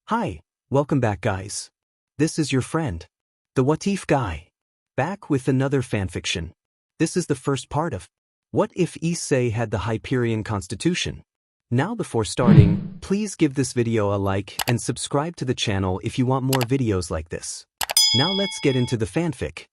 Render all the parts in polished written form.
Hi, welcome back guys. This is your friend, the What If guy, back with another fanfiction. This is the first part of What If Issei Had the Hyperion Constitution? Now before starting, please give this video a like and subscribe to the channel if you want more videos like this. Now let's get into the fanfic.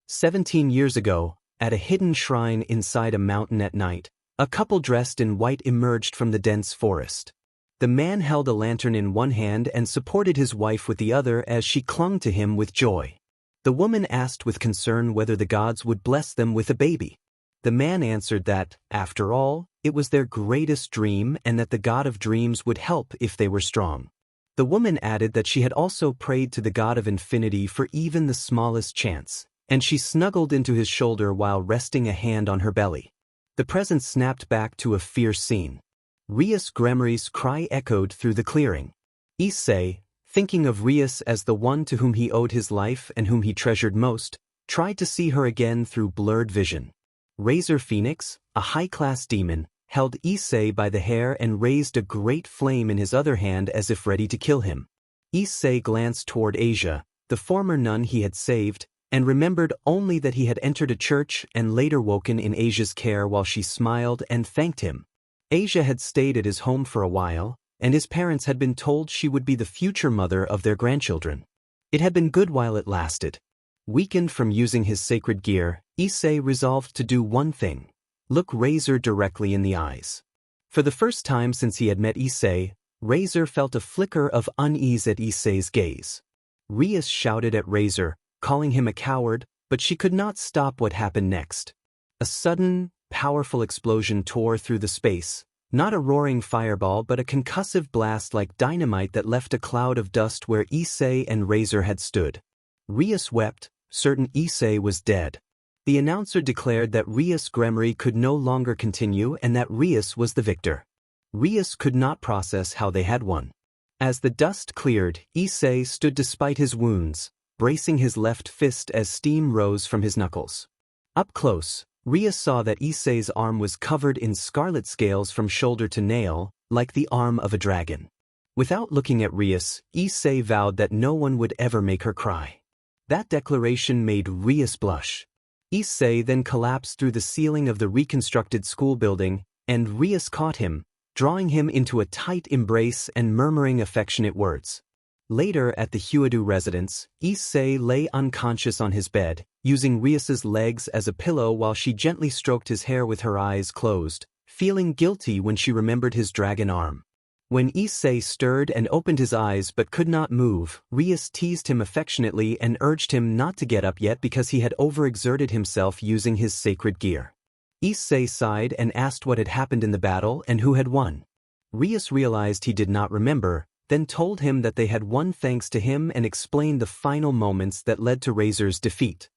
17 years ago, at a hidden shrine inside a mountain at night, a couple dressed in white emerged from the dense forest. The man held a lantern in one hand and supported his wife with the other as she clung to him with joy. The woman asked with concern whether the gods would bless them with a baby. The man answered that, after all, it was their greatest dream and that the god of dreams would help if they were strong. The woman added that she had also prayed to the god of infinity for even the smallest chance, and she snuggled into his shoulder while resting a hand on her belly. The present snapped back to a fierce scene. Rias Gremory's cry echoed through the clearing. Issei, thinking of Rias as the one to whom he owed his life and whom he treasured most, tried to see her again through blurred vision. Razor Phoenix, a high-class demon, held Issei by the hair and raised a great flame in his other hand as if ready to kill him. Issei glanced toward Asia, the former nun he had saved, and remembered only that he had entered a church and later woken in Asia's care while she smiled and thanked him. Asia had stayed at his home for a while, and his parents had been told she would be the future mother of their grandchildren. It had been good while it lasted. Weakened from using his sacred gear, Issei resolved to do one thing: look Razor directly in the eyes. For the first time since he had met Issei, Razor felt a flicker of unease at Issei's gaze. Rias shouted at Razor, calling him a coward, but she could not stop what happened next. A sudden, powerful explosion tore through the space, not a roaring fireball but a concussive blast like dynamite that left a cloud of dust where Issei and Razor had stood. Rias wept, certain Issei was dead. The announcer declared that Rias Gremory could no longer continue and that Rias was the victor. Rias could not process how they had won. As the dust cleared, Issei stood despite his wounds, bracing his left fist as steam rose from his knuckles. Up close, Rias saw that Issei's arm was covered in scarlet scales from shoulder to nail, like the arm of a dragon. Without looking at Rias, Issei vowed that no one would ever make her cry. That declaration made Rias blush. Issei then collapsed through the ceiling of the reconstructed school building, and Rias caught him, drawing him into a tight embrace and murmuring affectionate words. Later at the hyoudou residence, Issei lay unconscious on his bed, using Rias's legs as a pillow while she gently stroked his hair with her eyes closed, feeling guilty when she remembered his dragon arm. When Issei stirred and opened his eyes but could not move, Rias teased him affectionately and urged him not to get up yet because he had overexerted himself using his sacred gear. Issei sighed and asked what had happened in the battle and who had won. Rias realized he did not remember, then told him that they had won thanks to him and explained the final moments that led to Razor's defeat.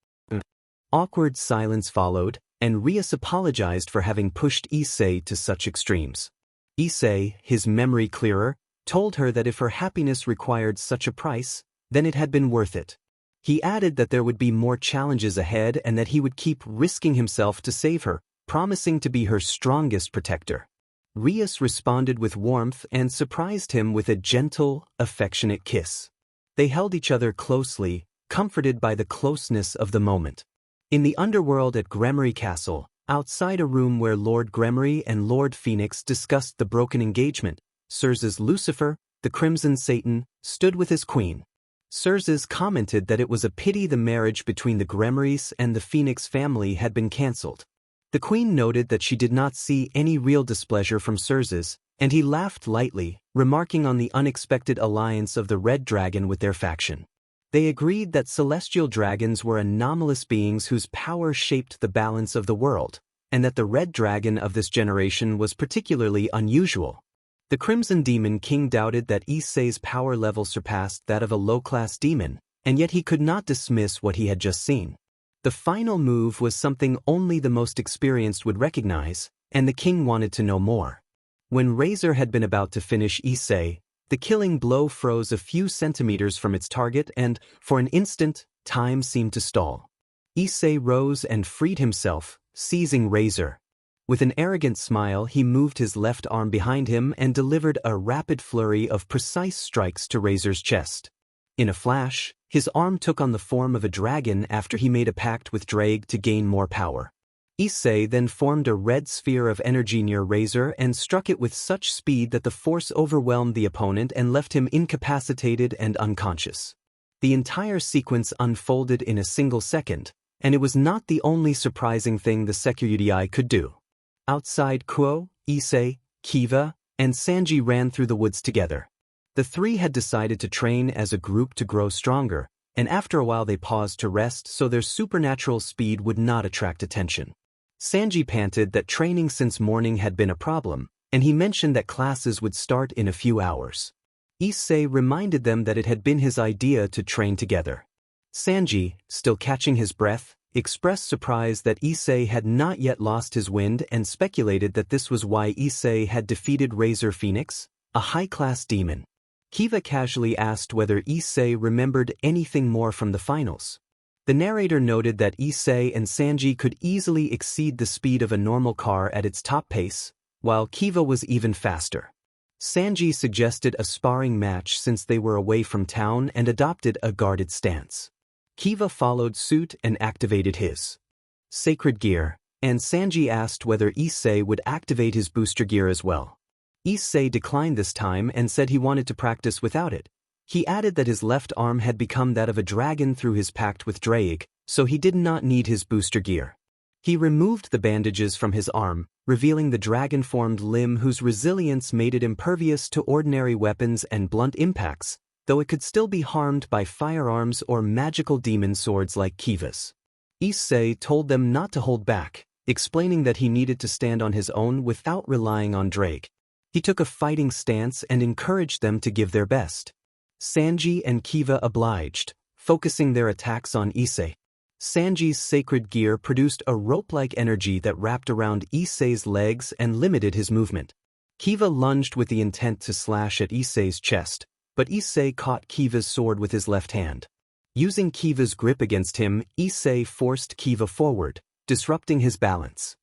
Awkward silence followed, and Rias apologized for having pushed Issei to such extremes. Issei, his memory clearer, told her that if her happiness required such a price, then it had been worth it. He added that there would be more challenges ahead and that he would keep risking himself to save her, promising to be her strongest protector. Rias responded with warmth and surprised him with a gentle, affectionate kiss. They held each other closely, comforted by the closeness of the moment. In the underworld at Gremory Castle, outside a room where Lord Gremory and Lord Phoenix discussed the broken engagement, Cersei's Lucifer, the Crimson Satan, stood with his queen. Cersei commented that it was a pity the marriage between the Gremorys and the Phoenix family had been cancelled. The queen noted that she did not see any real displeasure from Cersei, and he laughed lightly, remarking on the unexpected alliance of the Red Dragon with their faction. They agreed that celestial dragons were anomalous beings whose power shaped the balance of the world, and that the Red Dragon of this generation was particularly unusual. The Crimson Demon King doubted that Issei's power level surpassed that of a low-class demon, and yet he could not dismiss what he had just seen. The final move was something only the most experienced would recognize, and the king wanted to know more. When Razor had been about to finish Issei, the killing blow froze a few centimeters from its target and, for an instant, time seemed to stall. Issei rose and freed himself, seizing Razor. With an arrogant smile, he moved his left arm behind him and delivered a rapid flurry of precise strikes to Razor's chest. In a flash, his arm took on the form of a dragon after he made a pact with Drake to gain more power. Issei then formed a red sphere of energy near Razor and struck it with such speed that the force overwhelmed the opponent and left him incapacitated and unconscious. The entire sequence unfolded in a single second, and it was not the only surprising thing the Sekiryuutei could do. Outside, Kuo, Issei, Kiva, and Sanji ran through the woods together. The three had decided to train as a group to grow stronger, and after a while they paused to rest so their supernatural speed would not attract attention. Sanji panted that training since morning had been a problem, and he mentioned that classes would start in a few hours. Issei reminded them that it had been his idea to train together. Sanji, still catching his breath, expressed surprise that Issei had not yet lost his wind and speculated that this was why Issei had defeated Razor Phoenix, a high-class demon. Kiva casually asked whether Issei remembered anything more from the finals. The narrator noted that Issei and Sanji could easily exceed the speed of a normal car at its top pace, while Kiva was even faster. Sanji suggested a sparring match since they were away from town and adopted a guarded stance. Kiva followed suit and activated his sacred gear, and Sanji asked whether Issei would activate his booster gear as well. Issei declined this time and said he wanted to practice without it. He added that his left arm had become that of a dragon through his pact with Drake, so he did not need his booster gear. He removed the bandages from his arm, revealing the dragon-formed limb whose resilience made it impervious to ordinary weapons and blunt impacts, though it could still be harmed by firearms or magical demon swords like Kiva's. Issei told them not to hold back, explaining that he needed to stand on his own without relying on Drake. He took a fighting stance and encouraged them to give their best. Sanji and Kiva obliged, focusing their attacks on Issei. Sanji's sacred gear produced a rope-like energy that wrapped around Issei's legs and limited his movement. Kiva lunged with the intent to slash at Issei's chest, but Issei caught Kiva's sword with his left hand. Using Kiva's grip against him, Issei forced Kiva forward, disrupting his balance.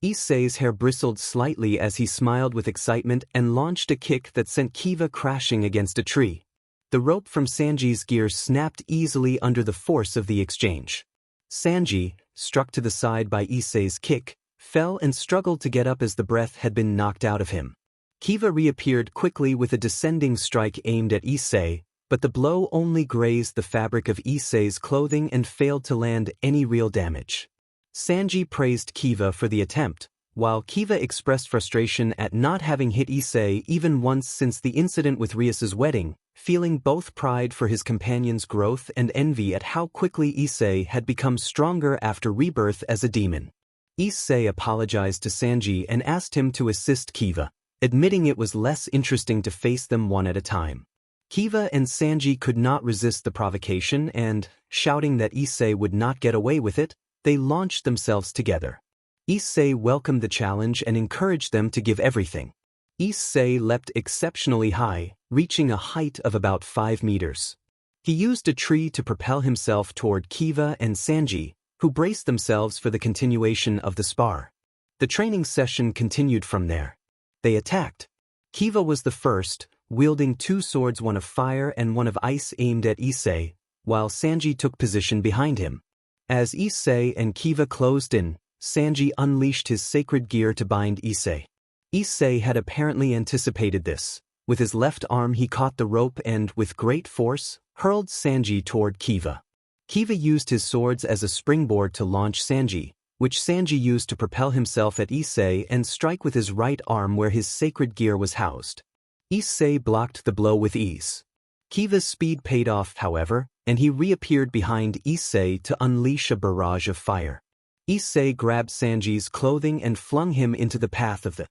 Issei's hair bristled slightly as he smiled with excitement and launched a kick that sent Kiva crashing against a tree. The rope from Sanji's gear snapped easily under the force of the exchange. Sanji, struck to the side by Issei's kick, fell and struggled to get up as the breath had been knocked out of him. Kiva reappeared quickly with a descending strike aimed at Issei, but the blow only grazed the fabric of Issei's clothing and failed to land any real damage. Sanji praised Kiva for the attempt, while Kiva expressed frustration at not having hit Issei even once since the incident with Rias's wedding, feeling both pride for his companion's growth and envy at how quickly Issei had become stronger after rebirth as a demon. Issei apologized to Sanji and asked him to assist Kiva, admitting it was less interesting to face them one at a time. Kiva and Sanji could not resist the provocation and, shouting that Issei would not get away with it, they launched themselves together. Issei welcomed the challenge and encouraged them to give everything. Issei leapt exceptionally high, reaching a height of about 5 meters. He used a tree to propel himself toward Kiva and Sanji, who braced themselves for the continuation of the spar. The training session continued from there. They attacked. Kiva was the first, wielding 2 swords, one of fire and one of ice aimed at Issei, while Sanji took position behind him. As Issei and Kiva closed in, Sanji unleashed his sacred gear to bind Issei. Issei had apparently anticipated this. With his left arm he caught the rope and, with great force, hurled Sanji toward Kiva. Kiva used his swords as a springboard to launch Sanji, which Sanji used to propel himself at Issei and strike with his right arm where his sacred gear was housed. Issei blocked the blow with ease. Kiva's speed paid off, however, and he reappeared behind Issei to unleash a barrage of fire. Issei grabbed Sanji's clothing and flung him into the path of the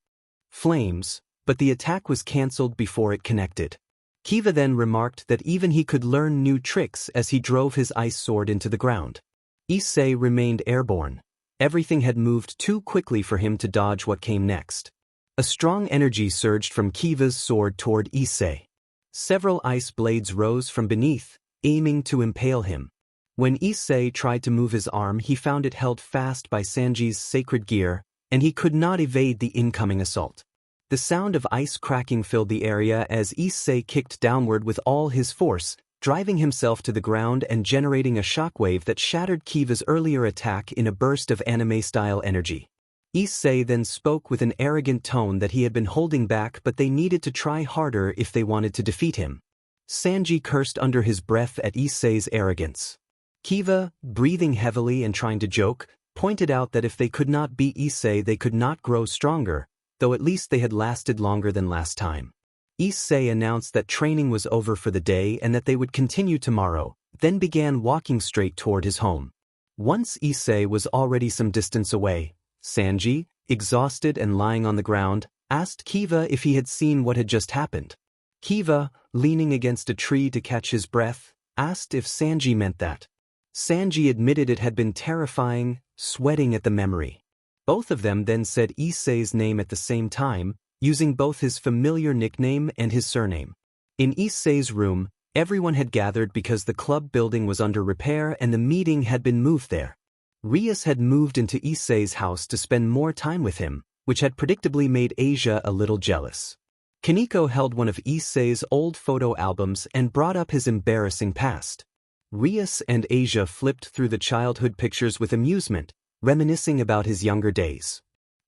flames, but the attack was cancelled before it connected. Kiva then remarked that even he could learn new tricks as he drove his ice sword into the ground. Issei remained airborne. Everything had moved too quickly for him to dodge what came next. A strong energy surged from Kiva's sword toward Issei. Several ice blades rose from beneath, aiming to impale him. When Issei tried to move his arm, he found it held fast by Sanji's sacred gear, and he could not evade the incoming assault. The sound of ice cracking filled the area as Issei kicked downward with all his force, driving himself to the ground and generating a shockwave that shattered Kiva's earlier attack in a burst of anime-style energy. Issei then spoke with an arrogant tone that he had been holding back, but they needed to try harder if they wanted to defeat him. Sanji cursed under his breath at Issei's arrogance. Kiva, breathing heavily and trying to joke, pointed out that if they could not beat Issei they could not grow stronger, though at least they had lasted longer than last time. Issei announced that training was over for the day and that they would continue tomorrow, then began walking straight toward his home. Once Issei was already some distance away, Sanji, exhausted and lying on the ground, asked Kiva if he had seen what had just happened. Kiva, leaning against a tree to catch his breath, asked if Sanji meant that. Sanji admitted it had been terrifying, sweating at the memory. Both of them then said Issei's name at the same time, using both his familiar nickname and his surname. In Issei's room, everyone had gathered because the club building was under repair and the meeting had been moved there. Rias had moved into Issei's house to spend more time with him, which had predictably made Asia a little jealous. Kaneko held one of Issei's old photo albums and brought up his embarrassing past. Rias and Asia flipped through the childhood pictures with amusement, reminiscing about his younger days.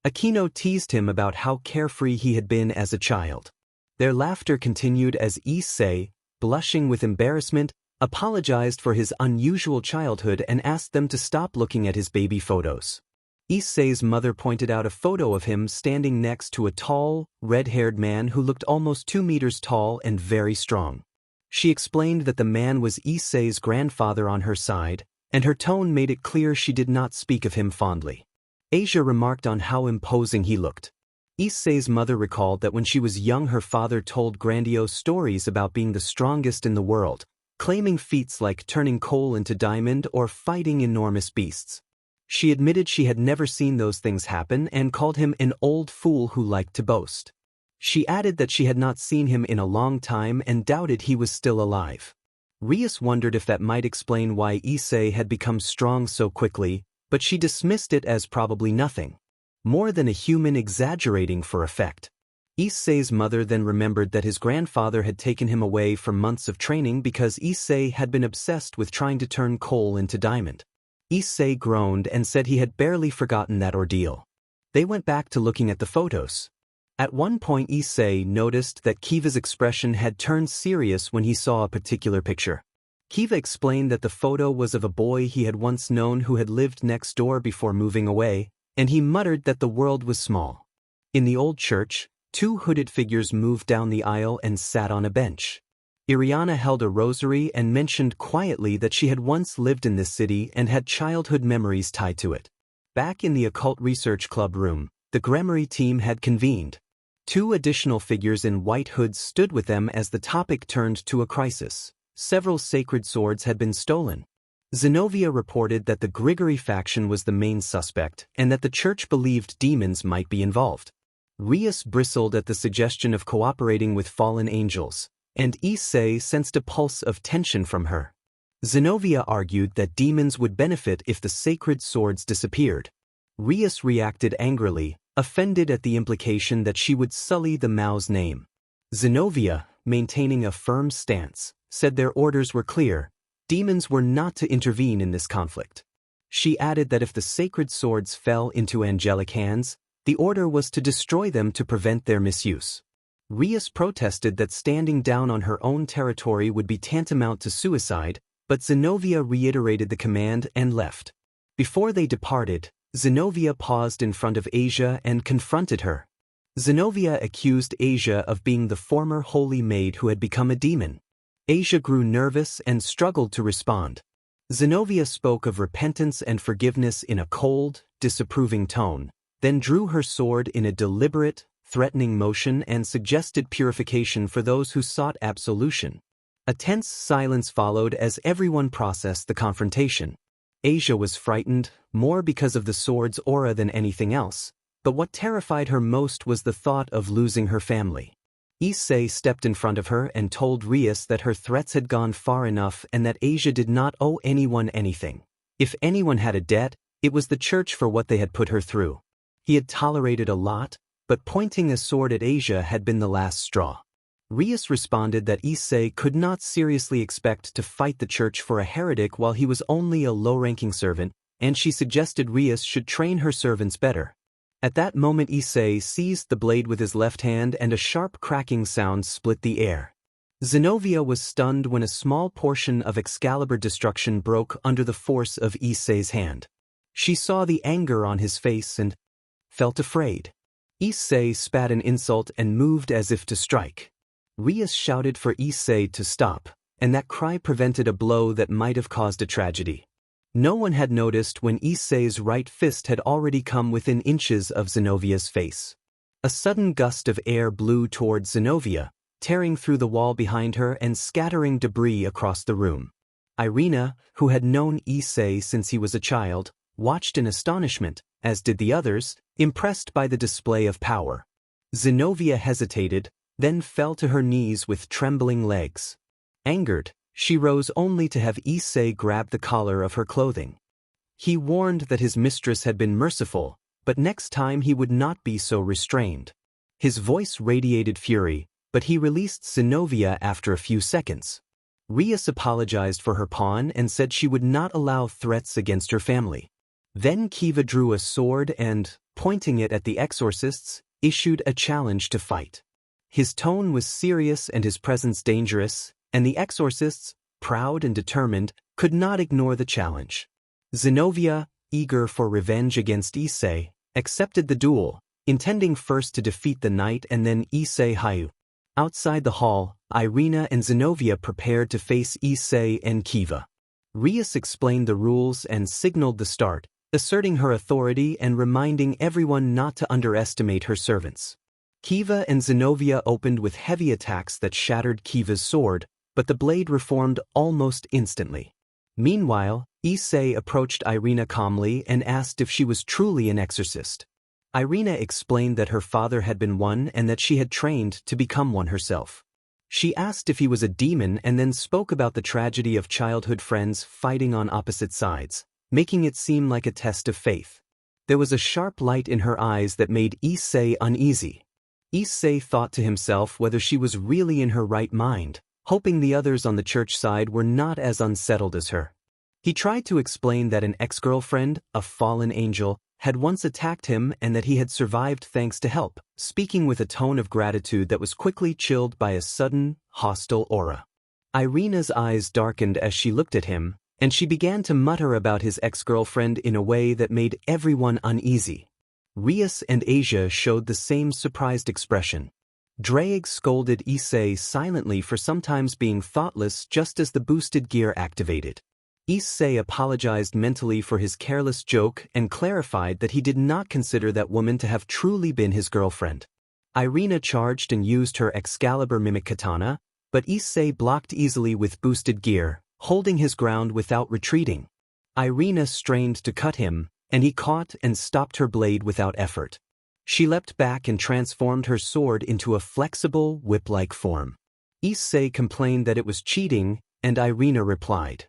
Akino teased him about how carefree he had been as a child. Their laughter continued as Issei, blushing with embarrassment, apologized for his unusual childhood and asked them to stop looking at his baby photos. Issei's mother pointed out a photo of him standing next to a tall, red-haired man who looked almost 2 meters tall and very strong. She explained that the man was Issei's grandfather on her side, and her tone made it clear she did not speak of him fondly. Asia remarked on how imposing he looked. Issei's mother recalled that when she was young her father told grandiose stories about being the strongest in the world, claiming feats like turning coal into diamond or fighting enormous beasts. She admitted she had never seen those things happen and called him an old fool who liked to boast. She added that she had not seen him in a long time and doubted he was still alive. Rias wondered if that might explain why Issei had become strong so quickly, but she dismissed it as probably nothing. More than a human exaggerating for effect. Issei's mother then remembered that his grandfather had taken him away for months of training because Issei had been obsessed with trying to turn coal into diamond. Issei groaned and said he had barely forgotten that ordeal. They went back to looking at the photos. At one point Issei noticed that Kiva's expression had turned serious when he saw a particular picture. Kiva explained that the photo was of a boy he had once known who had lived next door before moving away, and he muttered that the world was small. In the old church, 2 hooded figures moved down the aisle and sat on a bench. Iriana held a rosary and mentioned quietly that she had once lived in this city and had childhood memories tied to it. Back in the Occult Research Club room, the Gremory team had convened. 2 additional figures in white hoods stood with them as the topic turned to a crisis. Several sacred swords had been stolen. Zenobia reported that the Grigori faction was the main suspect and that the church believed demons might be involved. Rias bristled at the suggestion of cooperating with fallen angels, and Issei sensed a pulse of tension from her. Zenobia argued that demons would benefit if the sacred swords disappeared. Rias reacted angrily, offended at the implication that she would sully the Mao's name. Zenobia, maintaining a firm stance, said their orders were clear: demons were not to intervene in this conflict. She added that if the sacred swords fell into angelic hands, the order was to destroy them to prevent their misuse. Rias protested that standing down on her own territory would be tantamount to suicide, but Zenobia reiterated the command and left. Before they departed, Zenobia paused in front of Asia and confronted her. Zenobia accused Asia of being the former holy maid who had become a demon. Asia grew nervous and struggled to respond. Zenobia spoke of repentance and forgiveness in a cold, disapproving tone, then drew her sword in a deliberate, threatening motion and suggested purification for those who sought absolution. A tense silence followed as everyone processed the confrontation. Asia was frightened, more because of the sword's aura than anything else, but what terrified her most was the thought of losing her family. Issei stepped in front of her and told Rias that her threats had gone far enough and that Asia did not owe anyone anything. If anyone had a debt, it was the church for what they had put her through. He had tolerated a lot, but pointing a sword at Asia had been the last straw. Rias responded that Issei could not seriously expect to fight the church for a heretic while he was only a low-ranking servant, and she suggested Rias should train her servants better. At that moment Issei seized the blade with his left hand and a sharp cracking sound split the air. Zenobia was stunned when a small portion of Excalibur destruction broke under the force of Issei's hand. She saw the anger on his face and felt afraid. Issei spat an insult and moved as if to strike. Rias shouted for Issei to stop, and that cry prevented a blow that might have caused a tragedy. No one had noticed when Issei's right fist had already come within inches of Zenovia's face. A sudden gust of air blew towards Zenobia, tearing through the wall behind her and scattering debris across the room. Irina, who had known Issei since he was a child, watched in astonishment, as did the others, impressed by the display of power. Zenobia hesitated, then fell to her knees with trembling legs. Angered, she rose only to have Issei grab the collar of her clothing. He warned that his mistress had been merciful, but next time he would not be so restrained. His voice radiated fury, but he released Zenobia after a few seconds. Rias apologized for her pawn and said she would not allow threats against her family. Then Kiva drew a sword and, pointing it at the exorcists, issued a challenge to fight. His tone was serious and his presence dangerous, and the exorcists, proud and determined, could not ignore the challenge. Zenobia, eager for revenge against Issei, accepted the duel, intending first to defeat the knight and then Issei hyoudou. Outside the hall, Irina and Zenobia prepared to face Issei and Kiva. Rias explained the rules and signaled the start, asserting her authority and reminding everyone not to underestimate her servants. Kiva and Zenobia opened with heavy attacks that shattered Kiva's sword, but the blade reformed almost instantly. Meanwhile, Issei approached Irina calmly and asked if she was truly an exorcist. Irina explained that her father had been one and that she had trained to become one herself. She asked if he was a demon and then spoke about the tragedy of childhood friends fighting on opposite sides, making it seem like a test of faith. There was a sharp light in her eyes that made Issei uneasy. Issei thought to himself whether she was really in her right mind, hoping the others on the church side were not as unsettled as her. He tried to explain that an ex-girlfriend, a fallen angel, had once attacked him and that he had survived thanks to help, speaking with a tone of gratitude that was quickly chilled by a sudden, hostile aura. Irina's eyes darkened as she looked at him, and she began to mutter about his ex-girlfriend in a way that made everyone uneasy. Rias and Asia showed the same surprised expression. Drake scolded Issei silently for sometimes being thoughtless just as the boosted gear activated. Issei apologized mentally for his careless joke and clarified that he did not consider that woman to have truly been his girlfriend. Irina charged and used her Excalibur mimic katana, but Issei blocked easily with boosted gear, holding his ground without retreating. Irina strained to cut him, and he caught and stopped her blade without effort. She leapt back and transformed her sword into a flexible, whip-like form. Issei complained that it was cheating, and Irina replied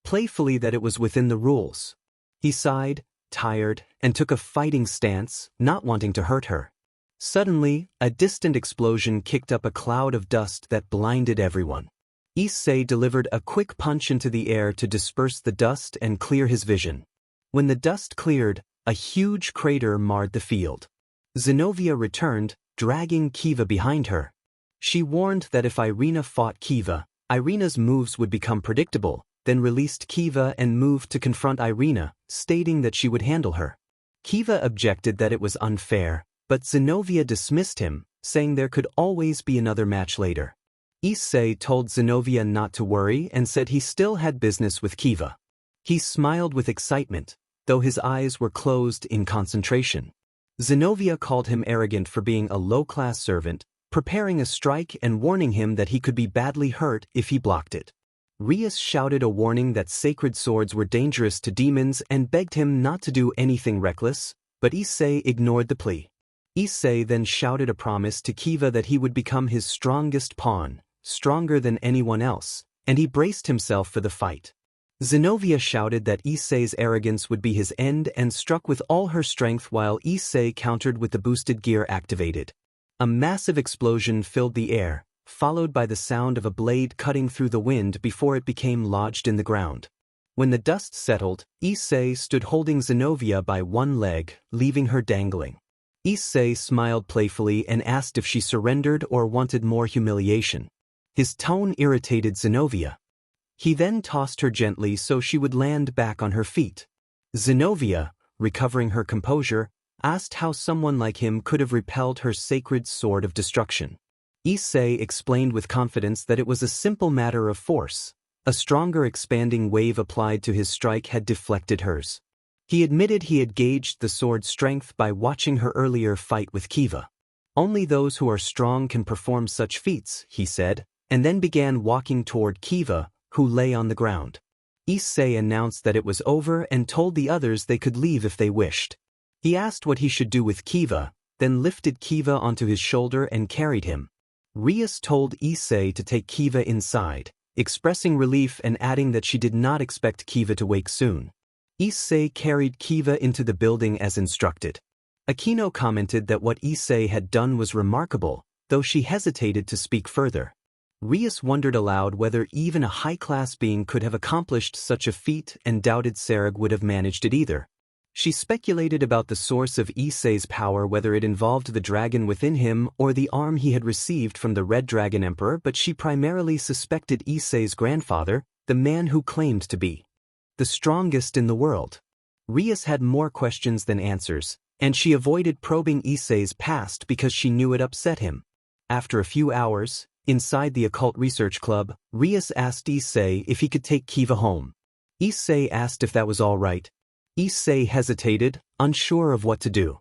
playfully that it was within the rules. He sighed, tired, and took a fighting stance, not wanting to hurt her. Suddenly, a distant explosion kicked up a cloud of dust that blinded everyone. Issei delivered a quick punch into the air to disperse the dust and clear his vision. When the dust cleared, a huge crater marred the field. Zenobia returned, dragging Kiva behind her. She warned that if Irina fought Kiva, Irina's moves would become predictable, then released Kiva and moved to confront Irina, stating that she would handle her. Kiva objected that it was unfair, but Zenobia dismissed him, saying there could always be another match later. Issei told Zenobia not to worry and said he still had business with Kiva. He smiled with excitement, though his eyes were closed in concentration. Zenobia called him arrogant for being a low-class servant, preparing a strike and warning him that he could be badly hurt if he blocked it. Rias shouted a warning that sacred swords were dangerous to demons and begged him not to do anything reckless, but Issei ignored the plea. Issei then shouted a promise to Kiva that he would become his strongest pawn, stronger than anyone else, and he braced himself for the fight. Zenobia shouted that Issei's arrogance would be his end and struck with all her strength while Issei countered with the boosted gear activated. A massive explosion filled the air, followed by the sound of a blade cutting through the wind before it became lodged in the ground. When the dust settled, Issei stood holding Zenobia by one leg, leaving her dangling. Issei smiled playfully and asked if she surrendered or wanted more humiliation. His tone irritated Zenobia. He then tossed her gently so she would land back on her feet. Zenobia, recovering her composure, asked how someone like him could have repelled her sacred sword of destruction. Issei explained with confidence that it was a simple matter of force. A stronger expanding wave applied to his strike had deflected hers. He admitted he had gauged the sword's strength by watching her earlier fight with Kiva. Only those who are strong can perform such feats, he said, and then began walking toward Kiva, who lay on the ground. Issei announced that it was over and told the others they could leave if they wished. He asked what he should do with Kiva, then lifted Kiva onto his shoulder and carried him. Rias told Issei to take Kiva inside, expressing relief and adding that she did not expect Kiva to wake soon. Issei carried Kiva into the building as instructed. Akino commented that what Issei had done was remarkable, though she hesitated to speak further. Rias wondered aloud whether even a high-class being could have accomplished such a feat and doubted Sereg would have managed it either. She speculated about the source of Issei's power, whether it involved the dragon within him or the arm he had received from the Red Dragon Emperor, but she primarily suspected Issei's grandfather, the man who claimed to be the strongest in the world. Rias had more questions than answers, and she avoided probing Issei's past because she knew it upset him. After a few hours, inside the Occult Research Club, Rias asked Issei if he could take Kiva home. Issei asked if that was all right. Issei hesitated, unsure of what to do.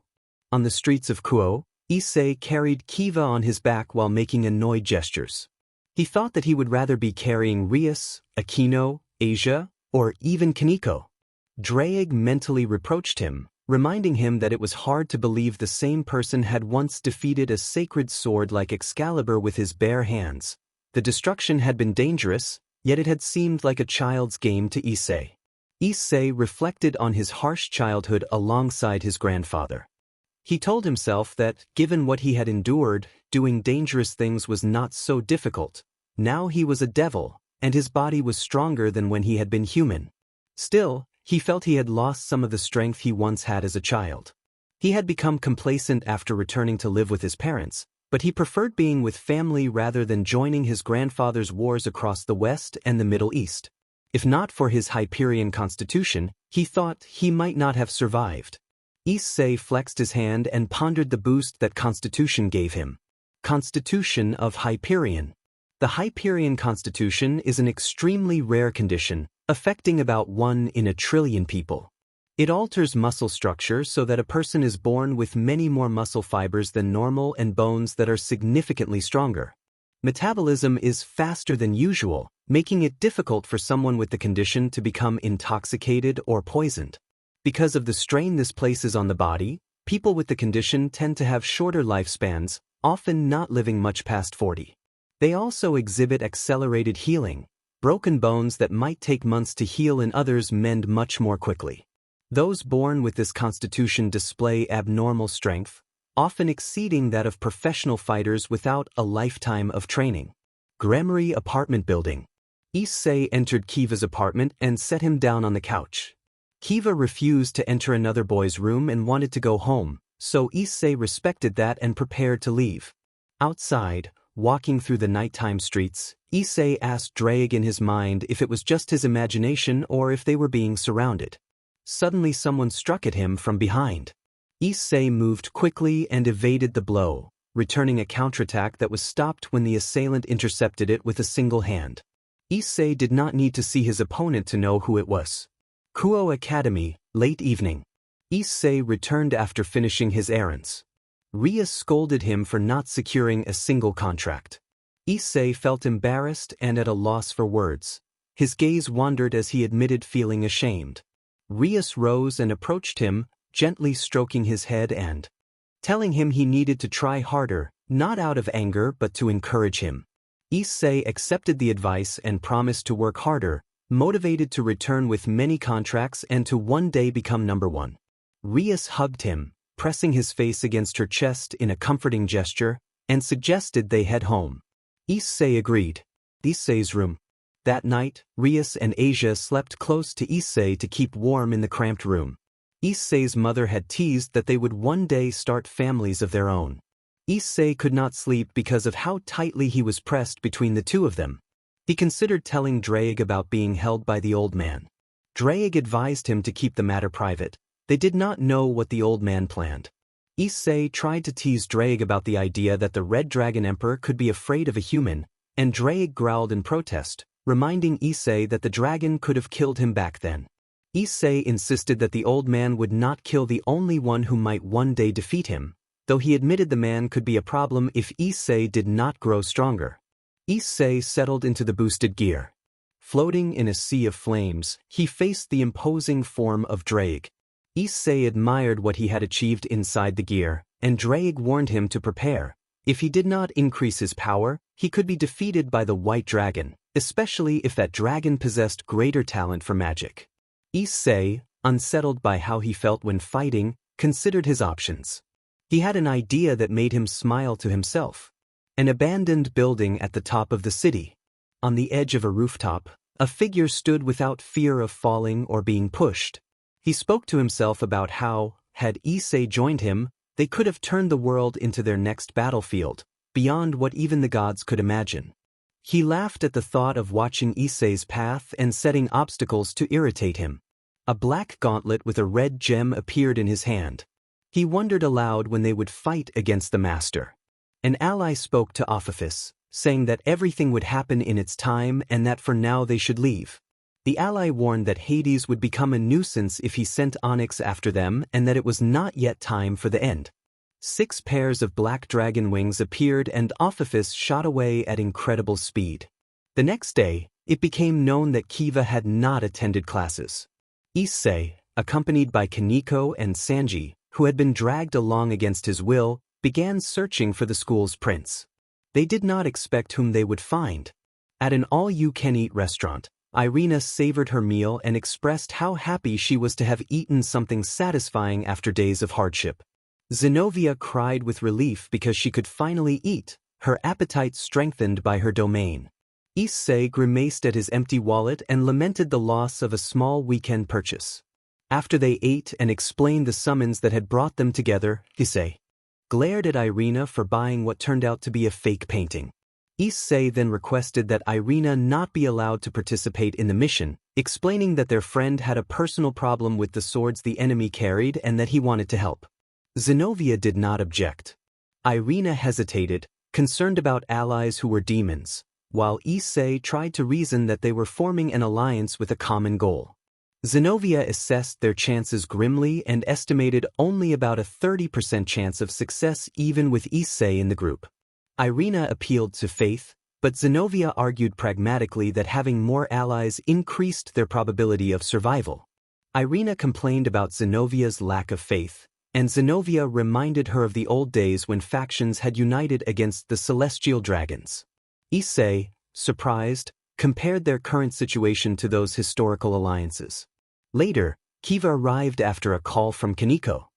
On the streets of Kuo, Issei carried Kiva on his back while making annoyed gestures. He thought that he would rather be carrying Rias, Akino, Asia, or even Kaneko. Draig mentally reproached him, reminding him that it was hard to believe the same person had once defeated a sacred sword like Excalibur with his bare hands. The destruction had been dangerous, yet it had seemed like a child's game to Issei. Issei reflected on his harsh childhood alongside his grandfather. He told himself that, given what he had endured, doing dangerous things was not so difficult. Now he was a devil, and his body was stronger than when he had been human. Still, he felt he had lost some of the strength he once had as a child. He had become complacent after returning to live with his parents, but he preferred being with family rather than joining his grandfather's wars across the West and the Middle East. If not for his Hyperion constitution, he thought he might not have survived. Issei flexed his hand and pondered the boost that constitution gave him. Constitution of Hyperion. The Hyperion constitution is an extremely rare condition, affecting about 1 in a trillion people. It alters muscle structure so that a person is born with many more muscle fibers than normal and bones that are significantly stronger. Metabolism is faster than usual, making it difficult for someone with the condition to become intoxicated or poisoned. Because of the strain this places on the body, people with the condition tend to have shorter lifespans, often not living much past 40. They also exhibit accelerated healing. Broken bones that might take months to heal in others mend much more quickly. Those born with this constitution display abnormal strength, often exceeding that of professional fighters without a lifetime of training. Gremory apartment building. Issei entered Kiva's apartment and set him down on the couch. Kiva refused to enter another boy's room and wanted to go home, so Issei respected that and prepared to leave. Outside, walking through the nighttime streets, Issei asked Draig in his mind if it was just his imagination or if they were being surrounded. Suddenly someone struck at him from behind. Issei moved quickly and evaded the blow, returning a counterattack that was stopped when the assailant intercepted it with a single hand. Issei did not need to see his opponent to know who it was. Kuo Academy, late evening. Issei returned after finishing his errands. Rias scolded him for not securing a single contract. Issei felt embarrassed and at a loss for words. His gaze wandered as he admitted feeling ashamed. Rias rose and approached him, gently stroking his head and telling him he needed to try harder, not out of anger but to encourage him. Issei accepted the advice and promised to work harder, motivated to return with many contracts and to one day become number one. Rias hugged him, pressing his face against her chest in a comforting gesture, and suggested they head home. Issei agreed. Issei's room. That night, Rias and Asia slept close to Issei to keep warm in the cramped room. Issei's mother had teased that they would one day start families of their own. Issei could not sleep because of how tightly he was pressed between the two of them. He considered telling Drake about being held by the old man. Drake advised him to keep the matter private. They did not know what the old man planned. Issei tried to tease Drake about the idea that the Red Dragon Emperor could be afraid of a human, and Drake growled in protest, reminding Issei that the dragon could have killed him back then. Issei insisted that the old man would not kill the only one who might one day defeat him, though he admitted the man could be a problem if Issei did not grow stronger. Issei settled into the boosted gear. Floating in a sea of flames, he faced the imposing form of Drake. Issei admired what he had achieved inside the gear, and Drake warned him to prepare. If he did not increase his power, he could be defeated by the White Dragon, especially if that dragon possessed greater talent for magic. Issei, unsettled by how he felt when fighting, considered his options. He had an idea that made him smile to himself. An abandoned building at the top of the city. On the edge of a rooftop, a figure stood without fear of falling or being pushed. He spoke to himself about how, had Issei joined him, they could have turned the world into their next battlefield, beyond what even the gods could imagine. He laughed at the thought of watching Issei's path and setting obstacles to irritate him. A black gauntlet with a red gem appeared in his hand. He wondered aloud when they would fight against the master. An ally spoke to Apophis, saying that everything would happen in its time and that for now they should leave. The ally warned that Hades would become a nuisance if he sent Onyx after them and that it was not yet time for the end. 6 pairs of black dragon wings appeared and Apophis shot away at incredible speed. The next day, it became known that Kiva had not attended classes. Issei, accompanied by Kaneko and Sanji, who had been dragged along against his will, began searching for the school's prince. They did not expect whom they would find. At an all-you-can-eat restaurant, Irina savored her meal and expressed how happy she was to have eaten something satisfying after days of hardship. Zenobia cried with relief because she could finally eat, her appetite strengthened by her domain. Issei grimaced at his empty wallet and lamented the loss of a small weekend purchase. After they ate and explained the summons that had brought them together, Issei glared at Irina for buying what turned out to be a fake painting. Issei then requested that Irina not be allowed to participate in the mission, explaining that their friend had a personal problem with the swords the enemy carried and that he wanted to help. Zenobia did not object. Irina hesitated, concerned about allies who were demons, while Issei tried to reason that they were forming an alliance with a common goal. Zenobia assessed their chances grimly and estimated only about a 30% chance of success even with Issei in the group. Irina appealed to faith, but Zenobia argued pragmatically that having more allies increased their probability of survival. Irina complained about Zenovia's lack of faith, and Zenobia reminded her of the old days when factions had united against the celestial dragons. Issei, surprised, compared their current situation to those historical alliances. Later, Kiva arrived after a call from Kaneko.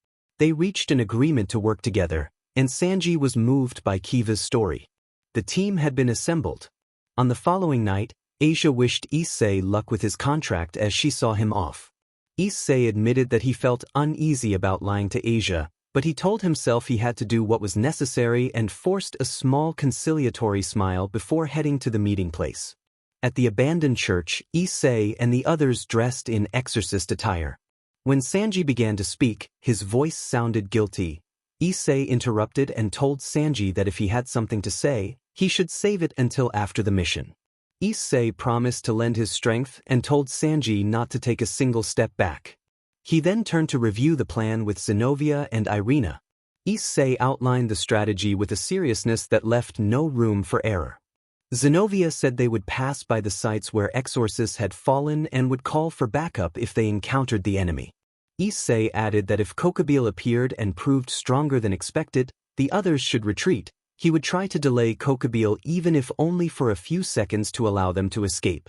They reached an agreement to work together, and Sanji was moved by Kiva's story. The team had been assembled. On the following night, Asia wished Issei luck with his contract as she saw him off. Issei admitted that he felt uneasy about lying to Asia, but he told himself he had to do what was necessary and forced a small conciliatory smile before heading to the meeting place. At the abandoned church, Issei and the others dressed in exorcist attire. When Sanji began to speak, his voice sounded guilty. Issei interrupted and told Sanji that if he had something to say, he should save it until after the mission. Issei promised to lend his strength and told Sanji not to take a single step back. He then turned to review the plan with Zenobia and Irina. Issei outlined the strategy with a seriousness that left no room for error. Zenobia said they would pass by the sites where exorcists had fallen and would call for backup if they encountered the enemy. Issei added that if Kokobile appeared and proved stronger than expected, the others should retreat. He would try to delay Kokobile even if only for a few seconds to allow them to escape.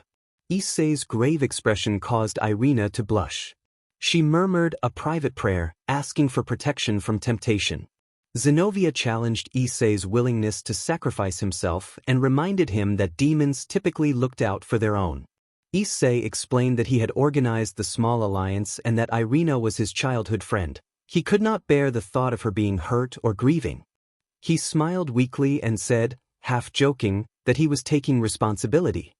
Issei's grave expression caused Irina to blush. She murmured a private prayer, asking for protection from temptation. Zenobia challenged Issei's willingness to sacrifice himself and reminded him that demons typically looked out for their own. Issei explained that he had organized the small alliance and that Irina was his childhood friend. He could not bear the thought of her being hurt or grieving. He smiled weakly and said, half joking, that he was taking responsibility.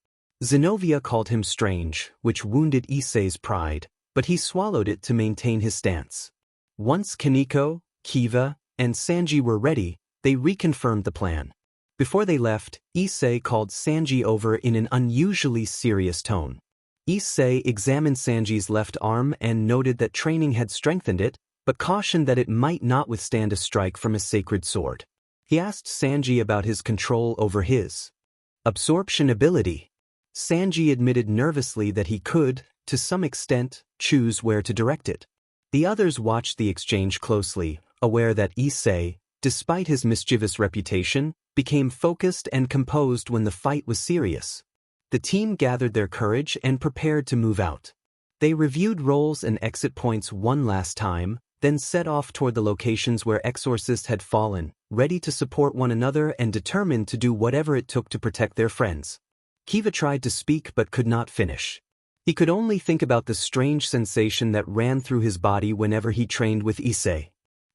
Zenobia called him strange, which wounded Issei's pride, but he swallowed it to maintain his stance. Once Kaneko, Kiva, and Sanji were ready, they reconfirmed the plan. Before they left, Issei called Sanji over in an unusually serious tone. Issei examined Sanji's left arm and noted that training had strengthened it, but cautioned that it might not withstand a strike from a sacred sword. He asked Sanji about his control over his absorption ability. Sanji admitted nervously that he could, to some extent, choose where to direct it. The others watched the exchange closely, aware that Issei, despite his mischievous reputation, became focused and composed when the fight was serious. The team gathered their courage and prepared to move out. They reviewed roles and exit points one last time, then set off toward the locations where exorcists had fallen, ready to support one another and determined to do whatever it took to protect their friends. Kiva tried to speak but could not finish. He could only think about the strange sensation that ran through his body whenever he trained with Issei.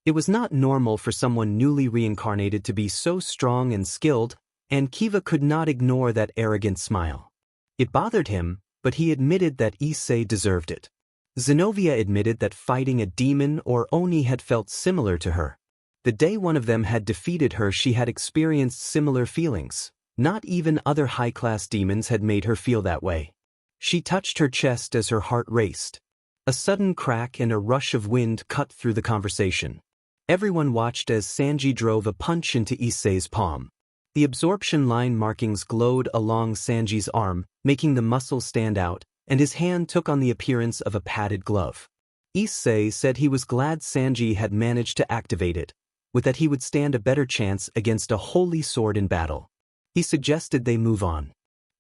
It was not normal for someone newly reincarnated to be so strong and skilled, and Kiva could not ignore that arrogant smile. It bothered him, but he admitted that Issei deserved it. Zenobia admitted that fighting a demon or Oni had felt similar to her. The day one of them had defeated her, she had experienced similar feelings. Not even other high-class demons had made her feel that way. She touched her chest as her heart raced. A sudden crack and a rush of wind cut through the conversation. Everyone watched as Sanji drove a punch into Issei's palm. The absorption line markings glowed along Sanji's arm, making the muscle stand out, and his hand took on the appearance of a padded glove. Issei said he was glad Sanji had managed to activate it, with that he would stand a better chance against a holy sword in battle. He suggested they move on.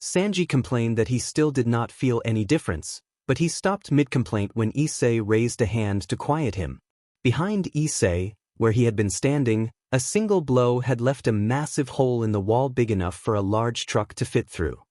Sanji complained that he still did not feel any difference, but he stopped mid-complaint when Issei raised a hand to quiet him. Behind Issei, where he had been standing, a single blow had left a massive hole in the wall big enough for a large truck to fit through.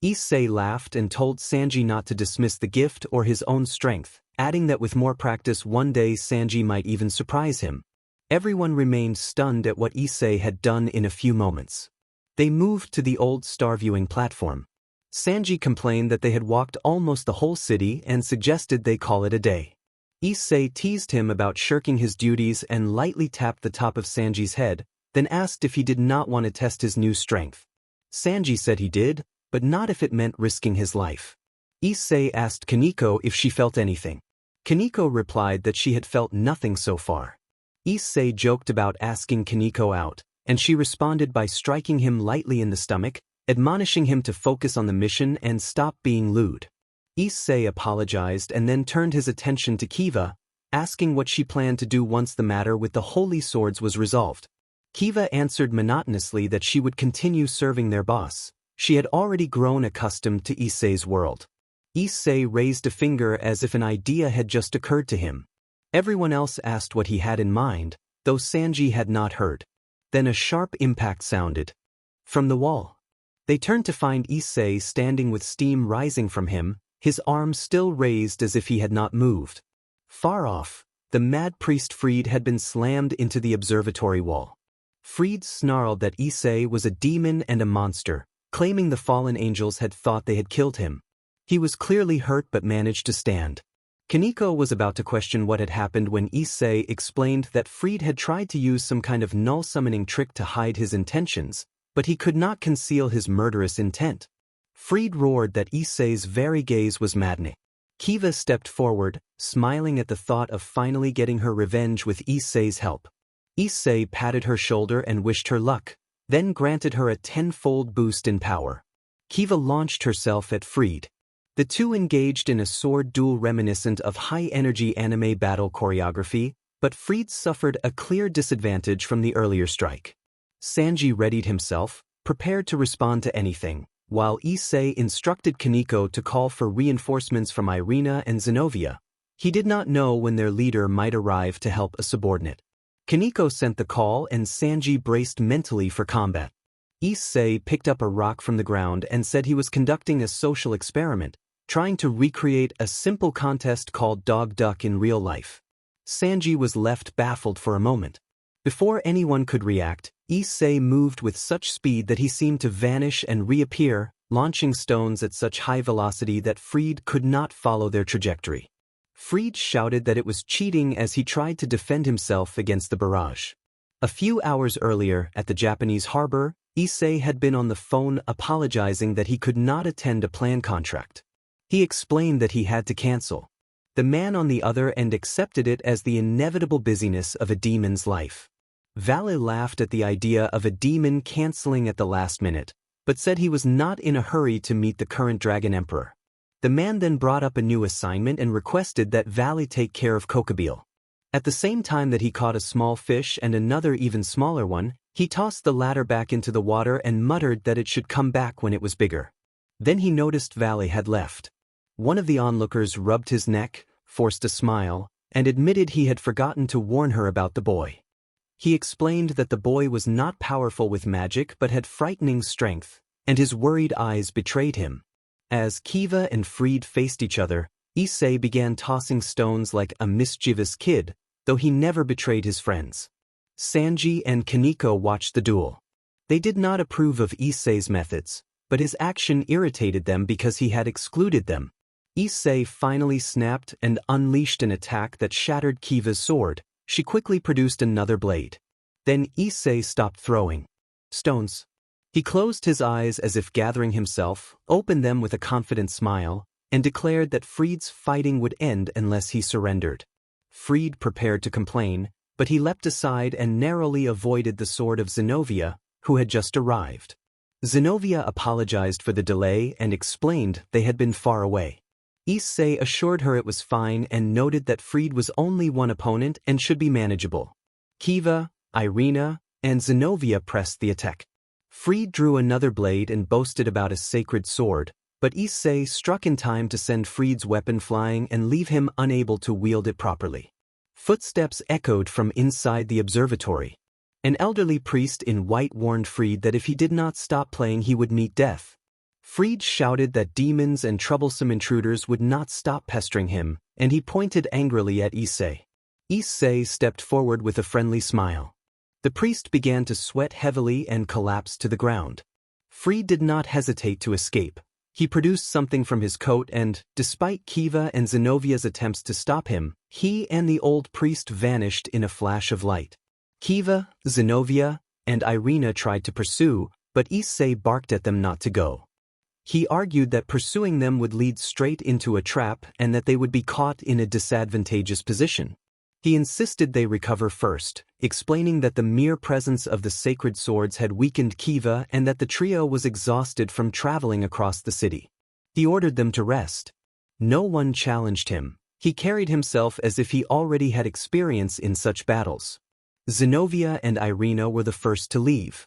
Issei laughed and told Sanji not to dismiss the gift or his own strength, adding that with more practice one day Sanji might even surprise him. Everyone remained stunned at what Issei had done in a few moments. They moved to the old star-viewing platform. Sanji complained that they had walked almost the whole city and suggested they call it a day. Issei teased him about shirking his duties and lightly tapped the top of Sanji's head, then asked if he did not want to test his new strength. Sanji said he did, but not if it meant risking his life. Issei asked Kaneko if she felt anything. Kaneko replied that she had felt nothing so far. Issei joked about asking Kaneko out, and she responded by striking him lightly in the stomach, admonishing him to focus on the mission and stop being lewd. Issei apologized and then turned his attention to Kiva, asking what she planned to do once the matter with the holy swords was resolved. Kiva answered monotonously that she would continue serving their boss. She had already grown accustomed to Issei's world. Issei raised a finger as if an idea had just occurred to him. Everyone else asked what he had in mind, though Sanji had not heard. Then a sharp impact sounded from the wall. They turned to find Issei standing with steam rising from him, his arms still raised as if he had not moved. Far off, the mad priest Fried had been slammed into the observatory wall. Fried snarled that Issei was a demon and a monster, claiming the fallen angels had thought they had killed him. He was clearly hurt but managed to stand. Kaneko was about to question what had happened when Issei explained that Fried had tried to use some kind of null summoning trick to hide his intentions, but he could not conceal his murderous intent. Fried roared that Issei's very gaze was maddening. Kiva stepped forward, smiling at the thought of finally getting her revenge with Issei's help. Issei patted her shoulder and wished her luck, then granted her a 10-fold boost in power. Kiva launched herself at Fried. The two engaged in a sword duel reminiscent of high-energy anime battle choreography, but Fried suffered a clear disadvantage from the earlier strike. Sanji readied himself, prepared to respond to anything, While Issei instructed Kaneko to call for reinforcements from Irina and Zenovia, he did not know when their leader might arrive to help a subordinate. Kaneko sent the call and Sanji braced mentally for combat. Issei picked up a rock from the ground and said he was conducting a social experiment, trying to recreate a simple contest called dog-duck in real life. Sanji was left baffled for a moment. Before anyone could react, Issei moved with such speed that he seemed to vanish and reappear, launching stones at such high velocity that Fried could not follow their trajectory. Fried shouted that it was cheating as he tried to defend himself against the barrage. A few hours earlier, at the Japanese harbor, Issei had been on the phone apologizing that he could not attend a planned contract. He explained that he had to cancel. The man on the other end accepted it as the inevitable busyness of a demon's life. Valle laughed at the idea of a demon canceling at the last minute, but said he was not in a hurry to meet the current Dragon Emperor. The man then brought up a new assignment and requested that Valle take care of Kokobile. At the same time that he caught a small fish and another even smaller one, he tossed the latter back into the water and muttered that it should come back when it was bigger. Then he noticed Valle had left. One of the onlookers rubbed his neck, forced a smile, and admitted he had forgotten to warn her about the boy. He explained that the boy was not powerful with magic but had frightening strength, and his worried eyes betrayed him. As Kiva and Fried faced each other, Issei began tossing stones like a mischievous kid, though he never betrayed his friends. Sanji and Kaneko watched the duel. They did not approve of Issei's methods, but his action irritated them because he had excluded them. Issei finally snapped and unleashed an attack that shattered Kiva's sword. She quickly produced another blade. Then Issei stopped throwing stones. He closed his eyes as if gathering himself, opened them with a confident smile, and declared that Fried's fighting would end unless he surrendered. Fried prepared to complain, but he leapt aside and narrowly avoided the sword of Zenovia, who had just arrived. Zenovia apologized for the delay and explained they had been far away. Issei assured her it was fine and noted that Fried was only one opponent and should be manageable. Kiva, Irina, and Zenovia pressed the attack. Fried drew another blade and boasted about a sacred sword, but Issei struck in time to send Fried's weapon flying and leave him unable to wield it properly. Footsteps echoed from inside the observatory. An elderly priest in white warned Fried that if he did not stop playing he would meet death. Fried shouted that demons and troublesome intruders would not stop pestering him, and he pointed angrily at Issei. Issei stepped forward with a friendly smile. The priest began to sweat heavily and collapsed to the ground. Fried did not hesitate to escape. He produced something from his coat and, despite Kiva and Zenovia's attempts to stop him, he and the old priest vanished in a flash of light. Kiva, Zenovia, and Irina tried to pursue, but Issei barked at them not to go. He argued that pursuing them would lead straight into a trap and that they would be caught in a disadvantageous position. He insisted they recover first, explaining that the mere presence of the sacred swords had weakened Kiva and that the trio was exhausted from traveling across the city. He ordered them to rest. No one challenged him. He carried himself as if he already had experience in such battles. Zenovia and Irina were the first to leave.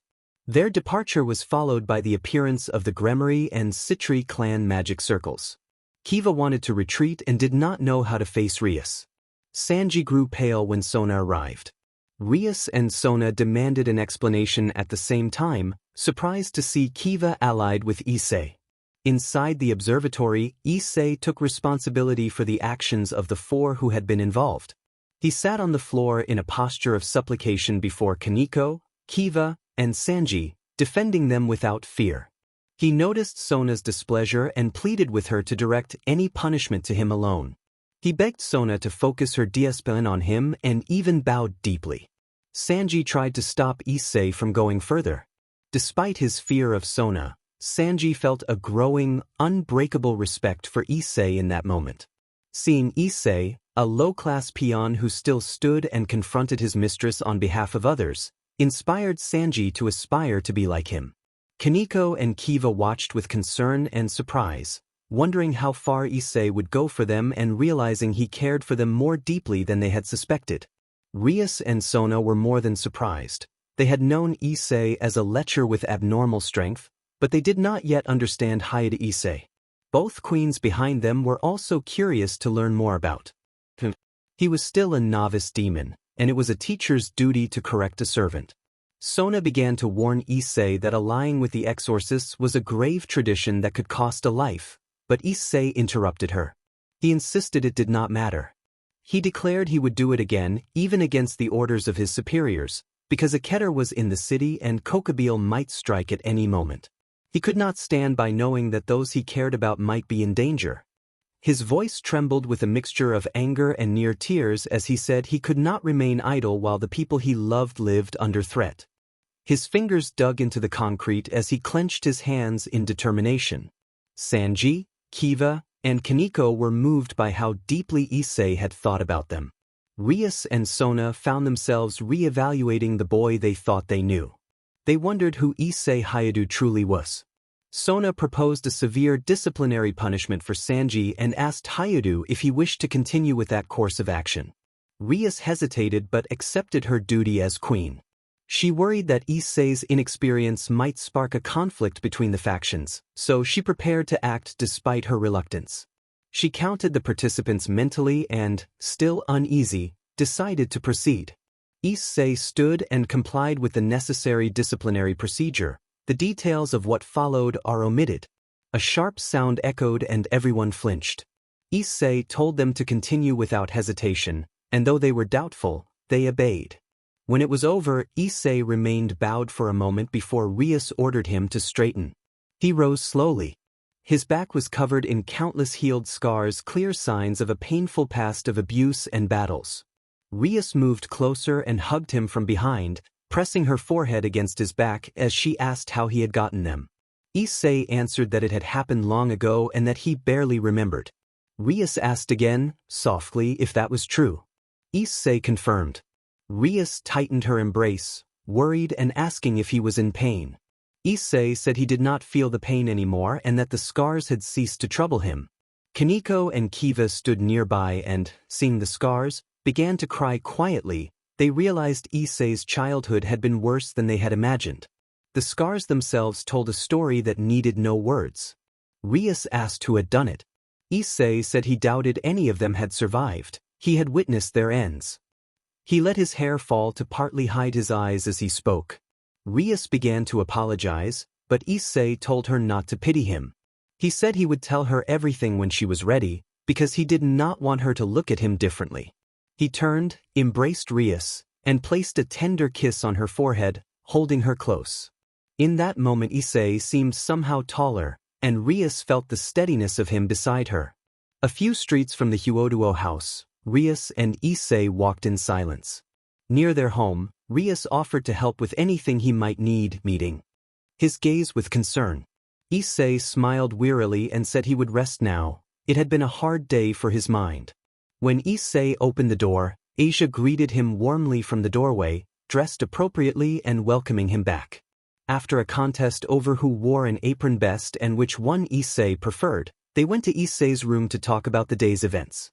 Their departure was followed by the appearance of the Gremory and Citri clan magic circles. Kiva wanted to retreat and did not know how to face Rias. Sanji grew pale when Sona arrived. Rias and Sona demanded an explanation at the same time, surprised to see Kiva allied with Issei. Inside the observatory, Issei took responsibility for the actions of the four who had been involved. He sat on the floor in a posture of supplication before Kaneko, Kiva, and Sanji, defending them without fear. He noticed Sona's displeasure and pleaded with her to direct any punishment to him alone. He begged Sona to focus her discipline on him and even bowed deeply. Sanji tried to stop Issei from going further. Despite his fear of Sona, Sanji felt a growing, unbreakable respect for Issei in that moment. Seeing Issei, a low-class peon who still stood and confronted his mistress on behalf of others, inspired Sanji to aspire to be like him. Kaneko and Kiva watched with concern and surprise, wondering how far Issei would go for them and realizing he cared for them more deeply than they had suspected. Rias and Sona were more than surprised. They had known Issei as a lecher with abnormal strength, But they did not yet understand hyoudou Issei. Both queens behind them were also curious to learn more about him. He was still a novice demon, and it was a teacher's duty to correct a servant. Sona began to warn Issei that allying with the exorcists was a grave tradition that could cost a life, but Issei interrupted her. He insisted it did not matter. He declared he would do it again, even against the orders of his superiors, because a keter was in the city and Kokabeel might strike at any moment. He could not stand by knowing that those he cared about might be in danger. His voice trembled with a mixture of anger and near tears as he said he could not remain idle while the people he loved lived under threat. His fingers dug into the concrete as he clenched his hands in determination. Sanji, Kiva, and Kaneko were moved by how deeply Issei had thought about them. Rias and Sona found themselves re-evaluating the boy they thought they knew. They wondered who Issei Hyoudou truly was. Sona proposed a severe disciplinary punishment for Sanji and asked Hyoudou if he wished to continue with that course of action. Rias hesitated but accepted her duty as queen. She worried that Issei's inexperience might spark a conflict between the factions, so she prepared to act despite her reluctance. She counted the participants mentally and, still uneasy, decided to proceed. Issei stood and complied with the necessary disciplinary procedure. The details of what followed are omitted. A sharp sound echoed and everyone flinched. Issei told them to continue without hesitation, and though they were doubtful, they obeyed. When it was over, Issei remained bowed for a moment before Rias ordered him to straighten. He rose slowly. His back was covered in countless healed scars, clear signs of a painful past of abuse and battles. Rias moved closer and hugged him from behind, pressing her forehead against his back as she asked how he had gotten them. Issei answered that it had happened long ago and that he barely remembered. Rias asked again, softly, if that was true. Issei confirmed. Rias tightened her embrace, worried and asking if he was in pain. Issei said he did not feel the pain anymore and that the scars had ceased to trouble him. Kaneko and Kiva stood nearby and, seeing the scars, began to cry quietly. They realized Issei's childhood had been worse than they had imagined. The scars themselves told a story that needed no words. Rias asked who had done it. Issei said he doubted any of them had survived. He had witnessed their ends. He let his hair fall to partly hide his eyes as he spoke. Rias began to apologize, but Issei told her not to pity him. He said he would tell her everything when she was ready, because he did not want her to look at him differently. He turned, embraced Rias, and placed a tender kiss on her forehead, holding her close. In that moment Issei seemed somehow taller, and Rias felt the steadiness of him beside her. A few streets from the hyoudou house, Rias and Issei walked in silence. Near their home, Rias offered to help with anything he might need, meeting his gaze with concern. Issei smiled wearily and said he would rest now. It had been a hard day for his mind. When Issei opened the door, Asia greeted him warmly from the doorway, dressed appropriately and welcoming him back. After a contest over who wore an apron best and which one Issei preferred, they went to Issei's room to talk about the day's events.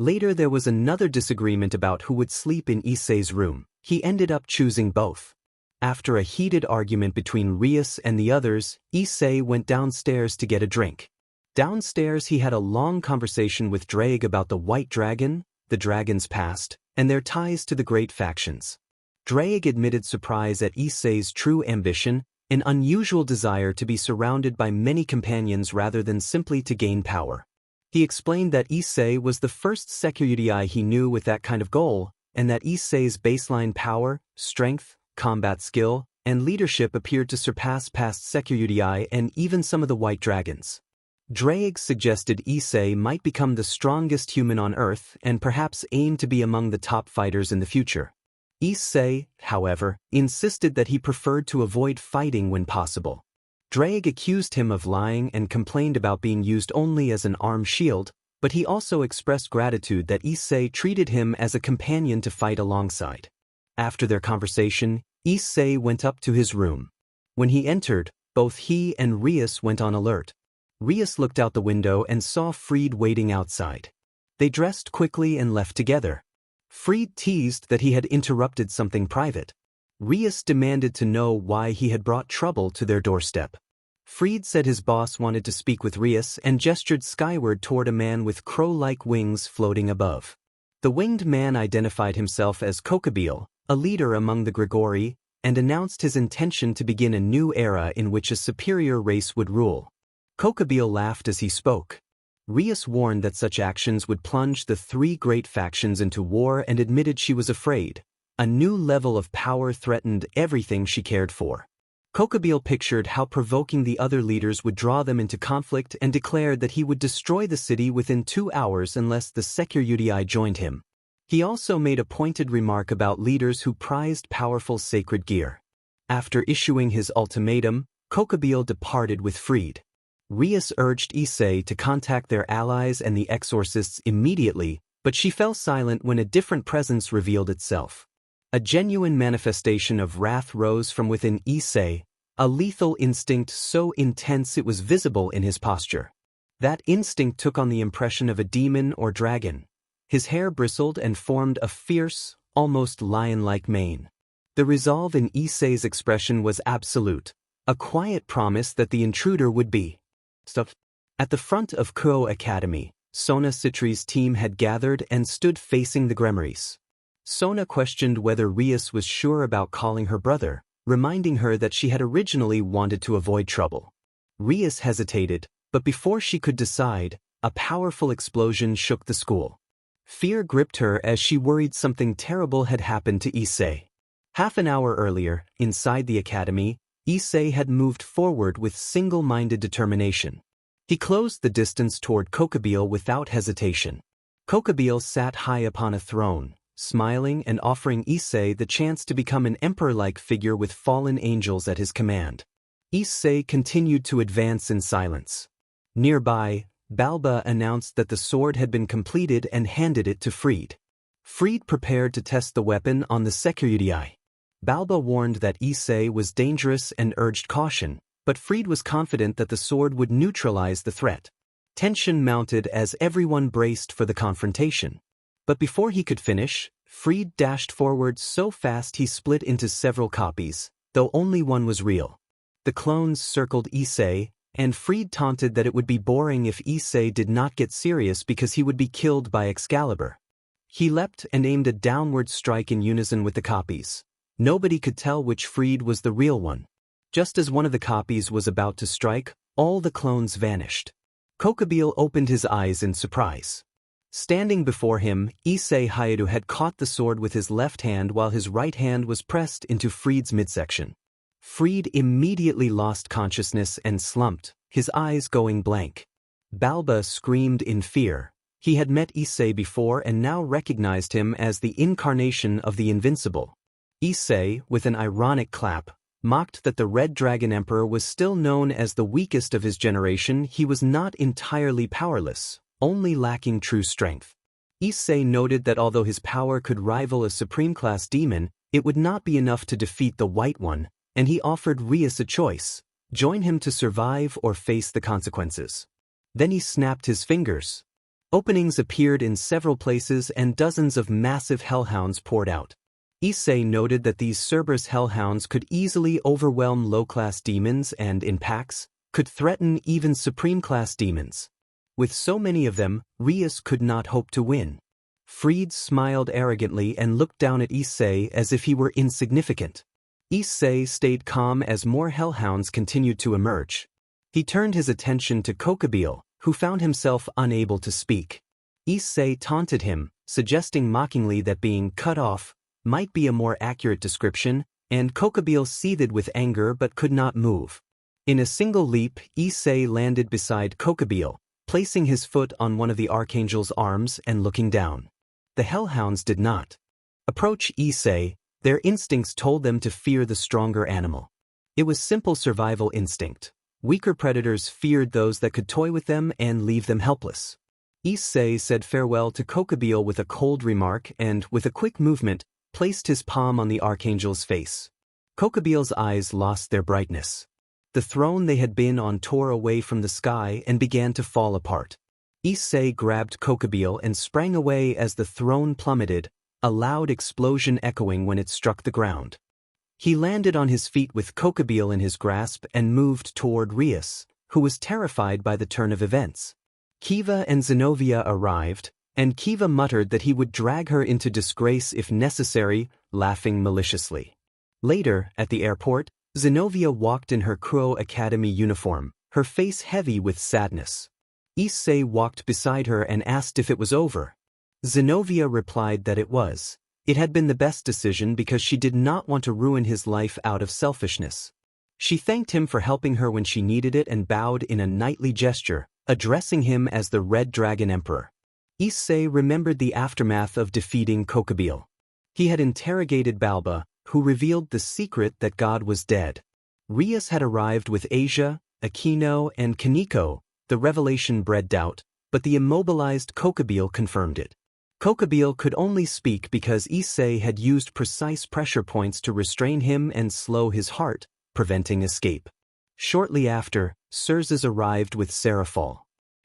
Later there was another disagreement about who would sleep in Issei's room. He ended up choosing both. After a heated argument between Rias and the others, Issei went downstairs to get a drink. Downstairs he had a long conversation with Drake about the White Dragon, the dragon's past, and their ties to the great factions. Drake admitted surprise at Issei's true ambition, an unusual desire to be surrounded by many companions rather than simply to gain power. He explained that Issei was the first Sekiryuutei he knew with that kind of goal, and that Issei's baseline power, strength, combat skill, and leadership appeared to surpass past Sekiryuutei and even some of the White Dragons. Drake suggested Issei might become the strongest human on Earth and perhaps aim to be among the top fighters in the future. Issei, however, insisted that he preferred to avoid fighting when possible. Drake accused him of lying and complained about being used only as an arm shield, but he also expressed gratitude that Issei treated him as a companion to fight alongside. After their conversation, Issei went up to his room. When he entered, both he and Rias went on alert. Rias looked out the window and saw Fried waiting outside. They dressed quickly and left together. Fried teased that he had interrupted something private. Rias demanded to know why he had brought trouble to their doorstep. Fried said his boss wanted to speak with Rias and gestured skyward toward a man with crow-like wings floating above. The winged man identified himself as Kokabil, a leader among the Grigori, and announced his intention to begin a new era in which a superior race would rule. Kokabil laughed as he spoke. Rias warned that such actions would plunge the three great factions into war and admitted she was afraid. A new level of power threatened everything she cared for. Kokabil pictured how provoking the other leaders would draw them into conflict and declared that he would destroy the city within 2 hours unless the Sekiryuutei joined him. He also made a pointed remark about leaders who prized powerful sacred gear. After issuing his ultimatum, Kokabil departed with Fried. Rias urged Issei to contact their allies and the exorcists immediately, but she fell silent when a different presence revealed itself. A genuine manifestation of wrath rose from within Issei, a lethal instinct so intense it was visible in his posture. That instinct took on the impression of a demon or dragon. His hair bristled and formed a fierce, almost lion-like mane. The resolve in Issei's expression was absolute, a quiet promise that the intruder would be stopped. At the front of Kuo Academy, Sona Citri's team had gathered and stood facing the Gremmeries. Sona questioned whether Rias was sure about calling her brother, reminding her that she had originally wanted to avoid trouble. Rias hesitated, but before she could decide, a powerful explosion shook the school. Fear gripped her as she worried something terrible had happened to Issei. Half an hour earlier, inside the academy, Issei had moved forward with single-minded determination. He closed the distance toward Kokabil without hesitation. Kokabil sat high upon a throne, smiling and offering Issei the chance to become an emperor-like figure with fallen angels at his command. Issei continued to advance in silence. Nearby, Balba announced that the sword had been completed and handed it to Fried. Fried prepared to test the weapon on the Sekiryuutei. Balba warned that Issei was dangerous and urged caution, but Fried was confident that the sword would neutralize the threat. Tension mounted as everyone braced for the confrontation. But before he could finish, Fried dashed forward so fast he split into several copies, though only one was real. The clones circled Issei, and Fried taunted that it would be boring if Issei did not get serious because he would be killed by Excalibur. He leapt and aimed a downward strike in unison with the copies. Nobody could tell which Fried was the real one. Just as one of the copies was about to strike, all the clones vanished. Kokabil opened his eyes in surprise. Standing before him, Issei hyoudou had caught the sword with his left hand while his right hand was pressed into Fried's midsection. Fried immediately lost consciousness and slumped, his eyes going blank. Balba screamed in fear. He had met Issei before and now recognized him as the incarnation of the invincible. Issei, with an ironic clap, mocked that the Red Dragon Emperor was still known as the weakest of his generation. He was not entirely powerless, only lacking true strength. Issei noted that although his power could rival a supreme-class demon, it would not be enough to defeat the White One, and he offered Rias a choice: join him to survive or face the consequences. Then he snapped his fingers. Openings appeared in several places and dozens of massive hellhounds poured out. Issei noted that these Cerberus hellhounds could easily overwhelm low-class demons and, in packs, could threaten even supreme-class demons. With so many of them, Rias could not hope to win. Fried smiled arrogantly and looked down at Issei as if he were insignificant. Issei stayed calm as more hellhounds continued to emerge. He turned his attention to Kokabil, who found himself unable to speak. Issei taunted him, suggesting mockingly that being cut off might be a more accurate description, and Kokabil seethed with anger but could not move. In a single leap, Issei landed beside Kokabil, placing his foot on one of the Archangel's arms and looking down. The hellhounds did not approach Issei. Their instincts told them to fear the stronger animal. It was simple survival instinct. Weaker predators feared those that could toy with them and leave them helpless. Issei said farewell to Kokabil with a cold remark and, with a quick movement, placed his palm on the Archangel's face. Kokabil's eyes lost their brightness. The throne they had been on tore away from the sky and began to fall apart. Issei grabbed Kokabil and sprang away as the throne plummeted, a loud explosion echoing when it struck the ground. He landed on his feet with Kokubile in his grasp and moved toward Rias, who was terrified by the turn of events. Kiva and Zenobia arrived, and Kiva muttered that he would drag her into disgrace if necessary, laughing maliciously. Later, at the airport, Zenobia walked in her Kuo Academy uniform, her face heavy with sadness. Issei walked beside her and asked if it was over. Zenobia replied that it was. It had been the best decision because she did not want to ruin his life out of selfishness. She thanked him for helping her when she needed it and bowed in a knightly gesture, addressing him as the Red Dragon Emperor. Issei remembered the aftermath of defeating Kokubile. He had interrogated Balba, who revealed the secret that God was dead. Rias had arrived with Asia, Aquino, and Kaneko. The revelation bred doubt, but the immobilized Kokubile confirmed it. Kokubile could only speak because Issei had used precise pressure points to restrain him and slow his heart, preventing escape. Shortly after, Cerzes arrived with Seraphal.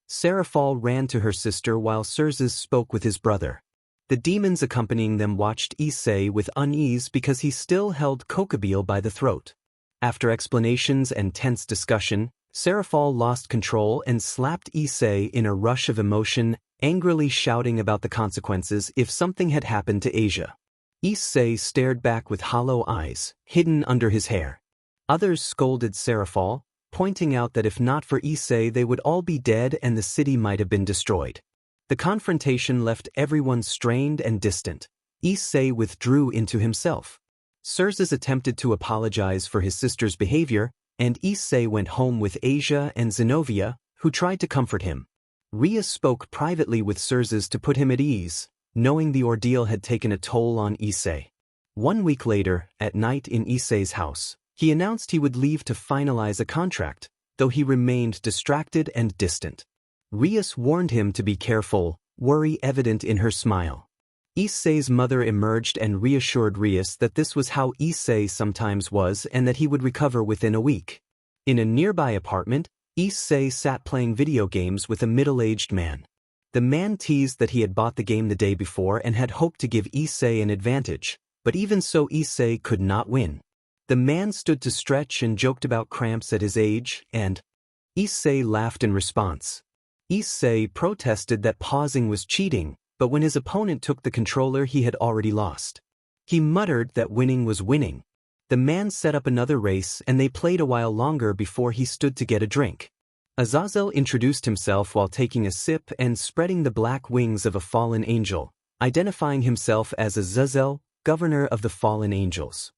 Seraphal ran to her sister while Cerzes spoke with his brother. The demons accompanying them watched Issei with unease because he still held Kokubile by the throat. After explanations and tense discussion, Seraphal lost control and slapped Issei in a rush of emotion, angrily shouting about the consequences if something had happened to Asia. Issei stared back with hollow eyes, hidden under his hair. Others scolded Seraphal, pointing out that if not for Issei they would all be dead and the city might have been destroyed. The confrontation left everyone strained and distant. Issei withdrew into himself. Cerzes attempted to apologize for his sister's behavior, and Issei went home with Asia and Zenobia, who tried to comfort him. Rias spoke privately with Cerzes to put him at ease, knowing the ordeal had taken a toll on Issei. 1 week later, at night in Issei's house, he announced he would leave to finalize a contract, though he remained distracted and distant. Rias warned him to be careful, worry evident in her smile. Issei's mother emerged and reassured Rias that this was how Issei sometimes was and that he would recover within a week. In a nearby apartment, Issei sat playing video games with a middle-aged man. The man teased that he had bought the game the day before and had hoped to give Issei an advantage, but even so Issei could not win. The man stood to stretch and joked about cramps at his age, and Issei laughed in response. Issei protested that pausing was cheating, but when his opponent took the controller he had already lost. He muttered that winning was winning. The man set up another race and they played a while longer before he stood to get a drink. Azazel introduced himself while taking a sip and spreading the black wings of a fallen angel, identifying himself as Azazel, governor of the fallen angels.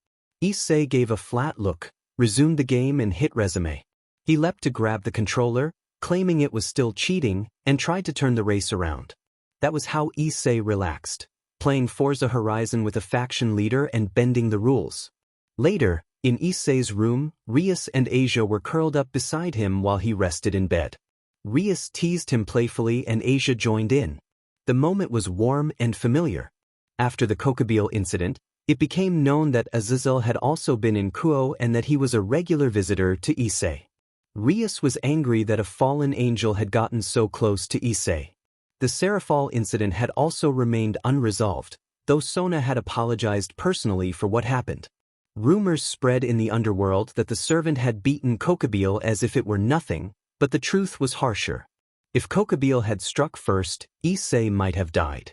Issei gave a flat look, resumed the game and hit resume. He leapt to grab the controller, claiming it was still cheating, and tried to turn the race around. That was how Issei relaxed, playing Forza Horizon with a faction leader and bending the rules. Later, in Issei's room, Rias and Asia were curled up beside him while he rested in bed. Rias teased him playfully and Asia joined in. The moment was warm and familiar. After the Kokubile incident, it became known that Azazel had also been in Kuo and that he was a regular visitor to Issei. Rias was angry that a fallen angel had gotten so close to Issei. The Seraphal incident had also remained unresolved, though Sona had apologized personally for what happened. Rumors spread in the underworld that the servant had beaten Kokubile as if it were nothing, but the truth was harsher. If Kokubile had struck first, Issei might have died.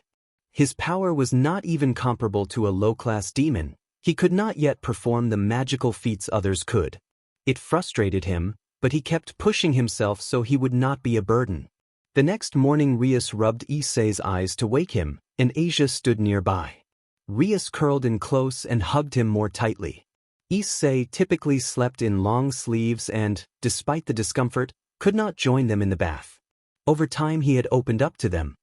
His power was not even comparable to a low-class demon. He could not yet perform the magical feats others could. It frustrated him, but he kept pushing himself so he would not be a burden. The next morning Rias rubbed Issei's eyes to wake him, and Asia stood nearby. Rias curled in close and hugged him more tightly. Issei typically slept in long sleeves and, despite the discomfort, could not join them in the bath. Over time he had opened up to them.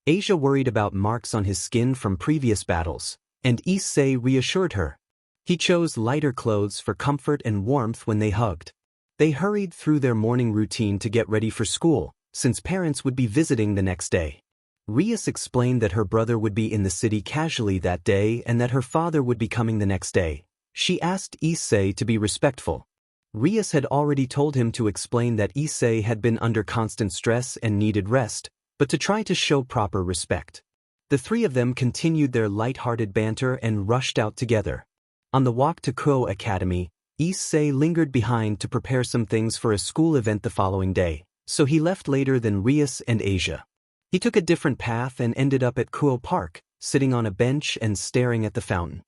Asia worried about marks on his skin from previous battles, and Issei reassured her. He chose lighter clothes for comfort and warmth when they hugged. They hurried through their morning routine to get ready for school, since parents would be visiting the next day. Rias explained that her brother would be in the city casually that day and that her father would be coming the next day. She asked Issei to be respectful. Rias had already told him to explain that Issei had been under constant stress and needed rest, but to try to show proper respect. The three of them continued their light-hearted banter and rushed out together. On the walk to Kuo Academy, Issei lingered behind to prepare some things for a school event the following day, so he left later than Rias and Asia. He took a different path and ended up at Kuo Park, sitting on a bench and staring at the fountain.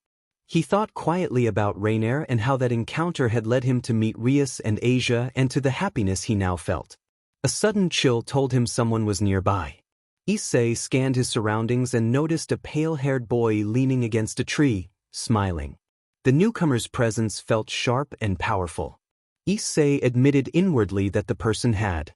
He thought quietly about Rainier and how that encounter had led him to meet Rias and Asia and to the happiness he now felt. A sudden chill told him someone was nearby. Issei scanned his surroundings and noticed a pale-haired boy leaning against a tree, smiling. The newcomer's presence felt sharp and powerful. Issei admitted inwardly that the person had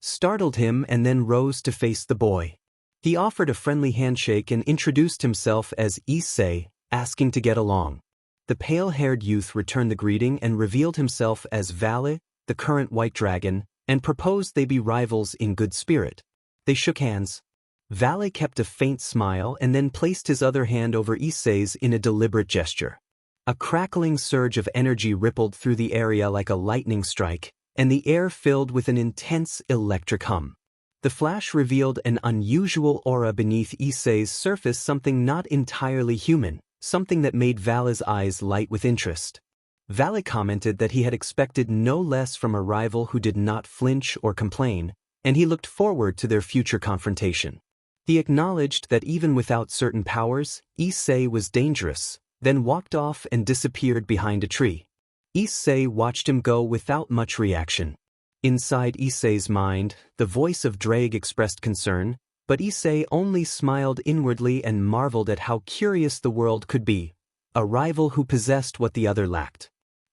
startled him and then rose to face the boy. He offered a friendly handshake and introduced himself as Issei, asking to get along. The pale-haired youth returned the greeting and revealed himself as Valle, the current white dragon, and proposed they be rivals in good spirit. They shook hands. Valle kept a faint smile and then placed his other hand over Issei's in a deliberate gesture. A crackling surge of energy rippled through the area like a lightning strike, and the air filled with an intense electric hum. The flash revealed an unusual aura beneath Issei's surface, something not entirely human, something that made Valle's eyes light with interest. Valle commented that he had expected no less from a rival who did not flinch or complain, and he looked forward to their future confrontation. He acknowledged that even without certain powers, Issei was dangerous, then walked off and disappeared behind a tree. Issei watched him go without much reaction. Inside Issei's mind, the voice of Drake expressed concern, but Issei only smiled inwardly and marveled at how curious the world could be, a rival who possessed what the other lacked.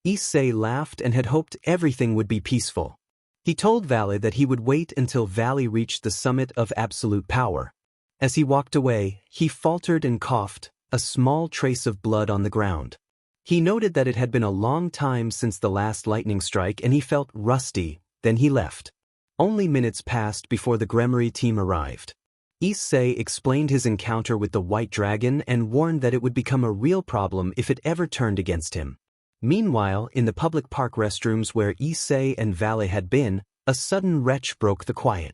Issei laughed and had hoped everything would be peaceful. He told Valle that he would wait until Valle reached the summit of absolute power. As he walked away, he faltered and coughed, a small trace of blood on the ground. He noted that it had been a long time since the last lightning strike and he felt rusty, then he left. Only minutes passed before the Gremory team arrived. Issei explained his encounter with the White Dragon and warned that it would become a real problem if it ever turned against him. Meanwhile, in the public park restrooms where Issei and Valle had been, a sudden retch broke the quiet.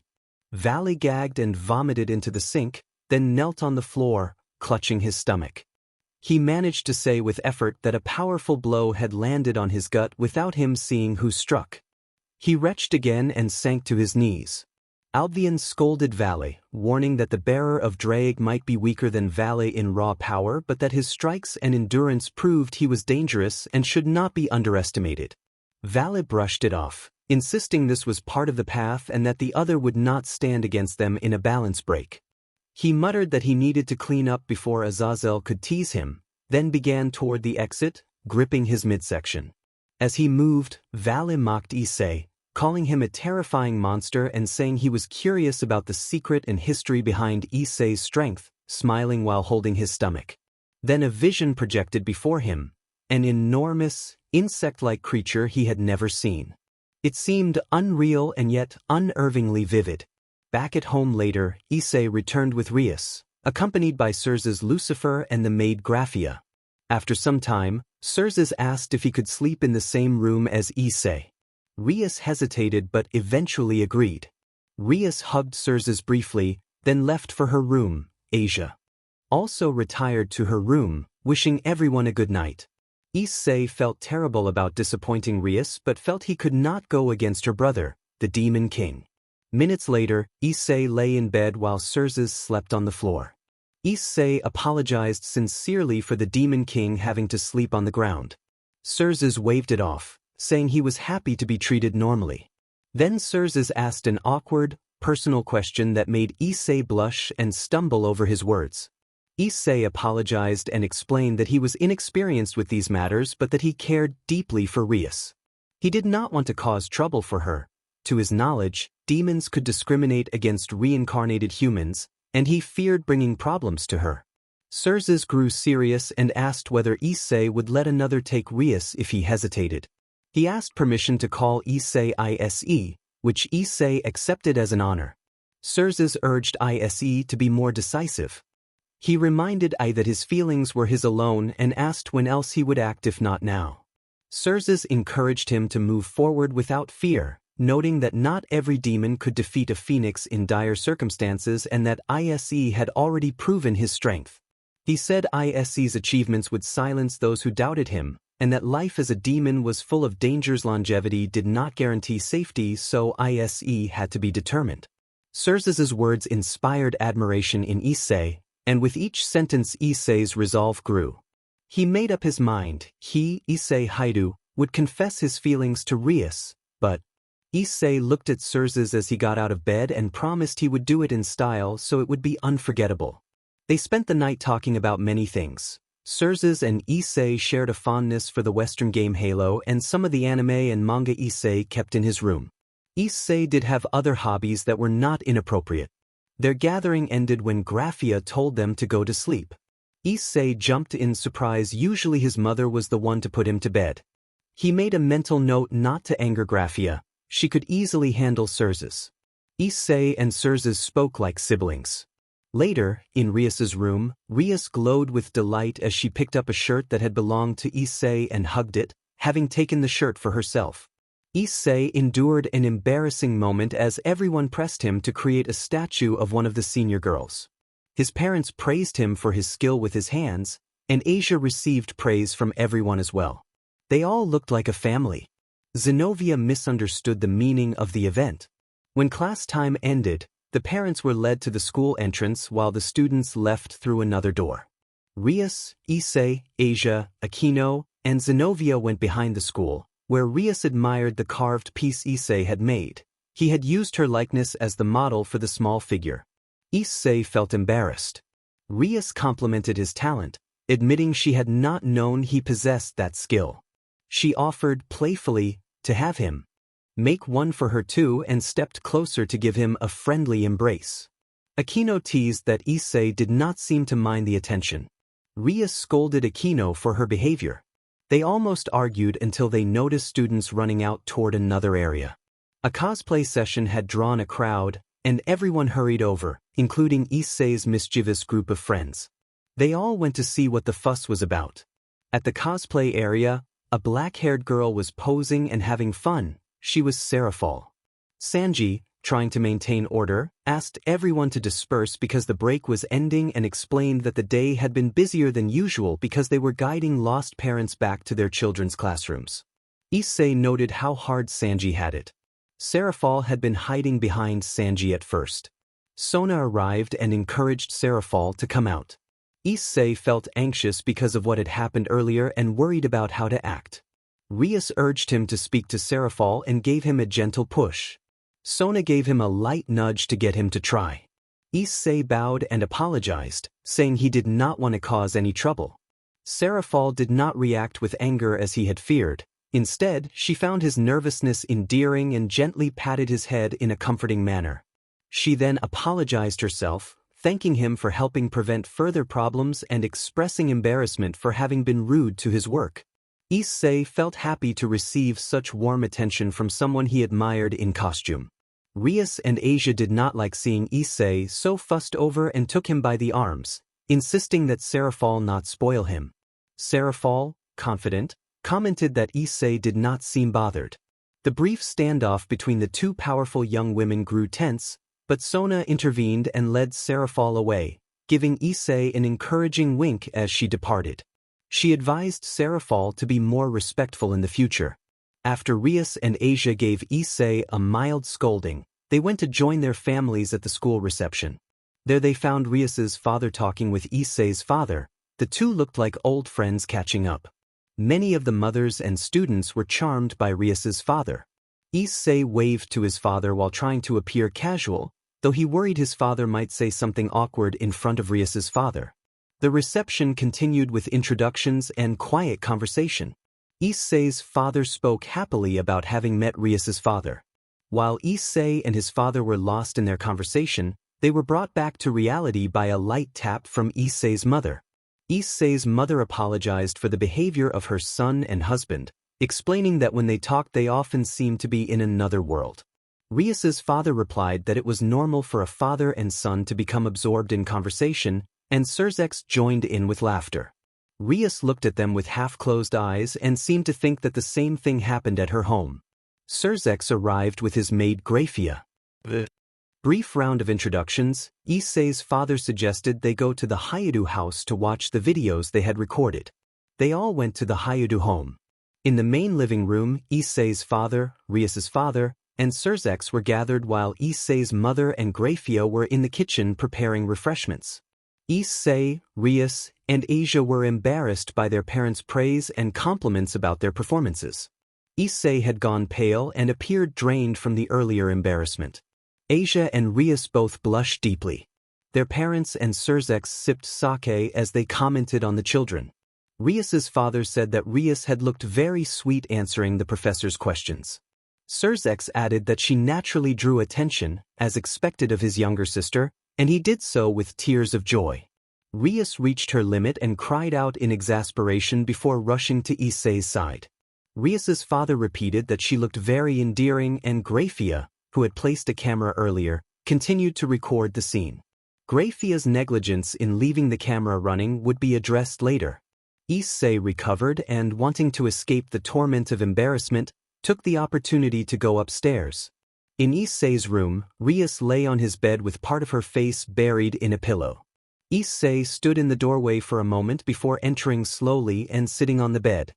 Valle gagged and vomited into the sink, then knelt on the floor, clutching his stomach. He managed to say with effort that a powerful blow had landed on his gut without him seeing who struck. He retched again and sank to his knees. Albion scolded Valle, warning that the bearer of Drake might be weaker than Valle in raw power but that his strikes and endurance proved he was dangerous and should not be underestimated. Valle brushed it off, insisting this was part of the path and that the other would not stand against them in a balance break. He muttered that he needed to clean up before Azazel could tease him, then began toward the exit, gripping his midsection. As he moved, Valle mocked Issei, calling him a terrifying monster and saying he was curious about the secret and history behind Issei's strength, smiling while holding his stomach. Then a vision projected before him, an enormous, insect-like creature he had never seen. It seemed unreal and yet unnervingly vivid. Back at home later, Issei returned with Rias, accompanied by Cersei's Lucifer and the maid Graphia. After some time, Cersei asked if he could sleep in the same room as Issei. Rias hesitated but eventually agreed. Rias hugged Cersei briefly, then left for her room. Asia also retired to her room, wishing everyone a good night. Issei felt terrible about disappointing Rias but felt he could not go against her brother, the Demon King. Minutes later, Issei lay in bed while Cersei slept on the floor. Issei apologized sincerely for the Demon King having to sleep on the ground. Cersei waved it off, saying he was happy to be treated normally. Then Cersei asked an awkward, personal question that made Issei blush and stumble over his words. Issei apologized and explained that he was inexperienced with these matters but that he cared deeply for Rias. He did not want to cause trouble for her. To his knowledge, demons could discriminate against reincarnated humans, and he feared bringing problems to her. Cersei grew serious and asked whether Issei would let another take Rias if he hesitated. He asked permission to call Issei Issei, which Issei accepted as an honor. Cersei urged Issei to be more decisive. He reminded Ai that his feelings were his alone and asked when else he would act if not now. Cersei encouraged him to move forward without fear, noting that not every demon could defeat a phoenix in dire circumstances and that Issei had already proven his strength. He said Issei's achievements would silence those who doubted him, and that life as a demon was full of dangers. Longevity did not guarantee safety, so Issei had to be determined. Surz's words inspired admiration in Issei, and with each sentence Issei's resolve grew. He made up his mind. He, Issei hyoudou, would confess his feelings to Rias, but Issei looked at Surz as he got out of bed and promised he would do it in style so it would be unforgettable. They spent the night talking about many things. Surz and Issei shared a fondness for the Western game Halo and some of the anime and manga Issei kept in his room. Issei did have other hobbies that were not inappropriate. Their gathering ended when Graphia told them to go to sleep. Issei jumped in surprise. Usually his mother was the one to put him to bed. He made a mental note not to anger Graphia. She could easily handle Surz. Issei and Surz spoke like siblings. Later, in Rias's room, Rias glowed with delight as she picked up a shirt that had belonged to Issei and hugged it, having taken the shirt for herself. Issei endured an embarrassing moment as everyone pressed him to create a statue of one of the senior girls. His parents praised him for his skill with his hands, and Asia received praise from everyone as well. They all looked like a family. Zenobia misunderstood the meaning of the event. When class time ended, the parents were led to the school entrance while the students left through another door. Rias, Issei, Asia, Aquino, and Zenobia went behind the school, where Rias admired the carved piece Issei had made. He had used her likeness as the model for the small figure. Issei felt embarrassed. Rias complimented his talent, admitting she had not known he possessed that skill. She offered, playfully, to have him make one for her too and stepped closer to give him a friendly embrace. Aquino teased that Issei did not seem to mind the attention. Rias scolded Aquino for her behavior. They almost argued until they noticed students running out toward another area. A cosplay session had drawn a crowd, and everyone hurried over, including Issei's mischievous group of friends. They all went to see what the fuss was about. At the cosplay area, a black-haired girl was posing and having fun. She was Serafal. Sanji, trying to maintain order, asked everyone to disperse because the break was ending and explained that the day had been busier than usual because they were guiding lost parents back to their children's classrooms. Issei noted how hard Sanji had it. Serafal had been hiding behind Sanji at first. Sona arrived and encouraged Serafal to come out. Issei felt anxious because of what had happened earlier and worried about how to act. Rias urged him to speak to Serafal and gave him a gentle push. Sona gave him a light nudge to get him to try. Issei bowed and apologized, saying he did not want to cause any trouble. Serafal did not react with anger as he had feared. Instead, she found his nervousness endearing and gently patted his head in a comforting manner. She then apologized herself, thanking him for helping prevent further problems and expressing embarrassment for having been rude to his work. Issei felt happy to receive such warm attention from someone he admired in costume. Rias and Asia did not like seeing Issei so fussed over and took him by the arms, insisting that Serafal not spoil him. Serafal, confident, commented that Issei did not seem bothered. The brief standoff between the two powerful young women grew tense, but Sona intervened and led Serafal away, giving Issei an encouraging wink as she departed. She advised Serafal to be more respectful in the future. After Rias and Asia gave Issei a mild scolding, they went to join their families at the school reception. There they found Rias's father talking with Issei's father. The two looked like old friends catching up. Many of the mothers and students were charmed by Rias's father. Issei waved to his father while trying to appear casual, though he worried his father might say something awkward in front of Rias's father. The reception continued with introductions and quiet conversation. Issei's father spoke happily about having met Rias's father. While Issei and his father were lost in their conversation, they were brought back to reality by a light tap from Issei's mother. Issei's mother apologized for the behavior of her son and husband, explaining that when they talked they often seemed to be in another world. Rias's father replied that it was normal for a father and son to become absorbed in conversation, and Surz joined in with laughter. Rias looked at them with half-closed eyes and seemed to think that the same thing happened at her home. Surz arrived with his maid Graphia. Brief round of introductions. Issei's father suggested they go to the hyoudou house to watch the videos they had recorded. They all went to the hyoudou home. In the main living room, Issei's father, Rias's father, and Surzek's were gathered while Issei's mother and Grafia were in the kitchen preparing refreshments. Issei, Rias, and Asia were embarrassed by their parents' praise and compliments about their performances. Issei had gone pale and appeared drained from the earlier embarrassment. Asia and Rias both blushed deeply. Their parents and Surzek sipped sake as they commented on the children. Rias's father said that Rias had looked very sweet answering the professor's questions. Surzek added that she naturally drew attention, as expected of his younger sister, and he did so with tears of joy. Rias reached her limit and cried out in exasperation before rushing to Issei's side. Rias's father repeated that she looked very endearing, and Grafia, who had placed a camera earlier, continued to record the scene. Grafia's negligence in leaving the camera running would be addressed later. Issei recovered and, wanting to escape the torment of embarrassment, took the opportunity to go upstairs. In Issei's room, Rias lay on his bed with part of her face buried in a pillow. Issei stood in the doorway for a moment before entering slowly and sitting on the bed.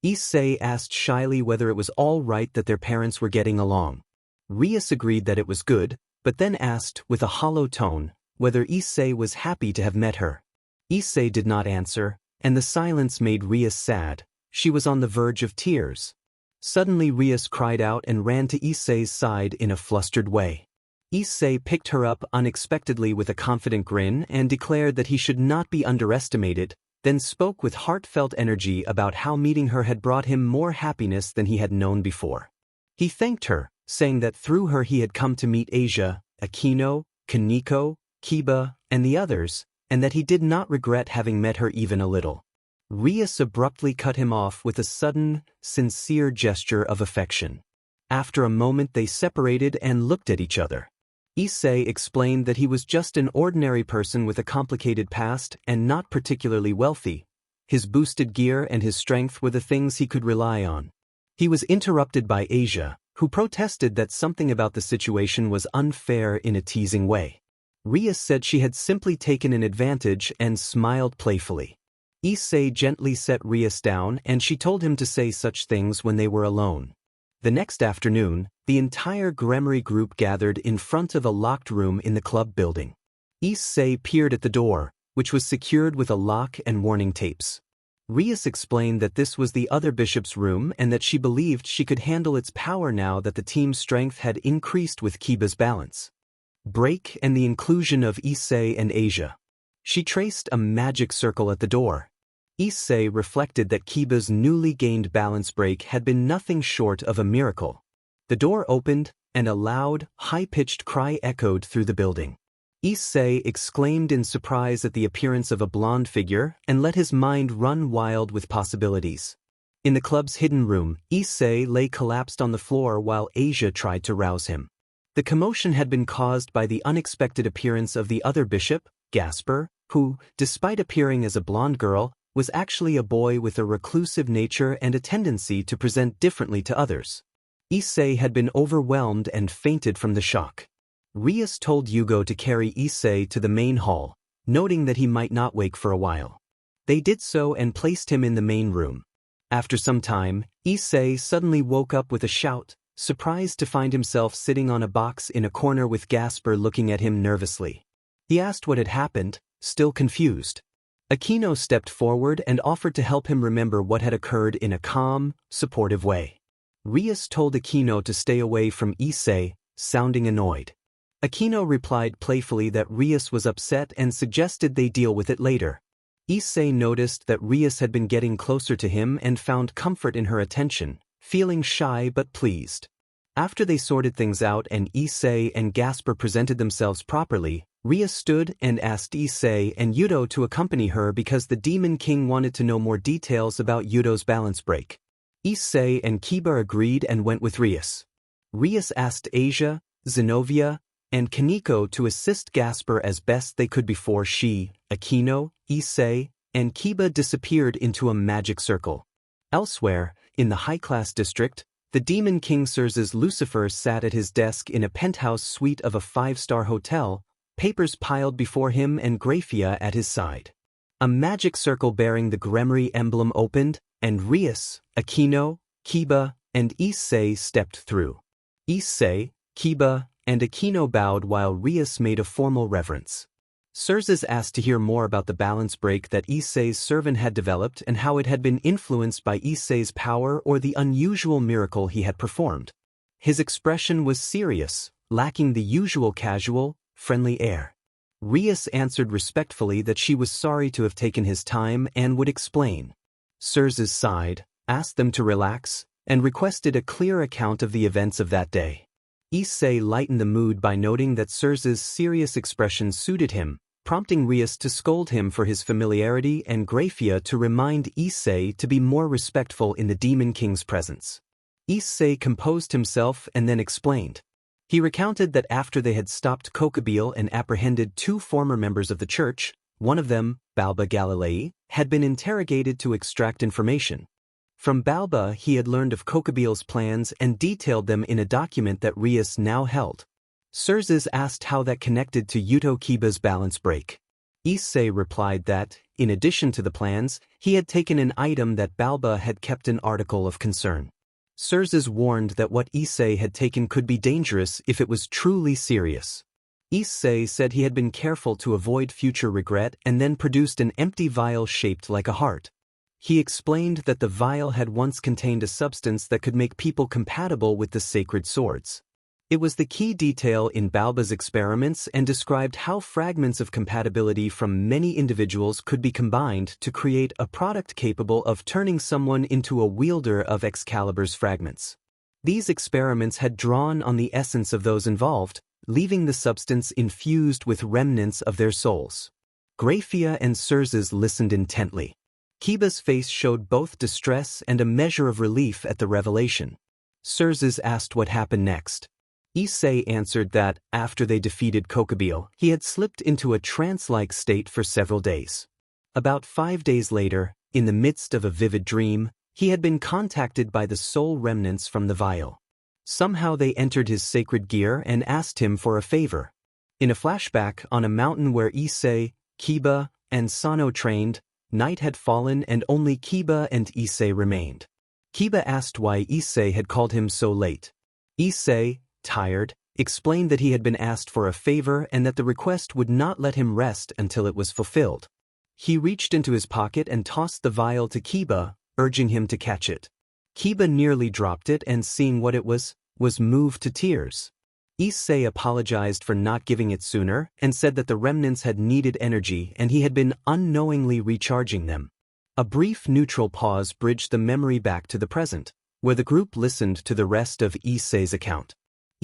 Issei asked shyly whether it was all right that their parents were getting along. Rias agreed that it was good, but then asked, with a hollow tone, whether Issei was happy to have met her. Issei did not answer, and the silence made Rias sad. She was on the verge of tears. Suddenly Rias cried out and ran to Issei's side in a flustered way. Issei picked her up unexpectedly with a confident grin and declared that he should not be underestimated, then spoke with heartfelt energy about how meeting her had brought him more happiness than he had known before. He thanked her, saying that through her he had come to meet Asia, Akino, Kaneko, Kiba, and the others, and that he did not regret having met her even a little. Rias abruptly cut him off with a sudden, sincere gesture of affection. After a moment they separated and looked at each other. Issei explained that he was just an ordinary person with a complicated past and not particularly wealthy. His boosted gear and his strength were the things he could rely on. He was interrupted by Asia, who protested that something about the situation was unfair in a teasing way. Rias said she had simply taken an advantage and smiled playfully. Issei gently set Rias down and she told him to say such things when they were alone. The next afternoon, the entire Gremory group gathered in front of a locked room in the club building. Issei peered at the door, which was secured with a lock and warning tapes. Rias explained that this was the other bishop's room and that she believed she could handle its power now that the team's strength had increased with Kiba's balance. Break and the inclusion of Issei and Asia. She traced a magic circle at the door. Issei reflected that Kiba's newly gained balance break had been nothing short of a miracle. The door opened, and a loud, high-pitched cry echoed through the building. Issei exclaimed in surprise at the appearance of a blonde figure and let his mind run wild with possibilities. In the club's hidden room, Issei lay collapsed on the floor while Asia tried to rouse him. The commotion had been caused by the unexpected appearance of the other bishop, Gasper, who, despite appearing as a blonde girl, was actually a boy with a reclusive nature and a tendency to present differently to others. Issei had been overwhelmed and fainted from the shock. Rias told Hyoudou to carry Issei to the main hall, noting that he might not wake for a while. They did so and placed him in the main room. After some time, Issei suddenly woke up with a shout, surprised to find himself sitting on a box in a corner with Gasper looking at him nervously. He asked what had happened, still confused. Akino stepped forward and offered to help him remember what had occurred in a calm, supportive way. Rias told Akino to stay away from Issei, sounding annoyed. Akino replied playfully that Rias was upset and suggested they deal with it later. Issei noticed that Rias had been getting closer to him and found comfort in her attention, feeling shy but pleased. After they sorted things out and Issei and Gasper presented themselves properly, Rias stood and asked Issei and Hyoudou to accompany her because the Demon King wanted to know more details about Hyoudou's balance break. Issei and Kiba agreed and went with Rias. Rias asked Asia, Zenobia, and Kaneko to assist Gasper as best they could before she, Akino, Issei, and Kiba disappeared into a magic circle. Elsewhere, in the high-class district, The demon king Cersei's Lucifer sat at his desk in a penthouse suite of a 5-star hotel, papers piled before him and Graphia at his side. A magic circle bearing the Gremry emblem opened, and Rias, Aquino, Kiba, and Issei stepped through. Issei, Kiba, and Aquino bowed while Rias made a formal reverence. Cersei asked to hear more about the balance break that Issei's servant had developed and how it had been influenced by Issei's power or the unusual miracle he had performed. His expression was serious, lacking the usual casual, friendly air. Rias answered respectfully that she was sorry to have taken his time and would explain. Cersei sighed, asked them to relax, and requested a clear account of the events of that day. Issei lightened the mood by noting that Cersei's serious expression suited him, prompting Rias to scold him for his familiarity and Graphia to remind Issei to be more respectful in the Demon King's presence. Issei composed himself and then explained. He recounted that after they had stopped Kokabeel and apprehended 2 former members of the church, one of them, Balba Galilei, had been interrogated to extract information. From Balba he had learned of Kokabeel's plans and detailed them in a document that Rias now held. Cersei asked how that connected to Hyoudou Kiba's balance break. Issei replied that, in addition to the plans, he had taken an item that Balba had kept an article of concern. Cersei warned that what Issei had taken could be dangerous if it was truly serious. Issei said he had been careful to avoid future regret and then produced an empty vial shaped like a heart. He explained that the vial had once contained a substance that could make people compatible with the sacred swords. It was the key detail in Balba's experiments and described how fragments of compatibility from many individuals could be combined to create a product capable of turning someone into a wielder of Excalibur's fragments. These experiments had drawn on the essence of those involved, leaving the substance infused with remnants of their souls. Graphia and Cersei listened intently. Kiba's face showed both distress and a measure of relief at the revelation. Cersei asked what happened next. Issei answered that, after they defeated Kokabeel, he had slipped into a trance-like state for several days. About 5 days later, in the midst of a vivid dream, he had been contacted by the soul remnants from the vial. Somehow they entered his sacred gear and asked him for a favor. In a flashback on a mountain where Issei, Kiba, and Sano trained, night had fallen and only Kiba and Issei remained. Kiba asked why Issei had called him so late. Issei, tired, explained that he had been asked for a favor and that the request would not let him rest until it was fulfilled. He reached into his pocket and tossed the vial to Kiba, urging him to catch it. Kiba nearly dropped it and seeing what it was moved to tears. Issei apologized for not giving it sooner and said that the remnants had needed energy and he had been unknowingly recharging them. A brief neutral pause bridged the memory back to the present, where the group listened to the rest of Issei's account.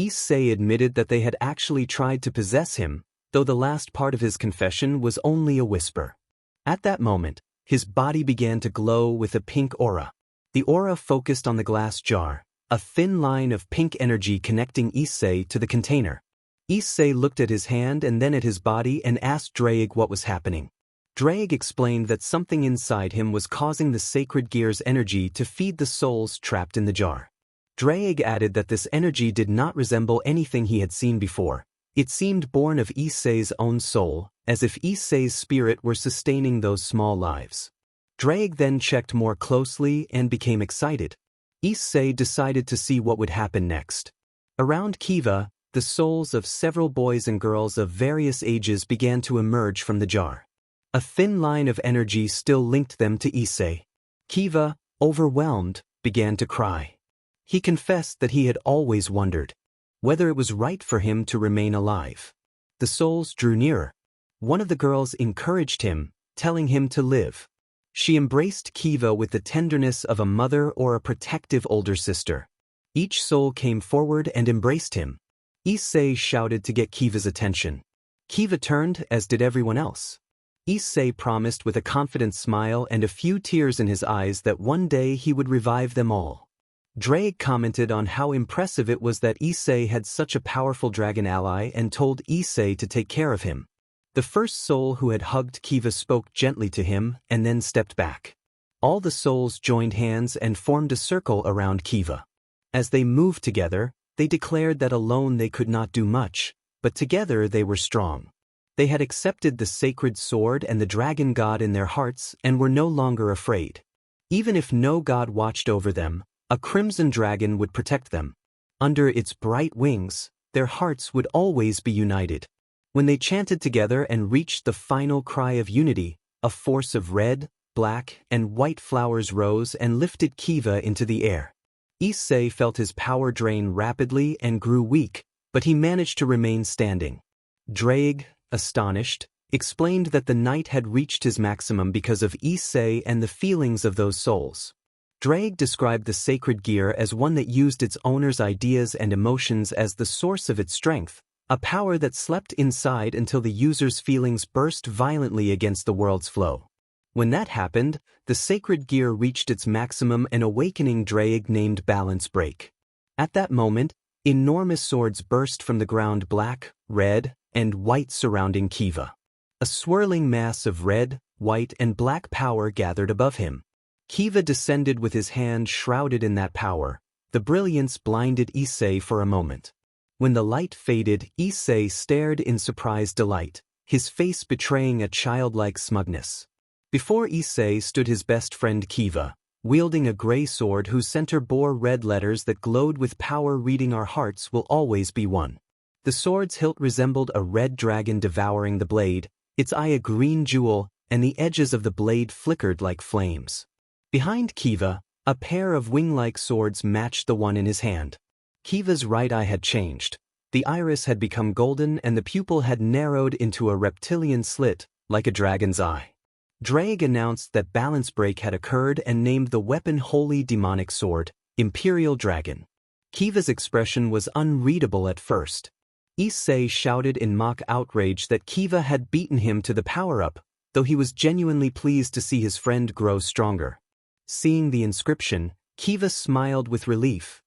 Issei admitted that they had actually tried to possess him, though the last part of his confession was only a whisper. At that moment, his body began to glow with a pink aura. The aura focused on the glass jar, a thin line of pink energy connecting Issei to the container. Issei looked at his hand and then at his body and asked Draig what was happening. Draig explained that something inside him was causing the sacred gear's energy to feed the souls trapped in the jar. Draig added that this energy did not resemble anything he had seen before. It seemed born of Issei's own soul, as if Issei's spirit were sustaining those small lives. Draig then checked more closely and became excited. Issei decided to see what would happen next. Around Kiva, the souls of several boys and girls of various ages began to emerge from the jar. A thin line of energy still linked them to Issei. Kiva, overwhelmed, began to cry. He confessed that he had always wondered whether it was right for him to remain alive. The souls drew nearer. One of the girls encouraged him, telling him to live. She embraced Kiva with the tenderness of a mother or a protective older sister. Each soul came forward and embraced him. Issei shouted to get Kiva's attention. Kiva turned, as did everyone else. Issei promised with a confident smile and a few tears in his eyes that one day he would revive them all. Draig commented on how impressive it was that Issei had such a powerful dragon ally and told Issei to take care of him. The first soul who had hugged Kiva spoke gently to him and then stepped back. All the souls joined hands and formed a circle around Kiva. As they moved together, they declared that alone they could not do much, but together they were strong. They had accepted the sacred sword and the dragon god in their hearts and were no longer afraid. Even if no god watched over them, a crimson dragon would protect them. Under its bright wings, their hearts would always be united. When they chanted together and reached the final cry of unity, a force of red, black, and white flowers rose and lifted Kiva into the air. Issei felt his power drain rapidly and grew weak, but he managed to remain standing. Drake, astonished, explained that the knight had reached his maximum because of Issei and the feelings of those souls. Drake described the sacred gear as one that used its owner's ideas and emotions as the source of its strength, a power that slept inside until the user's feelings burst violently against the world's flow. When that happened, the sacred gear reached its maximum, an awakening Drake named Balance Break. At that moment, enormous swords burst from the ground, black, red, and white surrounding Kiva. A swirling mass of red, white, and black power gathered above him. Kiva descended with his hand shrouded in that power. The brilliance blinded Issei for a moment. When the light faded, Issei stared in surprised delight, his face betraying a childlike smugness. Before Issei stood his best friend Kiva, wielding a gray sword whose center bore red letters that glowed with power reading, "Our hearts will always be one." The sword's hilt resembled a red dragon devouring the blade, its eye a green jewel, and the edges of the blade flickered like flames. Behind Kiva, a pair of wing-like swords matched the one in his hand. Kiva's right eye had changed. The iris had become golden and the pupil had narrowed into a reptilian slit, like a dragon's eye. Drake announced that balance break had occurred and named the weapon Holy Demonic Sword, Imperial Dragon. Kiva's expression was unreadable at first. Issei shouted in mock outrage that Kiva had beaten him to the power-up, though he was genuinely pleased to see his friend grow stronger. Seeing the inscription, Kiva smiled with relief.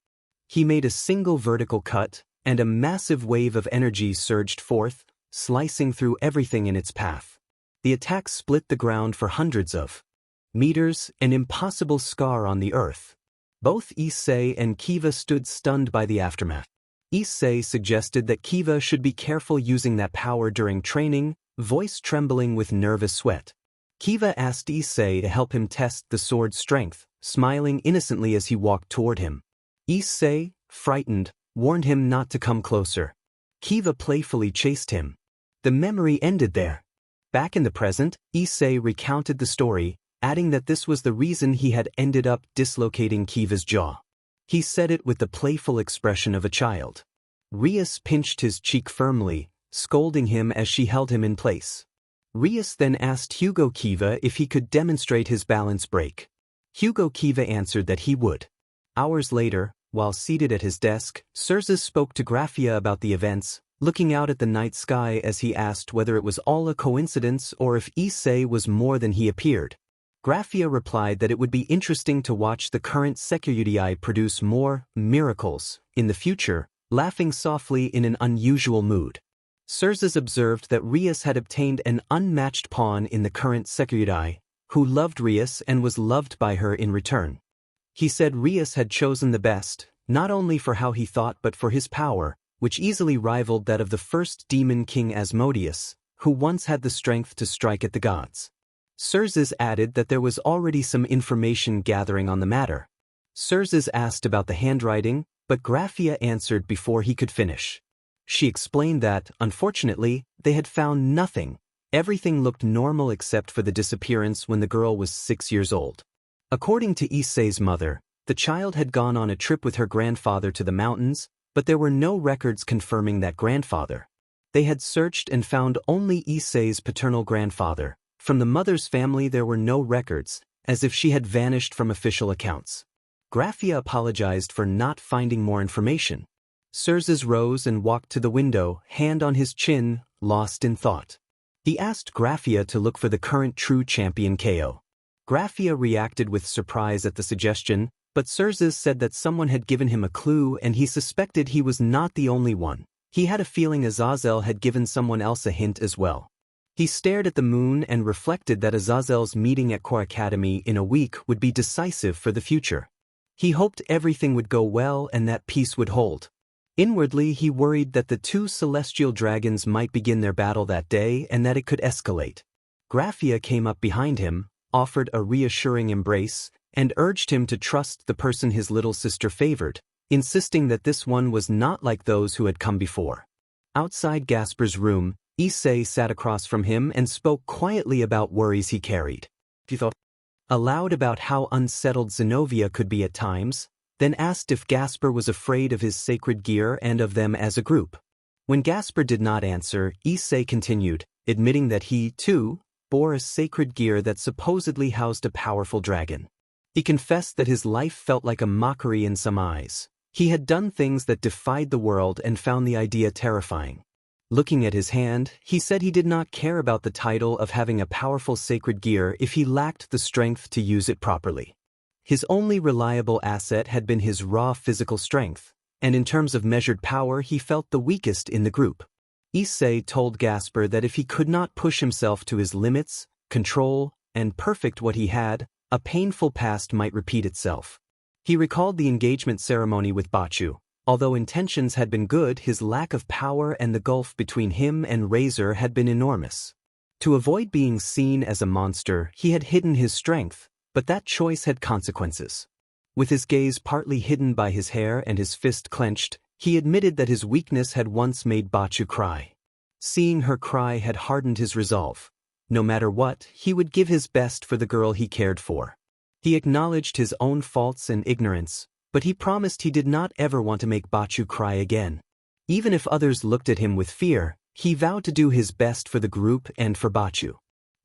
He made a single vertical cut, and a massive wave of energy surged forth, slicing through everything in its path. The attack split the ground for hundreds of meters, an impossible scar on the earth. Both Issei and Kiva stood stunned by the aftermath. Issei suggested that Kiva should be careful using that power during training, voice trembling with nervous sweat. Kiva asked Issei to help him test the sword's strength, smiling innocently as he walked toward him. Issei, frightened, warned him not to come closer. Kiva playfully chased him. The memory ended there. Back in the present, Issei recounted the story, adding that this was the reason he had ended up dislocating Kiva's jaw. He said it with the playful expression of a child. Rias pinched his cheek firmly, scolding him as she held him in place. Rias then asked Hugo Kiva if he could demonstrate his balance break. Hugo Kiva answered that he would. Hours later, while seated at his desk, Serzes spoke to Graphia about the events, looking out at the night sky as he asked whether it was all a coincidence or if Issei was more than he appeared. Graphia replied that it would be interesting to watch the current Sekiryuutei produce more miracles in the future, laughing softly in an unusual mood. Serzes observed that Rias had obtained an unmatched pawn in the current Sekiryuutei, who loved Rias and was loved by her in return. He said Rias had chosen the best, not only for how he thought but for his power, which easily rivaled that of the first demon king Asmodeus, who once had the strength to strike at the gods. Serzes added that there was already some information gathering on the matter. Serzes asked about the handwriting, but Graphia answered before he could finish. She explained that, unfortunately, they had found nothing. Everything looked normal except for the disappearance when the girl was 6 years old. According to Issei's mother, the child had gone on a trip with her grandfather to the mountains, but there were no records confirming that grandfather. They had searched and found only Issei's paternal grandfather. From the mother's family there were no records, as if she had vanished from official accounts. Graphia apologized for not finding more information. Serzes rose and walked to the window, hand on his chin, lost in thought. He asked Graphia to look for the current true champion KO. Graphia reacted with surprise at the suggestion, but Serzes said that someone had given him a clue and he suspected he was not the only one. He had a feeling Azazel had given someone else a hint as well. He stared at the moon and reflected that Azazel's meeting at Core Academy in a week would be decisive for the future. He hoped everything would go well and that peace would hold. Inwardly, he worried that the two celestial dragons might begin their battle that day and that it could escalate. Graphia came up behind him, offered a reassuring embrace, and urged him to trust the person his little sister favored, insisting that this one was not like those who had come before. Outside Gasper's room, Issei sat across from him and spoke quietly about worries he carried. He thought aloud about how unsettled Zenobia could be at times, then asked if Gasper was afraid of his sacred gear and of them as a group. When Gasper did not answer, Issei continued, admitting that he, too, bore a sacred gear that supposedly housed a powerful dragon. He confessed that his life felt like a mockery in some eyes. He had done things that defied the world and found the idea terrifying. Looking at his hand, he said he did not care about the title of having a powerful sacred gear if he lacked the strength to use it properly. His only reliable asset had been his raw physical strength, and in terms of measured power he felt the weakest in the group. Issei told Gasper that if he could not push himself to his limits, control, and perfect what he had, a painful past might repeat itself. He recalled the engagement ceremony with Bachu. Although intentions had been good, his lack of power and the gulf between him and Razor had been enormous. To avoid being seen as a monster, he had hidden his strength, but that choice had consequences. With his gaze partly hidden by his hair and his fist clenched, he admitted that his weakness had once made Bachu cry. Seeing her cry had hardened his resolve. No matter what, he would give his best for the girl he cared for. He acknowledged his own faults and ignorance, but he promised he did not ever want to make Bachu cry again. Even if others looked at him with fear, he vowed to do his best for the group and for Bachu.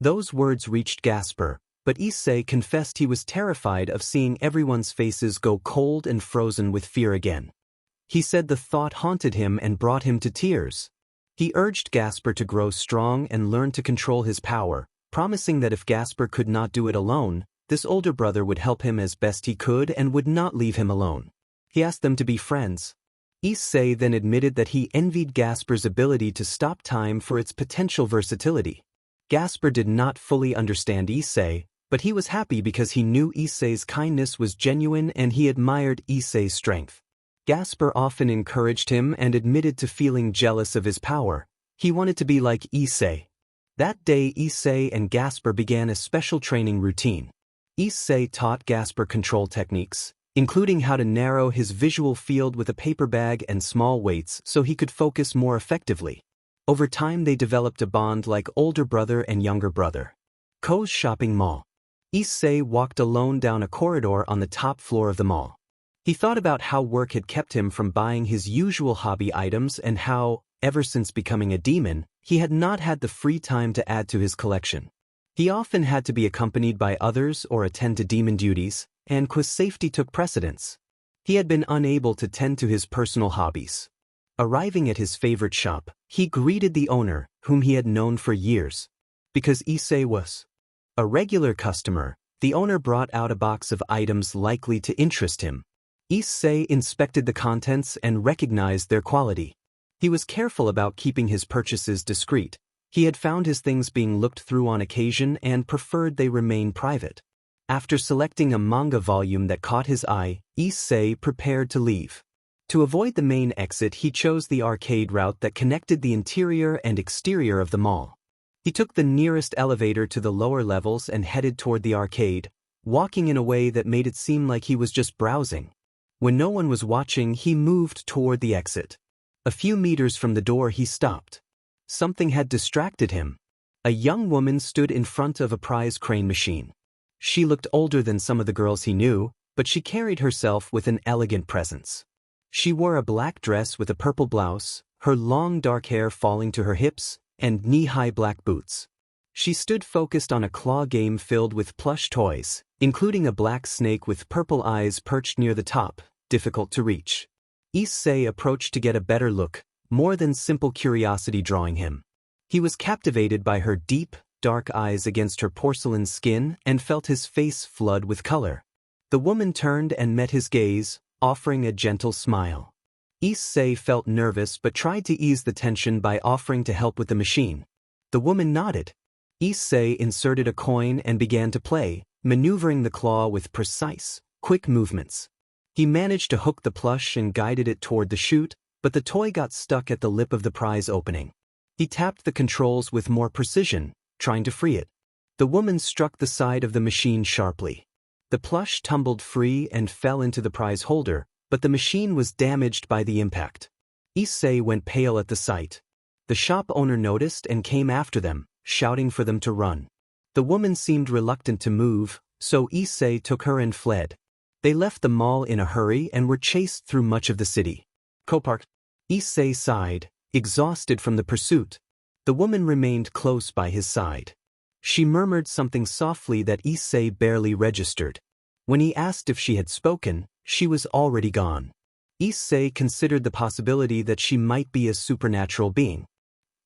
Those words reached Gasper, but Issei confessed he was terrified of seeing everyone's faces go cold and frozen with fear again. He said the thought haunted him and brought him to tears. He urged Gasper to grow strong and learn to control his power, promising that if Gasper could not do it alone, this older brother would help him as best he could and would not leave him alone. He asked them to be friends. Issei then admitted that he envied Gasper's ability to stop time for its potential versatility. Gasper did not fully understand Issei, but he was happy because he knew Issei's kindness was genuine and he admired Issei's strength. Gasper often encouraged him and admitted to feeling jealous of his power. He wanted to be like Issei. That day Issei and Gasper began a special training routine. Issei taught Gasper control techniques, including how to narrow his visual field with a paper bag and small weights so he could focus more effectively. Over time they developed a bond like older brother and younger brother. Ko's shopping mall. Issei walked alone down a corridor on the top floor of the mall. He thought about how work had kept him from buying his usual hobby items and how, ever since becoming a demon, he had not had the free time to add to his collection. He often had to be accompanied by others or attend to demon duties, and Ko's safety took precedence. He had been unable to tend to his personal hobbies. Arriving at his favorite shop, he greeted the owner, whom he had known for years. Because Issei was a regular customer, the owner brought out a box of items likely to interest him. Issei inspected the contents and recognized their quality. He was careful about keeping his purchases discreet. He had found his things being looked through on occasion and preferred they remain private. After selecting a manga volume that caught his eye, Issei prepared to leave. To avoid the main exit, he chose the arcade route that connected the interior and exterior of the mall. He took the nearest elevator to the lower levels and headed toward the arcade, walking in a way that made it seem like he was just browsing. When no one was watching, he moved toward the exit. A few meters from the door he stopped. Something had distracted him. A young woman stood in front of a prize crane machine. She looked older than some of the girls he knew, but she carried herself with an elegant presence. She wore a black dress with a purple blouse, her long dark hair falling to her hips, and knee-high black boots. She stood focused on a claw game filled with plush toys, including a black snake with purple eyes perched near the top, difficult to reach. Issei approached to get a better look, more than simple curiosity drawing him. He was captivated by her deep, dark eyes against her porcelain skin and felt his face flood with color. The woman turned and met his gaze, offering a gentle smile. Issei felt nervous but tried to ease the tension by offering to help with the machine. The woman nodded. Issei inserted a coin and began to play, maneuvering the claw with precise, quick movements. He managed to hook the plush and guided it toward the chute, but the toy got stuck at the lip of the prize opening. He tapped the controls with more precision, trying to free it. The woman struck the side of the machine sharply. The plush tumbled free and fell into the prize holder, but the machine was damaged by the impact. Issei went pale at the sight. The shop owner noticed and came after them, shouting for them to run. The woman seemed reluctant to move, so Issei took her and fled. They left the mall in a hurry and were chased through much of the city. Copark. Issei sighed, exhausted from the pursuit. The woman remained close by his side. She murmured something softly that Issei barely registered. When he asked if she had spoken, she was already gone. Issei considered the possibility that she might be a supernatural being.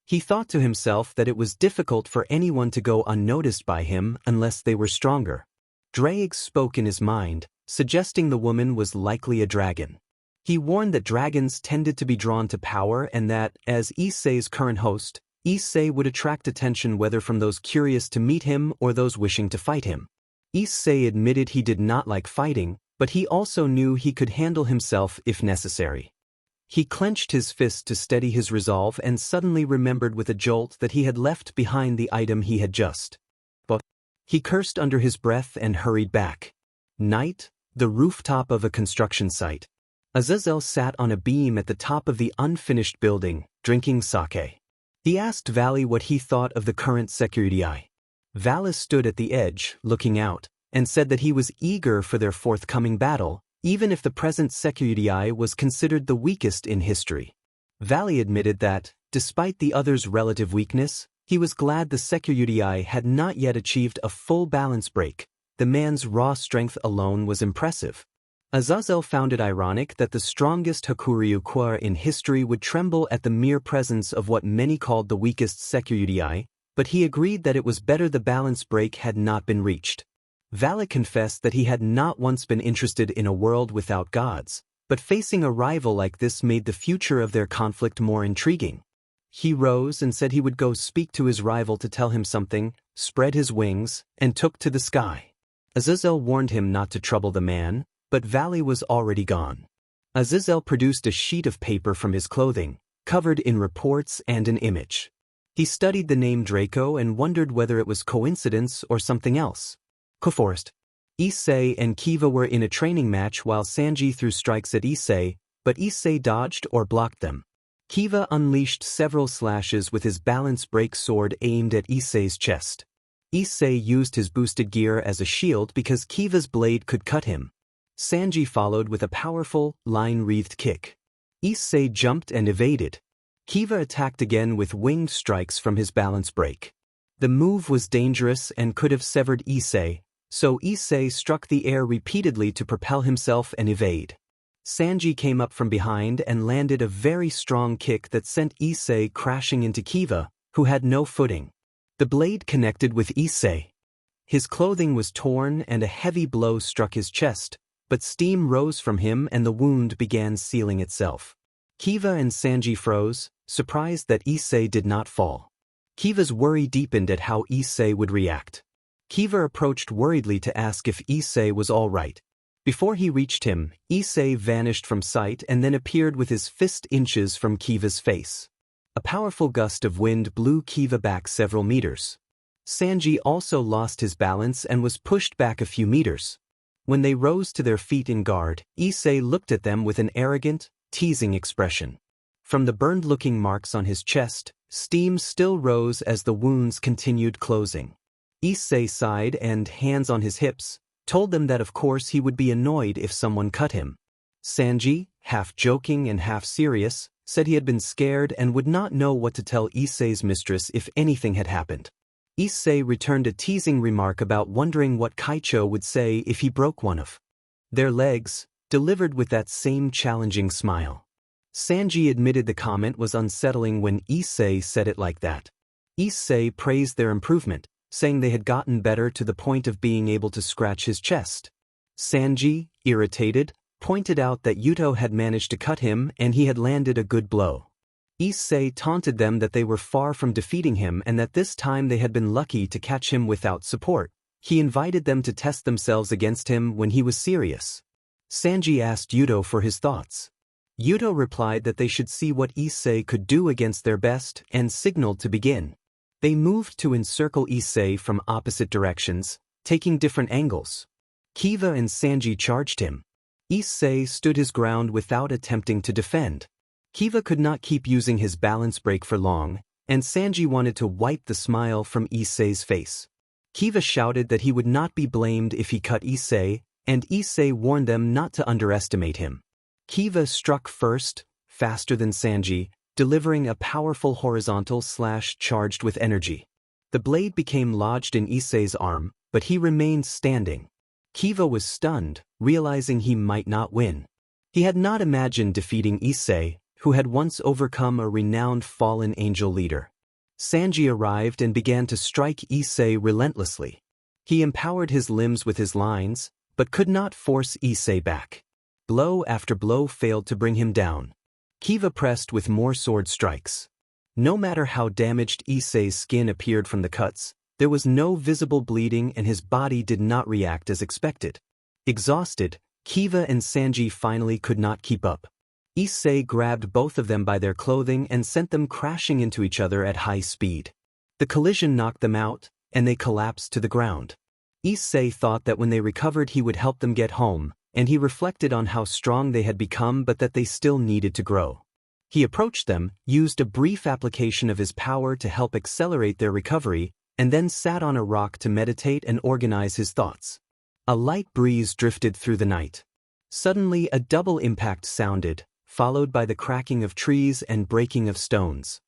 He thought to himself that it was difficult for anyone to go unnoticed by him unless they were stronger. Drake spoke in his mind, suggesting the woman was likely a dragon. He warned that dragons tended to be drawn to power and that, as Issei's current host, Issei would attract attention whether from those curious to meet him or those wishing to fight him. Issei admitted he did not like fighting, but he also knew he could handle himself if necessary. He clenched his fist to steady his resolve and suddenly remembered with a jolt that he had left behind the item he had just bought. He cursed under his breath and hurried back. Night, the rooftop of a construction site. Azazel sat on a beam at the top of the unfinished building, drinking sake. He asked Valley what he thought of the current Sekiryuutei. Valley stood at the edge, looking out, and said that he was eager for their forthcoming battle, even if the present Sekiryuutei was considered the weakest in history. Valley admitted that, despite the other's relative weakness, he was glad the Sekiryuutei had not yet achieved a full balance break. The man's raw strength alone was impressive. Azazel found it ironic that the strongest Hyperion in history would tremble at the mere presence of what many called the weakest Sekiryuutei, but he agreed that it was better the balance break had not been reached. Valley confessed that he had not once been interested in a world without gods, but facing a rival like this made the future of their conflict more intriguing. He rose and said he would go speak to his rival to tell him something, spread his wings, and took to the sky. Azazel warned him not to trouble the man, but Valley was already gone. Azazel produced a sheet of paper from his clothing, covered in reports and an image. He studied the name Draco and wondered whether it was coincidence or something else. Forest. Issei and Kiva were in a training match while Sanji threw strikes at Issei, but Issei dodged or blocked them. Kiva unleashed several slashes with his balance break sword aimed at Issei's chest. Issei used his boosted gear as a shield because Kiva's blade could cut him. Sanji followed with a powerful, line-wreathed kick. Issei jumped and evaded. Kiva attacked again with winged strikes from his balance break. The move was dangerous and could have severed Issei, so Issei struck the air repeatedly to propel himself and evade. Sanji came up from behind and landed a very strong kick that sent Issei crashing into Kiva, who had no footing. The blade connected with Issei. His clothing was torn and a heavy blow struck his chest, but steam rose from him and the wound began sealing itself. Kiva and Sanji froze, surprised that Issei did not fall. Kiva's worry deepened at how Issei would react. Kiva approached worriedly to ask if Issei was all right. Before he reached him, Issei vanished from sight and then appeared with his fist inches from Kiva's face. A powerful gust of wind blew Kiva back several meters. Sanji also lost his balance and was pushed back a few meters. When they rose to their feet in guard, Issei looked at them with an arrogant, teasing expression. From the burned-looking marks on his chest, steam still rose as the wounds continued closing. Issei sighed and, hands on his hips, told them that of course he would be annoyed if someone cut him. Sanji, half joking and half serious, said he had been scared and would not know what to tell Issei's mistress if anything had happened. Issei returned a teasing remark about wondering what Kaicho would say if he broke one of their legs, delivered with that same challenging smile. Sanji admitted the comment was unsettling when Issei said it like that. Issei praised their improvement, saying they had gotten better to the point of being able to scratch his chest. Sanji, irritated, pointed out that Yuto had managed to cut him and he had landed a good blow. Issei taunted them that they were far from defeating him and that this time they had been lucky to catch him without support. He invited them to test themselves against him when he was serious. Sanji asked Hyoudou for his thoughts. Hyoudou replied that they should see what Issei could do against their best and signaled to begin. They moved to encircle Issei from opposite directions, taking different angles. Kiva and Sanji charged him. Issei stood his ground without attempting to defend. Kiva could not keep using his balance break for long, and Sanji wanted to wipe the smile from Issei's face. Kiva shouted that he would not be blamed if he cut Issei, and Issei warned them not to underestimate him. Kiva struck first, faster than Sanji, delivering a powerful horizontal slash charged with energy. The blade became lodged in Issei's arm, but he remained standing. Kiva was stunned, realizing he might not win. He had not imagined defeating Issei, who had once overcome a renowned fallen angel leader. Sanji arrived and began to strike Issei relentlessly. He empowered his limbs with his lines, but could not force Issei back. Blow after blow failed to bring him down. Kiva pressed with more sword strikes. No matter how damaged Issei's skin appeared from the cuts, there was no visible bleeding and his body did not react as expected. Exhausted, Kiva and Sanji finally could not keep up. Issei grabbed both of them by their clothing and sent them crashing into each other at high speed. The collision knocked them out, and they collapsed to the ground. Issei thought that when they recovered he would help them get home, and he reflected on how strong they had become but that they still needed to grow. He approached them, used a brief application of his power to help accelerate their recovery, and then sat on a rock to meditate and organize his thoughts. A light breeze drifted through the night. Suddenly a double impact sounded, followed by the cracking of trees and breaking of stones.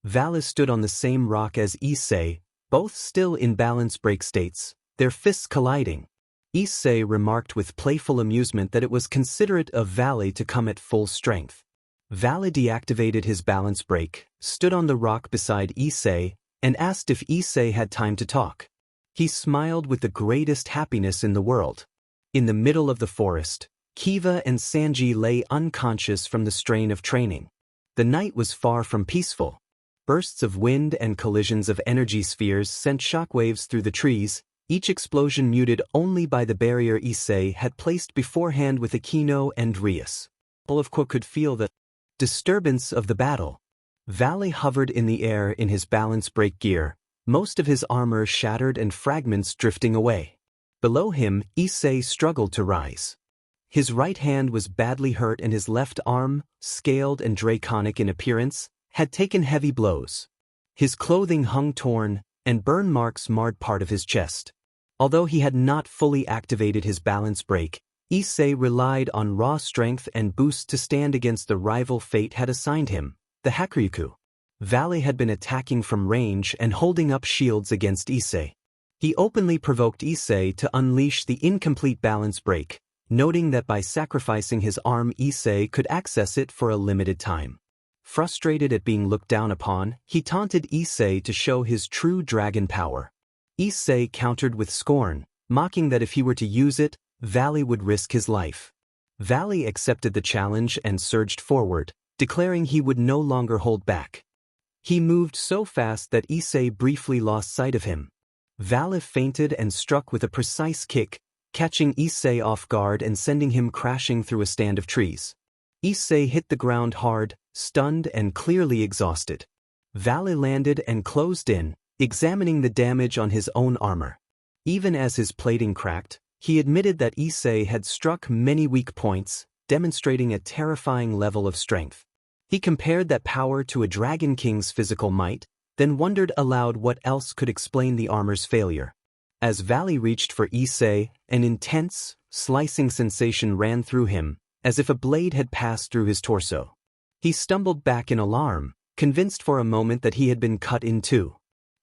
Valis stood on the same rock as Issei, both still in balance break states, their fists colliding. Issei remarked with playful amusement that it was considerate of Valley to come at full strength. Valley deactivated his balance break, stood on the rock beside Issei, and asked if Issei had time to talk. He smiled with the greatest happiness in the world. In the middle of the forest, Kiva and Sanji lay unconscious from the strain of training. The night was far from peaceful. Bursts of wind and collisions of energy spheres sent shockwaves through the trees, each explosion muted only by the barrier Issei had placed beforehand with Aquino and Rias. Olafko could feel the disturbance of the battle. Valley hovered in the air in his balance break gear, most of his armor shattered and fragments drifting away. Below him, Issei struggled to rise. His right hand was badly hurt and his left arm, scaled and draconic in appearance, had taken heavy blows. His clothing hung torn, and burn marks marred part of his chest. Although he had not fully activated his balance break, Issei relied on raw strength and boost to stand against the rival fate had assigned him, the Hakuryuku. Valley had been attacking from range and holding up shields against Issei. He openly provoked Issei to unleash the incomplete balance break, noting that by sacrificing his arm Issei could access it for a limited time. Frustrated at being looked down upon, he taunted Issei to show his true dragon power. Issei countered with scorn, mocking that if he were to use it, Valley would risk his life. Valley accepted the challenge and surged forward, declaring he would no longer hold back. He moved so fast that Issei briefly lost sight of him. Valley feinted and struck with a precise kick, catching Issei off guard and sending him crashing through a stand of trees. Issei hit the ground hard, stunned and clearly exhausted. Valley landed and closed in, examining the damage on his own armor. Even as his plating cracked, he admitted that Issei had struck many weak points, demonstrating a terrifying level of strength. He compared that power to a Dragon King's physical might, then wondered aloud what else could explain the armor's failure. As Valley reached for Issei, an intense, slicing sensation ran through him, as if a blade had passed through his torso. He stumbled back in alarm, convinced for a moment that he had been cut in two.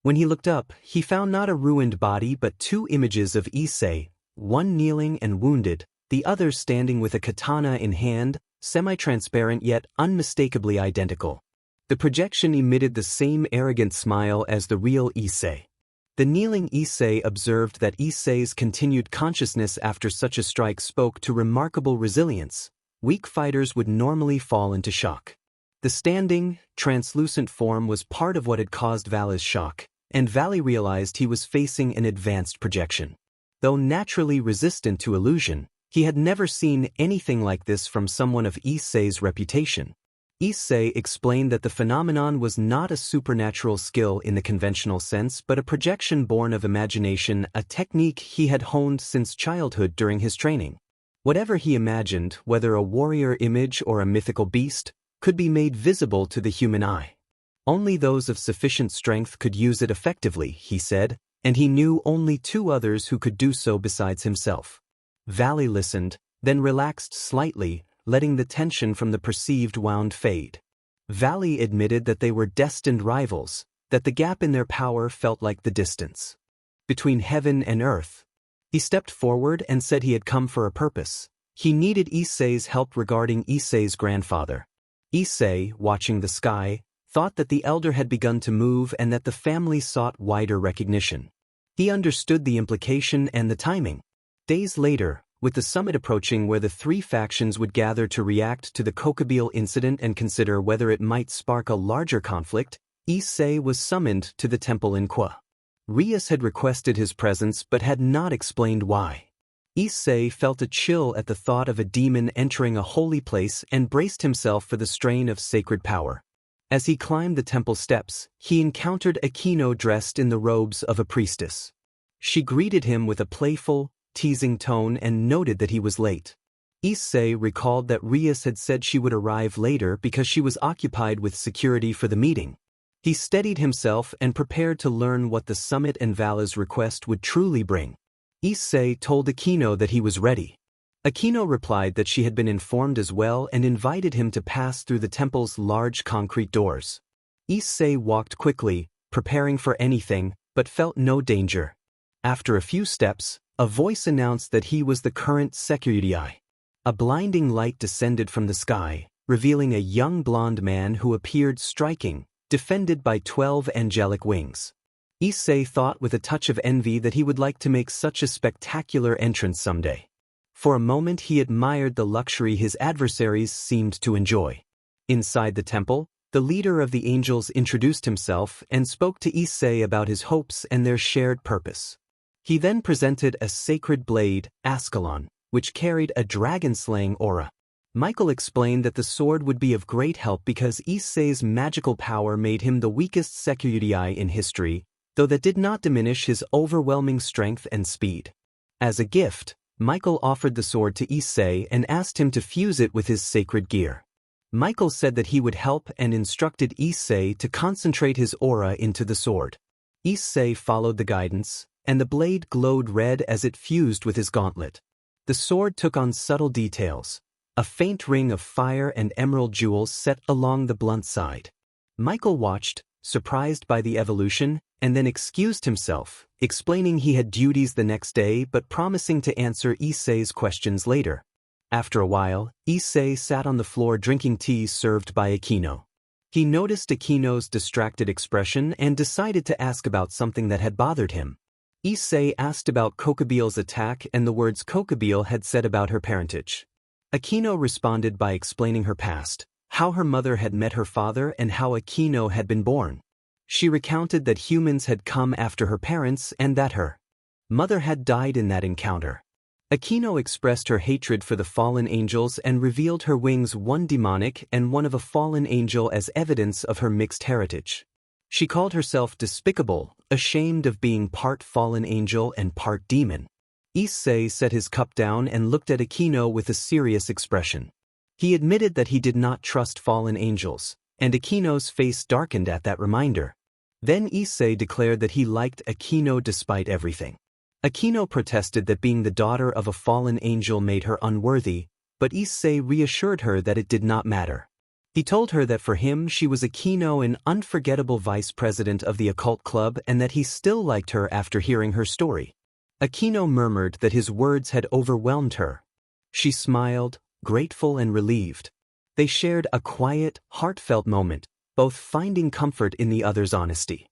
When he looked up, he found not a ruined body but two images of Issei, one kneeling and wounded, the other standing with a katana in hand, semi-transparent yet unmistakably identical. The projection emitted the same arrogant smile as the real Issei. The kneeling Issei observed that Issei's continued consciousness after such a strike spoke to remarkable resilience. Weak fighters would normally fall into shock. The standing, translucent form was part of what had caused Valley's shock, and Valley realized he was facing an advanced projection. Though naturally resistant to illusion, He had never seen anything like this from someone of Issei's reputation. Issei explained that the phenomenon was not a supernatural skill in the conventional sense but a projection born of imagination, a technique he had honed since childhood during his training. Whatever he imagined, whether a warrior image or a mythical beast, could be made visible to the human eye. Only those of sufficient strength could use it effectively, he said, and he knew only 2 others who could do so besides himself. Valley listened, then relaxed slightly, letting the tension from the perceived wound fade. Valley admitted that they were destined rivals, that the gap in their power felt like the distance between heaven and earth. He stepped forward and said he had come for a purpose. He needed Issei's help regarding Issei's grandfather. Issei, watching the sky, thought that the elder had begun to move and that the family sought wider recognition. He understood the implication and the timing. Days later, with the summit approaching where the 3 factions would gather to react to the Kokubile incident and consider whether it might spark a larger conflict, Issei was summoned to the temple in Kwa. Rias had requested his presence but had not explained why. Issei felt a chill at the thought of a demon entering a holy place and braced himself for the strain of sacred power. As he climbed the temple steps, he encountered Akino dressed in the robes of a priestess. She greeted him with a playful, teasing tone and noted that he was late. Issei recalled that Rias had said she would arrive later because she was occupied with security for the meeting. He steadied himself and prepared to learn what the summit and Vala's request would truly bring. Issei told Akino that he was ready. Akino replied that she had been informed as well and invited him to pass through the temple's large concrete doors. Issei walked quickly, preparing for anything, but felt no danger. After a few steps, a voice announced that he was the current Sekiryuutei. A blinding light descended from the sky, revealing a young blonde man who appeared striking, defended by 12 angelic wings. Issei thought with a touch of envy that he would like to make such a spectacular entrance someday. For a moment he admired the luxury his adversaries seemed to enjoy. Inside the temple, the leader of the angels introduced himself and spoke to Issei about his hopes and their shared purpose. He then presented a sacred blade, Ascalon, which carried a dragon-slaying aura. Michael explained that the sword would be of great help because Issei's magical power made him the weakest Sekiryuutei in history, though that did not diminish his overwhelming strength and speed. As a gift, Michael offered the sword to Issei and asked him to fuse it with his sacred gear. Michael said that he would help and instructed Issei to concentrate his aura into the sword. Issei followed the guidance, and the blade glowed red as it fused with his gauntlet. The sword took on subtle details, a faint ring of fire and emerald jewels set along the blunt side. Michael watched, surprised by the evolution, and then excused himself, explaining he had duties the next day but promising to answer Issei's questions later. After a while, Issei sat on the floor drinking tea served by Akino. He noticed Akino's distracted expression and decided to ask about something that had bothered him. Issei asked about Kokubile's attack and the words Kokubile had said about her parentage. Akino responded by explaining her past, how her mother had met her father and how Akino had been born. She recounted that humans had come after her parents and that her mother had died in that encounter. Akino expressed her hatred for the fallen angels and revealed her wings, one demonic and one of a fallen angel, as evidence of her mixed heritage. She called herself despicable, ashamed of being part fallen angel and part demon. Issei set his cup down and looked at Akino with a serious expression. He admitted that he did not trust fallen angels, and Akino's face darkened at that reminder. Then Issei declared that he liked Akino despite everything. Akino protested that being the daughter of a fallen angel made her unworthy, but Issei reassured her that it did not matter. He told her that for him she was Akino, an unforgettable vice president of the occult club, and that he still liked her after hearing her story. Akino murmured that his words had overwhelmed her. She smiled, grateful and relieved. They shared a quiet, heartfelt moment, both finding comfort in the other's honesty.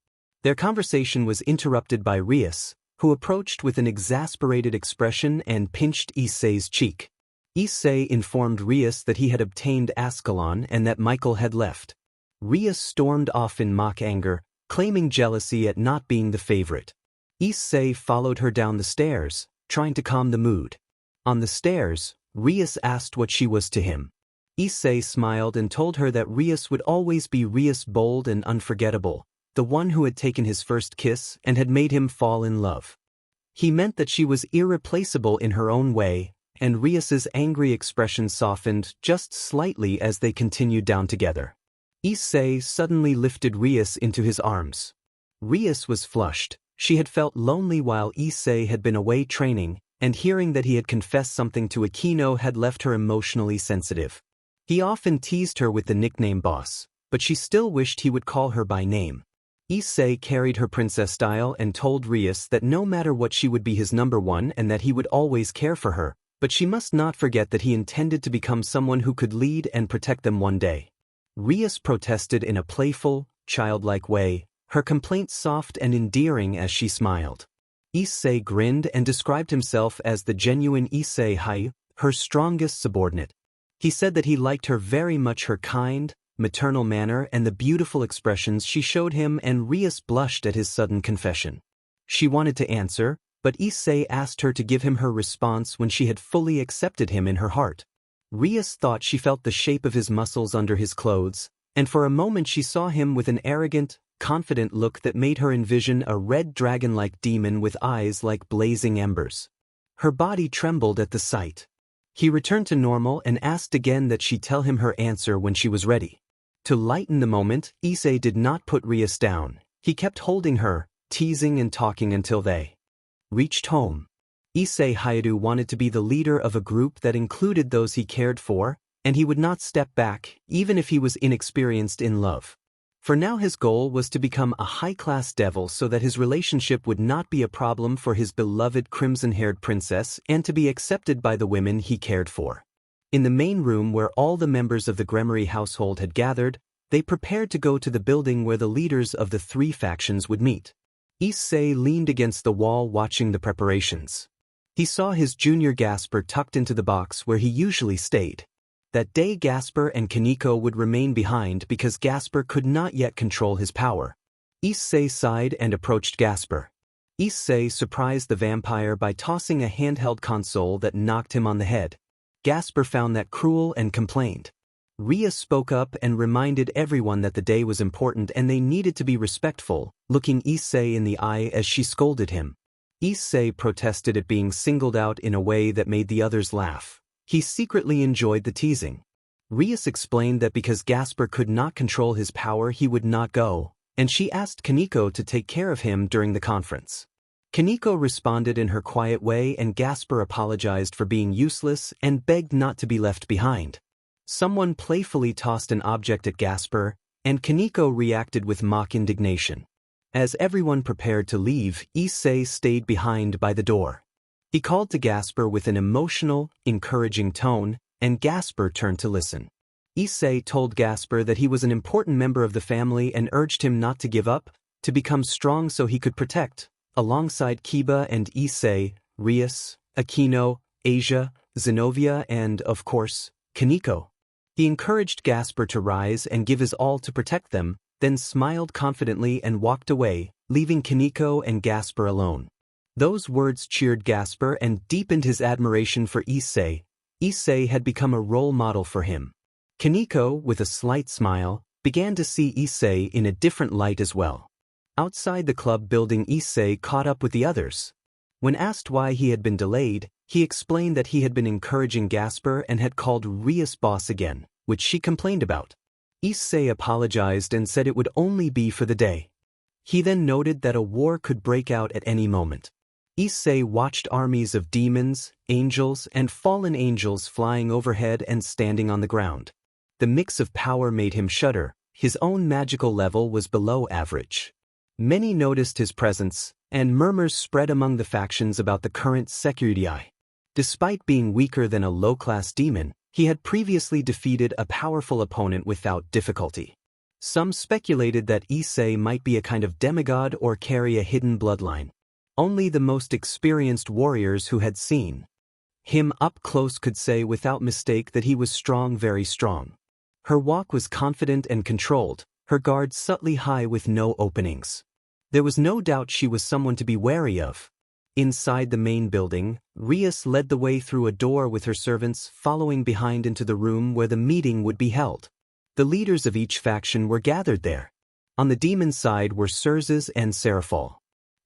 Their conversation was interrupted by Rias, who approached with an exasperated expression and pinched Issei's cheek. Issei informed Rias that he had obtained Ascalon and that Michael had left. Rias stormed off in mock anger, claiming jealousy at not being the favorite. Issei followed her down the stairs, trying to calm the mood. On the stairs, Rias asked what she was to him. Issei smiled and told her that Rias would always be Rias, bold and unforgettable, the one who had taken his first kiss and had made him fall in love. He meant that she was irreplaceable in her own way, and Rias's angry expression softened just slightly as they continued down together. Issei suddenly lifted Rias into his arms. Rias was flushed. She had felt lonely while Issei had been away training, and hearing that he had confessed something to Akino had left her emotionally sensitive. He often teased her with the nickname boss, but she still wished he would call her by name. Issei carried her princess style and told Rias that no matter what she would be his number one and that he would always care for her, but she must not forget that he intended to become someone who could lead and protect them one day. Rias protested in a playful, childlike way, her complaint soft and endearing as she smiled. Issei grinned and described himself as the genuine Issei Hyoudou, her strongest subordinate. He said that he liked her very much, her kind, maternal manner and the beautiful expressions she showed him, and Rias blushed at his sudden confession. She wanted to answer, but Issei asked her to give him her response when she had fully accepted him in her heart. Rias thought she felt the shape of his muscles under his clothes, and for a moment she saw him with an arrogant, confident look that made her envision a red dragon-like demon with eyes like blazing embers. Her body trembled at the sight. He returned to normal and asked again that she tell him her answer when she was ready. To lighten the moment, Issei did not put Rias down. He kept holding her, teasing and talking until they reached home. Issei Hyoudou wanted to be the leader of a group that included those he cared for, and he would not step back, even if he was inexperienced in love. For now his goal was to become a high-class devil so that his relationship would not be a problem for his beloved crimson-haired princess and to be accepted by the women he cared for. In the main room where all the members of the BGMI household had gathered, they prepared to go to the building where the leaders of the three factions would meet. Issei leaned against the wall watching the preparations. He saw his junior Gasper tucked into the box where he usually stayed. That day Gasper and Kaneko would remain behind because Gasper could not yet control his power. Issei sighed and approached Gasper. Issei surprised the vampire by tossing a handheld console that knocked him on the head. Gasper found that cruel and complained. Rias spoke up and reminded everyone that the day was important and they needed to be respectful, looking Issei in the eye as she scolded him. Issei protested at being singled out in a way that made the others laugh. He secretly enjoyed the teasing. Rias explained that because Gasper could not control his power he would not go, and she asked Kaneko to take care of him during the conference. Kaneko responded in her quiet way and Gasper apologized for being useless and begged not to be left behind. Someone playfully tossed an object at Gasper, and Kaneko reacted with mock indignation. As everyone prepared to leave, Issei stayed behind by the door. He called to Gasper with an emotional, encouraging tone, and Gasper turned to listen. Issei told Gasper that he was an important member of the family and urged him not to give up, to become strong so he could protect, alongside Kiba and Issei, Rias, Akino, Asia, Zenobia and, of course, Kaneko. He encouraged Gasper to rise and give his all to protect them, then smiled confidently and walked away, leaving Kaneko and Gasper alone. Those words cheered Gasper and deepened his admiration for Issei. Issei had become a role model for him. Kaneko, with a slight smile, began to see Issei in a different light as well. Outside the club building, Issei caught up with the others. When asked why he had been delayed, he explained that he had been encouraging Gasper and had called Rias boss again, which she complained about. Issei apologized and said it would only be for the day. He then noted that a war could break out at any moment. Issei watched armies of demons, angels, and fallen angels flying overhead and standing on the ground. The mix of power made him shudder. His own magical level was below average. Many noticed his presence, and murmurs spread among the factions about the current Sekiryuutei. Despite being weaker than a low-class demon, he had previously defeated a powerful opponent without difficulty. Some speculated that Issei might be a kind of demigod or carry a hidden bloodline. Only the most experienced warriors who had seen him up close could say without mistake that he was strong, very strong. Her walk was confident and controlled, her guard subtly high with no openings. There was no doubt she was someone to be wary of. Inside the main building, Rias led the way through a door with her servants following behind into the room where the meeting would be held. The leaders of each faction were gathered there. On the demon side were Surzes and Seraphol.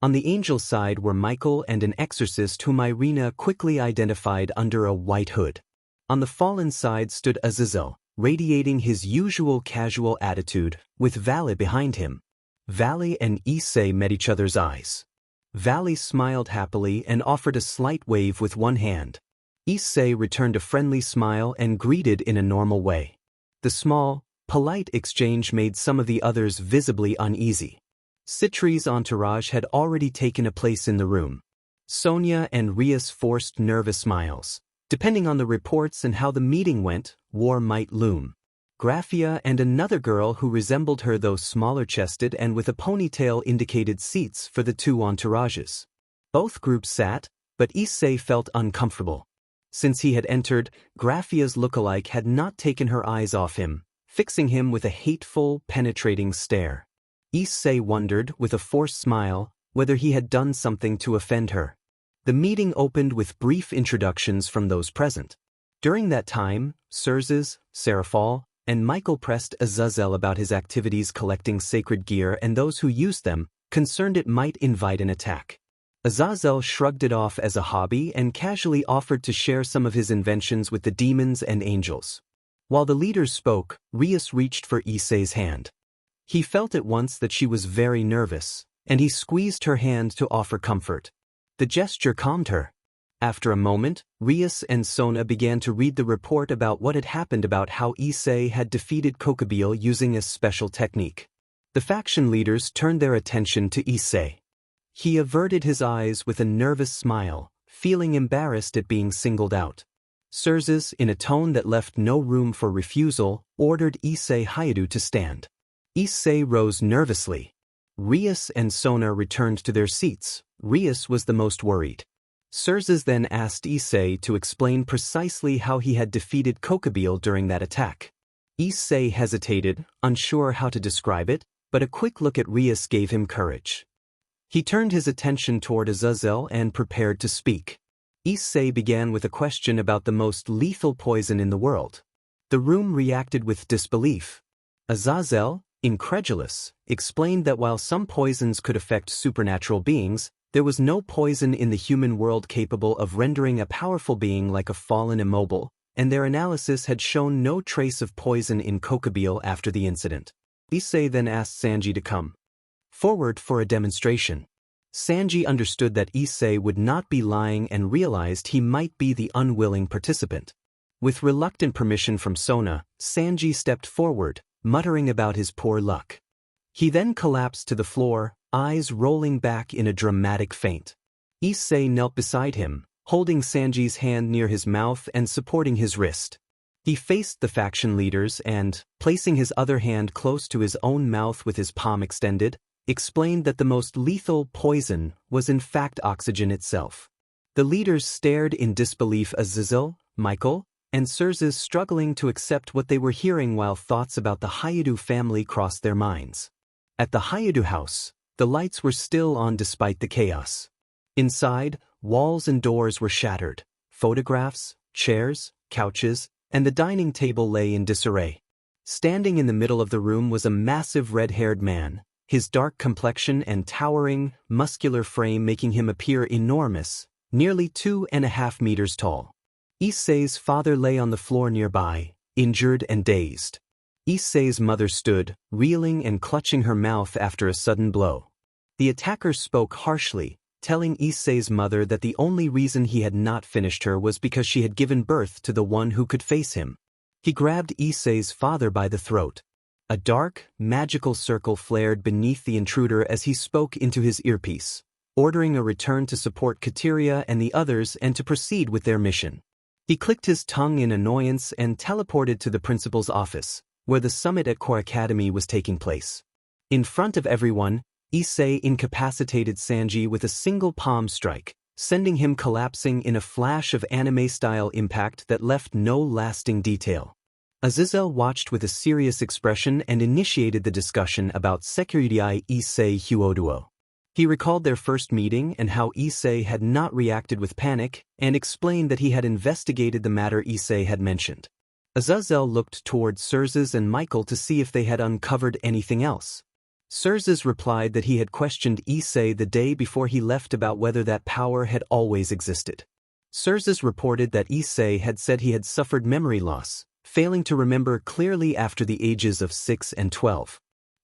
On the angel side were Michael and an exorcist whom Irina quickly identified under a white hood. On the fallen side stood Azazel, radiating his usual casual attitude, with Valley behind him. Valley and Issei met each other's eyes. Valley smiled happily and offered a slight wave with one hand. Issei returned a friendly smile and greeted in a normal way. The small, polite exchange made some of the others visibly uneasy. Citri's entourage had already taken a place in the room. Sonia and Rias forced nervous smiles. Depending on the reports and how the meeting went, war might loom. Graphia and another girl who resembled her though smaller-chested and with a ponytail indicated seats for the two entourages. Both groups sat, but Issei felt uncomfortable. Since he had entered, Graphia's lookalike had not taken her eyes off him, fixing him with a hateful, penetrating stare. Issei wondered, with a forced smile, whether he had done something to offend her. The meeting opened with brief introductions from those present. During that time, Surzes, Seraphol, and Michael pressed Azazel about his activities collecting sacred gear and those who used them, concerned it might invite an attack. Azazel shrugged it off as a hobby and casually offered to share some of his inventions with the demons and angels. While the leaders spoke, Rias reached for Issei's hand. He felt at once that she was very nervous, and he squeezed her hand to offer comfort. The gesture calmed her. After a moment, Rias and Sona began to read the report about what had happened about how Issei had defeated Kokabil using a special technique. The faction leaders turned their attention to Issei. He averted his eyes with a nervous smile, feeling embarrassed at being singled out. Surzes, in a tone that left no room for refusal, ordered Issei hyoudou to stand. Issei rose nervously. Rias and Sona returned to their seats. Rias was the most worried. Surzes then asked Issei to explain precisely how he had defeated Kokabil during that attack. Issei hesitated, unsure how to describe it, but a quick look at Rias gave him courage. He turned his attention toward Azazel and prepared to speak. Issei began with a question about the most lethal poison in the world. The room reacted with disbelief. Azazel, incredulous, explained that while some poisons could affect supernatural beings, there was no poison in the human world capable of rendering a powerful being like a fallen immobile, and their analysis had shown no trace of poison in Kokabil after the incident. Issei then asked Sanji to come forward for a demonstration. Sanji understood that Issei would not be lying and realized he might be the unwilling participant. With reluctant permission from Sona, Sanji stepped forward, muttering about his poor luck. He then collapsed to the floor, eyes rolling back in a dramatic faint. Issei knelt beside him, holding Sanji's hand near his mouth and supporting his wrist. He faced the faction leaders and, placing his other hand close to his own mouth with his palm extended, explained that the most lethal poison was in fact oxygen itself. The leaders stared in disbelief as Azazel, Michael, and Surzes struggling to accept what they were hearing while thoughts about the hyoudou family crossed their minds. At the hyoudou house, the lights were still on despite the chaos. Inside, walls and doors were shattered. Photographs, chairs, couches, and the dining table lay in disarray. Standing in the middle of the room was a massive red-haired man, his dark complexion and towering, muscular frame making him appear enormous, nearly 2.5 meters tall. Issei's father lay on the floor nearby, injured and dazed. Issei's mother stood, reeling and clutching her mouth after a sudden blow. The attacker spoke harshly, telling Issei's mother that the only reason he had not finished her was because she had given birth to the one who could face him. He grabbed Issei's father by the throat. A dark, magical circle flared beneath the intruder as he spoke into his earpiece, ordering a return to support Kateria and the others and to proceed with their mission. He clicked his tongue in annoyance and teleported to the principal's office, where the summit at Core Academy was taking place. In front of everyone, Issei incapacitated Sanji with a single palm strike, sending him collapsing in a flash of anime-style impact that left no lasting detail. Azazel watched with a serious expression and initiated the discussion about Sekiryuutei Issei hyoudou. He recalled their first meeting and how Issei had not reacted with panic, and explained that he had investigated the matter Issei had mentioned. Azazel looked toward Surzes and Michael to see if they had uncovered anything else. Surzes replied that he had questioned Issei the day before he left about whether that power had always existed. Surzes reported that Issei had said he had suffered memory loss, failing to remember clearly after the ages of 6 and 12.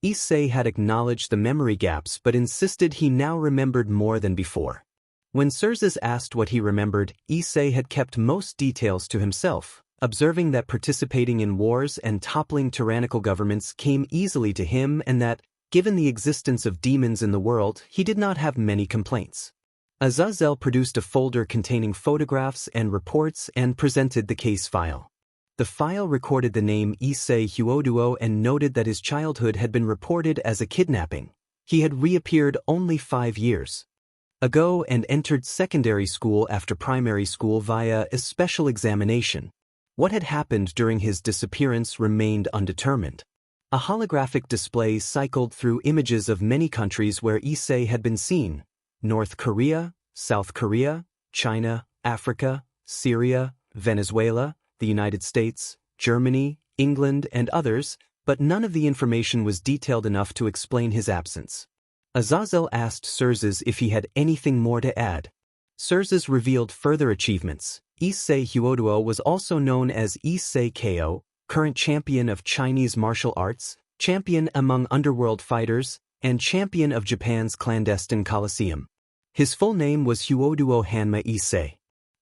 Issei had acknowledged the memory gaps but insisted he now remembered more than before. When Surzes asked what he remembered, Issei had kept most details to himself, observing that participating in wars and toppling tyrannical governments came easily to him and that, given the existence of demons in the world, he did not have many complaints. Azazel produced a folder containing photographs and reports and presented the case file. The file recorded the name Issei hyoudou and noted that his childhood had been reported as a kidnapping. He had reappeared only 5 years ago and entered secondary school after primary school via a special examination. What had happened during his disappearance remained undetermined. A holographic display cycled through images of many countries where Issei had been seen: North Korea, South Korea, China, Africa, Syria, Venezuela, the United States, Germany, England, and others, but none of the information was detailed enough to explain his absence. Azazel asked Surzes if he had anything more to add. Surzes revealed further achievements. Issei hyoudou was also known as Issei Ko, current champion of Chinese martial arts, champion among underworld fighters, and champion of Japan's clandestine coliseum. His full name was Hyoudou Hanma Issei.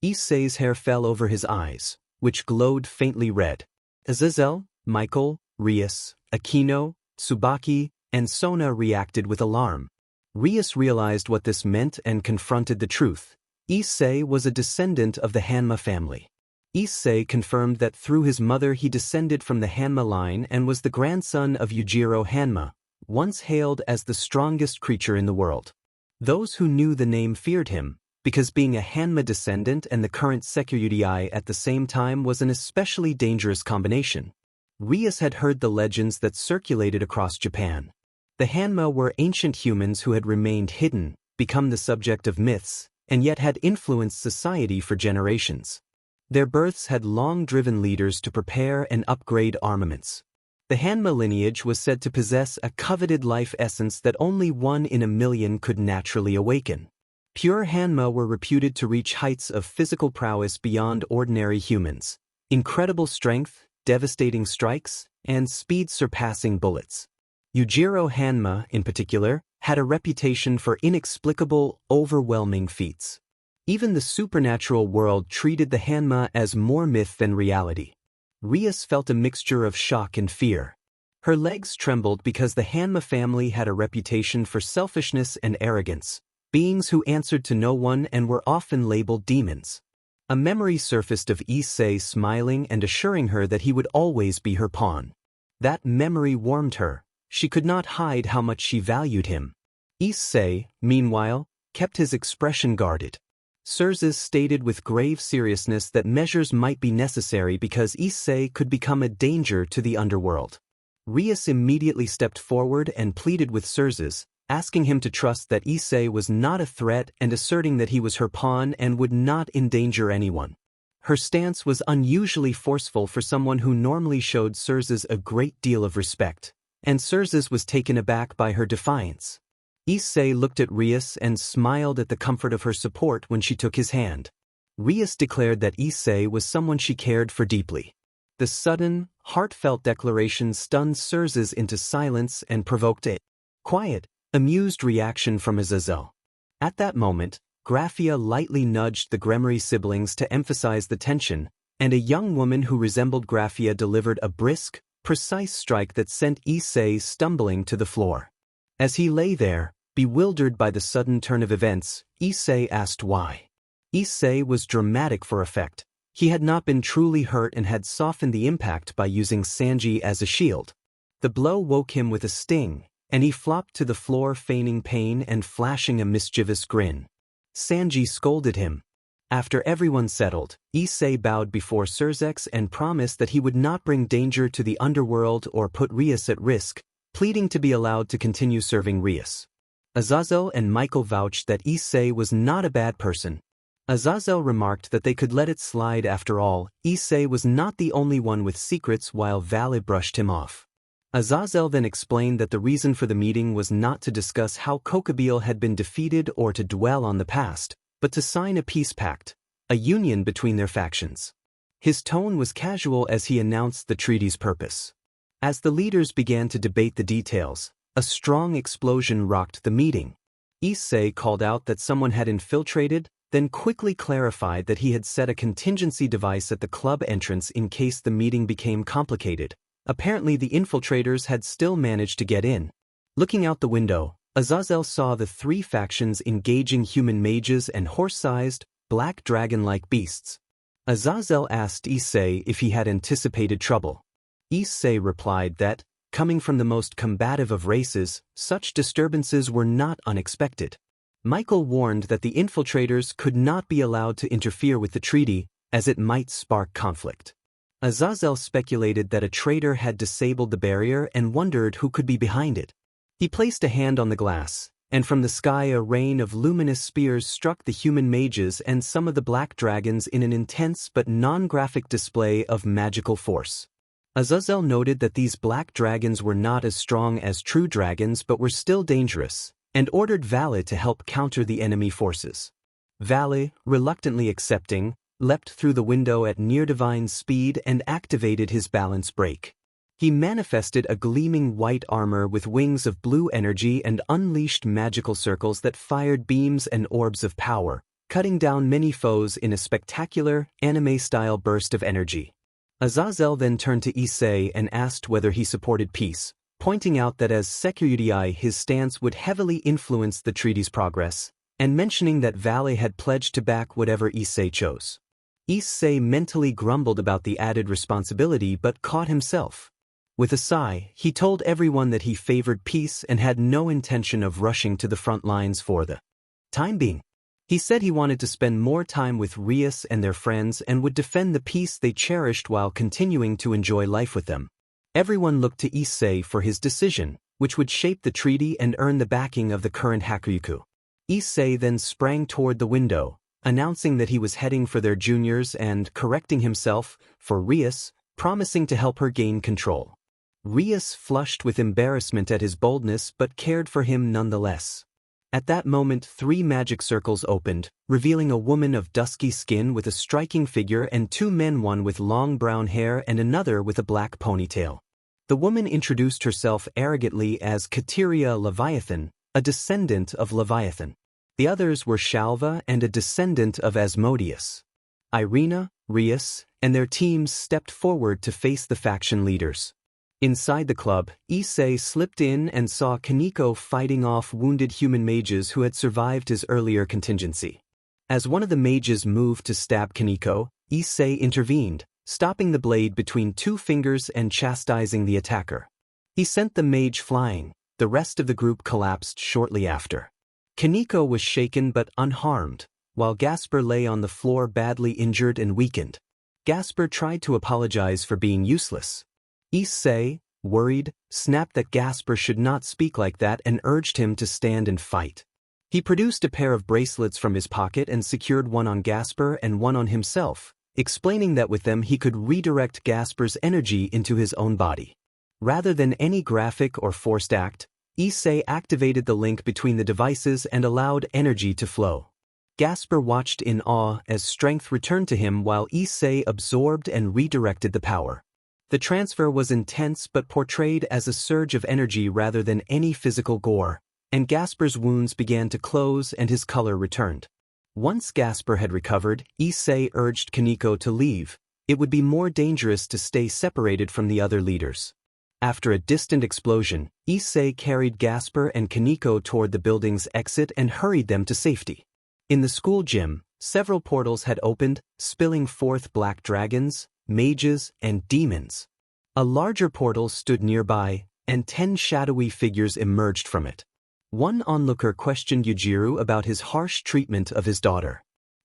Issei's hair fell over his eyes, which glowed faintly red. Azazel, Michael, Rias, Aquino, Tsubaki, and Sona reacted with alarm. Rias realized what this meant and confronted the truth. Issei was a descendant of the Hanma family. Issei confirmed that through his mother he descended from the Hanma line and was the grandson of Yujiro Hanma, once hailed as the strongest creature in the world. Those who knew the name feared him, because being a Hanma descendant and the current Sekiryuutei at the same time was an especially dangerous combination. Rias had heard the legends that circulated across Japan. The Hanma were ancient humans who had remained hidden, become the subject of myths, and yet had influenced society for generations. Their births had long driven leaders to prepare and upgrade armaments. The Hanma lineage was said to possess a coveted life essence that only 1 in a million could naturally awaken. Pure Hanma were reputed to reach heights of physical prowess beyond ordinary humans: incredible strength, devastating strikes, and speed surpassing bullets. Yujiro Hanma, in particular, had a reputation for inexplicable, overwhelming feats. Even the supernatural world treated the Hanma as more myth than reality. Rias felt a mixture of shock and fear. Her legs trembled because the Hanma family had a reputation for selfishness and arrogance, beings who answered to no one and were often labeled demons. A memory surfaced of Issei smiling and assuring her that he would always be her pawn. That memory warmed her. She could not hide how much she valued him. Issei, meanwhile, kept his expression guarded. Surzes stated with grave seriousness that measures might be necessary because Issei could become a danger to the underworld. Rias immediately stepped forward and pleaded with Surzes, asking him to trust that Issei was not a threat and asserting that he was her pawn and would not endanger anyone. Her stance was unusually forceful for someone who normally showed Surzes a great deal of respect, and Surzes was taken aback by her defiance. Issei looked at Rias and smiled at the comfort of her support when she took his hand. Rias declared that Issei was someone she cared for deeply. The sudden, heartfelt declaration stunned Surzes into silence and provoked a quiet, amused reaction from Azazel. At that moment, Graphia lightly nudged the Gremory siblings to emphasize the tension, and a young woman who resembled Graphia delivered a brisk, precise strike that sent Issei stumbling to the floor. As he lay there, bewildered by the sudden turn of events, Issei asked why. Issei was dramatic for effect. He had not been truly hurt and had softened the impact by using Sanji as a shield. The blow woke him with a sting, and he flopped to the floor feigning pain and flashing a mischievous grin. Sanji scolded him. After everyone settled, Issei bowed before Surzes and promised that he would not bring danger to the underworld or put Rias at risk, pleading to be allowed to continue serving Rias. Azazel and Michael vouched that Issei was not a bad person. Azazel remarked that they could let it slide after all. Issei was not the only one with secrets, while Vale brushed him off. Azazel then explained that the reason for the meeting was not to discuss how Kokabeel had been defeated or to dwell on the past, but to sign a peace pact, a union between their factions. His tone was casual as he announced the treaty's purpose. As the leaders began to debate the details, a strong explosion rocked the meeting. Issei called out that someone had infiltrated, then quickly clarified that he had set a contingency device at the club entrance in case the meeting became complicated. Apparently the infiltrators had still managed to get in. Looking out the window, Azazel saw the three factions engaging human mages and horse-sized, black dragon-like beasts. Azazel asked Issei if he had anticipated trouble. Issei replied that, coming from the most combative of races, such disturbances were not unexpected. Michael warned that the infiltrators could not be allowed to interfere with the treaty, as it might spark conflict. Azazel speculated that a traitor had disabled the barrier and wondered who could be behind it. He placed a hand on the glass, and from the sky a rain of luminous spears struck the human mages and some of the black dragons in an intense but non-graphic display of magical force. Azazel noted that these black dragons were not as strong as true dragons but were still dangerous, and ordered Vale to help counter the enemy forces. Vale, reluctantly accepting, leapt through the window at near-divine speed and activated his balance break. He manifested a gleaming white armor with wings of blue energy and unleashed magical circles that fired beams and orbs of power, cutting down many foes in a spectacular, anime-style burst of energy. Azazel then turned to Issei and asked whether he supported peace, pointing out that as Sekiryuutei his stance would heavily influence the treaty's progress, and mentioning that Vale had pledged to back whatever Issei chose. Issei mentally grumbled about the added responsibility but caught himself. With a sigh, he told everyone that he favored peace and had no intention of rushing to the front lines for the time being. He said he wanted to spend more time with Rias and their friends and would defend the peace they cherished while continuing to enjoy life with them. Everyone looked to Issei for his decision, which would shape the treaty and earn the backing of the current Hakuryu. Issei then sprang toward the window, announcing that he was heading for their juniors and, correcting himself, for Rias, promising to help her gain control. Rias flushed with embarrassment at his boldness but cared for him nonetheless. At that moment 3 magic circles opened, revealing a woman of dusky skin with a striking figure and 2 men, one with long brown hair and another with a black ponytail. The woman introduced herself arrogantly as Kateria Leviathan, a descendant of Leviathan. The others were Shalva and a descendant of Asmodeus. Irina, Rias, and their teams stepped forward to face the faction leaders. Inside the club, Issei slipped in and saw Kaneko fighting off wounded human mages who had survived his earlier contingency. As one of the mages moved to stab Kaneko, Issei intervened, stopping the blade between 2 fingers and chastising the attacker. He sent the mage flying. The rest of the group collapsed shortly after. Kaneko was shaken but unharmed, while Gasper lay on the floor badly injured and weakened. Gasper tried to apologize for being useless. Issei, worried, snapped that Gasper should not speak like that and urged him to stand and fight. He produced a pair of bracelets from his pocket and secured one on Gasper and one on himself, explaining that with them he could redirect Gasper's energy into his own body. Rather than any graphic or forced act, Issei activated the link between the devices and allowed energy to flow. Gasper watched in awe as strength returned to him while Issei absorbed and redirected the power. The transfer was intense but portrayed as a surge of energy rather than any physical gore, and Gasper's wounds began to close and his color returned. Once Gasper had recovered, Issei urged Kaneko to leave. It would be more dangerous to stay separated from the other leaders. After a distant explosion, Issei carried Gasper and Kaneko toward the building's exit and hurried them to safety. In the school gym, several portals had opened, spilling forth black dragons, mages, and demons. A larger portal stood nearby, and 10 shadowy figures emerged from it. One onlooker questioned Yujiro about his harsh treatment of his daughter.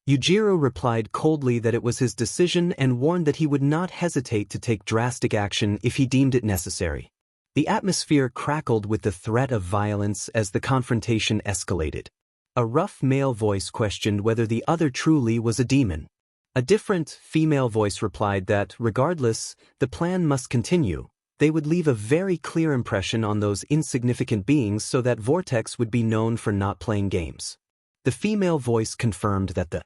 Yujiro replied coldly that it was his decision and warned that he would not hesitate to take drastic action if he deemed it necessary. The atmosphere crackled with the threat of violence as the confrontation escalated. A rough male voice questioned whether the other truly was a demon. A different, female voice replied that, regardless, the plan must continue. They would leave a very clear impression on those insignificant beings so that Vortex would be known for not playing games. The female voice confirmed that the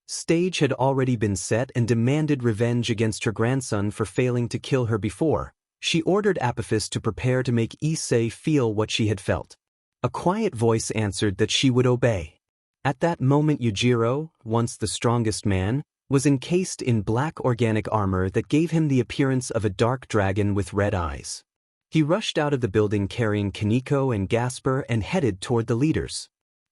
stage had already been set and demanded revenge against her grandson for failing to kill her before. She ordered Apophis to prepare to make Issei feel what she had felt. A quiet voice answered that she would obey. At that moment Yujiro, once the strongest man, was encased in black organic armor that gave him the appearance of a dark dragon with red eyes. He rushed out of the building carrying Kaneko and Gasper and headed toward the leaders.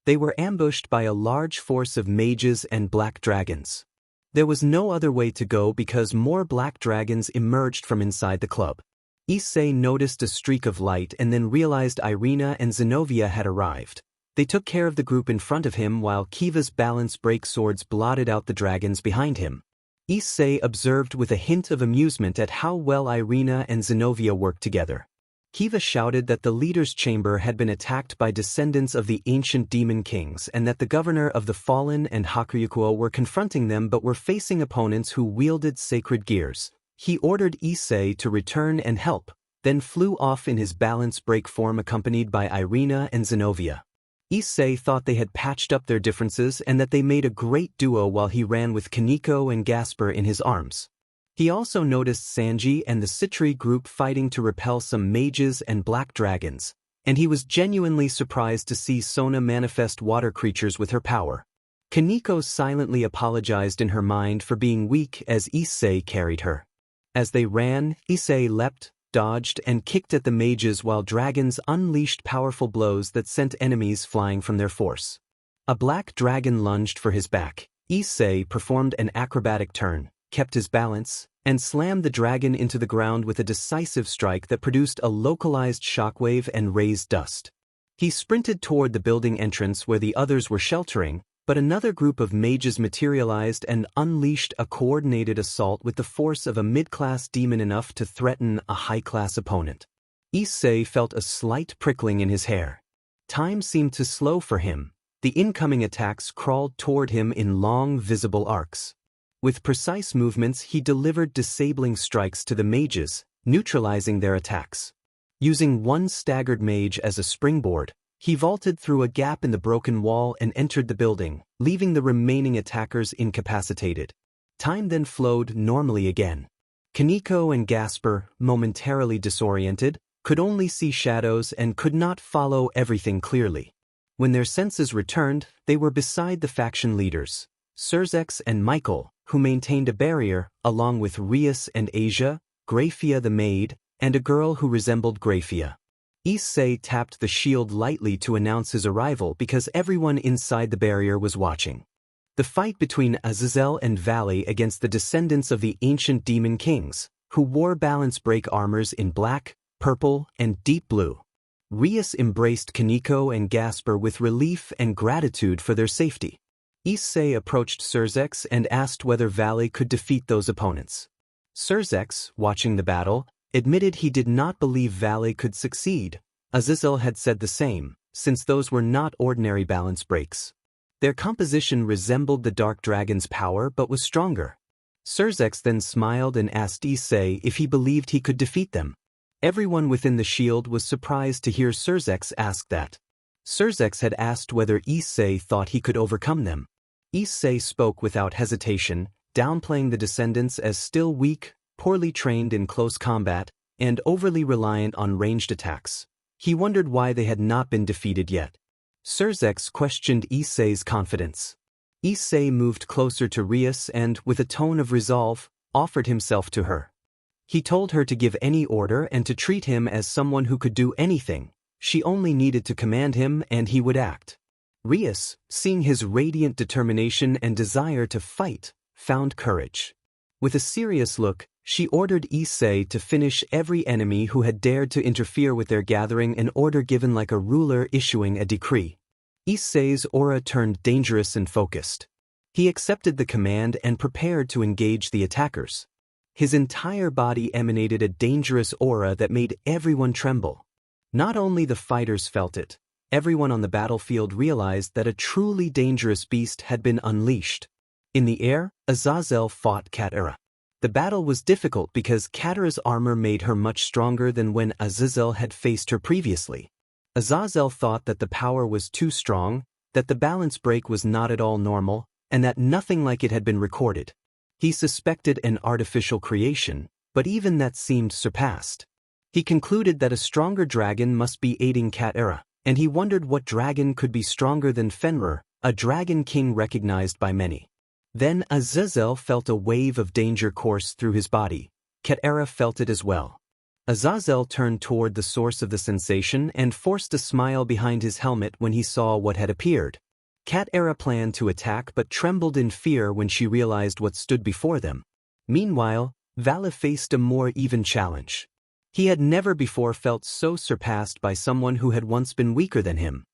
They were ambushed by a large force of mages and black dragons. There was no other way to go because more black dragons emerged from inside the club. Issei noticed a streak of light and then realized Irina and Zenobia had arrived. They took care of the group in front of him while Kiva's balance break swords blotted out the dragons behind him. Issei observed with a hint of amusement at how well Irina and Zenobia worked together. Kiva shouted that the leader's chamber had been attacked by descendants of the ancient demon kings and that the governor of the fallen and Hakuryukuo were confronting them but were facing opponents who wielded sacred gears. He ordered Issei to return and help, then flew off in his balance break form accompanied by Irina and Zenobia. Issei thought they had patched up their differences and that they made a great duo while he ran with Kaneko and Gasper in his arms. He also noticed Sanji and the Citri group fighting to repel some mages and black dragons, and he was genuinely surprised to see Sona manifest water creatures with her power. Kaneko silently apologized in her mind for being weak as Issei carried her. As they ran, Issei leapt, dodged and kicked at the mages while dragons unleashed powerful blows that sent enemies flying from their force. A black dragon lunged for his back. Issei performed an acrobatic turn, kept his balance, and slammed the dragon into the ground with a decisive strike that produced a localized shockwave and raised dust. He sprinted toward the building entrance where the others were sheltering, but another group of mages materialized and unleashed a coordinated assault with the force of a mid-class demon enough to threaten a high-class opponent. Issei felt a slight prickling in his hair. Time seemed to slow for him. The incoming attacks crawled toward him in long, visible arcs. With precise movements, he delivered disabling strikes to the mages, neutralizing their attacks. Using one staggered mage as a springboard, he vaulted through a gap in the broken wall and entered the building, leaving the remaining attackers incapacitated. Time then flowed normally again. Kaneko and Gasper, momentarily disoriented, could only see shadows and could not follow everything clearly. When their senses returned, they were beside the faction leaders, Surzex and Michael, who maintained a barrier, along with Rias and Asia, Graphia the maid, and a girl who resembled Graphia. Issei tapped the shield lightly to announce his arrival because everyone inside the barrier was watching. The fight between Azazel and Valley against the descendants of the ancient demon kings, who wore balance break armors in black, purple, and deep blue. Rias embraced Kaneko and Gasper with relief and gratitude for their safety. Issei approached Surzex and asked whether Valley could defeat those opponents. Surzex, watching the battle, admitted he did not believe Valley could succeed. Azazel had said the same, since those were not ordinary balance breaks. Their composition resembled the Dark Dragon's power but was stronger. Surzex then smiled and asked Issei if he believed he could defeat them. Everyone within the shield was surprised to hear Surzex ask that. Surzex had asked whether Issei thought he could overcome them. Issei spoke without hesitation, downplaying the descendants as still weak, poorly trained in close combat, and overly reliant on ranged attacks. He wondered why they had not been defeated yet. Surzex questioned Issei's confidence. Issei moved closer to Rias and, with a tone of resolve, offered himself to her. He told her to give any order and to treat him as someone who could do anything. She only needed to command him and he would act. Rias, seeing his radiant determination and desire to fight, found courage. With a serious look, she ordered Issei to finish every enemy who had dared to interfere with their gathering, an order given like a ruler issuing a decree. Issei's aura turned dangerous and focused. He accepted the command and prepared to engage the attackers. His entire body emanated a dangerous aura that made everyone tremble. Not only the fighters felt it, everyone on the battlefield realized that a truly dangerous beast had been unleashed. In the air, Azazel fought Katara. The battle was difficult because Katara's armor made her much stronger than when Azazel had faced her previously. Azazel thought that the power was too strong, that the balance break was not at all normal, and that nothing like it had been recorded. He suspected an artificial creation, but even that seemed surpassed. He concluded that a stronger dragon must be aiding Katara, and he wondered what dragon could be stronger than Fenrir, a dragon king recognized by many. Then Azazel felt a wave of danger course through his body. Katara felt it as well. Azazel turned toward the source of the sensation and forced a smile behind his helmet when he saw what had appeared. Katara planned to attack but trembled in fear when she realized what stood before them. Meanwhile, Vala faced a more even challenge. He had never before felt so surpassed by someone who had once been weaker than him.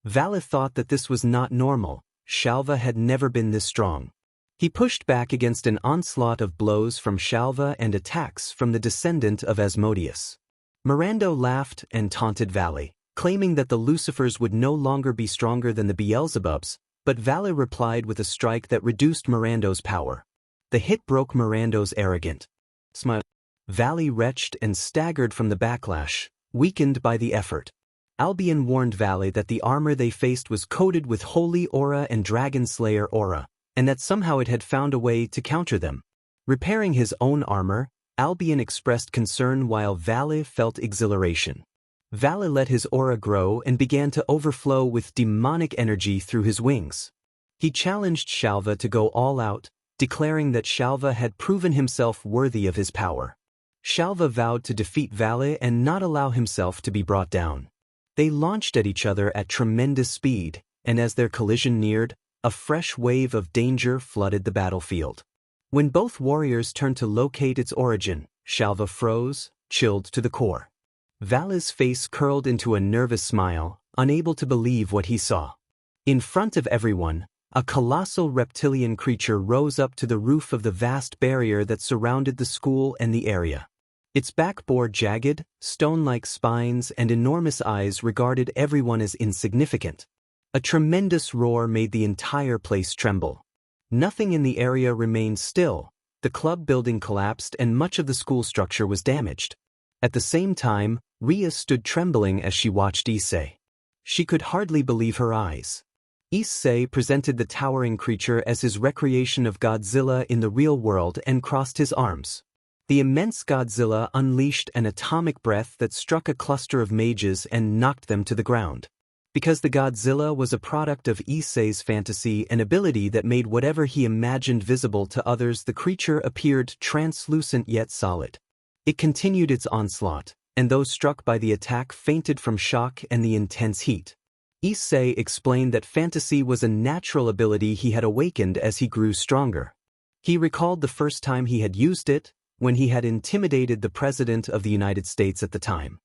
Vala thought that this was not normal. Shalva had never been this strong. He pushed back against an onslaught of blows from Shalva and attacks from the descendant of Asmodeus. Mirando laughed and taunted Vala, claiming that the Lucifers would no longer be stronger than the Beelzebubs, but Vala replied with a strike that reduced Mirando's power. The hit broke Mirando's arrogant smile. Vala retched and staggered from the backlash, weakened by the effort. Albion warned Vala that the armor they faced was coated with Holy Aura and Dragon Slayer Aura, and that somehow it had found a way to counter them. Repairing his own armor, Albion expressed concern while Vala felt exhilaration. Vala let his aura grow and began to overflow with demonic energy through his wings. He challenged Shalva to go all out, declaring that Shalva had proven himself worthy of his power. Shalva vowed to defeat Vala and not allow himself to be brought down. They launched at each other at tremendous speed, and as their collision neared, a fresh wave of danger flooded the battlefield. When both warriors turned to locate its origin, Shalva froze, chilled to the core. Vala's face curled into a nervous smile, unable to believe what he saw. In front of everyone, a colossal reptilian creature rose up to the roof of the vast barrier that surrounded the school and the area. Its back bore jagged, stone-like spines, and enormous eyes regarded everyone as insignificant. A tremendous roar made the entire place tremble. Nothing in the area remained still. The club building collapsed and much of the school structure was damaged. At the same time, Rhea stood trembling as she watched Issei. She could hardly believe her eyes. Issei presented the towering creature as his recreation of Godzilla in the real world and crossed his arms. The immense Godzilla unleashed an atomic breath that struck a cluster of mages and knocked them to the ground. Because the Godzilla was a product of Issei's fantasy and ability that made whatever he imagined visible to others, the creature appeared translucent yet solid. It continued its onslaught, and those struck by the attack fainted from shock and the intense heat. Issei explained that fantasy was a natural ability he had awakened as he grew stronger. He recalled the first time he had used it, when he had intimidated the President of the United States at the time.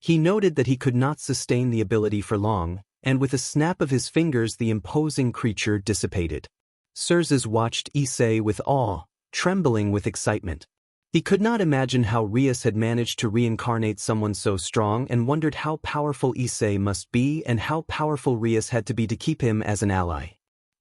He noted that he could not sustain the ability for long, and with a snap of his fingers the imposing creature dissipated. Cersei watched Issei with awe, trembling with excitement. He could not imagine how Rias had managed to reincarnate someone so strong and wondered how powerful Issei must be and how powerful Rias had to be to keep him as an ally.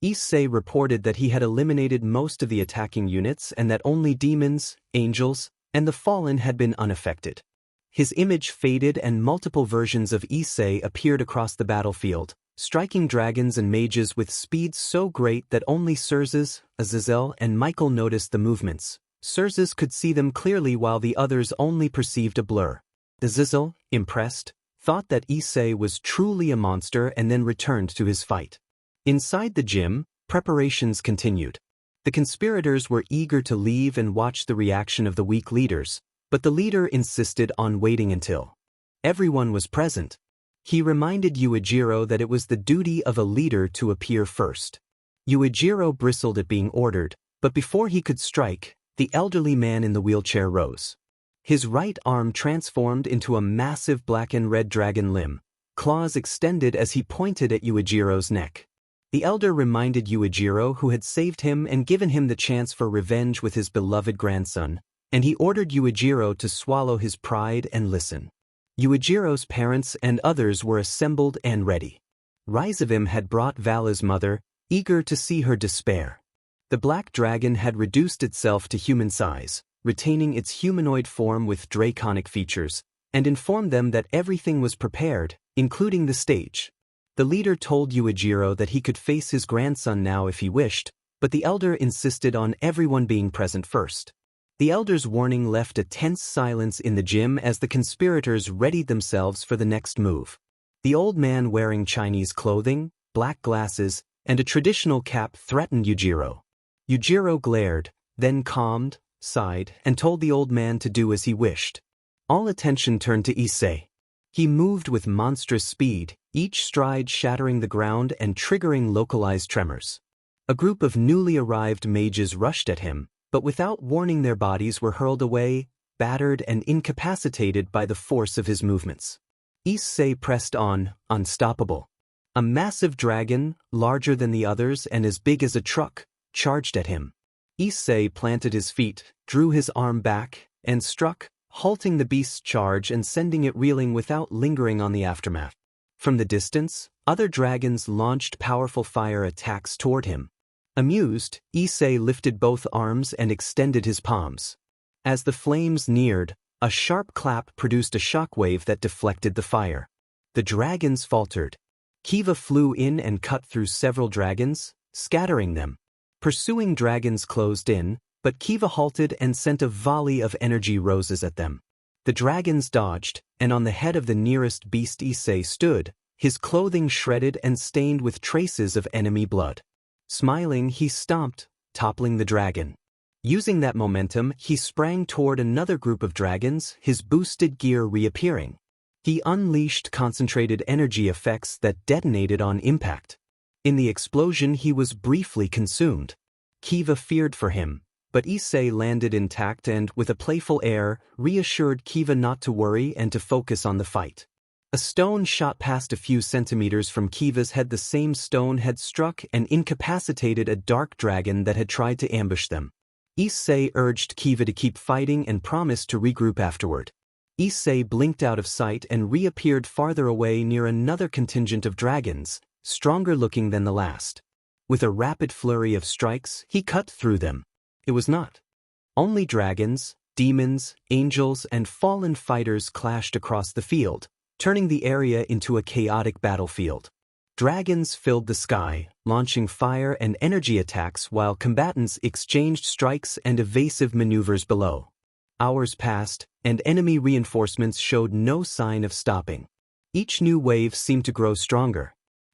Issei reported that he had eliminated most of the attacking units and that only demons, angels, and the fallen had been unaffected. His image faded and multiple versions of Issei appeared across the battlefield, striking dragons and mages with speed so great that only Cersei, Azazel, and Michael noticed the movements. Cersei could see them clearly while the others only perceived a blur. Azazel, impressed, thought that Issei was truly a monster and then returned to his fight. Inside the gym, preparations continued. The conspirators were eager to leave and watch the reaction of the weak leaders, but the leader insisted on waiting until everyone was present. He reminded Yujiro that it was the duty of a leader to appear first. Yujiro bristled at being ordered, but before he could strike, the elderly man in the wheelchair rose. His right arm transformed into a massive black and red dragon limb, claws extended as he pointed at Yuijiro's neck. The elder reminded Yujiro who had saved him and given him the chance for revenge with his beloved grandson, and he ordered Yujiro to swallow his pride and listen. Yuijiro's parents and others were assembled and ready. Rizavim had brought Vala's mother, eager to see her despair. The black dragon had reduced itself to human size, retaining its humanoid form with draconic features, and informed them that everything was prepared, including the stage. The leader told Yujiro that he could face his grandson now if he wished, but the elder insisted on everyone being present first. The elder's warning left a tense silence in the gym as the conspirators readied themselves for the next move. The old man wearing Chinese clothing, black glasses, and a traditional cap threatened Yujiro. Yujiro glared, then calmed, sighed, and told the old man to do as he wished. All attention turned to Issei. He moved with monstrous speed, each stride shattering the ground and triggering localized tremors. A group of newly arrived mages rushed at him, but without warning their bodies were hurled away, battered and incapacitated by the force of his movements. Issei pressed on, unstoppable. A massive dragon, larger than the others and as big as a truck, charged at him. Issei planted his feet, drew his arm back, and struck, halting the beast's charge and sending it reeling without lingering on the aftermath. From the distance, other dragons launched powerful fire attacks toward him. Amused, Issei lifted both arms and extended his palms. As the flames neared, a sharp clap produced a shockwave that deflected the fire. The dragons faltered. Kiva flew in and cut through several dragons, scattering them. Pursuing dragons closed in, but Kiva halted and sent a volley of energy roses at them. The dragons dodged, and on the head of the nearest beast Issei stood, his clothing shredded and stained with traces of enemy blood. Smiling, he stomped, toppling the dragon. Using that momentum, he sprang toward another group of dragons, his boosted gear reappearing. He unleashed concentrated energy effects that detonated on impact. In the explosion, he was briefly consumed. Kiva feared for him, but Issei landed intact and, with a playful air, reassured Kiva not to worry and to focus on the fight. A stone shot past a few centimeters from Kiva's head. The same stone had struck and incapacitated a dark dragon that had tried to ambush them. Issei urged Kiva to keep fighting and promised to regroup afterward. Issei blinked out of sight and reappeared farther away near another contingent of dragons, stronger looking than the last. With a rapid flurry of strikes, he cut through them. It was not only dragons, demons, angels, and fallen fighters clashed across the field, turning the area into a chaotic battlefield. Dragons filled the sky, launching fire and energy attacks while combatants exchanged strikes and evasive maneuvers below. Hours passed, and enemy reinforcements showed no sign of stopping. Each new wave seemed to grow stronger.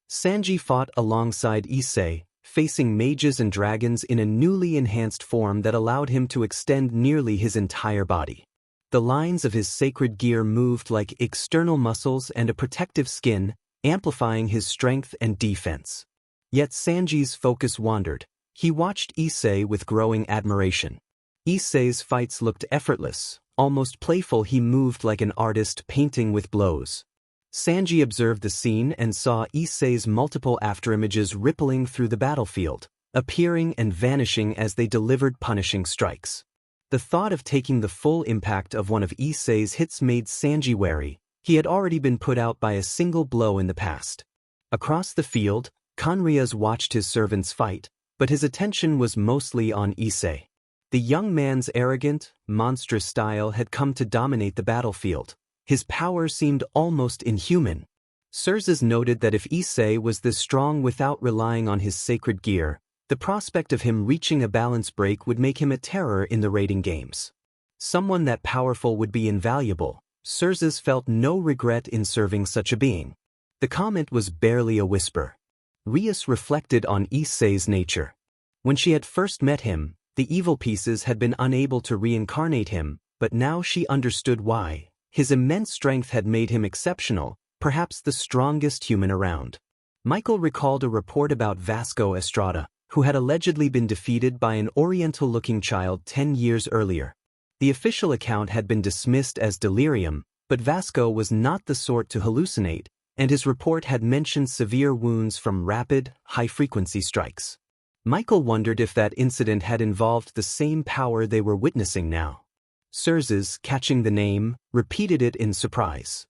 Sanji fought alongside Issei, facing mages and dragons in a newly enhanced form that allowed him to extend nearly his entire body. The lines of his sacred gear moved like external muscles and a protective skin, amplifying his strength and defense. Yet Sanji's focus wandered. He watched Issei with growing admiration. Issei's fights looked effortless, almost playful. He moved like an artist painting with blows. Sanji observed the scene and saw Issei's multiple afterimages rippling through the battlefield, appearing and vanishing as they delivered punishing strikes. The thought of taking the full impact of one of Issei's hits made Sanji wary. He had already been put out by a single blow in the past. Across the field, Conrias watched his servants fight, but his attention was mostly on Issei. The young man's arrogant, monstrous style had come to dominate the battlefield. His power seemed almost inhuman. Surzes noted that if Issei was this strong without relying on his sacred gear, the prospect of him reaching a balance break would make him a terror in the raiding games. Someone that powerful would be invaluable. Surzes felt no regret in serving such a being. The comment was barely a whisper. Rias reflected on Issei's nature. When she had first met him, the evil pieces had been unable to reincarnate him, but now she understood why. His immense strength had made him exceptional, perhaps the strongest human around. Michael recalled a report about Vasco Estrada, who had allegedly been defeated by an Oriental-looking child 10 years earlier. The official account had been dismissed as delirium, but Vasco was not the sort to hallucinate, and his report had mentioned severe wounds from rapid, high-frequency strikes. Michael wondered if that incident had involved the same power they were witnessing now. Xerxes, catching the name, repeated it in surprise.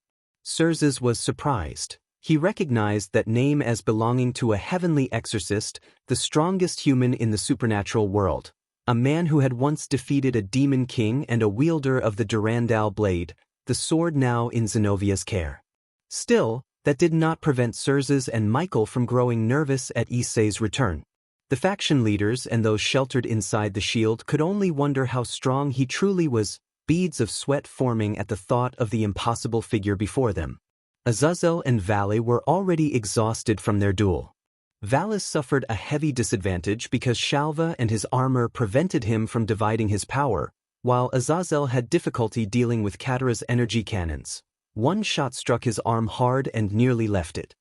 Xerxes was surprised. He recognized that name as belonging to a heavenly exorcist, the strongest human in the supernatural world, a man who had once defeated a demon king and a wielder of the Durandal blade, the sword now in Zenovia's care. Still, that did not prevent Xerxes and Michael from growing nervous at Issei's return. The faction leaders and those sheltered inside the shield could only wonder how strong he truly was, beads of sweat forming at the thought of the impossible figure before them. Azazel and Vale were already exhausted from their duel. Vale suffered a heavy disadvantage because Shalva and his armor prevented him from dividing his power, while Azazel had difficulty dealing with Katara's energy cannons. One shot struck his arm hard and nearly left it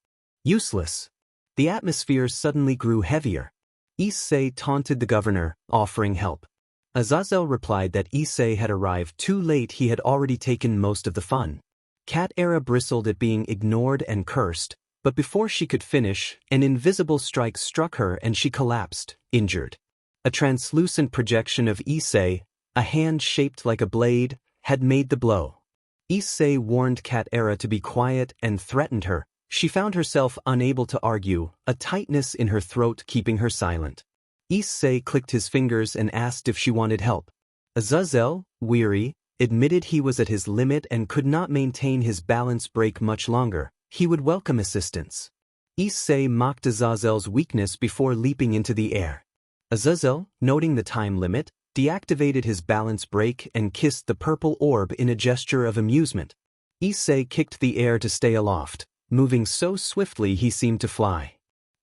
useless. The atmosphere suddenly grew heavier. Issei taunted the governor, offering help. Azazel replied that Issei had arrived too late. He had already taken most of the fun. Katara bristled at being ignored and cursed, but before she could finish, an invisible strike struck her and she collapsed, injured. A translucent projection of Issei, a hand shaped like a blade, had made the blow. Issei warned Katara to be quiet and threatened her. She found herself unable to argue, a tightness in her throat keeping her silent. Issei clicked his fingers and asked if she wanted help. Azazel, weary, admitted he was at his limit and could not maintain his balance break much longer. He would welcome assistance. Issei mocked Azazel's weakness before leaping into the air. Azazel, noting the time limit, deactivated his balance break and kissed the purple orb in a gesture of amusement. Issei kicked the air to stay aloft, moving so swiftly he seemed to fly.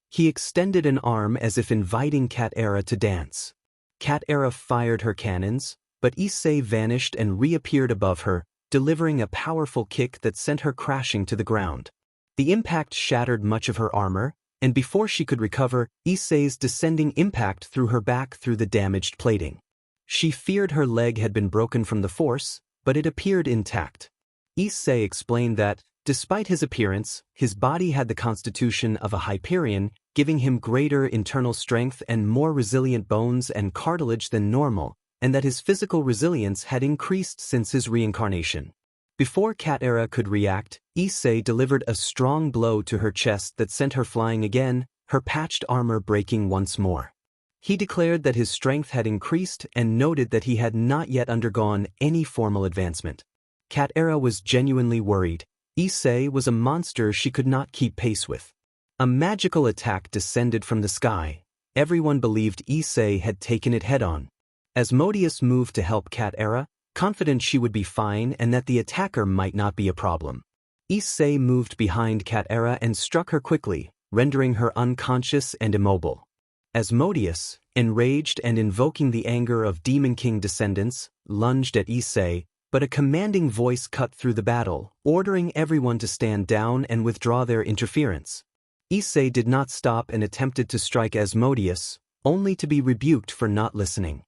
He extended an arm as if inviting Katara to dance. Katara fired her cannons, but Issei vanished and reappeared above her, delivering a powerful kick that sent her crashing to the ground. The impact shattered much of her armor, and before she could recover, Issei's descending impact threw her back through the damaged plating. She feared her leg had been broken from the force, but it appeared intact. Issei explained that, despite his appearance, his body had the constitution of a Hyperion, giving him greater internal strength and more resilient bones and cartilage than normal, and that his physical resilience had increased since his reincarnation. Before Katara could react, Issei delivered a strong blow to her chest that sent her flying again, her patched armor breaking once more. He declared that his strength had increased and noted that he had not yet undergone any formal advancement. Katara was genuinely worried. Issei was a monster she could not keep pace with. A magical attack descended from the sky. Everyone believed Issei had taken it head-on. Asmodeus moved to help Katara, confident she would be fine and that the attacker might not be a problem. Issei moved behind Katara and struck her quickly, rendering her unconscious and immobile. Asmodeus, enraged and invoking the anger of Demon King descendants, lunged at Issei, but a commanding voice cut through the battle, ordering everyone to stand down and withdraw their interference. Issei did not stop and attempted to strike Asmodeus, only to be rebuked for not listening.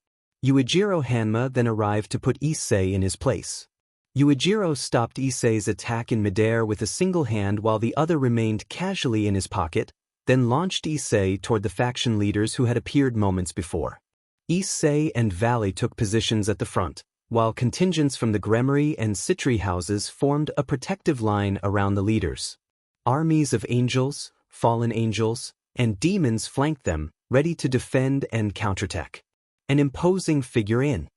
Yujiro Hanma then arrived to put Issei in his place. Yujiro stopped Issei's attack in midair with a single hand while the other remained casually in his pocket, then launched Issei toward the faction leaders who had appeared moments before. Issei and Vale took positions at the front, while contingents from the Gremory and Citri houses formed a protective line around the leaders. Armies of angels, fallen angels, and demons flanked them, ready to defend and counterattack. An imposing figure in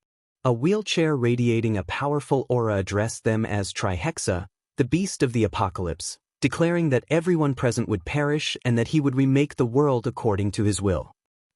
a wheelchair radiating a powerful aura addressed them as Trihexa, the beast of the apocalypse, declaring that everyone present would perish and that he would remake the world according to his will.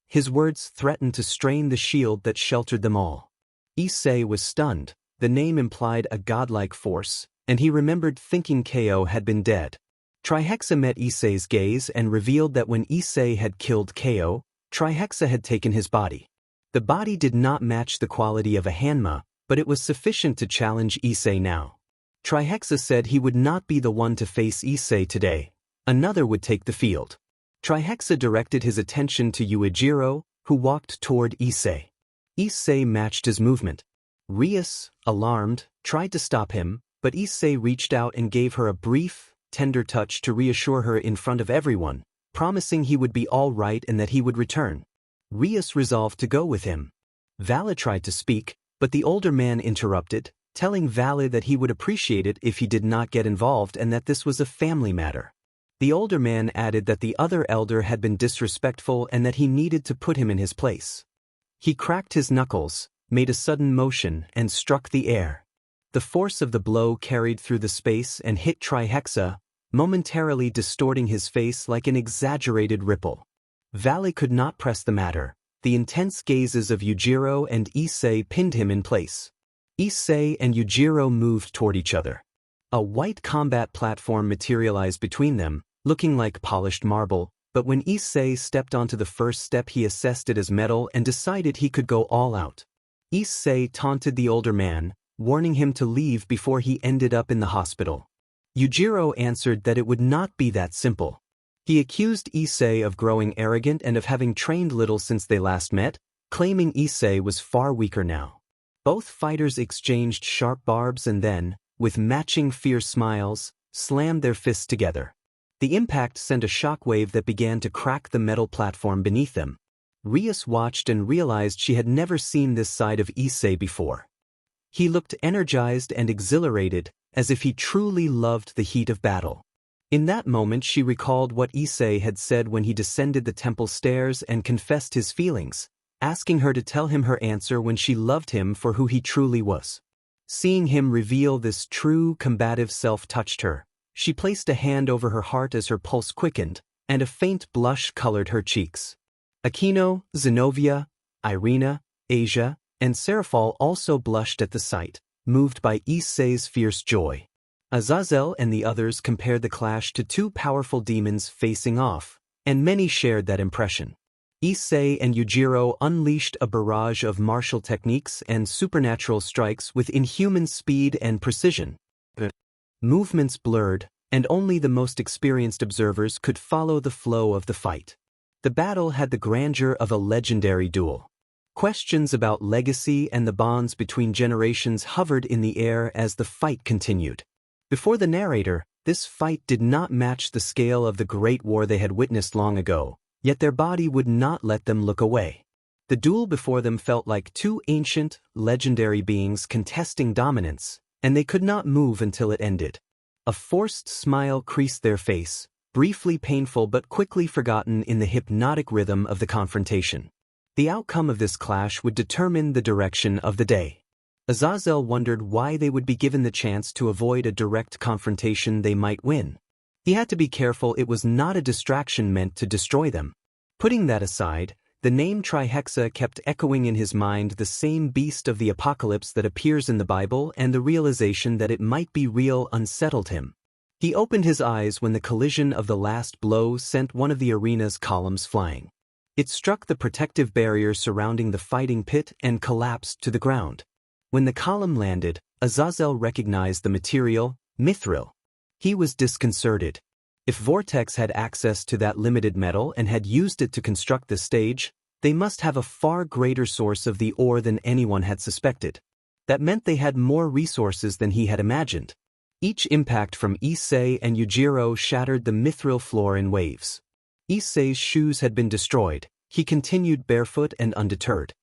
His words threatened to strain the shield that sheltered them all. Issei was stunned. The name implied a godlike force, and he remembered thinking Ko had been dead. Trihexa met Issei's gaze and revealed that when Issei had killed Ko, Trihexa had taken his body. The body did not match the quality of a Hanma, but it was sufficient to challenge Issei now. Trihexa said he would not be the one to face Issei today. Another would take the field. Trihexa directed his attention to Yujiro, who walked toward Issei. Issei matched his movement. Rias, alarmed, tried to stop him, but Issei reached out and gave her a brief, tender touch to reassure her in front of everyone, promising he would be all right and that he would return. Rias resolved to go with him. Vala tried to speak, But the older man interrupted, telling Vale that he would appreciate it if he did not get involved and that this was a family matter. The older man added that the other elder had been disrespectful and that he needed to put him in his place. He cracked his knuckles, made a sudden motion, and struck the air. The force of the blow carried through the space and hit Trihexa, momentarily distorting his face like an exaggerated ripple. Vale could not press the matter. The intense gazes of Yujiro and Issei pinned him in place. Issei and Yujiro moved toward each other. A white combat platform materialized between them, looking like polished marble, but when Issei stepped onto the first step he assessed it as metal and decided he could go all out. Issei taunted the older man, warning him to leave before he ended up in the hospital. Yujiro answered that it would not be that simple. He accused Issei of growing arrogant and of having trained little since they last met, claiming Issei was far weaker now. Both fighters exchanged sharp barbs and then, with matching fierce smiles, slammed their fists together. The impact sent a shockwave that began to crack the metal platform beneath them. Rias watched and realized she had never seen this side of Issei before. He looked energized and exhilarated, as if he truly loved the heat of battle. In that moment she recalled what Issei had said when he descended the temple stairs and confessed his feelings, asking her to tell him her answer when she loved him for who he truly was. Seeing him reveal this true combative self touched her. She placed a hand over her heart as her pulse quickened, and a faint blush colored her cheeks. Aquino, Zenobia, Irina, Asia, and Seraphal also blushed at the sight, moved by Issei's fierce joy. Azazel and the others compared the clash to two powerful demons facing off, and many shared that impression. Issei and Yujiro unleashed a barrage of martial techniques and supernatural strikes with inhuman speed and precision. Movements blurred, and only the most experienced observers could follow the flow of the fight. The battle had the grandeur of a legendary duel. Questions about legacy and the bonds between generations hovered in the air as the fight continued. Before the narrator, this fight did not match the scale of the great war they had witnessed long ago, yet their body would not let them look away. The duel before them felt like two ancient, legendary beings contesting dominance, and they could not move until it ended. A forced smile creased their face, briefly painful but quickly forgotten in the hypnotic rhythm of the confrontation. The outcome of this clash would determine the direction of the day. Azazel wondered why they would be given the chance to avoid a direct confrontation they might win. He had to be careful it was not a distraction meant to destroy them. Putting that aside, the name Trihexa kept echoing in his mind, the same beast of the apocalypse that appears in the Bible, and the realization that it might be real unsettled him. He opened his eyes when the collision of the last blow sent one of the arena's columns flying. It struck the protective barrier surrounding the fighting pit and collapsed to the ground. When the column landed, Azazel recognized the material, mithril. He was disconcerted. If Vortex had access to that limited metal and had used it to construct the stage, they must have a far greater source of the ore than anyone had suspected. That meant they had more resources than he had imagined. Each impact from Issei and Yujiro shattered the mithril floor in waves. Issei's shoes had been destroyed. He continued barefoot and undeterred.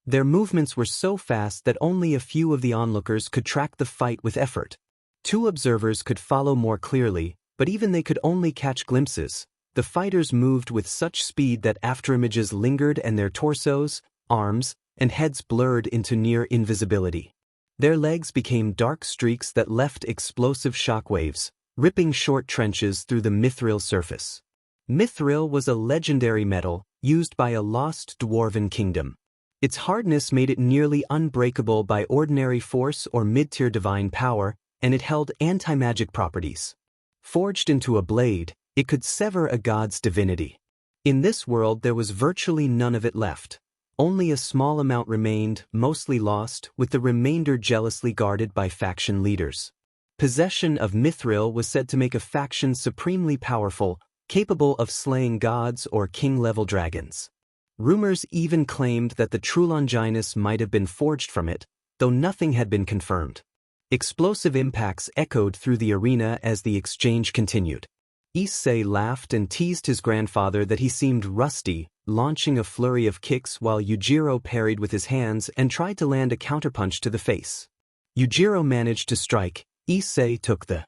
Their movements were so fast that only a few of the onlookers could track the fight with effort. Two observers could follow more clearly, but even they could only catch glimpses. The fighters moved with such speed that afterimages lingered and their torsos, arms, and heads blurred into near invisibility. Their legs became dark streaks that left explosive shockwaves, ripping short trenches through the mithril surface. Mithril was a legendary metal, used by a lost dwarven kingdom. Its hardness made it nearly unbreakable by ordinary force or mid-tier divine power, and it held anti-magic properties. Forged into a blade, it could sever a god's divinity. In this world there was virtually none of it left. Only a small amount remained, mostly lost, with the remainder jealously guarded by faction leaders. Possession of mithril was said to make a faction supremely powerful, capable of slaying gods or king-level dragons. Rumors even claimed that the true Longinus might have been forged from it, though nothing had been confirmed. Explosive impacts echoed through the arena as the exchange continued. Issei laughed and teased his grandfather that he seemed rusty, launching a flurry of kicks while Yujiro parried with his hands and tried to land a counterpunch to the face. Yujiro managed to strike. Issei took the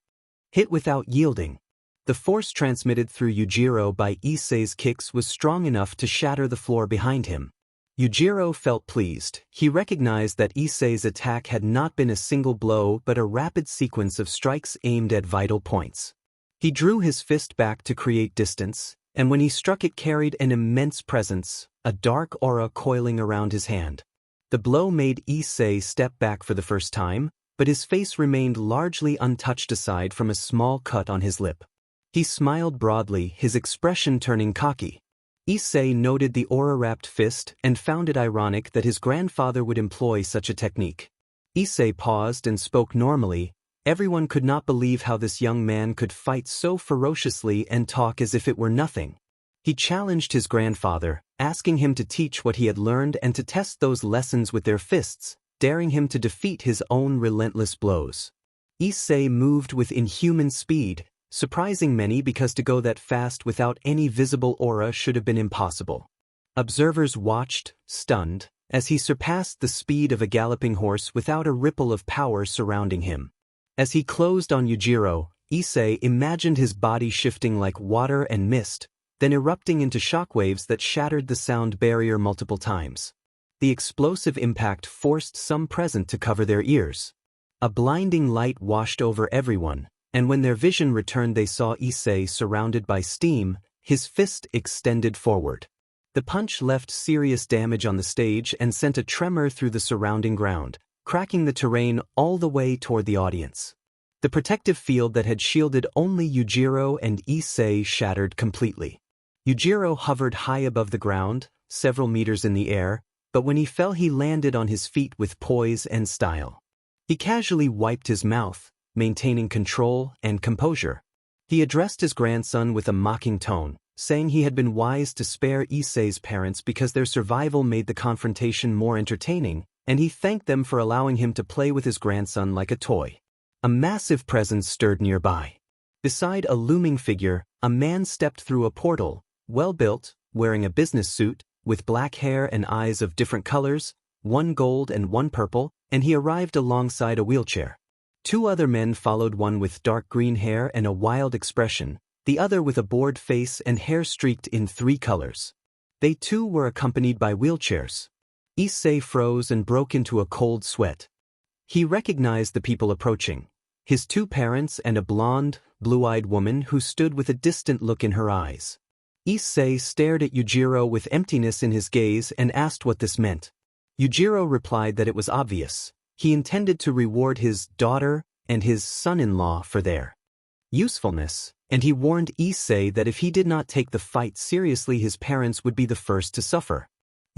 hit without yielding. The force transmitted through Yujiro by Issei's kicks was strong enough to shatter the floor behind him. Yujiro felt pleased. He recognized that Issei's attack had not been a single blow but a rapid sequence of strikes aimed at vital points. He drew his fist back to create distance, and when he struck it carried an immense presence, a dark aura coiling around his hand. The blow made Issei step back for the first time, but his face remained largely untouched aside from a small cut on his lip. He smiled broadly, his expression turning cocky. Issei noted the aura-wrapped fist and found it ironic that his grandfather would employ such a technique. Issei paused and spoke normally. Everyone could not believe how this young man could fight so ferociously and talk as if it were nothing. He challenged his grandfather, asking him to teach what he had learned and to test those lessons with their fists, daring him to defeat his own relentless blows. Issei moved with inhuman speed, surprising many because to go that fast without any visible aura should have been impossible. Observers watched, stunned, as he surpassed the speed of a galloping horse without a ripple of power surrounding him. As he closed on Yujiro, Issei imagined his body shifting like water and mist, then erupting into shockwaves that shattered the sound barrier multiple times. The explosive impact forced some present to cover their ears. A blinding light washed over everyone, and when their vision returned they saw Issei surrounded by steam, his fist extended forward. The punch left serious damage on the stage and sent a tremor through the surrounding ground, cracking the terrain all the way toward the audience. The protective field that had shielded only Yujiro and Issei shattered completely. Yujiro hovered high above the ground, several meters in the air, but when he fell he landed on his feet with poise and style. He casually wiped his mouth, maintaining control and composure. He addressed his grandson with a mocking tone, saying he had been wise to spare Issei's parents because their survival made the confrontation more entertaining, and he thanked them for allowing him to play with his grandson like a toy. A massive presence stirred nearby. Beside a looming figure, a man stepped through a portal, well-built, wearing a business suit, with black hair and eyes of different colors, one gold and one purple, and he arrived alongside a wheelchair. Two other men followed, one with dark green hair and a wild expression, the other with a bored face and hair streaked in 3 colors. They too were accompanied by wheelchairs. Issei froze and broke into a cold sweat. He recognized the people approaching, his 2 parents and a blonde, blue-eyed woman who stood with a distant look in her eyes. Issei stared at Yujiro with emptiness in his gaze and asked what this meant. Yujiro replied that it was obvious. He intended to reward his daughter and his son-in-law for their usefulness, and he warned Issei that if he did not take the fight seriously his parents would be the first to suffer.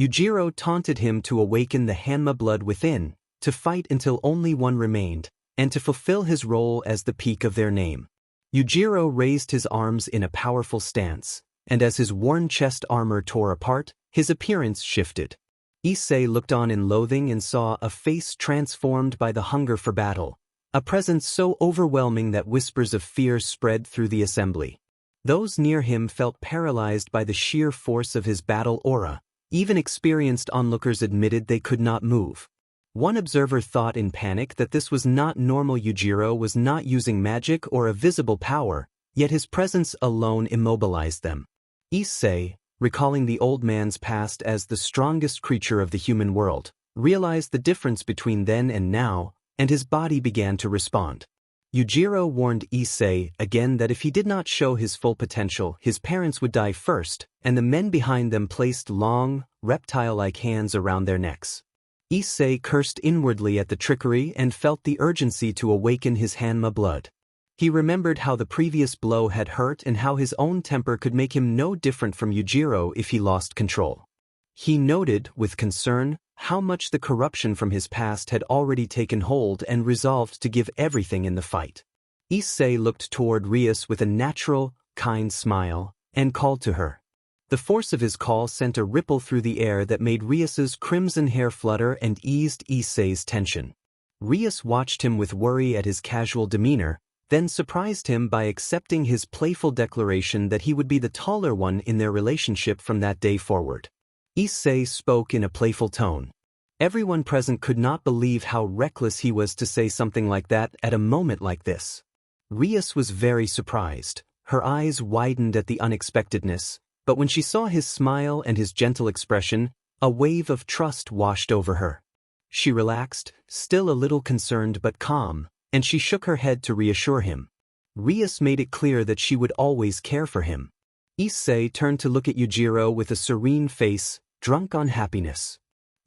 Yujiro taunted him to awaken the Hanma blood within, to fight until only one remained, and to fulfill his role as the peak of their name. Yujiro raised his arms in a powerful stance, and as his worn chest armor tore apart, his appearance shifted. Issei looked on in loathing and saw a face transformed by the hunger for battle, a presence so overwhelming that whispers of fear spread through the assembly. Those near him felt paralyzed by the sheer force of his battle aura. Even experienced onlookers admitted they could not move. One observer thought in panic that this was not normal. Yujiro was not using magic or a visible power, yet his presence alone immobilized them. Issei, recalling the old man's past as the strongest creature of the human world, realized the difference between then and now, and his body began to respond. Yujiro warned Issei again that if he did not show his full potential, his parents would die first, and the men behind them placed long, reptile-like hands around their necks. Issei cursed inwardly at the trickery and felt the urgency to awaken his Hanma blood. He remembered how the previous blow had hurt and how his own temper could make him no different from Yujiro if he lost control. He noted, with concern, how much the corruption from his past had already taken hold and resolved to give everything in the fight. Issei looked toward Rias with a natural, kind smile, and called to her. The force of his call sent a ripple through the air that made Rias's crimson hair flutter and eased Issei's tension. Rias watched him with worry at his casual demeanor, then surprised him by accepting his playful declaration that he would be the taller one in their relationship from that day forward. Issei spoke in a playful tone. Everyone present could not believe how reckless he was to say something like that at a moment like this. Rias was very surprised. Her eyes widened at the unexpectedness, but when she saw his smile and his gentle expression, a wave of trust washed over her. She relaxed, still a little concerned but calm, and she shook her head to reassure him. Rias made it clear that she would always care for him. Issei turned to look at Yujiro with a serene face, drunk on happiness.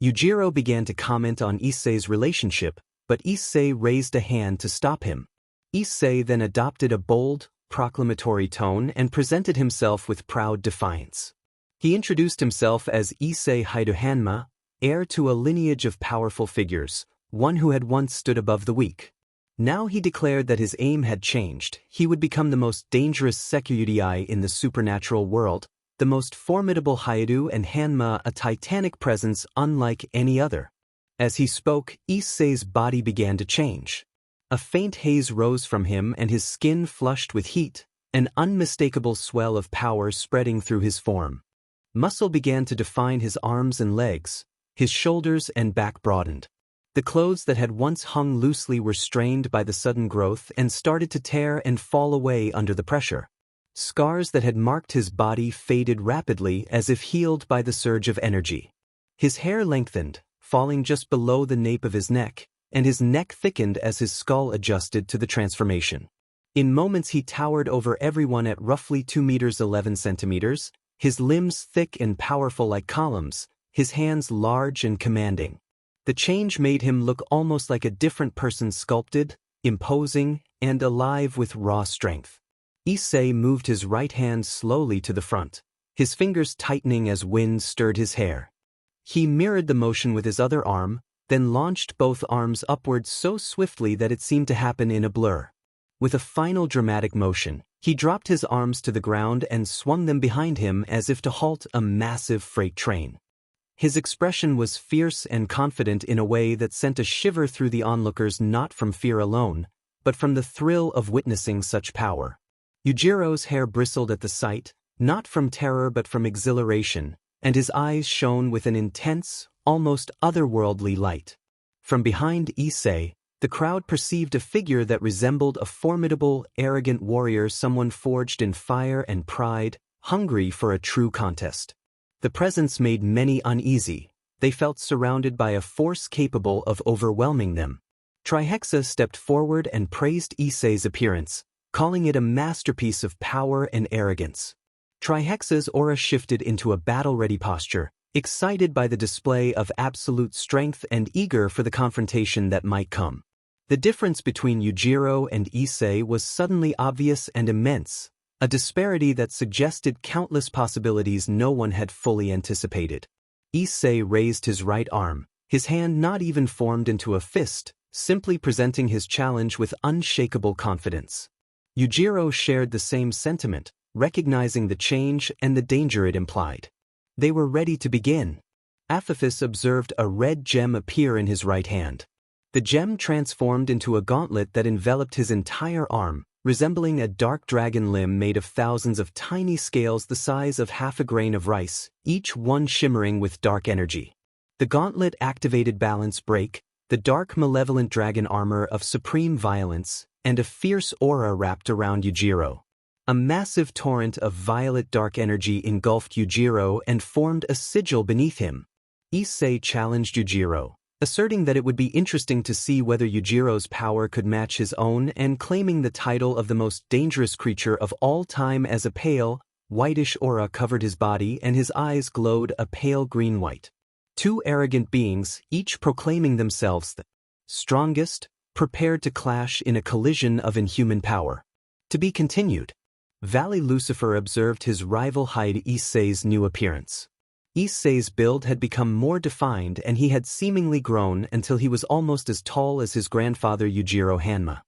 Yujiro began to comment on Issei's relationship, but Issei raised a hand to stop him. Issei then adopted a bold, proclamatory tone and presented himself with proud defiance. He introduced himself as Issei Hyoudou, heir to a lineage of powerful figures, one who had once stood above the weak. Now he declared that his aim had changed. He would become the most dangerous Sekiryuutei in the supernatural world, the most formidable hyoudou and Hanma, a titanic presence unlike any other. As he spoke, Issei's body began to change. A faint haze rose from him and his skin flushed with heat, an unmistakable swell of power spreading through his form. Muscle began to define his arms and legs, his shoulders and back broadened. The clothes that had once hung loosely were strained by the sudden growth and started to tear and fall away under the pressure. Scars that had marked his body faded rapidly as if healed by the surge of energy. His hair lengthened, falling just below the nape of his neck, and his neck thickened as his skull adjusted to the transformation. In moments he towered over everyone at roughly 2 meters 11 centimeters, his limbs thick and powerful like columns, his hands large and commanding. The change made him look almost like a different person, sculpted, imposing, and alive with raw strength. Issei moved his right hand slowly to the front, his fingers tightening as wind stirred his hair. He mirrored the motion with his other arm, then launched both arms upwards so swiftly that it seemed to happen in a blur. With a final dramatic motion, he dropped his arms to the ground and swung them behind him as if to halt a massive freight train. His expression was fierce and confident in a way that sent a shiver through the onlookers, not from fear alone, but from the thrill of witnessing such power. Yujiro's hair bristled at the sight, not from terror but from exhilaration, and his eyes shone with an intense, almost otherworldly light. From behind Issei, the crowd perceived a figure that resembled a formidable, arrogant warrior, someone forged in fire and pride, hungry for a true contest. The presence made many uneasy. They felt surrounded by a force capable of overwhelming them. Trihexa stepped forward and praised Issei's appearance, calling it a masterpiece of power and arrogance. Trihexa's aura shifted into a battle-ready posture, excited by the display of absolute strength and eager for the confrontation that might come. The difference between Yujiro and Issei was suddenly obvious and immense, a disparity that suggested countless possibilities no one had fully anticipated. Issei raised his right arm, his hand not even formed into a fist, simply presenting his challenge with unshakable confidence. Yujiro shared the same sentiment, recognizing the change and the danger it implied. They were ready to begin. Aphithis observed a red gem appear in his right hand. The gem transformed into a gauntlet that enveloped his entire arm, resembling a dark dragon limb made of thousands of tiny scales the size of half a grain of rice, each one shimmering with dark energy. The gauntlet activated Balance Break, the dark malevolent dragon armor of supreme violence, and a fierce aura wrapped around Yujiro. A massive torrent of violet dark energy engulfed Yujiro and formed a sigil beneath him. Issei challenged Yujiro, asserting that it would be interesting to see whether Yujiro's power could match his own and claiming the title of the most dangerous creature of all time as a pale, whitish aura covered his body and his eyes glowed a pale green-white. Two arrogant beings, each proclaiming themselves the strongest, prepared to clash in a collision of inhuman power. To be continued. Valley Lucifer observed his rival hide Issei's new appearance. Issei's build had become more defined and he had seemingly grown until he was almost as tall as his grandfather Yujiro Hanma.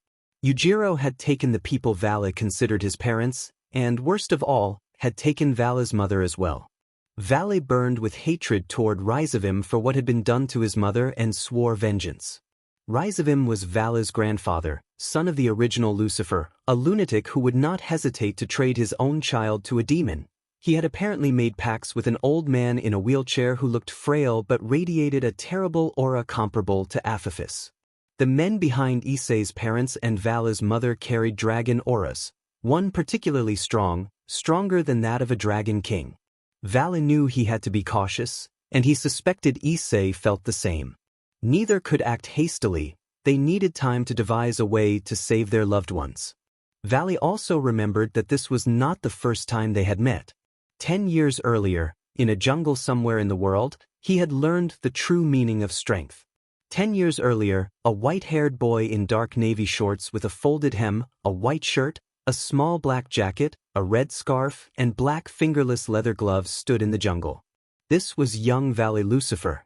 Yujiro had taken the people Valley considered his parents, and worst of all, had taken Valley's mother as well. Valley burned with hatred toward Rizavim for what had been done to his mother and swore vengeance. Rizavim was Vala's grandfather, son of the original Lucifer, a lunatic who would not hesitate to trade his own child to a demon. He had apparently made pacts with an old man in a wheelchair who looked frail but radiated a terrible aura comparable to Apophis. The men behind Issei's parents and Vala's mother carried dragon auras, one particularly strong, stronger than that of a dragon king. Vala knew he had to be cautious, and he suspected Issei felt the same. Neither could act hastily, they needed time to devise a way to save their loved ones. Vala also remembered that this was not the first time they had met. 10 years earlier, in a jungle somewhere in the world, he had learned the true meaning of strength. 10 years earlier, a white-haired boy in dark navy shorts with a folded hem, a white shirt, a small black jacket, a red scarf, and black fingerless leather gloves stood in the jungle. This was young Vala Lucifer.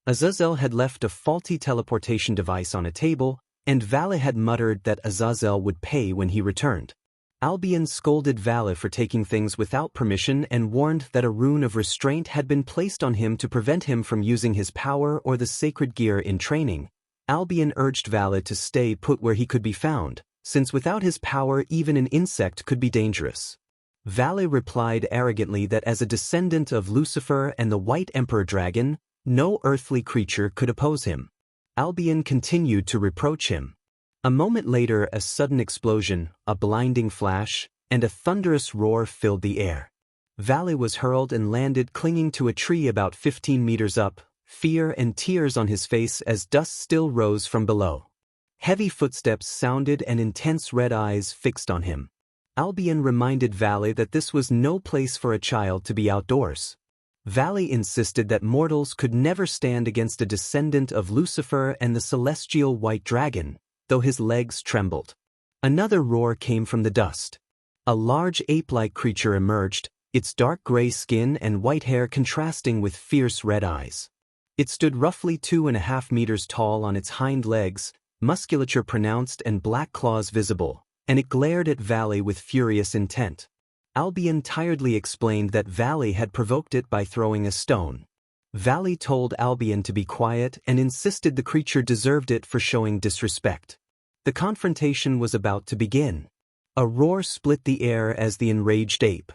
Azazel had left a faulty teleportation device on a table, and Vala had muttered that Azazel would pay when he returned. Albion scolded Vala for taking things without permission and warned that a rune of restraint had been placed on him to prevent him from using his power or the sacred gear in training. Albion urged Vala to stay put where he could be found, since without his power even an insect could be dangerous. Vala replied arrogantly that as a descendant of Lucifer and the White Emperor Dragon, no earthly creature could oppose him. Albion continued to reproach him. A moment later, a sudden explosion, a blinding flash, and a thunderous roar filled the air. Vala was hurled and landed clinging to a tree about 15 meters up, fear and tears on his face as dust still rose from below. Heavy footsteps sounded and intense red eyes fixed on him. Albion reminded Vala that this was no place for a child to be outdoors. Vala insisted that mortals could never stand against a descendant of Lucifer and the celestial white dragon, though his legs trembled. Another roar came from the dust. A large ape-like creature emerged, its dark gray skin and white hair contrasting with fierce red eyes. It stood roughly 2.5 meters tall on its hind legs, musculature pronounced and black claws visible, and it glared at Vala with furious intent. Albion tiredly explained that Vala had provoked it by throwing a stone. Vala told Albion to be quiet and insisted the creature deserved it for showing disrespect. The confrontation was about to begin. A roar split the air as the enraged ape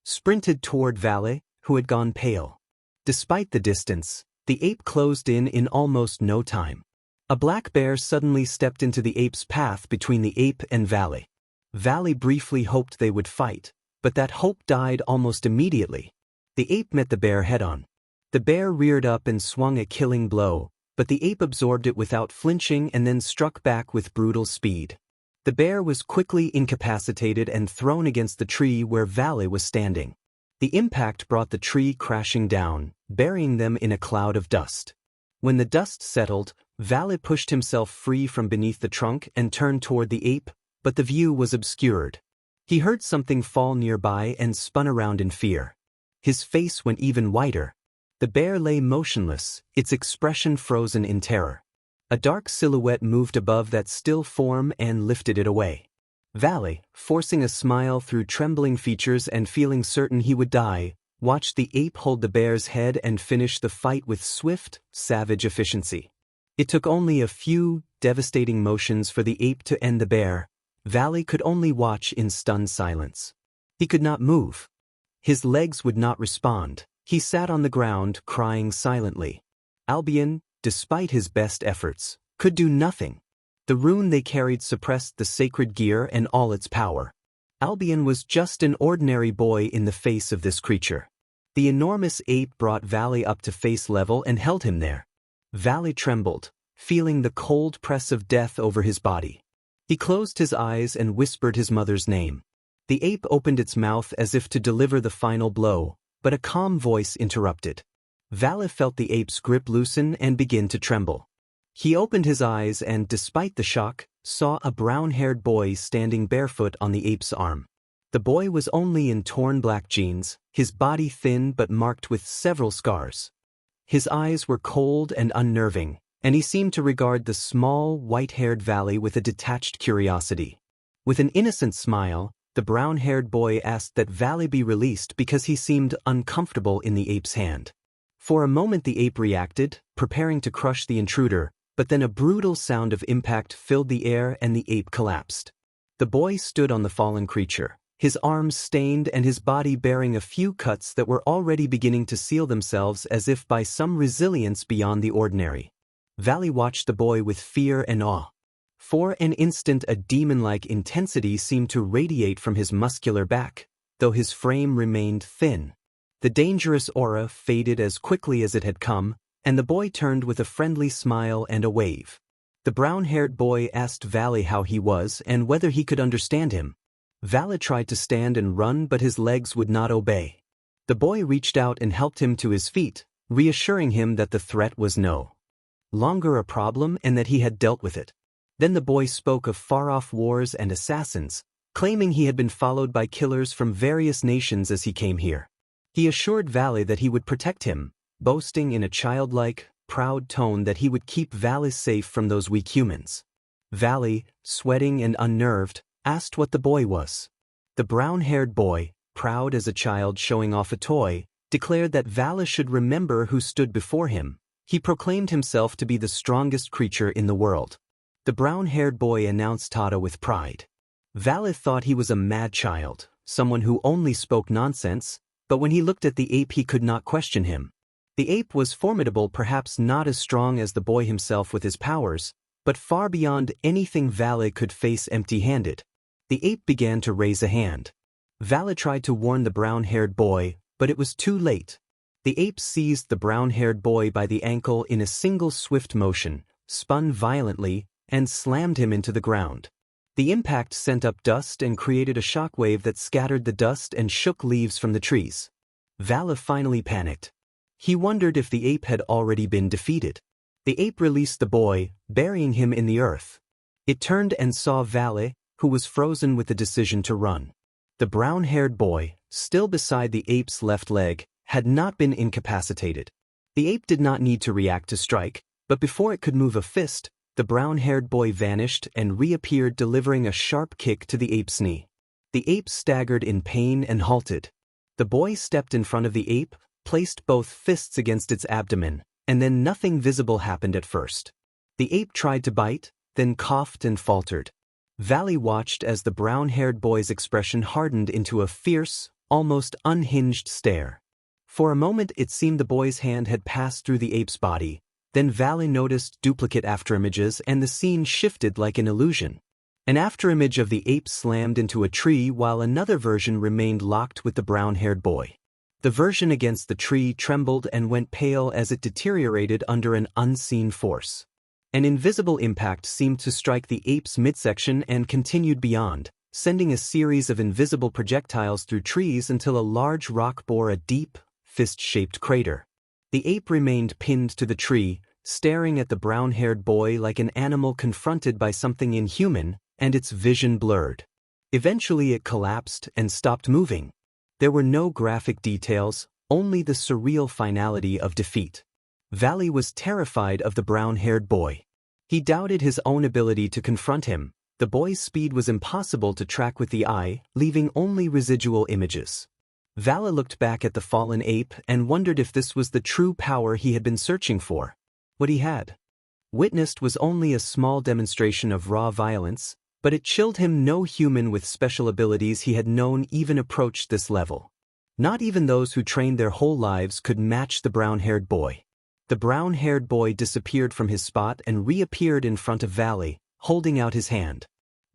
sprinted toward Vala, who had gone pale. Despite the distance, the ape closed in almost no time. A black bear suddenly stepped into the ape's path between the ape and Vala. Vala briefly hoped they would fight, but that hope died almost immediately. The ape met the bear head-on. The bear reared up and swung a killing blow, but the ape absorbed it without flinching and then struck back with brutal speed. The bear was quickly incapacitated and thrown against the tree where Vala was standing. The impact brought the tree crashing down, burying them in a cloud of dust. When the dust settled, Vala pushed himself free from beneath the trunk and turned toward the ape, but the view was obscured. He heard something fall nearby and spun around in fear. His face went even whiter. The bear lay motionless, its expression frozen in terror. A dark silhouette moved above that still form and lifted it away. Vala, forcing a smile through trembling features and feeling certain he would die, watched the ape hold the bear's head and finish the fight with swift, savage efficiency. It took only a few devastating motions for the ape to end the bear. Vala could only watch in stunned silence. He could not move. His legs would not respond. He sat on the ground, crying silently. Albion, despite his best efforts, could do nothing. The rune they carried suppressed the sacred gear and all its power. Albion was just an ordinary boy in the face of this creature. The enormous ape brought Vala up to face level and held him there. Vala trembled, feeling the cold press of death over his body. He closed his eyes and whispered his mother's name. The ape opened its mouth as if to deliver the final blow, but a calm voice interrupted. Vala felt the ape's grip loosen and begin to tremble. He opened his eyes and, despite the shock, saw a brown-haired boy standing barefoot on the ape's arm. The boy was only in torn black jeans, his body thin but marked with several scars. His eyes were cold and unnerving, and he seemed to regard the small, white-haired Vala with a detached curiosity. With an innocent smile, the brown-haired boy asked that Vala be released because he seemed uncomfortable in the ape's hand. For a moment the ape reacted, preparing to crush the intruder, But then a brutal sound of impact filled the air and the ape collapsed. The boy stood on the fallen creature, his arms stained and his body bearing a few cuts that were already beginning to seal themselves as if by some resilience beyond the ordinary. Valley watched the boy with fear and awe. For an instant a demon-like intensity seemed to radiate from his muscular back, though his frame remained thin. The dangerous aura faded as quickly as it had come, and the boy turned with a friendly smile and a wave. The brown-haired boy asked Valley how he was and whether he could understand him. Valley tried to stand and run, but his legs would not obey. The boy reached out and helped him to his feet, reassuring him that the threat was no longer a problem and that he had dealt with it. Then the boy spoke of far-off wars and assassins, claiming he had been followed by killers from various nations as he came here. He assured Valley that he would protect him, boasting in a childlike, proud tone that he would keep Valley safe from those weak humans. Valley, sweating and unnerved, asked what the boy was. The brown-haired boy, proud as a child showing off a toy, declared that Valley should remember who stood before him. He proclaimed himself to be the strongest creature in the world. The brown-haired boy announced Tada with pride. Valley thought he was a mad child, someone who only spoke nonsense, but when he looked at the ape he could not question him. The ape was formidable, perhaps not as strong as the boy himself with his powers, but far beyond anything Valley could face empty-handed. The ape began to raise a hand. Valley tried to warn the brown-haired boy, but it was too late. The ape seized the brown-haired boy by the ankle in a single swift motion, spun violently, and slammed him into the ground. The impact sent up dust and created a shockwave that scattered the dust and shook leaves from the trees. Valley finally panicked. He wondered if the ape had already been defeated. The ape released the boy, burying him in the earth. It turned and saw Valley, who was frozen with the decision to run. The brown-haired boy, still beside the ape's left leg, had not been incapacitated. The ape did not need to react to strike, but before it could move a fist, the brown-haired boy vanished and reappeared, delivering a sharp kick to the ape's knee. The ape staggered in pain and halted. The boy stepped in front of the ape, placed both fists against its abdomen, and then nothing visible happened at first. The ape tried to bite, then coughed and faltered. Valley watched as the brown-haired boy's expression hardened into a fierce, almost unhinged stare. For a moment it seemed the boy's hand had passed through the ape's body. Then Valley noticed duplicate afterimages and the scene shifted like an illusion. An afterimage of the ape slammed into a tree while another version remained locked with the brown-haired boy. The version against the tree trembled and went pale as it deteriorated under an unseen force. An invisible impact seemed to strike the ape's midsection and continued beyond, sending a series of invisible projectiles through trees until a large rock bore a deep, fist-shaped crater. The ape remained pinned to the tree, staring at the brown-haired boy like an animal confronted by something inhuman, and its vision blurred. Eventually it collapsed and stopped moving. There were no graphic details, only the surreal finality of defeat. Valley was terrified of the brown-haired boy. He doubted his own ability to confront him. The boy's speed was impossible to track with the eye, leaving only residual images. Valley looked back at the fallen ape and wondered if this was the true power he had been searching for. What he had witnessed was only a small demonstration of raw violence, but it chilled him. No human with special abilities he had known even approached this level. Not even those who trained their whole lives could match the brown-haired boy. The brown-haired boy disappeared from his spot and reappeared in front of Valley, holding out his hand.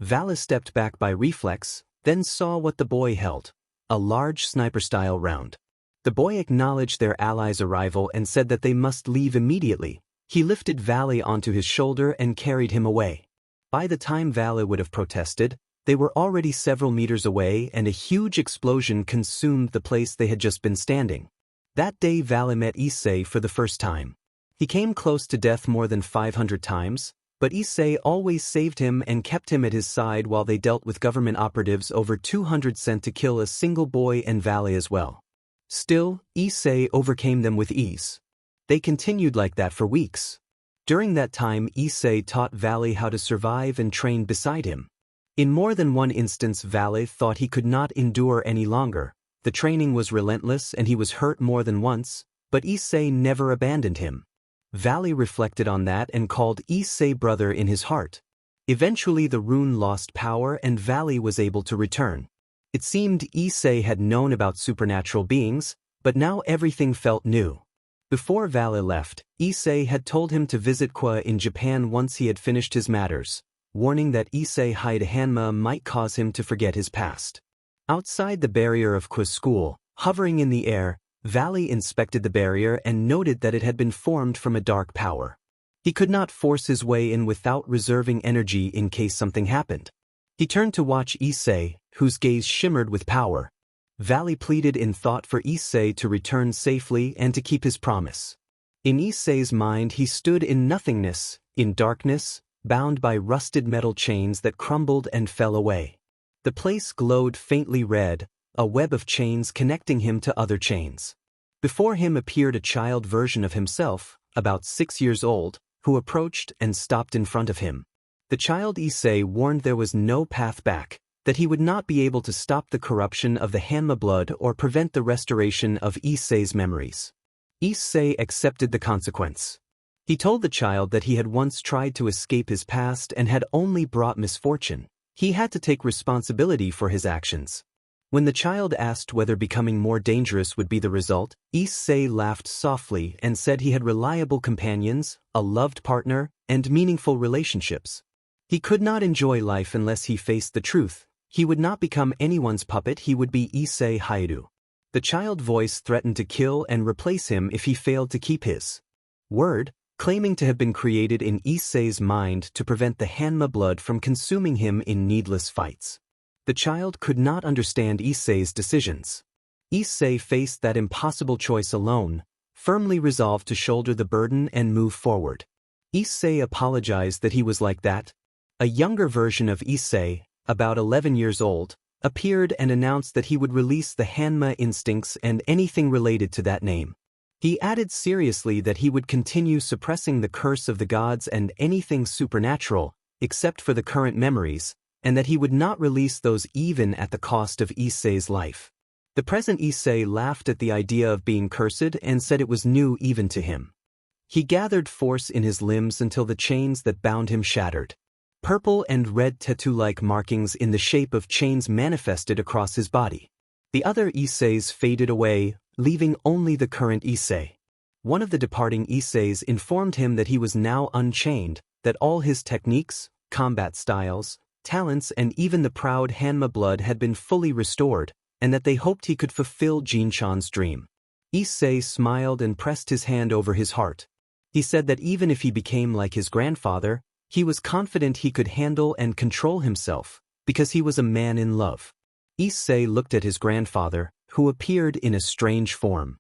Valley stepped back by reflex, then saw what the boy held. A large sniper-style round. The boy acknowledged their allies' arrival and said that they must leave immediately. He lifted Valley onto his shoulder and carried him away. By the time Valley would have protested, they were already several meters away and a huge explosion consumed the place they had just been standing. That day Valley met Issei for the first time. He came close to death more than 500 times, but Issei always saved him and kept him at his side while they dealt with government operatives over 200 sent to kill a single boy and Valley as well. Still, Issei overcame them with ease. They continued like that for weeks. During that time Issei taught Valley how to survive and trained beside him. In more than one instance Valley thought he could not endure any longer. The training was relentless and he was hurt more than once, but Issei never abandoned him. Valley reflected on that and called Issei brother in his heart. Eventually the rune lost power and Valley was able to return. It seemed Issei had known about supernatural beings, but now everything felt new. Before Valley left, Issei had told him to visit Kwa in Japan once he had finished his matters, warning that Issei Haida Hanma might cause him to forget his past. Outside the barrier of Kwa's school, hovering in the air, Valley inspected the barrier and noted that it had been formed from a dark power. He could not force his way in without reserving energy in case something happened. He turned to watch Issei, whose gaze shimmered with power. Valley pleaded in thought for Issei to return safely and to keep his promise. In Issei's mind he stood in nothingness, in darkness, bound by rusted metal chains that crumbled and fell away. The place glowed faintly red, a web of chains connecting him to other chains. Before him appeared a child version of himself, about 6 years old, who approached and stopped in front of him. The child Issei warned there was no path back, that he would not be able to stop the corruption of the Hanma blood or prevent the restoration of Issei's memories. Issei accepted the consequence. He told the child that he had once tried to escape his past and had only brought misfortune. He had to take responsibility for his actions. When the child asked whether becoming more dangerous would be the result, Issei laughed softly and said he had reliable companions, a loved partner, and meaningful relationships. He could not enjoy life unless he faced the truth. He would not become anyone's puppet, he would be Issei hyoudou. The child voice threatened to kill and replace him if he failed to keep his word, claiming to have been created in Issei's mind to prevent the Hanma blood from consuming him in needless fights. The child could not understand Issei's decisions. Issei faced that impossible choice alone, firmly resolved to shoulder the burden and move forward. Issei apologized that he was like that. A younger version of Issei, about 11 years old, appeared and announced that he would release the Hanma instincts and anything related to that name. He added seriously that he would continue suppressing the curse of the gods and anything supernatural, except for the current memories, and that he would not release those even at the cost of Issei's life. The present Issei laughed at the idea of being cursed and said it was new even to him. He gathered force in his limbs until the chains that bound him shattered. Purple and red tattoo-like markings in the shape of chains manifested across his body. The other Isseis faded away, leaving only the current Issei. One of the departing Isseis informed him that he was now unchained, that all his techniques, combat styles, talents and even the proud Hanma blood had been fully restored, and that they hoped he could fulfill Jinchan's dream. Issei smiled and pressed his hand over his heart. He said that even if he became like his grandfather, he was confident he could handle and control himself, because he was a man in love. Issei looked at his grandfather, who appeared in a strange form.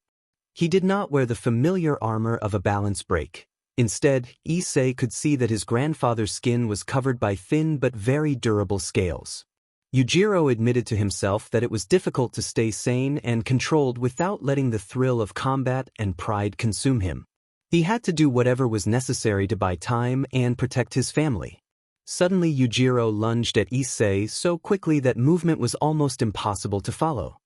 He did not wear the familiar armor of a balance break. Instead, Issei could see that his grandfather's skin was covered by thin but very durable scales. Yujiro admitted to himself that it was difficult to stay sane and controlled without letting the thrill of combat and pride consume him. He had to do whatever was necessary to buy time and protect his family. Suddenly Yujiro lunged at Issei so quickly that movement was almost impossible to follow.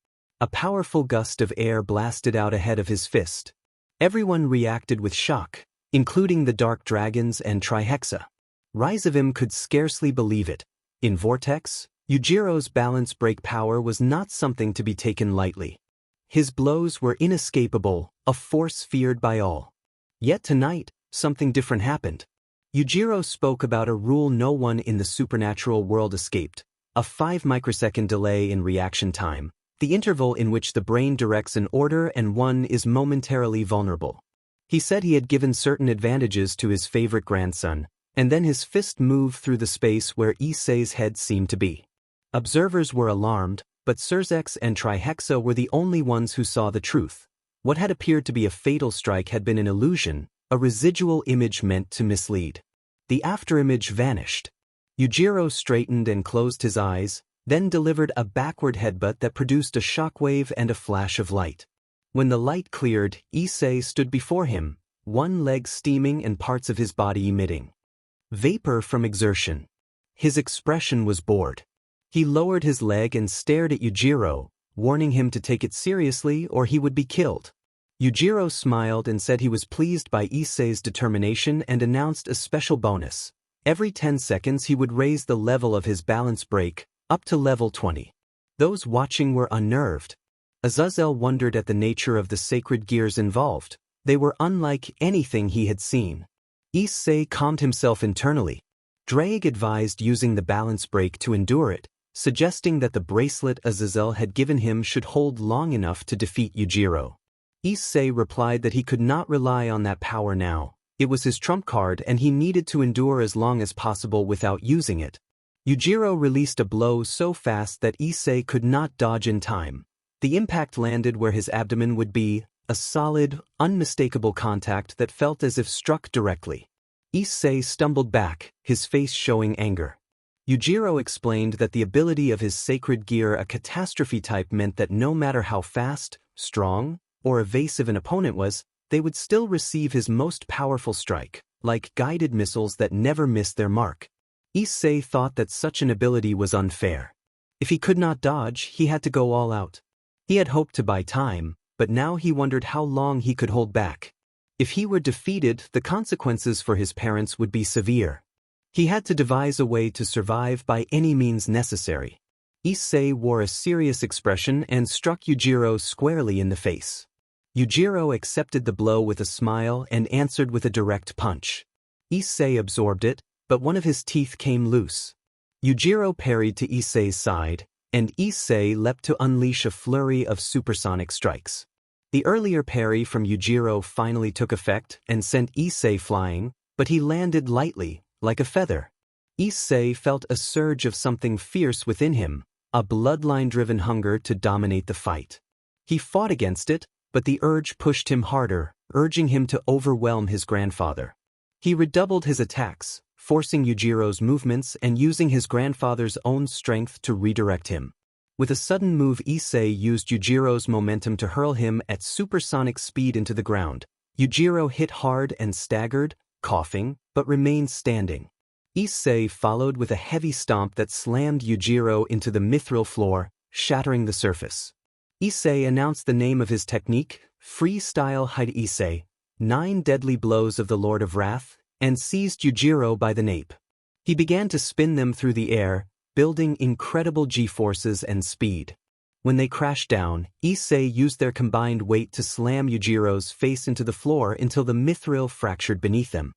A powerful gust of air blasted out ahead of his fist. Everyone reacted with shock, including the dark dragons and Trihexa. Rizavim could scarcely believe it. In Vortex, Yujiro's balance break power was not something to be taken lightly. His blows were inescapable, a force feared by all. Yet tonight, something different happened. Yujiro spoke about a rule no one in the supernatural world escaped, a 5 microsecond delay in reaction time, the interval in which the brain directs an order and one is momentarily vulnerable. He said he had given certain advantages to his favorite grandson, and then his fist moved through the space where Issei's head seemed to be. Observers were alarmed, but Surzex and Trihexa were the only ones who saw the truth. What had appeared to be a fatal strike had been an illusion, a residual image meant to mislead. The afterimage vanished. Yujiro straightened and closed his eyes, then delivered a backward headbutt that produced a shockwave and a flash of light. When the light cleared, Issei stood before him, one leg steaming and parts of his body emitting vapor from exertion. His expression was bored. He lowered his leg and stared at Yujiro, warning him to take it seriously or he would be killed. Yujiro smiled and said he was pleased by Issei's determination and announced a special bonus. Every 10 seconds he would raise the level of his balance break, up to level 20. Those watching were unnerved. Azazel wondered at the nature of the sacred gears involved. They were unlike anything he had seen. Issei calmed himself internally. Drake advised using the balance break to endure it, suggesting that the bracelet Azazel had given him should hold long enough to defeat Yujiro. Issei replied that he could not rely on that power now. It was his trump card and he needed to endure as long as possible without using it. Yujiro released a blow so fast that Issei could not dodge in time. The impact landed where his abdomen would be, a solid, unmistakable contact that felt as if struck directly. Issei stumbled back, his face showing anger. Yujiro explained that the ability of his sacred gear, a catastrophe type, meant that no matter how fast, strong, or evasive an opponent was, they would still receive his most powerful strike, like guided missiles that never missed their mark. Issei thought that such an ability was unfair. If he could not dodge, he had to go all out. He had hoped to buy time, but now he wondered how long he could hold back. If he were defeated, the consequences for his parents would be severe. He had to devise a way to survive by any means necessary. Issei wore a serious expression and struck Yujiro squarely in the face. Yujiro accepted the blow with a smile and answered with a direct punch. Issei absorbed it, but one of his teeth came loose. Yujiro parried to Issei's side, and Issei leapt to unleash a flurry of supersonic strikes. The earlier parry from Yujiro finally took effect and sent Issei flying, but he landed lightly, like a feather. Issei felt a surge of something fierce within him, a bloodline-driven hunger to dominate the fight. He fought against it, but the urge pushed him harder, urging him to overwhelm his grandfather. He redoubled his attacks, forcing Yujiro's movements and using his grandfather's own strength to redirect him. With a sudden move, Issei used Yujiro's momentum to hurl him at supersonic speed into the ground. Yujiro hit hard and staggered, coughing, but remained standing. Issei followed with a heavy stomp that slammed Yujiro into the mithril floor, shattering the surface. Issei announced the name of his technique, Freestyle Issei, 9 deadly blows of the Lord of Wrath, and seized Yujiro by the nape. He began to spin them through the air, building incredible G-forces and speed. When they crashed down, Issei used their combined weight to slam Yujiro's face into the floor until the mithril fractured beneath them.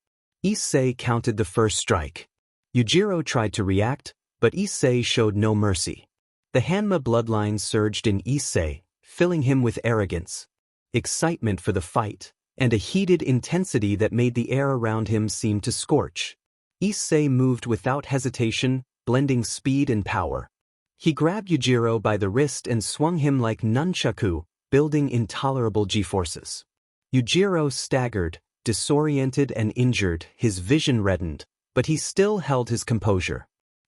Issei counted the first strike. Yujiro tried to react, but Issei showed no mercy. The Hanma bloodline surged in Issei, filling him with arrogance, excitement for the fight, and a heated intensity that made the air around him seem to scorch. Issei moved without hesitation, blending speed and power. He grabbed Yujiro by the wrist and swung him like nunchaku, building intolerable G-forces. Yujiro staggered, disoriented and injured, his vision reddened, but he still held his composure.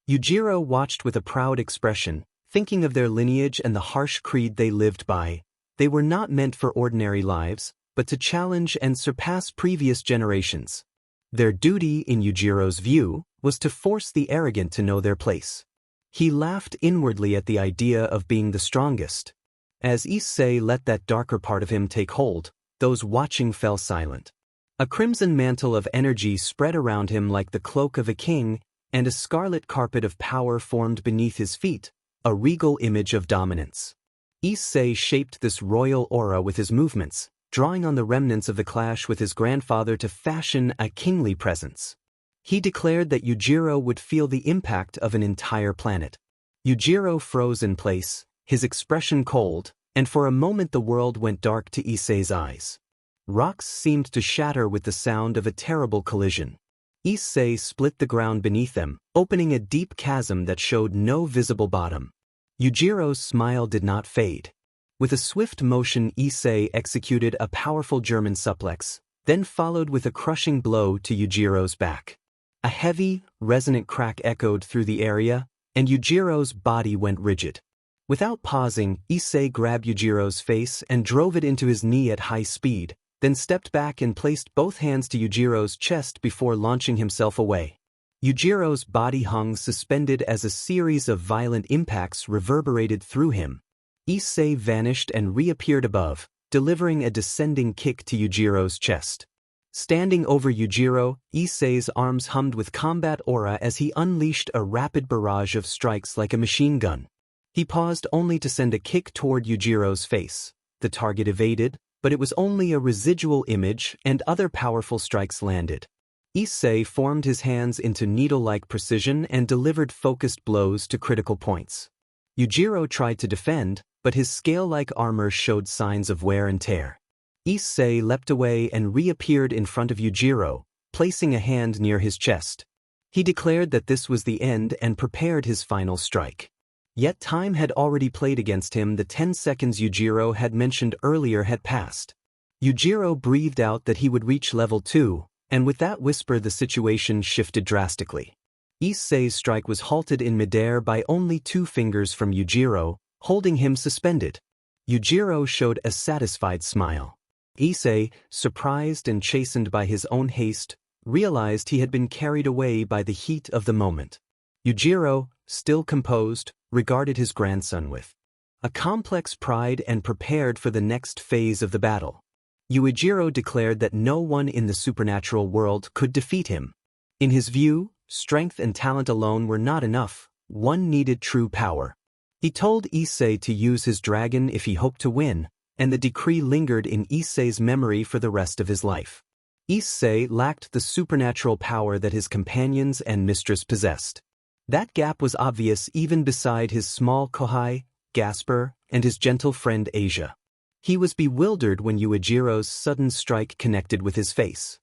Yujiro watched with a proud expression, thinking of their lineage and the harsh creed they lived by. They were not meant for ordinary lives, but to challenge and surpass previous generations. Their duty, in Yujiro's view, was to force the arrogant to know their place. He laughed inwardly at the idea of being the strongest. As Issei let that darker part of him take hold, those watching fell silent. A crimson mantle of energy spread around him like the cloak of a king, and a scarlet carpet of power formed beneath his feet, a regal image of dominance. Issei shaped this royal aura with his movements, drawing on the remnants of the clash with his grandfather to fashion a kingly presence. He declared that Yujiro would feel the impact of an entire planet. Yujiro froze in place, his expression cold, and for a moment the world went dark to Issei's eyes. Rocks seemed to shatter with the sound of a terrible collision. Issei split the ground beneath them, opening a deep chasm that showed no visible bottom. Yujiro's smile did not fade. With a swift motion, Issei executed a powerful German suplex, then followed with a crushing blow to Yujiro's back. A heavy, resonant crack echoed through the area, and Yujiro's body went rigid. Without pausing, Issei grabbed Yujiro's face and drove it into his knee at high speed, then stepped back and placed both hands to Yujiro's chest before launching himself away. Yujiro's body hung suspended as a series of violent impacts reverberated through him. Issei vanished and reappeared above, delivering a descending kick to Yujiro's chest. Standing over Yujiro, Issei's arms hummed with combat aura as he unleashed a rapid barrage of strikes like a machine gun. He paused only to send a kick toward Yujiro's face. The target evaded, but it was only a residual image and other powerful strikes landed. Issei formed his hands into needle-like precision and delivered focused blows to critical points. Yujiro tried to defend, but his scale-like armor showed signs of wear and tear. Issei leapt away and reappeared in front of Yujiro, placing a hand near his chest. He declared that this was the end and prepared his final strike. Yet time had already played against him. The 10 seconds Yujiro had mentioned earlier had passed. Yujiro breathed out that he would reach level 2, and with that whisper the situation shifted drastically. Issei's strike was halted in midair by only 2 fingers from Yujiro, holding him suspended. Yujiro showed a satisfied smile. Issei, surprised and chastened by his own haste, realized he had been carried away by the heat of the moment. Yujiro, still composed, regarded his grandson with a complex pride and prepared for the next phase of the battle. Yujiro declared that no one in the supernatural world could defeat him. In his view, strength and talent alone were not enough, one needed true power. He told Issei to use his dragon if he hoped to win, and the decree lingered in Issei's memory for the rest of his life. Issei lacked the supernatural power that his companions and mistress possessed. That gap was obvious even beside his small Kohai, Gasper, and his gentle friend Asia. He was bewildered when Yuijiro's sudden strike connected with his face.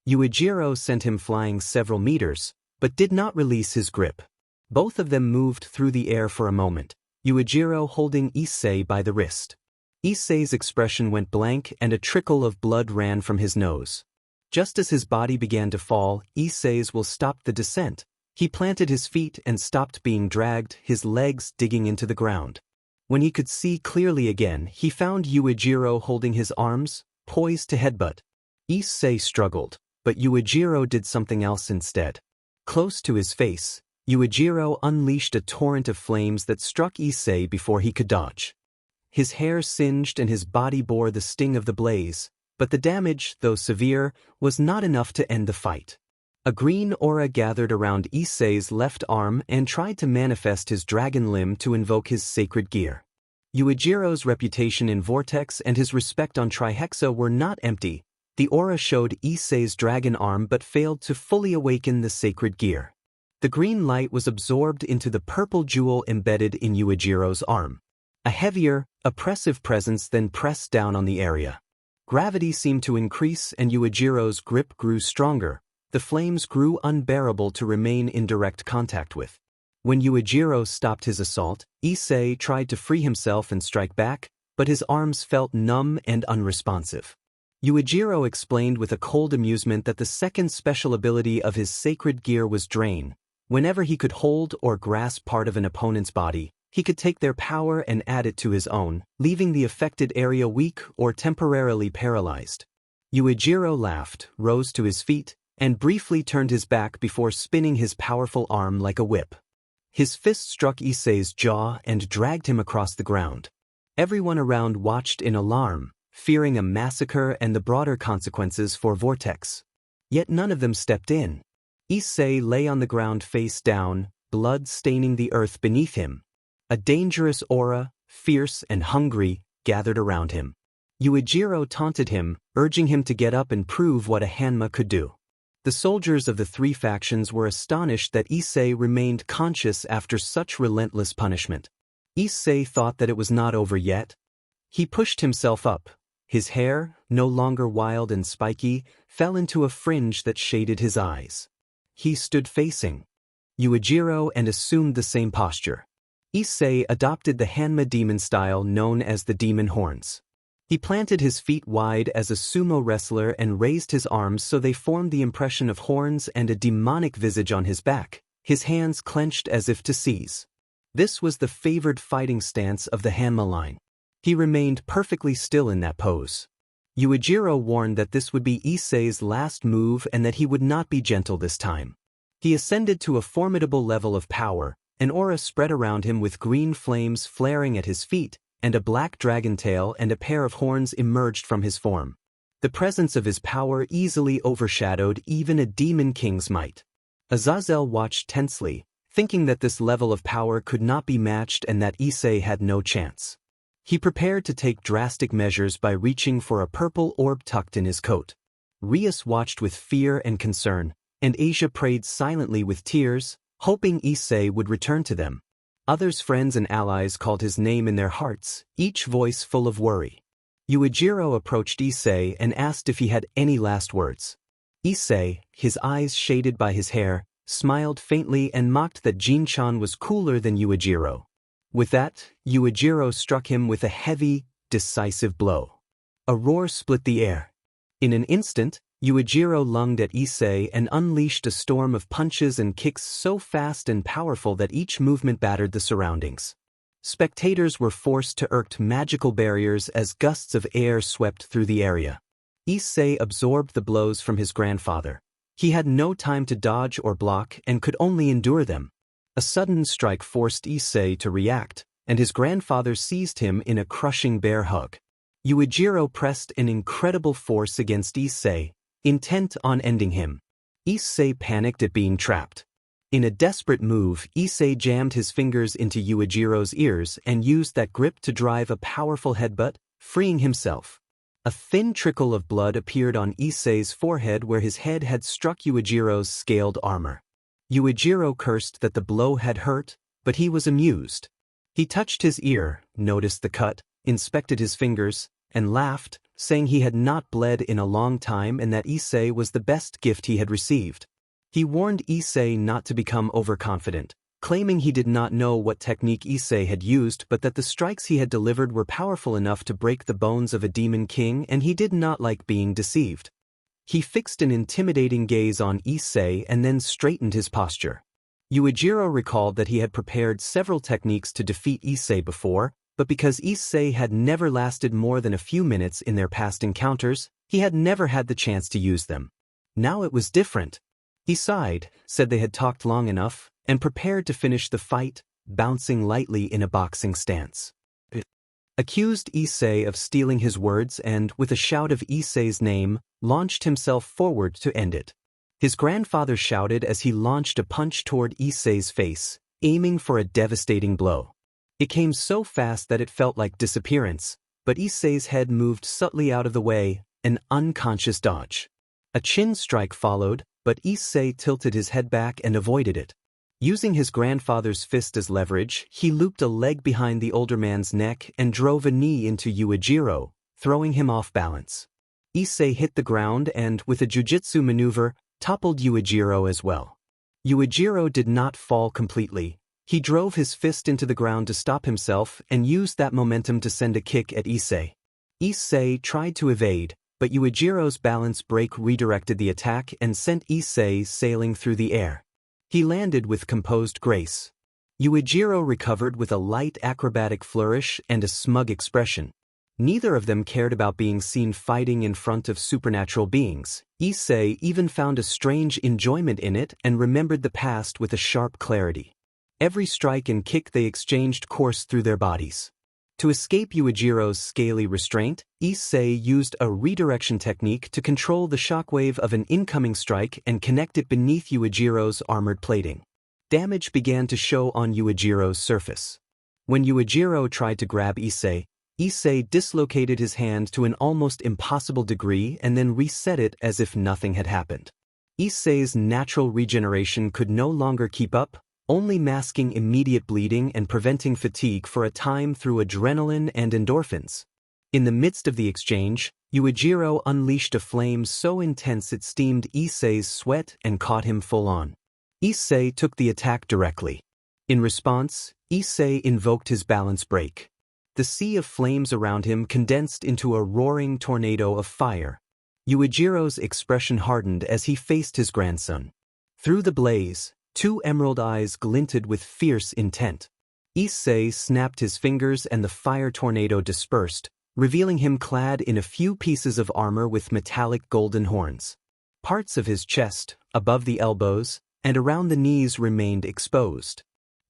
Yuijiro sent him flying several meters, but did not release his grip. Both of them moved through the air for a moment, Yuijiro holding Issei by the wrist. Issei's expression went blank and a trickle of blood ran from his nose. Just as his body began to fall, Issei's will stopped the descent. He planted his feet and stopped being dragged, his legs digging into the ground. When he could see clearly again, he found Yuijiro holding his arms, poised to headbutt. Issei struggled, but Yuijiro did something else instead. Close to his face, Yuijiro unleashed a torrent of flames that struck Issei before he could dodge. His hair singed and his body bore the sting of the blaze, but the damage, though severe, was not enough to end the fight. A green aura gathered around Issei's left arm and tried to manifest his dragon limb to invoke his sacred gear. Yuijiro's reputation in Vortex and his respect on Trihexa were not empty. The aura showed Issei's dragon arm but failed to fully awaken the sacred gear. The green light was absorbed into the purple jewel embedded in Yuijiro's arm. A heavier, oppressive presence then pressed down on the area. Gravity seemed to increase and Yuijiro's grip grew stronger. The flames grew unbearable to remain in direct contact with. When Yuijiro stopped his assault, Issei tried to free himself and strike back, but his arms felt numb and unresponsive. Yuijiro explained with a cold amusement that the second special ability of his sacred gear was Drain. Whenever he could hold or grasp part of an opponent's body, he could take their power and add it to his own, leaving the affected area weak or temporarily paralyzed. Yuijiro laughed, rose to his feet, and briefly turned his back before spinning his powerful arm like a whip. His fist struck Issei's jaw and dragged him across the ground. Everyone around watched in alarm, fearing a massacre and the broader consequences for Vortex. Yet none of them stepped in. Issei lay on the ground face down, blood staining the earth beneath him. A dangerous aura, fierce and hungry, gathered around him. Yuijiro taunted him, urging him to get up and prove what a Hanma could do. The soldiers of the 3 factions were astonished that Issei remained conscious after such relentless punishment. Issei thought that it was not over yet. He pushed himself up. His hair, no longer wild and spiky, fell into a fringe that shaded his eyes. He stood facing Yuijiro and assumed the same posture. Issei adopted the Hanma demon style known as the demon horns. He planted his feet wide as a sumo wrestler and raised his arms so they formed the impression of horns and a demonic visage on his back, his hands clenched as if to seize. This was the favored fighting stance of the Hanma line. He remained perfectly still in that pose. Yuijiro warned that this would be Issei's last move and that he would not be gentle this time. He ascended to a formidable level of power, an aura spread around him with green flames flaring at his feet, and a black dragon tail and a pair of horns emerged from his form. The presence of his power easily overshadowed even a demon king's might. Azazel watched tensely, thinking that this level of power could not be matched and that Issei had no chance. He prepared to take drastic measures by reaching for a purple orb tucked in his coat. Rias watched with fear and concern, and Asia prayed silently with tears, hoping Issei would return to them. Others' friends and allies called his name in their hearts, each voice full of worry. Yujiro approached Issei and asked if he had any last words. Issei, his eyes shaded by his hair, smiled faintly and mocked that Jin-chan was cooler than Yujiro. With that, Yujiro struck him with a heavy, decisive blow. A roar split the air. In an instant, Yujiro lunged at Issei and unleashed a storm of punches and kicks so fast and powerful that each movement battered the surroundings. Spectators were forced to erect magical barriers as gusts of air swept through the area. Issei absorbed the blows from his grandfather. He had no time to dodge or block and could only endure them. A sudden strike forced Issei to react, and his grandfather seized him in a crushing bear hug. Yujiro pressed an incredible force against Issei, intent on ending him. Issei panicked at being trapped. In a desperate move, Issei jammed his fingers into Yuijiro's ears and used that grip to drive a powerful headbutt, freeing himself. A thin trickle of blood appeared on Issei's forehead where his head had struck Yuijiro's scaled armor. Yujiro cursed that the blow had hurt, but he was amused. He touched his ear, noticed the cut, inspected his fingers, and laughed, saying he had not bled in a long time and that Issei was the best gift he had received. He warned Issei not to become overconfident, claiming he did not know what technique Issei had used but that the strikes he had delivered were powerful enough to break the bones of a demon king and he did not like being deceived. He fixed an intimidating gaze on Issei and then straightened his posture. Yujiro recalled that he had prepared several techniques to defeat Issei before, but because Issei had never lasted more than a few minutes in their past encounters, he had never had the chance to use them. Now it was different. He sighed, said they had talked long enough, and prepared to finish the fight, bouncing lightly in a boxing stance. Accused Issei of stealing his words and, with a shout of Issei's name, launched himself forward to end it. His grandfather shouted as he launched a punch toward Issei's face, aiming for a devastating blow. It came so fast that it felt like disappearance, but Issei's head moved subtly out of the way, an unconscious dodge. A chin strike followed, but Issei tilted his head back and avoided it. Using his grandfather's fist as leverage, he looped a leg behind the older man's neck and drove a knee into Yujiro, throwing him off balance. Issei hit the ground and, with a jujitsu maneuver, toppled Yujiro as well. Yujiro did not fall completely. He drove his fist into the ground to stop himself and used that momentum to send a kick at Issei. Issei tried to evade, but Yuijiro's balance break redirected the attack and sent Issei sailing through the air. He landed with composed grace. Yujiro recovered with a light acrobatic flourish and a smug expression. Neither of them cared about being seen fighting in front of supernatural beings. Issei even found a strange enjoyment in it and remembered the past with a sharp clarity. Every strike and kick they exchanged coursed through their bodies. To escape Yuijiro's scaly restraint, Issei used a redirection technique to control the shockwave of an incoming strike and connect it beneath Yuijiro's armored plating. Damage began to show on Yuijiro's surface. When Yujiro tried to grab Issei, Issei dislocated his hand to an almost impossible degree and then reset it as if nothing had happened. Issei's natural regeneration could no longer keep up, only masking immediate bleeding and preventing fatigue for a time through adrenaline and endorphins. In the midst of the exchange, Yujiro unleashed a flame so intense it steamed Issei's sweat and caught him full on. Issei took the attack directly. In response, Issei invoked his balance break. The sea of flames around him condensed into a roaring tornado of fire. Yuijiro's expression hardened as he faced his grandson. Through the blaze, two emerald eyes glinted with fierce intent. Issei snapped his fingers and the fire tornado dispersed, revealing him clad in a few pieces of armor with metallic golden horns. Parts of his chest, above the elbows, and around the knees remained exposed.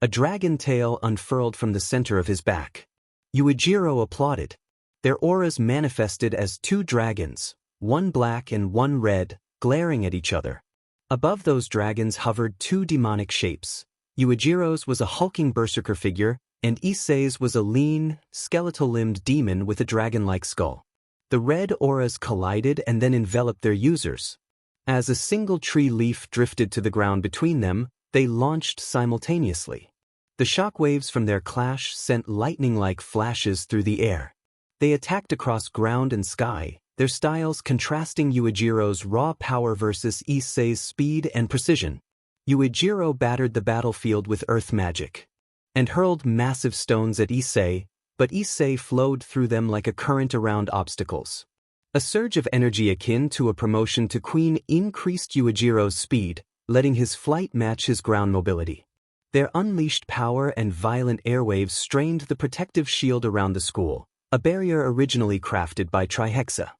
A dragon tail unfurled from the center of his back. Yujiro applauded. Their auras manifested as two dragons, one black and one red, glaring at each other. Above those dragons hovered two demonic shapes. Yuijiro's was a hulking berserker figure, and Issei's was a lean, skeletal-limbed demon with a dragon-like skull. The red auras collided and then enveloped their users. As a single tree leaf drifted to the ground between them, they launched simultaneously. The shockwaves from their clash sent lightning-like flashes through the air. They attacked across ground and sky, their styles contrasting Yuijiro's raw power versus Issei's speed and precision. Yujiro battered the battlefield with earth magic and hurled massive stones at Issei, but Issei flowed through them like a current around obstacles. A surge of energy akin to a promotion to queen increased Yuijiro's speed, letting his flight match his ground mobility. Their unleashed power and violent airwaves strained the protective shield around the school, a barrier originally crafted by Trihexa.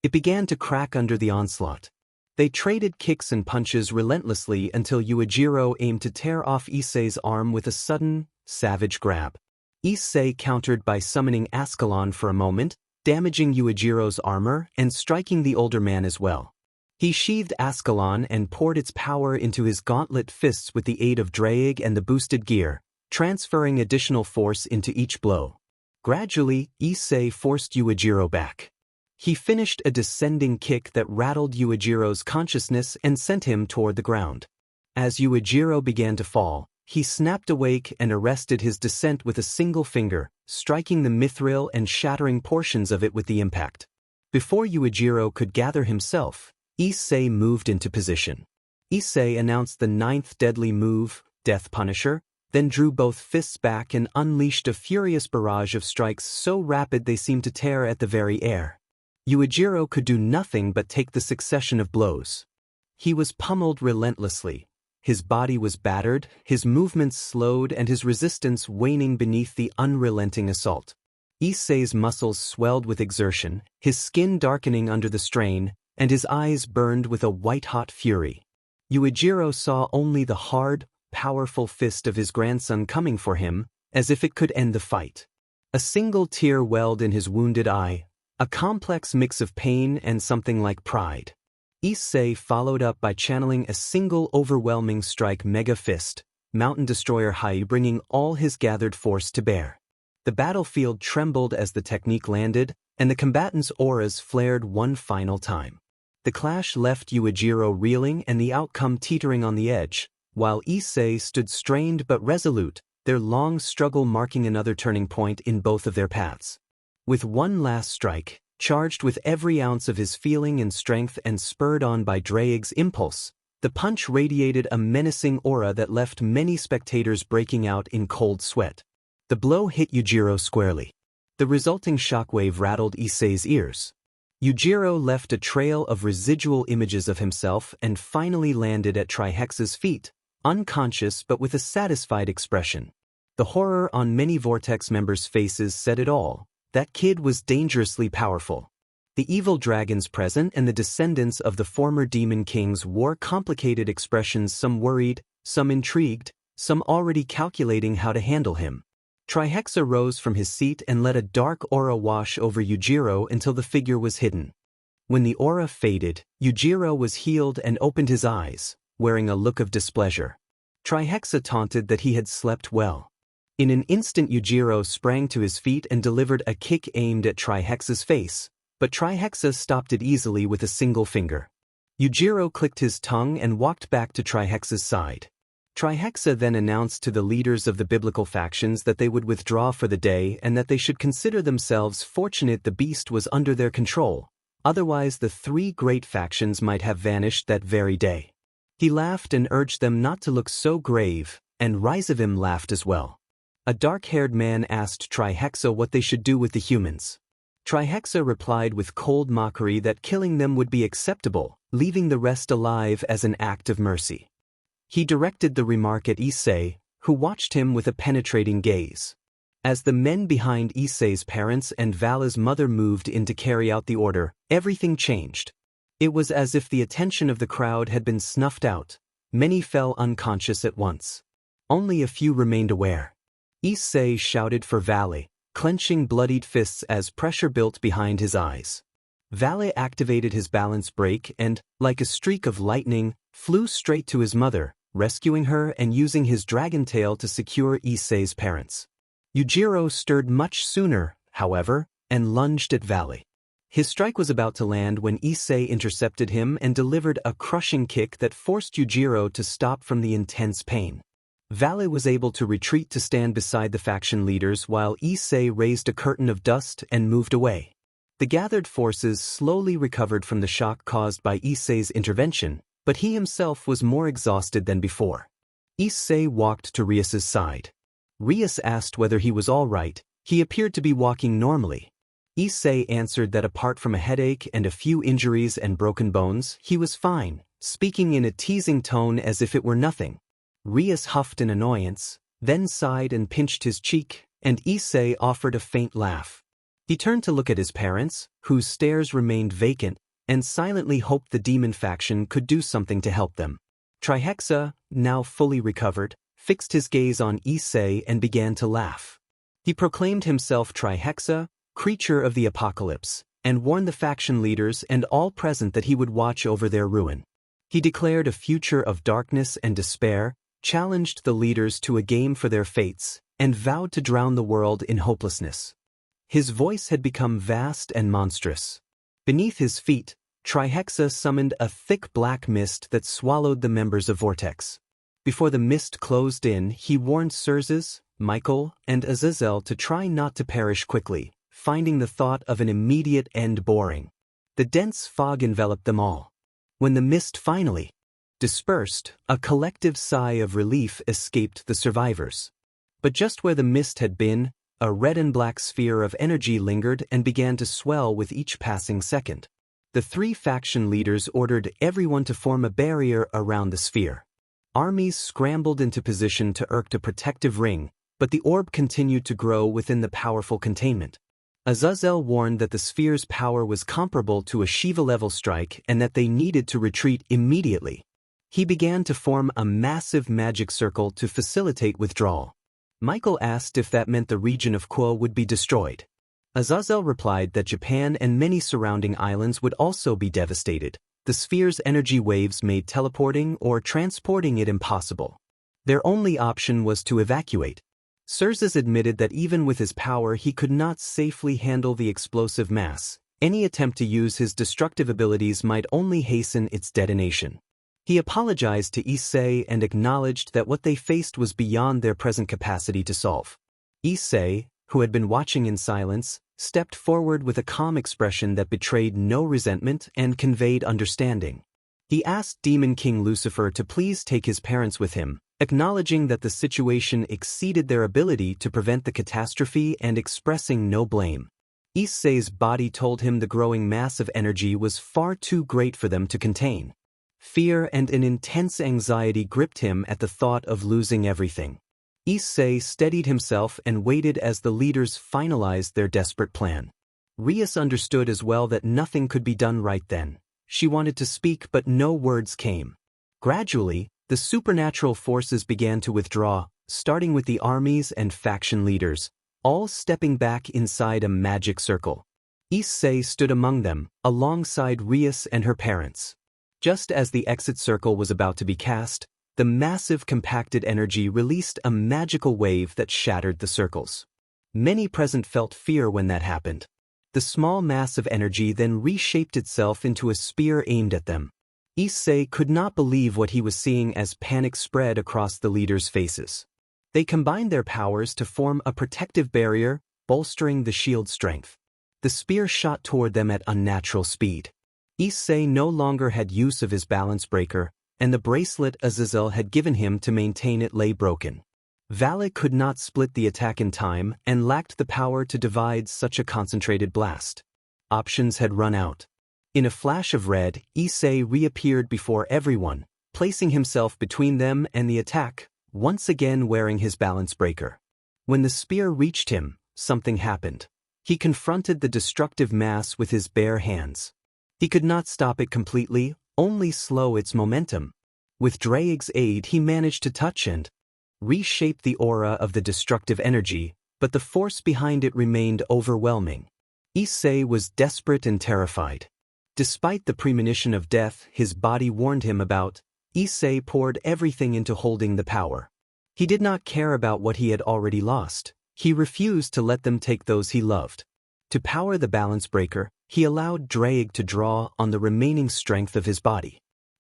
It began to crack under the onslaught. They traded kicks and punches relentlessly until Yujiro aimed to tear off Issei's arm with a sudden, savage grab. Issei countered by summoning Ascalon for a moment, damaging Yuijiro's armor and striking the older man as well. He sheathed Ascalon and poured its power into his gauntlet fists with the aid of Draig and the boosted gear, transferring additional force into each blow. Gradually, Issei forced Yujiro back. He finished a descending kick that rattled Yuijiro's consciousness and sent him toward the ground. As Yujiro began to fall, he snapped awake and arrested his descent with a single finger, striking the mithril and shattering portions of it with the impact. Before Yujiro could gather himself, Issei moved into position. Issei announced the 9th deadly move, Death Punisher, then drew both fists back and unleashed a furious barrage of strikes so rapid they seemed to tear at the very air. Yujiro could do nothing but take the succession of blows. He was pummeled relentlessly. His body was battered, his movements slowed and his resistance waning beneath the unrelenting assault. Issei's muscles swelled with exertion, his skin darkening under the strain, and his eyes burned with a white-hot fury. Yujiro saw only the hard, powerful fist of his grandson coming for him, as if it could end the fight. A single tear welled in his wounded eye, a complex mix of pain and something like pride. Issei followed up by channeling a single overwhelming strike mega fist, Mountain Destroyer Hai, bringing all his gathered force to bear. The battlefield trembled as the technique landed, and the combatants' auras flared one final time. The clash left Yujiro reeling and the outcome teetering on the edge, while Issei stood strained but resolute, their long struggle marking another turning point in both of their paths. With one last strike, charged with every ounce of his feeling and strength and spurred on by Draig's impulse, the punch radiated a menacing aura that left many spectators breaking out in cold sweat. The blow hit Yujiro squarely. The resulting shockwave rattled Issei's ears. Yujiro left a trail of residual images of himself and finally landed at Trihexa's feet, unconscious but with a satisfied expression. The horror on many Vortex members' faces said it all. That kid was dangerously powerful. The evil dragons present and the descendants of the former demon kings wore complicated expressions, some worried, some intrigued, some already calculating how to handle him. Trihexa rose from his seat and let a dark aura wash over Yujiro until the figure was hidden. When the aura faded, Yujiro was healed and opened his eyes, wearing a look of displeasure. Trihexa taunted that he had slept well. In an instant Yujiro sprang to his feet and delivered a kick aimed at Trihexa's face, but Trihexa stopped it easily with a single finger. Yujiro clicked his tongue and walked back to Trihexa's side. Trihexa then announced to the leaders of the biblical factions that they would withdraw for the day and that they should consider themselves fortunate the beast was under their control, otherwise the three great factions might have vanished that very day. He laughed and urged them not to look so grave, and Ryzavim laughed as well. A dark-haired man asked Trihexa what they should do with the humans. Trihexa replied with cold mockery that killing them would be acceptable, leaving the rest alive as an act of mercy. He directed the remark at Issei, who watched him with a penetrating gaze. As the men behind Issei's parents and Vala's mother moved in to carry out the order, everything changed. It was as if the attention of the crowd had been snuffed out. Many fell unconscious at once. Only a few remained aware. Issei shouted for Vale, clenching bloodied fists as pressure built behind his eyes. Valet activated his balance break and, like a streak of lightning, flew straight to his mother, rescuing her and using his dragon tail to secure Issei's parents. Yujiro stirred much sooner, however, and lunged at Valet. His strike was about to land when Issei intercepted him and delivered a crushing kick that forced Yujiro to stop from the intense pain. Valet was able to retreat to stand beside the faction leaders while Issei raised a curtain of dust and moved away. The gathered forces slowly recovered from the shock caused by Issei's intervention, but he himself was more exhausted than before. Issei walked to Rias's side. Rias asked whether he was all right. He appeared to be walking normally. Issei answered that apart from a headache and a few injuries and broken bones, he was fine, speaking in a teasing tone as if it were nothing. Rias huffed in annoyance, then sighed and pinched his cheek, and Issei offered a faint laugh. He turned to look at his parents, whose stares remained vacant, and silently hoped the demon faction could do something to help them. Trihexa, now fully recovered, fixed his gaze on Issei and began to laugh. He proclaimed himself Trihexa, creature of the apocalypse, and warned the faction leaders and all present that he would watch over their ruin. He declared a future of darkness and despair, challenged the leaders to a game for their fates, and vowed to drown the world in hopelessness. His voice had become vast and monstrous. Beneath his feet, Trihexa summoned a thick black mist that swallowed the members of Vortex. Before the mist closed in, he warned Xerxes, Michael, and Azazel to try not to perish quickly, finding the thought of an immediate end boring. The dense fog enveloped them all. When the mist finally dispersed, a collective sigh of relief escaped the survivors. But just where the mist had been, a red and black sphere of energy lingered and began to swell with each passing second. The three faction leaders ordered everyone to form a barrier around the sphere. Armies scrambled into position to erect a protective ring, but the orb continued to grow within the powerful containment. Azazel warned that the sphere's power was comparable to a Shiva-level strike and that they needed to retreat immediately. He began to form a massive magic circle to facilitate withdrawal. Michael asked if that meant the region of Kuo would be destroyed. Azazel replied that Japan and many surrounding islands would also be devastated. The sphere's energy waves made teleporting or transporting it impossible. Their only option was to evacuate. Xerxes admitted that even with his power he could not safely handle the explosive mass. Any attempt to use his destructive abilities might only hasten its detonation. He apologized to Issei and acknowledged that what they faced was beyond their present capacity to solve. Issei, who had been watching in silence, stepped forward with a calm expression that betrayed no resentment and conveyed understanding. He asked Demon King Lucifer to please take his parents with him, acknowledging that the situation exceeded their ability to prevent the catastrophe and expressing no blame. Issei's body told him the growing mass of energy was far too great for them to contain. Fear and an intense anxiety gripped him at the thought of losing everything. Issei steadied himself and waited as the leaders finalized their desperate plan. Rias understood as well that nothing could be done right then. She wanted to speak but no words came. Gradually, the supernatural forces began to withdraw, starting with the armies and faction leaders, all stepping back inside a magic circle. Issei stood among them, alongside Rias and her parents. Just as the exit circle was about to be cast, the massive compacted energy released a magical wave that shattered the circles. Many present felt fear when that happened. The small mass of energy then reshaped itself into a spear aimed at them. Issei could not believe what he was seeing as panic spread across the leaders' faces. They combined their powers to form a protective barrier, bolstering the shield's strength. The spear shot toward them at unnatural speed. Issei no longer had use of his balance breaker, and the bracelet Azazel had given him to maintain it lay broken. Valet could not split the attack in time and lacked the power to divide such a concentrated blast. Options had run out. In a flash of red, Issei reappeared before everyone, placing himself between them and the attack, once again wearing his balance breaker. When the spear reached him, something happened. He confronted the destructive mass with his bare hands. He could not stop it completely, only slow its momentum. With Draig's aid he managed to touch and reshape the aura of the destructive energy, but the force behind it remained overwhelming. Issei was desperate and terrified. Despite the premonition of death his body warned him about, Issei poured everything into holding the power. He did not care about what he had already lost. He refused to let them take those he loved. To power the balance breaker, he allowed Drake to draw on the remaining strength of his body.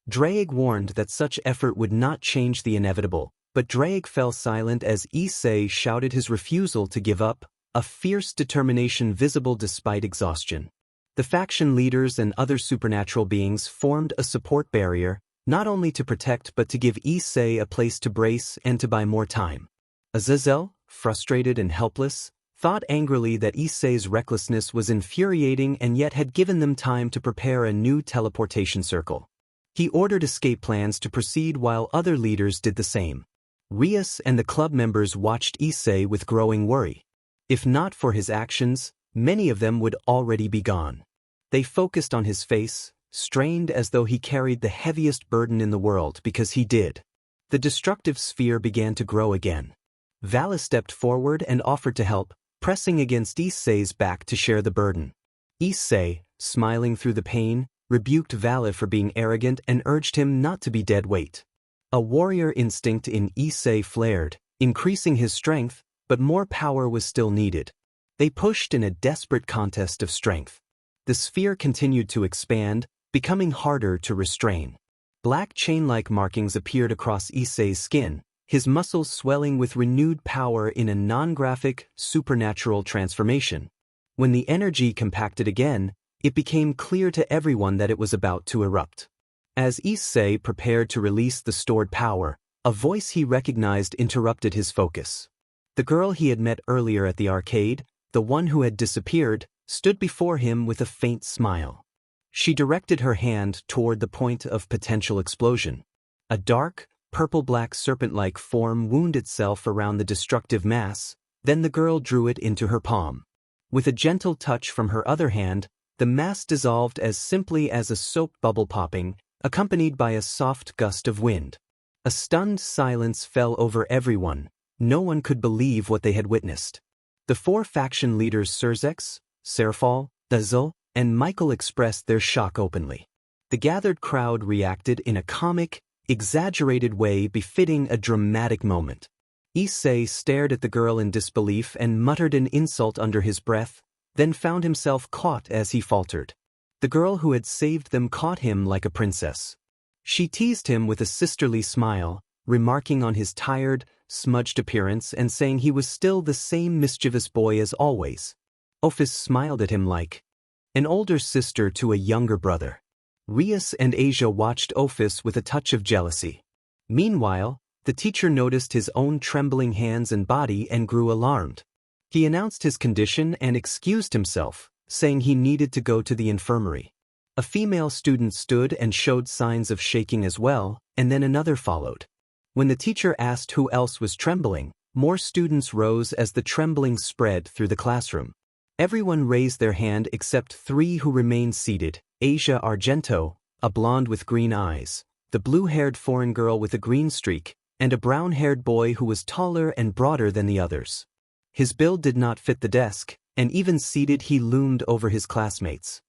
Drake warned that such effort would not change the inevitable, but Drake fell silent as Issei shouted his refusal to give up, a fierce determination visible despite exhaustion. The faction leaders and other supernatural beings formed a support barrier, not only to protect but to give Issei a place to brace and to buy more time. Azazel, frustrated and helpless, thought angrily that Issei's recklessness was infuriating and yet had given them time to prepare a new teleportation circle. He ordered escape plans to proceed while other leaders did the same. Rias and the club members watched Issei with growing worry. If not for his actions, many of them would already be gone. They focused on his face, strained as though he carried the heaviest burden in the world because he did. The destructive sphere began to grow again. Vala stepped forward and offered to help, pressing against Issei's back to share the burden. Issei, smiling through the pain, rebuked Vala for being arrogant and urged him not to be dead weight. A warrior instinct in Issei flared, increasing his strength, but more power was still needed. They pushed in a desperate contest of strength. The sphere continued to expand, becoming harder to restrain. Black chain-like markings appeared across Issei's skin, his muscles swelling with renewed power in a non-graphic, supernatural transformation. When the energy compacted again, it became clear to everyone that it was about to erupt. As Issei prepared to release the stored power, a voice he recognized interrupted his focus. The girl he had met earlier at the arcade, the one who had disappeared, stood before him with a faint smile. She directed her hand toward the point of potential explosion. A dark, purple-black serpent-like form wound itself around the destructive mass, then the girl drew it into her palm. With a gentle touch from her other hand, the mass dissolved as simply as a soap bubble popping, accompanied by a soft gust of wind. A stunned silence fell over everyone. No one could believe what they had witnessed. The four faction leaders Surzex, Serfal, Dazzle, and Michael expressed their shock openly. The gathered crowd reacted in a comic, exaggerated way befitting a dramatic moment. Issei stared at the girl in disbelief and muttered an insult under his breath, then found himself caught as he faltered. The girl who had saved them caught him like a princess. She teased him with a sisterly smile, remarking on his tired, smudged appearance and saying he was still the same mischievous boy as always. Ophis smiled at him like an older sister to a younger brother. Rias and Asia watched Ophis with a touch of jealousy. Meanwhile, the teacher noticed his own trembling hands and body and grew alarmed. He announced his condition and excused himself, saying he needed to go to the infirmary. A female student stood and showed signs of shaking as well, and then another followed. When the teacher asked who else was trembling, more students rose as the trembling spread through the classroom. Everyone raised their hand except three who remained seated: Asia Argento, a blonde with green eyes, the blue-haired foreign girl with a green streak, and a brown-haired boy who was taller and broader than the others. His build did not fit the desk, and even seated he loomed over his classmates.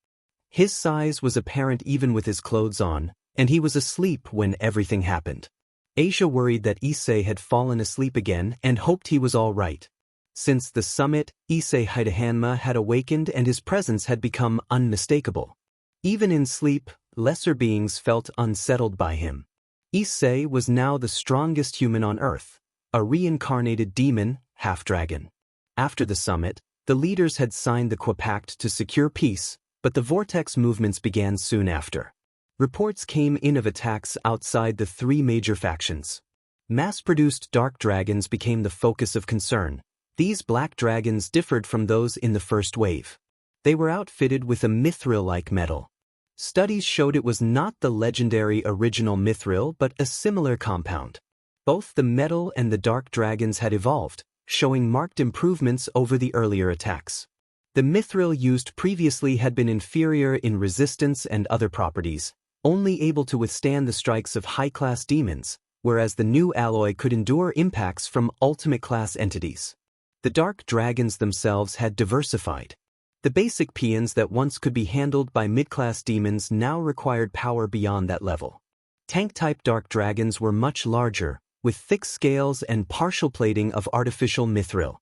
His size was apparent even with his clothes on, and he was asleep when everything happened. Asia worried that Issei had fallen asleep again and hoped he was all right. Since the summit, Issei Hidehanma had awakened and his presence had become unmistakable. Even in sleep, lesser beings felt unsettled by him. Issei was now the strongest human on Earth, a reincarnated demon, half-dragon. After the summit, the leaders had signed the Pact to secure peace, but the vortex movements began soon after. Reports came in of attacks outside the three major factions. Mass-produced dark dragons became the focus of concern. These black dragons differed from those in the first wave. They were outfitted with a mithril-like metal. Studies showed it was not the legendary original mithril but a similar compound. Both the metal and the dark dragons had evolved, showing marked improvements over the earlier attacks. The mithril used previously had been inferior in resistance and other properties, only able to withstand the strikes of high-class demons, whereas the new alloy could endure impacts from ultimate-class entities. The dark dragons themselves had diversified. The basic peons that once could be handled by mid-class demons now required power beyond that level. Tank-type dark dragons were much larger, with thick scales and partial plating of artificial mithril.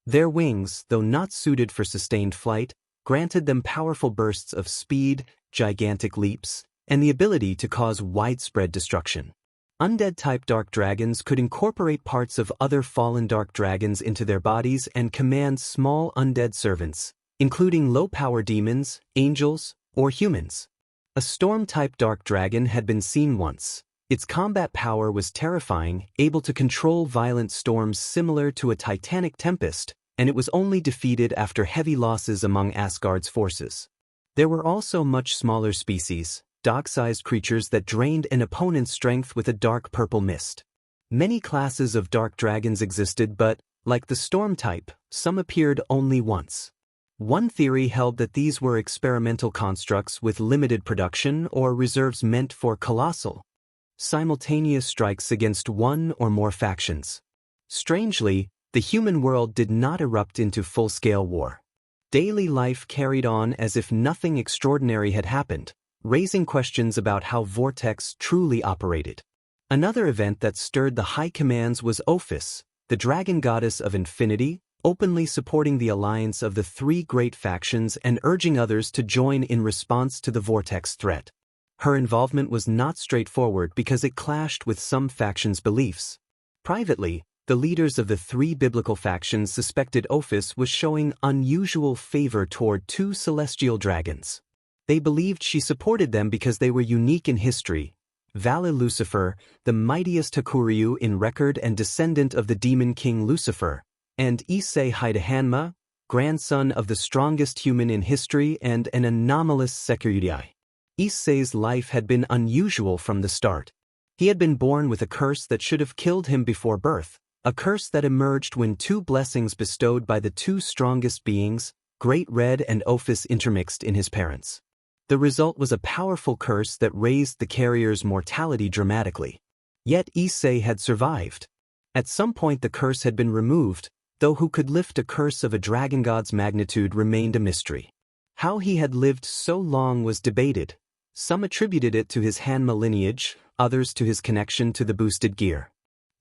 Their wings, though not suited for sustained flight, granted them powerful bursts of speed, gigantic leaps, and the ability to cause widespread destruction. Undead-type dark dragons could incorporate parts of other fallen dark dragons into their bodies and command small undead servants, including low-power demons, angels, or humans. A storm-type dark dragon had been seen once. Its combat power was terrifying, able to control violent storms similar to a titanic tempest, and it was only defeated after heavy losses among Asgard's forces. There were also much smaller species, dog-sized creatures that drained an opponent's strength with a dark purple mist. Many classes of dark dragons existed but, like the storm type, some appeared only once. One theory held that these were experimental constructs with limited production or reserves meant for colossal, simultaneous strikes against one or more factions. Strangely, the human world did not erupt into full-scale war. Daily life carried on as if nothing extraordinary had happened, raising questions about how Vortex truly operated. Another event that stirred the high commands was Ophis, the dragon goddess of infinity, openly supporting the alliance of the three great factions and urging others to join in response to the Vortex threat. Her involvement was not straightforward because it clashed with some factions' beliefs. Privately, the leaders of the three biblical factions suspected Ophis was showing unusual favor toward two celestial dragons. They believed she supported them because they were unique in history. Vale Lucifer, the mightiest Hakuryu in record and descendant of the demon king Lucifer, and Issei Hanma, grandson of the strongest human in history and an anomalous Sekiryuutei. Issei's life had been unusual from the start. He had been born with a curse that should have killed him before birth, a curse that emerged when two blessings bestowed by the two strongest beings, Great Red and Ophis, intermixed in his parents. The result was a powerful curse that raised the carrier's mortality dramatically. Yet Issei had survived. At some point the curse had been removed, though who could lift a curse of a dragon god's magnitude remained a mystery. How he had lived so long was debated. Some attributed it to his Hanma lineage, others to his connection to the boosted gear.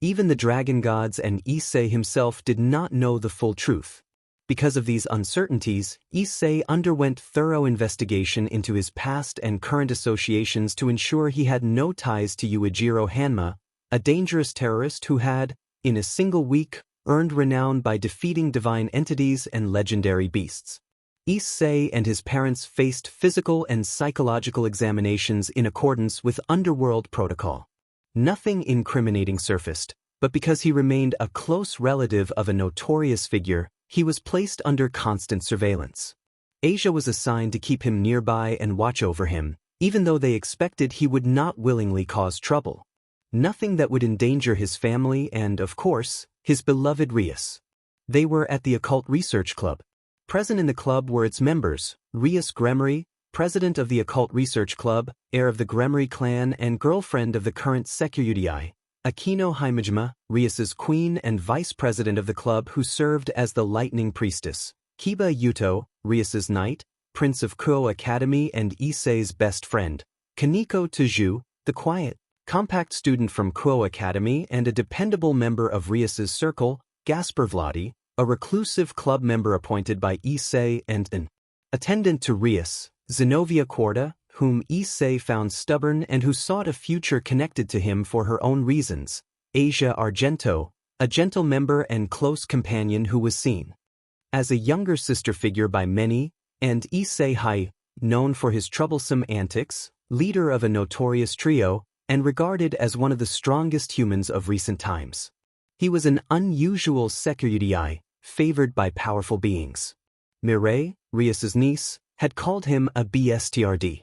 Even the dragon gods and Issei himself did not know the full truth. Because of these uncertainties, Issei underwent thorough investigation into his past and current associations to ensure he had no ties to Yujiro Hanma, a dangerous terrorist who had, in a single week, earned renown by defeating divine entities and legendary beasts. Issei and his parents faced physical and psychological examinations in accordance with underworld protocol. Nothing incriminating surfaced, but because he remained a close relative of a notorious figure, he was placed under constant surveillance. Asia was assigned to keep him nearby and watch over him, even though they expected he would not willingly cause trouble. Nothing that would endanger his family and, of course, his beloved Rias. They were at the Occult Research Club. Present in the club were its members, Rias Gremory, president of the Occult Research Club, heir of the Gremory clan and girlfriend of the current Sekiryuutei, Akino Himejima, Rias's queen and vice president of the club who served as the Lightning Priestess, Kiba Yuto, Rias's knight, prince of Kuo Academy and Issei's best friend, Kaneko Taju, the quiet, compact student from Kuo Academy and a dependable member of Rias's circle, Gaspar Vladi, a reclusive club member appointed by Issei, and an attendant to Rias, Zenobia Quarta, whom Issei found stubborn and who sought a future connected to him for her own reasons, Asia Argento, a gentle member and close companion who was seen as a younger sister figure by many, and Issei, known for his troublesome antics, leader of a notorious trio, and regarded as one of the strongest humans of recent times. He was an unusual Sekiryuutei, favored by powerful beings. Mireille, Rias's niece, had called him a BSTRD.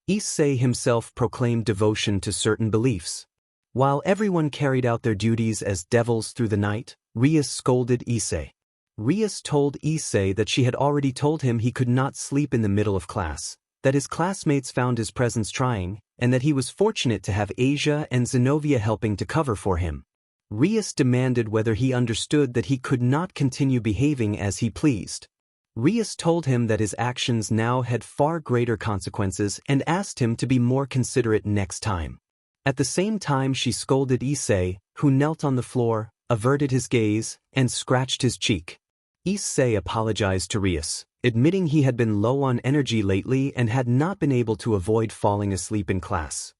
Issei himself proclaimed devotion to certain beliefs. While everyone carried out their duties as devils through the night, Rias scolded Issei. Rias told Issei that she had already told him he could not sleep in the middle of class, that his classmates found his presence trying, and that he was fortunate to have Asia and Zenobia helping to cover for him. Rias demanded whether he understood that he could not continue behaving as he pleased. Rias told him that his actions now had far greater consequences and asked him to be more considerate next time. At the same time she scolded Issei, who knelt on the floor, averted his gaze, and scratched his cheek. Issei apologized to Rias, admitting he had been low on energy lately and had not been able to avoid falling asleep in class.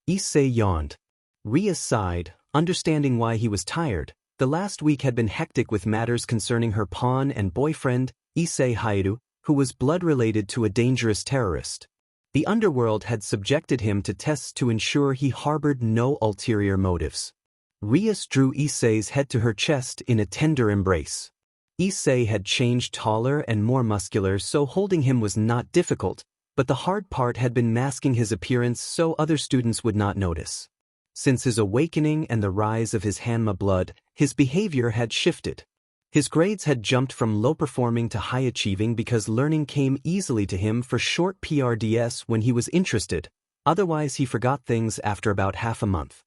Issei yawned. Rias sighed, understanding why he was tired. The last week had been hectic with matters concerning her pawn and boyfriend, Issei hyoudou, who was blood-related to a dangerous terrorist. The underworld had subjected him to tests to ensure he harbored no ulterior motives. Rias drew Issei's head to her chest in a tender embrace. Issei had changed taller and more muscular, so holding him was not difficult, but the hard part had been masking his appearance so other students would not notice. Since his awakening and the rise of his Hanma blood, his behavior had shifted. His grades had jumped from low-performing to high-achieving because learning came easily to him for short PRDS when he was interested, otherwise he forgot things after about half a month.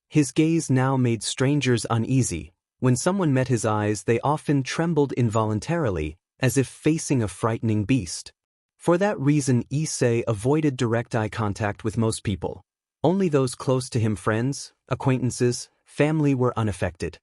His gaze now made strangers uneasy. When someone met his eyes they often trembled involuntarily, as if facing a frightening beast. For that reason Issei avoided direct eye contact with most people. Only those close to him, friends, acquaintances, family, were unaffected.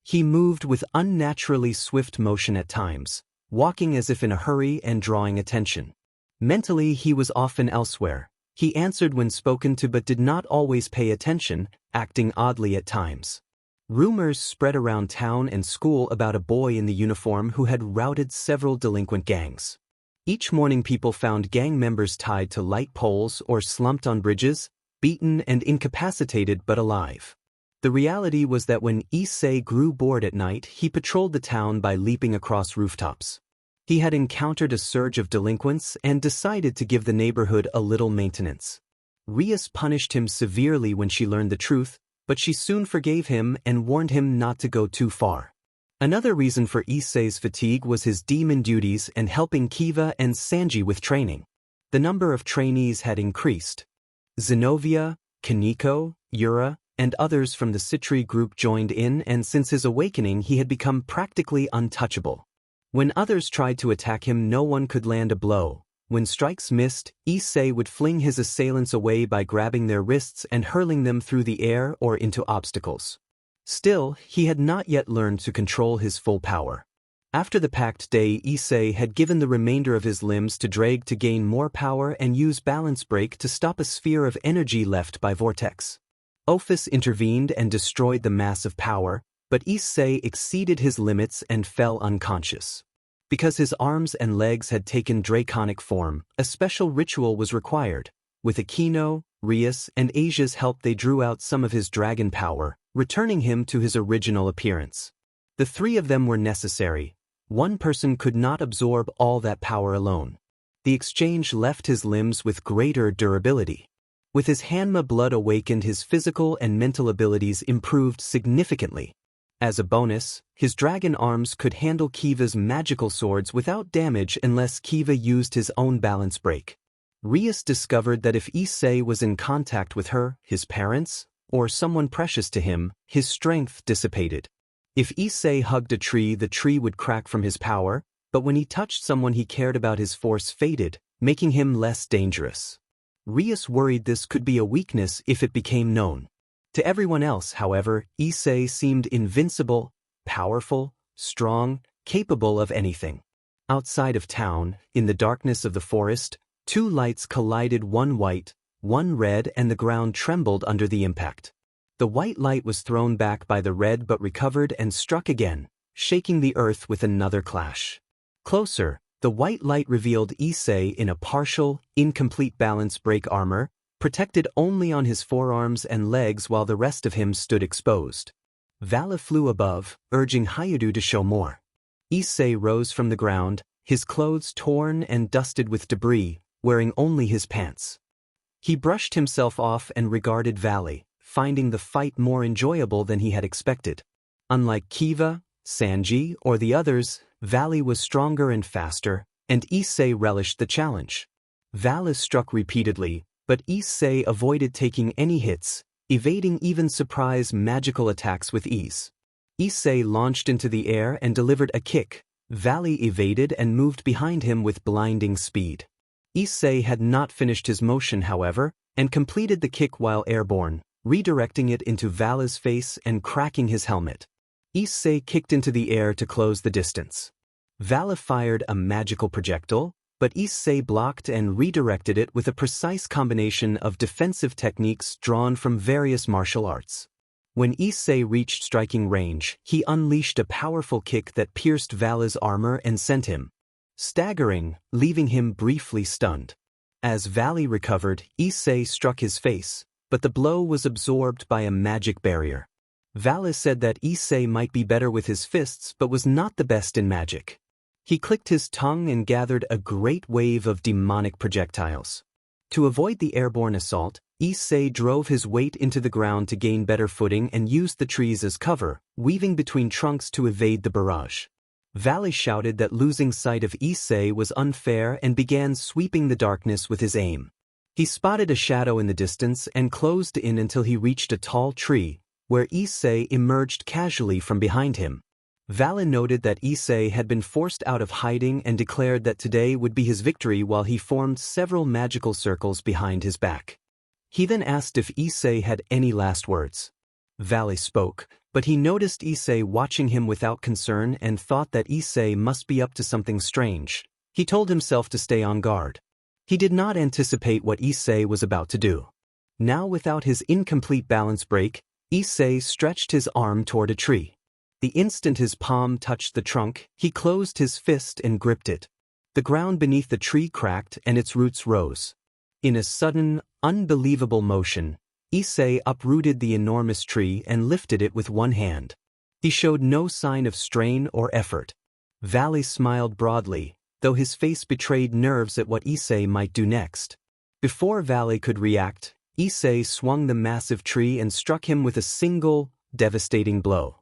He moved with unnaturally swift motion at times, walking as if in a hurry and drawing attention. Mentally he was often elsewhere. He answered when spoken to but did not always pay attention, acting oddly at times. Rumors spread around town and school about a boy in the uniform who had routed several delinquent gangs. Each morning people found gang members tied to light poles or slumped on bridges, beaten and incapacitated but alive. The reality was that when Issei grew bored at night, he patrolled the town by leaping across rooftops. He had encountered a surge of delinquents and decided to give the neighborhood a little maintenance. Rias punished him severely when she learned the truth, but she soon forgave him and warned him not to go too far. Another reason for Issei's fatigue was his demon duties and helping Kiva and Sanji with training. The number of trainees had increased. Zenobia, Kaneko, Yura, and others from the Citri group joined in, and since his awakening he had become practically untouchable. When others tried to attack him no one could land a blow. When strikes missed, Issei would fling his assailants away by grabbing their wrists and hurling them through the air or into obstacles. Still, he had not yet learned to control his full power. After the pact day, Issei had given the remainder of his limbs to Drake to gain more power and use balance break to stop a sphere of energy left by Vortex. Ophis intervened and destroyed the mass of power, but Issei exceeded his limits and fell unconscious. Because his arms and legs had taken draconic form, a special ritual was required. With Akino, Rias, and Asia's help they drew out some of his dragon power, returning him to his original appearance. The three of them were necessary. One person could not absorb all that power alone. The exchange left his limbs with greater durability. With his Hanma blood awakened, his physical and mental abilities improved significantly. As a bonus, his dragon arms could handle Kiva's magical swords without damage unless Kiva used his own balance break. Rias discovered that if Issei was in contact with her, his parents, or someone precious to him, his strength dissipated. If Issei hugged a tree, the tree would crack from his power, but when he touched someone he cared about, his force faded, making him less dangerous. Rias worried this could be a weakness if it became known. To everyone else, however, Issei seemed invincible, powerful, strong, capable of anything. Outside of town, in the darkness of the forest, two lights collided, one white, one red, and the ground trembled under the impact. The white light was thrown back by the red but recovered and struck again, shaking the earth with another clash. Closer, the white light revealed Issei in a partial, incomplete balance break armor, protected only on his forearms and legs while the rest of him stood exposed. Vala flew above, urging hyoudou to show more. Issei rose from the ground, his clothes torn and dusted with debris, wearing only his pants. He brushed himself off and regarded Vala, finding the fight more enjoyable than he had expected. Unlike Kiva, Sanji, or the others, Vala was stronger and faster, and Issei relished the challenge. Vala struck repeatedly, but Issei avoided taking any hits, evading even surprise magical attacks with ease. Issei launched into the air and delivered a kick. Valley evaded and moved behind him with blinding speed. Issei had not finished his motion, however, and completed the kick while airborne, redirecting it into Valley's face and cracking his helmet. Issei kicked into the air to close the distance. Valley fired a magical projectile, but Issei blocked and redirected it with a precise combination of defensive techniques drawn from various martial arts. When Issei reached striking range, he unleashed a powerful kick that pierced Valley's armor and sent him staggering, leaving him briefly stunned. As Valley recovered, Issei struck his face, but the blow was absorbed by a magic barrier. Valley said that Issei might be better with his fists but was not the best in magic. He clicked his tongue and gathered a great wave of demonic projectiles. To avoid the airborne assault, Issei drove his weight into the ground to gain better footing and used the trees as cover, weaving between trunks to evade the barrage. Valley shouted that losing sight of Issei was unfair and began sweeping the darkness with his aim. He spotted a shadow in the distance and closed in until he reached a tall tree, where Issei emerged casually from behind him. Valley noted that Issei had been forced out of hiding and declared that today would be his victory while he formed several magical circles behind his back. He then asked if Issei had any last words. Valley spoke, but he noticed Issei watching him without concern and thought that Issei must be up to something strange. He told himself to stay on guard. He did not anticipate what Issei was about to do. Now, without his incomplete balance break, Issei stretched his arm toward a tree. The instant his palm touched the trunk, he closed his fist and gripped it. The ground beneath the tree cracked and its roots rose. In a sudden, unbelievable motion, Issei uprooted the enormous tree and lifted it with one hand. He showed no sign of strain or effort. Valley smiled broadly, though his face betrayed nerves at what Issei might do next. Before Valley could react, Issei swung the massive tree and struck him with a single, devastating blow.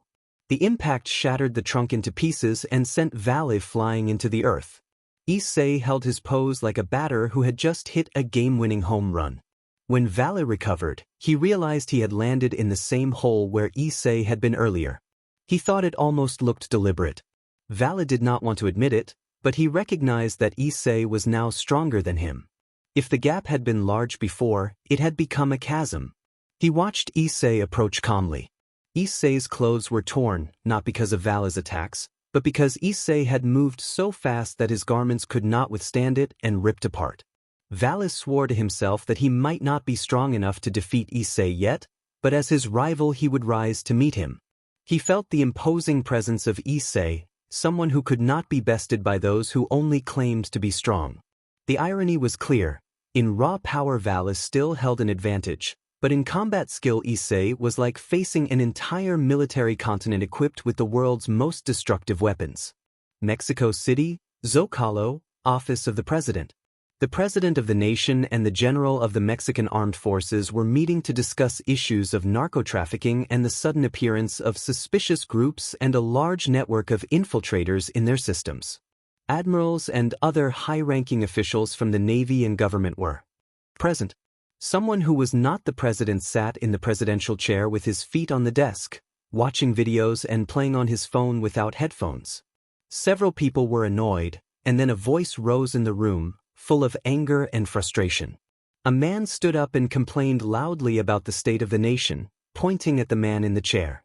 The impact shattered the trunk into pieces and sent Valley flying into the earth. Issei held his pose like a batter who had just hit a game-winning home run. When Valley recovered, he realized he had landed in the same hole where Issei had been earlier. He thought it almost looked deliberate. Valley did not want to admit it, but he recognized that Issei was now stronger than him. If the gap had been large before, it had become a chasm. He watched Issei approach calmly. Issei's clothes were torn, not because of Valley's attacks, but because Issei had moved so fast that his garments could not withstand it and ripped apart. Valley swore to himself that he might not be strong enough to defeat Issei yet, but as his rival he would rise to meet him. He felt the imposing presence of Issei, someone who could not be bested by those who only claimed to be strong. The irony was clear. In raw power Valley still held an advantage, but in combat skill Issei was like facing an entire military continent equipped with the world's most destructive weapons. Mexico City, Zocalo, Office of the President. The President of the nation and the General of the Mexican Armed Forces were meeting to discuss issues of narco-trafficking and the sudden appearance of suspicious groups and a large network of infiltrators in their systems. Admirals and other high-ranking officials from the Navy and government were present. Someone who was not the president sat in the presidential chair with his feet on the desk, watching videos and playing on his phone without headphones. Several people were annoyed, and then a voice rose in the room, full of anger and frustration. A man stood up and complained loudly about the state of the nation, pointing at the man in the chair.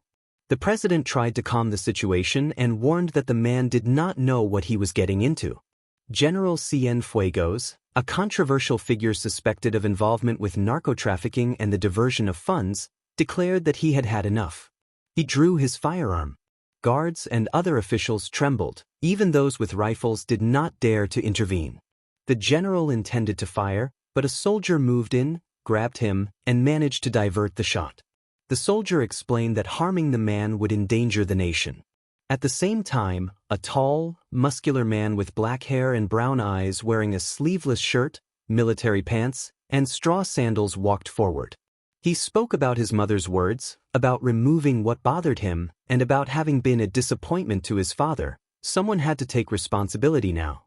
The president tried to calm the situation and warned that the man did not know what he was getting into. General Cienfuegos, a controversial figure suspected of involvement with narco-trafficking and the diversion of funds, declared that he had had enough. He drew his firearm. Guards and other officials trembled. Even those with rifles did not dare to intervene. The general intended to fire, but a soldier moved in, grabbed him, and managed to divert the shot. The soldier explained that harming the man would endanger the nation. At the same time, a tall, muscular man with black hair and brown eyes wearing a sleeveless shirt, military pants, and straw sandals walked forward. He spoke about his mother's words, about removing what bothered him, and about having been a disappointment to his father. Someone had to take responsibility now.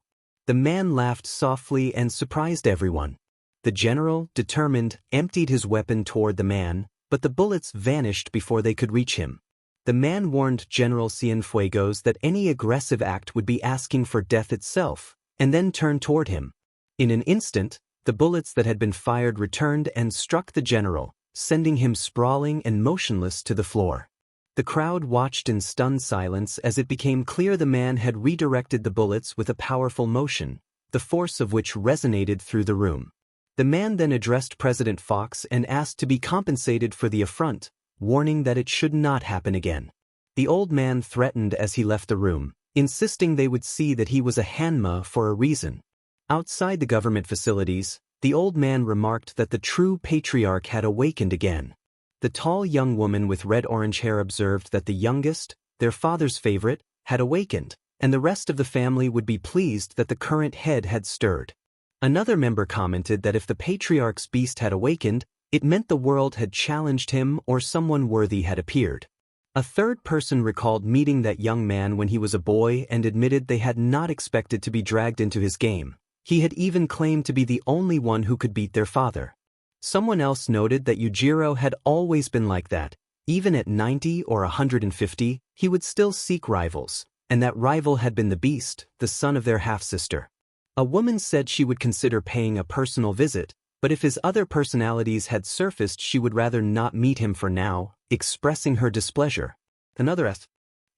The man laughed softly and surprised everyone. The general, determined, emptied his weapon toward the man, but the bullets vanished before they could reach him. The man warned General Cienfuegos that any aggressive act would be asking for death itself, and then turned toward him. In an instant, the bullets that had been fired returned and struck the general, sending him sprawling and motionless to the floor. The crowd watched in stunned silence as it became clear the man had redirected the bullets with a powerful motion, the force of which resonated through the room. The man then addressed President Fox and asked to be compensated for the affront, warning that it should not happen again. The old man threatened as he left the room, insisting they would see that he was a Hanma for a reason. Outside the government facilities, the old man remarked that the true patriarch had awakened again. The tall young woman with red-orange hair observed that the youngest, their father's favorite, had awakened, and the rest of the family would be pleased that the current head had stirred. Another member commented that if the patriarch's beast had awakened, it meant the world had challenged him or someone worthy had appeared. A third person recalled meeting that young man when he was a boy and admitted they had not expected to be dragged into his game. He had even claimed to be the only one who could beat their father. Someone else noted that Yujiro had always been like that. Even at 90 or 150, he would still seek rivals, and that rival had been the beast, the son of their half-sister. A woman said she would consider paying a personal visit, but if his other personalities had surfaced she would rather not meet him for now, expressing her displeasure. Another asked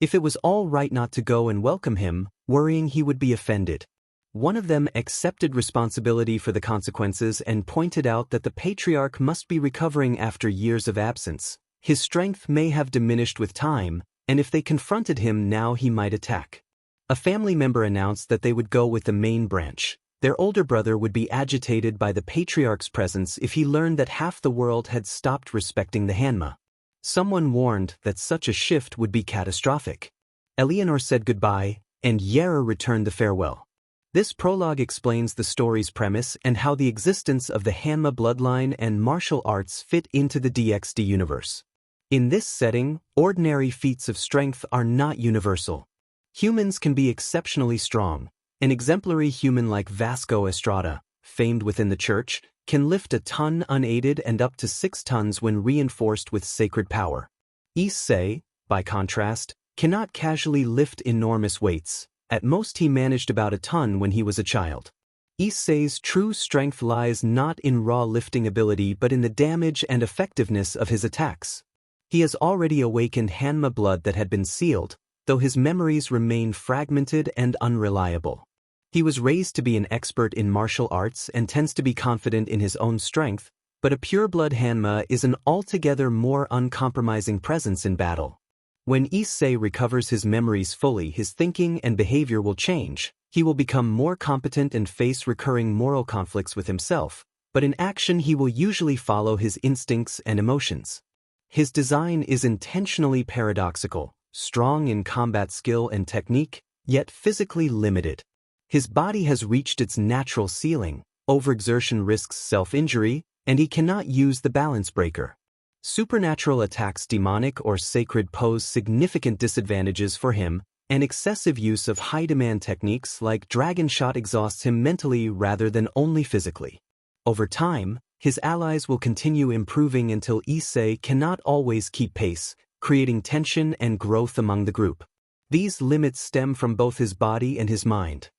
if it was all right not to go and welcome him, worrying he would be offended. One of them accepted responsibility for the consequences and pointed out that the patriarch must be recovering after years of absence. His strength may have diminished with time, and if they confronted him now he might attack. A family member announced that they would go with the main branch. Their older brother would be agitated by the patriarch's presence if he learned that half the world had stopped respecting the Hanma. Someone warned that such a shift would be catastrophic. Eleanor said goodbye, and Yera returned the farewell. This prologue explains the story's premise and how the existence of the Hanma bloodline and martial arts fit into the DxD universe. In this setting, ordinary feats of strength are not universal. Humans can be exceptionally strong. An exemplary human like Vasco Estrada, famed within the church, can lift a ton unaided and up to 6 tons when reinforced with sacred power. Issei, by contrast, cannot casually lift enormous weights. At most he managed about a ton when he was a child. Issei's true strength lies not in raw lifting ability but in the damage and effectiveness of his attacks. He has already awakened Hanma blood that had been sealed, though his memories remain fragmented and unreliable. He was raised to be an expert in martial arts and tends to be confident in his own strength, but a pure-blood Hanma is an altogether more uncompromising presence in battle. When Issei recovers his memories fully, his thinking and behavior will change. He will become more competent and face recurring moral conflicts with himself, but in action he will usually follow his instincts and emotions. His design is intentionally paradoxical, strong in combat skill and technique, yet physically limited. His body has reached its natural ceiling, overexertion risks self-injury, and he cannot use the balance breaker. Supernatural attacks, demonic or sacred, pose significant disadvantages for him, and excessive use of high-demand techniques like Dragon Shot exhausts him mentally rather than only physically. Over time, his allies will continue improving until Issei cannot always keep pace, creating tension and growth among the group. These limits stem from both his body and his mind.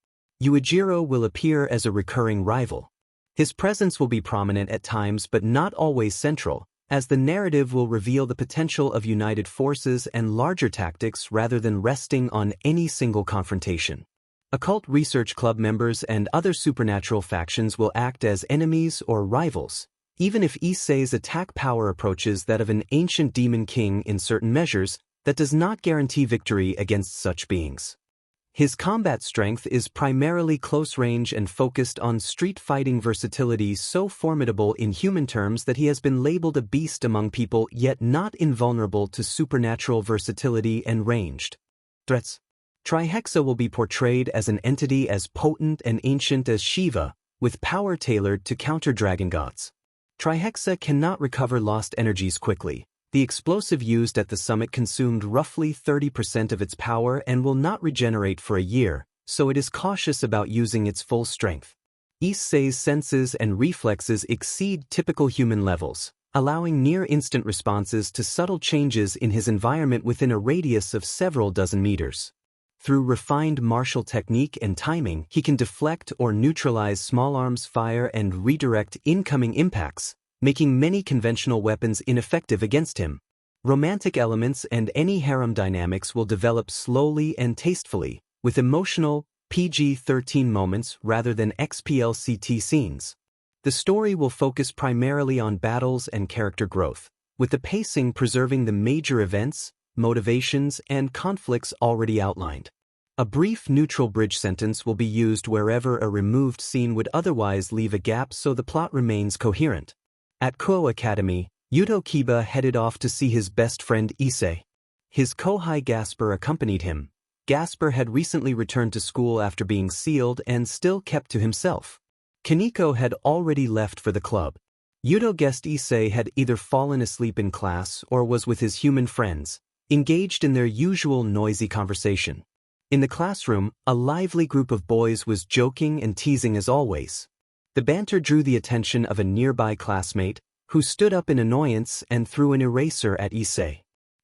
Yujiro will appear as a recurring rival. His presence will be prominent at times but not always central, as the narrative will reveal the potential of united forces and larger tactics rather than resting on any single confrontation. Occult Research Club members and other supernatural factions will act as enemies or rivals, even if Issei's attack power approaches that of an ancient demon king in certain measures. That does not guarantee victory against such beings. His combat strength is primarily close range and focused on street fighting versatility, so formidable in human terms that he has been labeled a beast among people, yet not invulnerable to supernatural versatility and ranged threats. Trihexa will be portrayed as an entity as potent and ancient as Shiva, with power tailored to counter dragon gods. Trihexa cannot recover lost energies quickly. The explosive used at the summit consumed roughly 30% of its power and will not regenerate for a year, so it is cautious about using its full strength. Issei's senses and reflexes exceed typical human levels, allowing near-instant responses to subtle changes in his environment within a radius of several dozen meters. Through refined martial technique and timing, he can deflect or neutralize small arms fire and redirect incoming impacts, making many conventional weapons ineffective against him. Romantic elements and any harem dynamics will develop slowly and tastefully, with emotional, PG-13 moments rather than XPLCT scenes. The story will focus primarily on battles and character growth, with the pacing preserving the major events, motivations, and conflicts already outlined. A brief neutral bridge sentence will be used wherever a removed scene would otherwise leave a gap so the plot remains coherent. At Kuo Academy, Yuto Kiba headed off to see his best friend Issei. His kohai Gasper accompanied him. Gasper had recently returned to school after being sealed and still kept to himself. Kaneko had already left for the club. Yuto guessed Issei had either fallen asleep in class or was with his human friends, engaged in their usual noisy conversation. In the classroom, a lively group of boys was joking and teasing as always. The banter drew the attention of a nearby classmate, who stood up in annoyance and threw an eraser at Issei.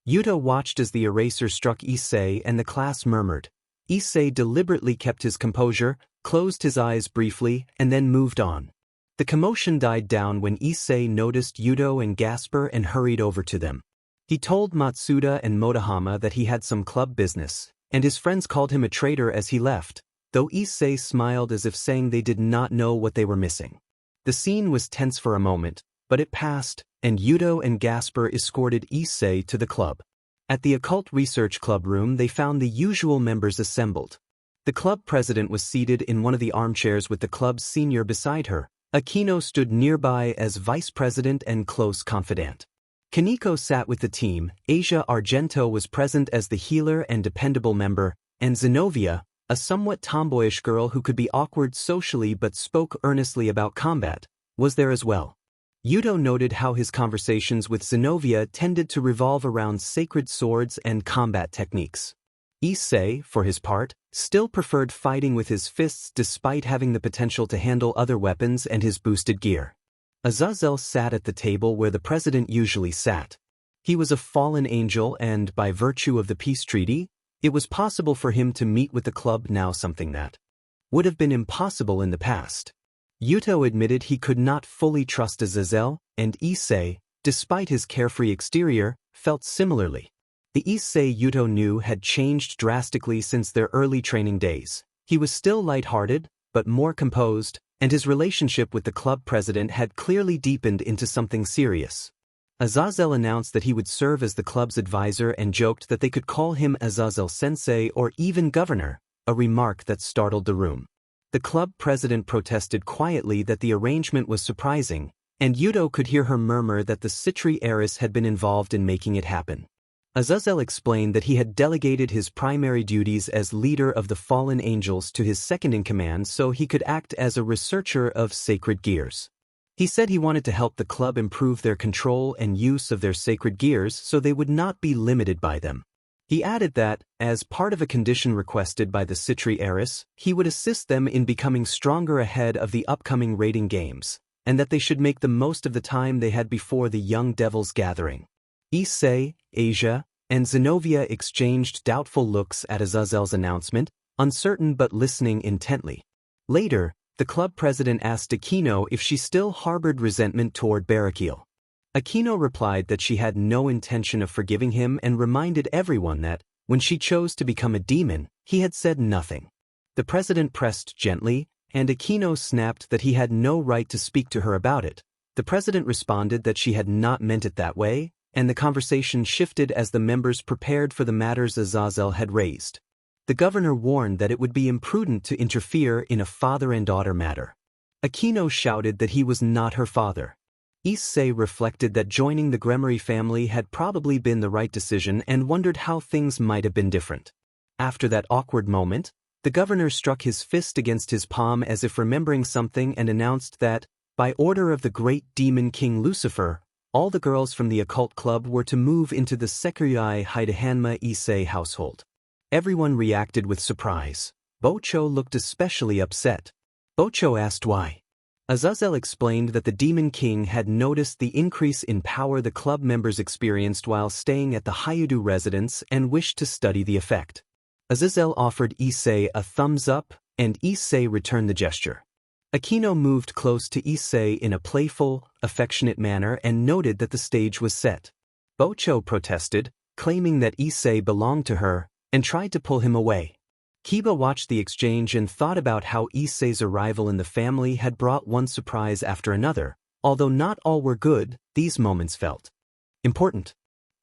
Yuto watched as the eraser struck Issei and the class murmured. Issei deliberately kept his composure, closed his eyes briefly, and then moved on. The commotion died down when Issei noticed Yuto and Gasper and hurried over to them. He told Matsuda and Motohama that he had some club business, and his friends called him a traitor as he left, though Issei smiled as if saying they did not know what they were missing. The scene was tense for a moment, but it passed, and Yuto and Gasper escorted Issei to the club. At the Occult Research Club room they found the usual members assembled. The club president was seated in one of the armchairs with the club's senior beside her. Akino stood nearby as vice president and close confidant. Kaneko sat with the team, Asia Argento was present as the healer and dependable member, and Zenobia, a somewhat tomboyish girl who could be awkward socially but spoke earnestly about combat, was there as well. Yuto noted how his conversations with Zenobia tended to revolve around sacred swords and combat techniques. Issei, for his part, still preferred fighting with his fists despite having the potential to handle other weapons and his boosted gear. Azazel sat at the table where the president usually sat. He was a fallen angel and, by virtue of the peace treaty, it was possible for him to meet with the club now, something that would have been impossible in the past. Yuto admitted he could not fully trust Azazel, and Issei, despite his carefree exterior, felt similarly. The Issei Yuto knew had changed drastically since their early training days. He was still light-hearted, but more composed, and his relationship with the club president had clearly deepened into something serious. Azazel announced that he would serve as the club's advisor and joked that they could call him Azazel-sensei or even governor, a remark that startled the room. The club president protested quietly that the arrangement was surprising, and Yuto could hear her murmur that the Citri heiress had been involved in making it happen. Azazel explained that he had delegated his primary duties as leader of the fallen angels to his second-in-command so he could act as a researcher of sacred gears. He said he wanted to help the club improve their control and use of their sacred gears so they would not be limited by them. He added that, as part of a condition requested by the Citri heiress, he would assist them in becoming stronger ahead of the upcoming raiding games, and that they should make the most of the time they had before the Young Devils gathering. Issei, Asia, and Zenobia exchanged doubtful looks at Azazel's announcement, uncertain but listening intently. Later, the club president asked Akino if she still harbored resentment toward Barakiel. Akino replied that she had no intention of forgiving him and reminded everyone that, when she chose to become a demon, he had said nothing. The president pressed gently, and Akino snapped that he had no right to speak to her about it. The president responded that she had not meant it that way, and the conversation shifted as the members prepared for the matters Azazel had raised. The governor warned that it would be imprudent to interfere in a father and daughter matter. Akino shouted that he was not her father. Issei reflected that joining the Gremory family had probably been the right decision and wondered how things might have been different. After that awkward moment, the governor struck his fist against his palm as if remembering something and announced that, by order of the great demon king Lucifer, all the girls from the occult club were to move into the Sekiryuutei Hidehanma Issei household. Everyone reacted with surprise. Bocho looked especially upset. Bocho asked why. Azazel explained that the Demon King had noticed the increase in power the club members experienced while staying at the hyoudou residence and wished to study the effect. Azazel offered Issei a thumbs up, and Issei returned the gesture. Akino moved close to Issei in a playful, affectionate manner and noted that the stage was set. Bocho protested, claiming that Issei belonged to her, and tried to pull him away. Kiba watched the exchange and thought about how Issei's arrival in the family had brought one surprise after another. Although not all were good, these moments felt important.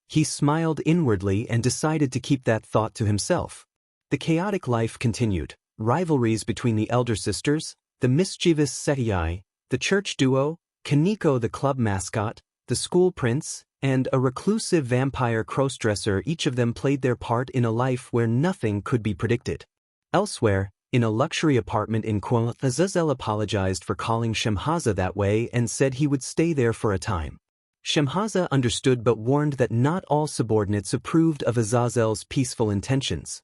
He smiled inwardly and decided to keep that thought to himself. The chaotic life continued. Rivalries between the elder sisters, the mischievous Sekiryuutei, the church duo, Kaneko the club mascot, the school prince, and a reclusive vampire crossdresser, each of them played their part in a life where nothing could be predicted. Elsewhere, in a luxury apartment in Quoth, Azazel apologized for calling Shemhaza that way and said he would stay there for a time. Shemhaza understood but warned that not all subordinates approved of Azazel's peaceful intentions.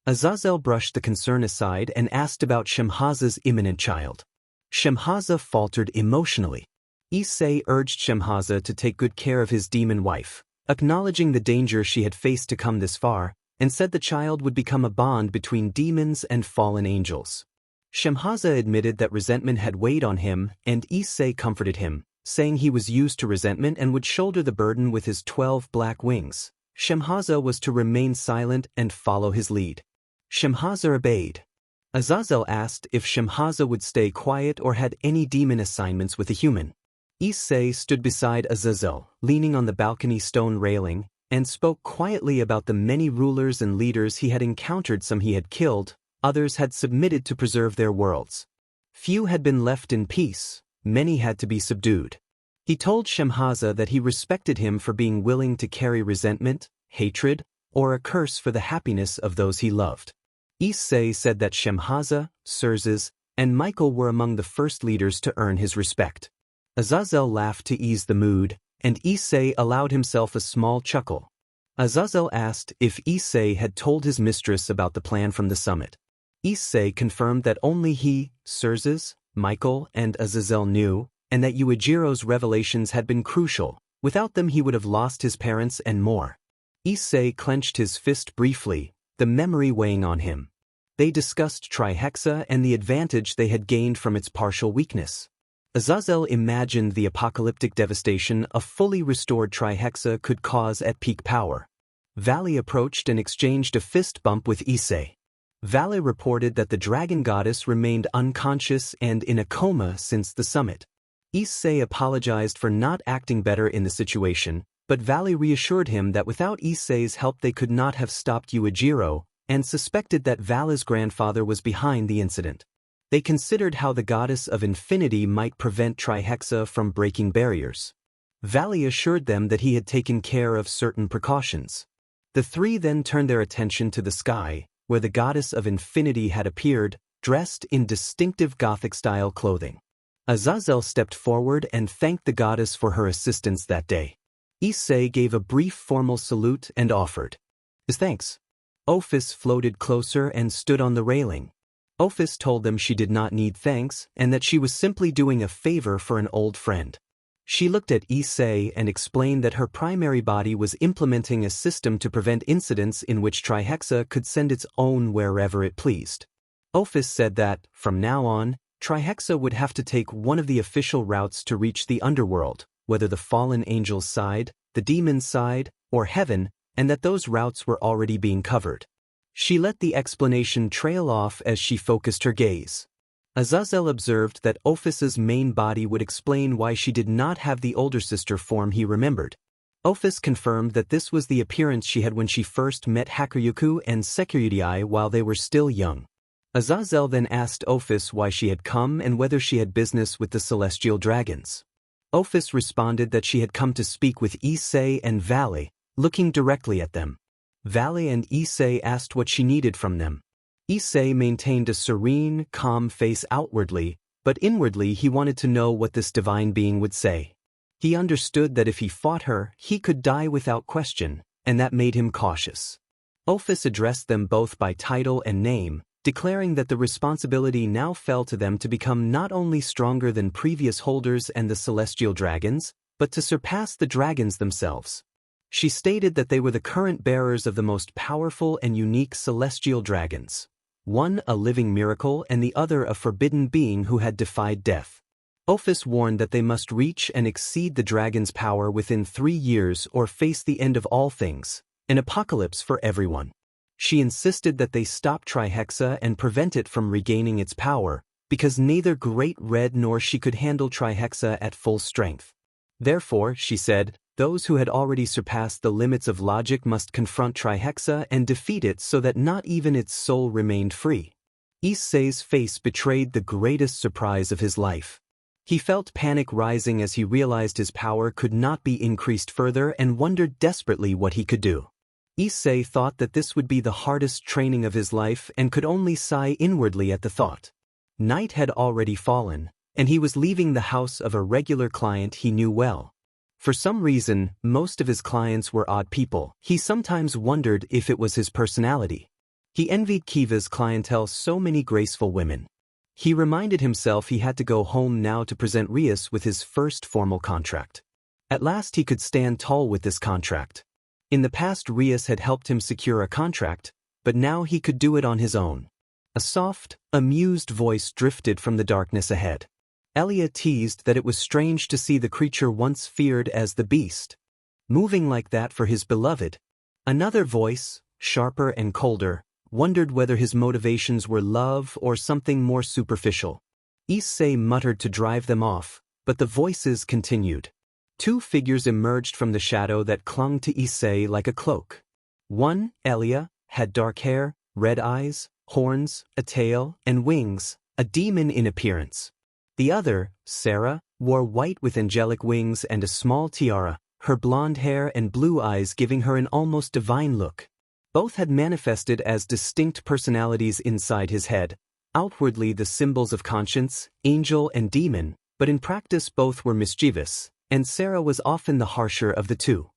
Azazel brushed the concern aside and asked about Shemhaza's imminent child. Shemhaza faltered emotionally. Issei urged Shemhaza to take good care of his demon wife, acknowledging the danger she had faced to come this far, and said the child would become a bond between demons and fallen angels. Shemhaza admitted that resentment had weighed on him, and Issei comforted him, saying he was used to resentment and would shoulder the burden with his 12 black wings. Shemhaza was to remain silent and follow his lead. Shemhaza obeyed. Azazel asked if Shemhaza would stay quiet or had any demon assignments with a human. Issei stood beside Azazel, leaning on the balcony stone railing, and spoke quietly about the many rulers and leaders he had encountered. Some he had killed, others had submitted to preserve their worlds. Few had been left in peace, many had to be subdued. He told Shemhaza that he respected him for being willing to carry resentment, hatred, or a curse for the happiness of those he loved. Issei said that Shemhaza, Serzes, and Michael were among the first leaders to earn his respect. Azazel laughed to ease the mood, and Issei allowed himself a small chuckle. Azazel asked if Issei had told his mistress about the plan from the summit. Issei confirmed that only he, Serzes, Michael, and Azazel knew, and that Yuijiro's revelations had been crucial. Without them he would have lost his parents and more. Issei clenched his fist briefly, the memory weighing on him. They discussed Trihexa and the advantage they had gained from its partial weakness. Azazel imagined the apocalyptic devastation a fully restored Trihexa could cause at peak power. Valley approached and exchanged a fist bump with Issei. Valley reported that the dragon goddess remained unconscious and in a coma since the summit. Issei apologized for not acting better in the situation, but Valley reassured him that without Issei's help they could not have stopped Yujiro, and suspected that Valley's grandfather was behind the incident. They considered how the goddess of infinity might prevent Trihexa from breaking barriers. Valley assured them that he had taken care of certain precautions. The three then turned their attention to the sky, where the goddess of infinity had appeared, dressed in distinctive Gothic-style clothing. Azazel stepped forward and thanked the goddess for her assistance that day. Issei gave a brief formal salute and offered his thanks. Ophis floated closer and stood on the railing. Ophis told them she did not need thanks and that she was simply doing a favor for an old friend. She looked at Issei and explained that her primary body was implementing a system to prevent incidents in which Trihexa could send its own wherever it pleased. Ophis said that, from now on, Trihexa would have to take one of the official routes to reach the underworld, whether the fallen angel's side, the demon's side, or heaven, and that those routes were already being covered. She let the explanation trail off as she focused her gaze. Azazel observed that Ophis's main body would explain why she did not have the older sister form he remembered. Ophis confirmed that this was the appearance she had when she first met Hyperion and Sekiryuutei while they were still young. Azazel then asked Ophis why she had come and whether she had business with the celestial dragons. Ophis responded that she had come to speak with Issei and Valley, looking directly at them. Valley and Issei asked what she needed from them. Issei maintained a serene, calm face outwardly, but inwardly he wanted to know what this divine being would say. He understood that if he fought her, he could die without question, and that made him cautious. Ophis addressed them both by title and name, declaring that the responsibility now fell to them to become not only stronger than previous holders and the celestial dragons, but to surpass the dragons themselves. She stated that they were the current bearers of the most powerful and unique celestial dragons, one a living miracle and the other a forbidden being who had defied death. Ophis warned that they must reach and exceed the dragon's power within 3 years or face the end of all things, an apocalypse for everyone. She insisted that they stop Trihexa and prevent it from regaining its power, because neither Great Red nor she could handle Trihexa at full strength. Therefore, she said, those who had already surpassed the limits of logic must confront Trihexa and defeat it so that not even its soul remained free. Issei's face betrayed the greatest surprise of his life. He felt panic rising as he realized his power could not be increased further and wondered desperately what he could do. Issei thought that this would be the hardest training of his life and could only sigh inwardly at the thought. Night had already fallen, and he was leaving the house of a regular client he knew well. For some reason, most of his clients were odd people. He sometimes wondered if it was his personality. He envied Kiva's clientele, so many graceful women. He reminded himself he had to go home now to present Rias with his first formal contract. At last he could stand tall with this contract. In the past Rias had helped him secure a contract, but now he could do it on his own. A soft, amused voice drifted from the darkness ahead. Elia teased that it was strange to see the creature once feared as the beast moving like that for his beloved. Another voice, sharper and colder, wondered whether his motivations were love or something more superficial. Issei muttered to drive them off, but the voices continued. 2 figures emerged from the shadow that clung to Issei like a cloak. One, Elia, had dark hair, red eyes, horns, a tail, and wings, a demon in appearance. The other, Sarah, wore white with angelic wings and a small tiara, her blonde hair and blue eyes giving her an almost divine look. Both had manifested as distinct personalities inside his head, outwardly the symbols of conscience, angel and demon, but in practice both were mischievous, and Sarah was often the harsher of the two.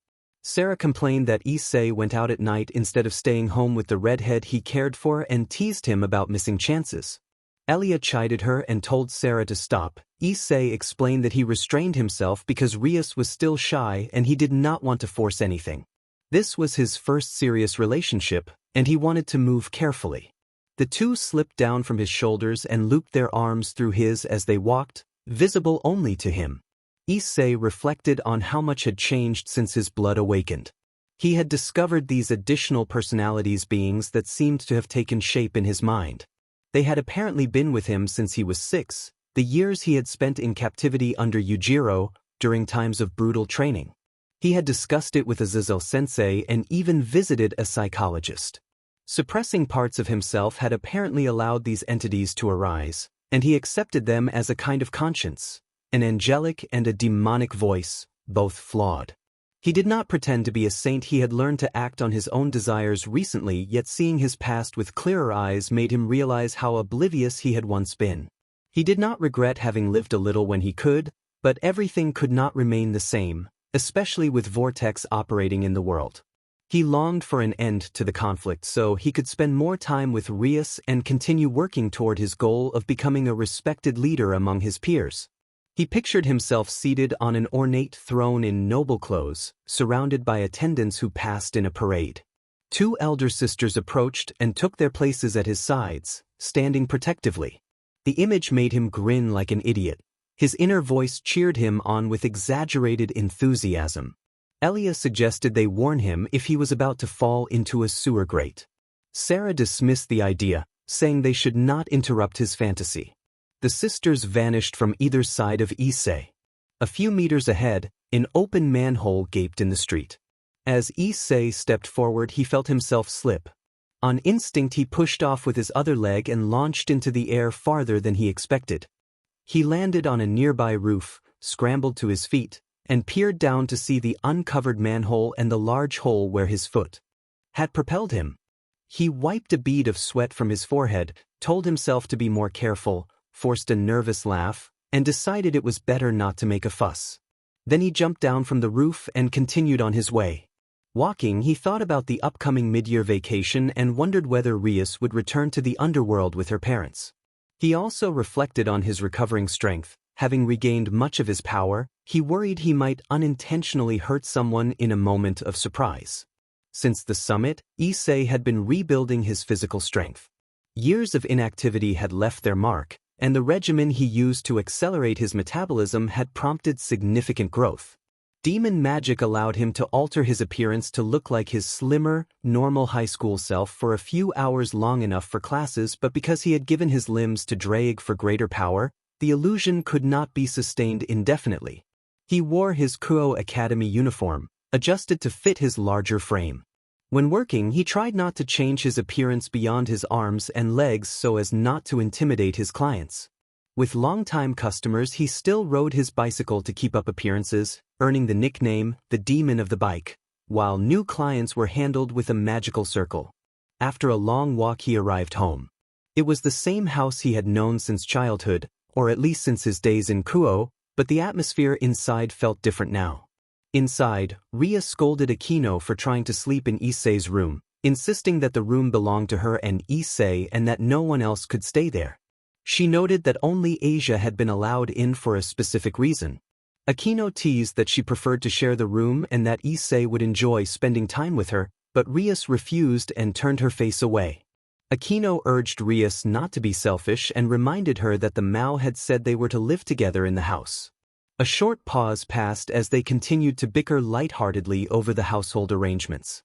Sarah complained that Issei went out at night instead of staying home with the redhead he cared for and teased him about missing chances. Elia chided her and told Sarah to stop. Issei explained that he restrained himself because Rias was still shy and he did not want to force anything. This was his first serious relationship, and he wanted to move carefully. The two slipped down from his shoulders and looped their arms through his as they walked, visible only to him. Issei reflected on how much had changed since his blood awakened. He had discovered these additional personalities, beings that seemed to have taken shape in his mind. They had apparently been with him since he was 6, the years he had spent in captivity under Yujiro during times of brutal training. He had discussed it with Azazel sensei and even visited a psychologist. Suppressing parts of himself had apparently allowed these entities to arise, and he accepted them as a kind of conscience, an angelic and a demonic voice, both flawed. He did not pretend to be a saint. He had learned to act on his own desires recently, yet seeing his past with clearer eyes made him realize how oblivious he had once been. He did not regret having lived a little when he could, but everything could not remain the same, especially with Vortex operating in the world. He longed for an end to the conflict so he could spend more time with Rias and continue working toward his goal of becoming a respected leader among his peers. He pictured himself seated on an ornate throne in noble clothes, surrounded by attendants who passed in a parade. 2 elder sisters approached and took their places at his sides, standing protectively. The image made him grin like an idiot. His inner voice cheered him on with exaggerated enthusiasm. Elia suggested they warn him if he was about to fall into a sewer grate. Sarah dismissed the idea, saying they should not interrupt his fantasy. The sisters vanished from either side of Issei. A few meters ahead, an open manhole gaped in the street. As Issei stepped forward, he felt himself slip. On instinct, he pushed off with his other leg and launched into the air farther than he expected. He landed on a nearby roof, scrambled to his feet, and peered down to see the uncovered manhole and the large hole where his foot had propelled him. He wiped a bead of sweat from his forehead, told himself to be more careful, forced a nervous laugh, and decided it was better not to make a fuss. Then he jumped down from the roof and continued on his way. Walking, he thought about the upcoming mid-year vacation and wondered whether Rias would return to the underworld with her parents. He also reflected on his recovering strength. Having regained much of his power, he worried he might unintentionally hurt someone in a moment of surprise. Since the summit, Issei had been rebuilding his physical strength. Years of inactivity had left their mark, and the regimen he used to accelerate his metabolism had prompted significant growth. Demon magic allowed him to alter his appearance to look like his slimmer, normal high school self for a few hours long enough for classes, but because he had given his limbs to Drake for greater power, the illusion could not be sustained indefinitely. He wore his Kuo Academy uniform, adjusted to fit his larger frame. When working, he tried not to change his appearance beyond his arms and legs so as not to intimidate his clients. With longtime customers, he still rode his bicycle to keep up appearances, earning the nickname, the Demon of the Bike, while new clients were handled with a magical circle. After a long walk, he arrived home. It was the same house he had known since childhood, or at least since his days in Kuo, but the atmosphere inside felt different now. Inside, Ria scolded Akino for trying to sleep in Issei's room, insisting that the room belonged to her and Issei and that no one else could stay there. She noted that only Asia had been allowed in for a specific reason. Akino teased that she preferred to share the room and that Issei would enjoy spending time with her, but Rias refused and turned her face away. Akino urged Rias not to be selfish and reminded her that the Mao had said they were to live together in the house. A short pause passed as they continued to bicker lightheartedly over the household arrangements.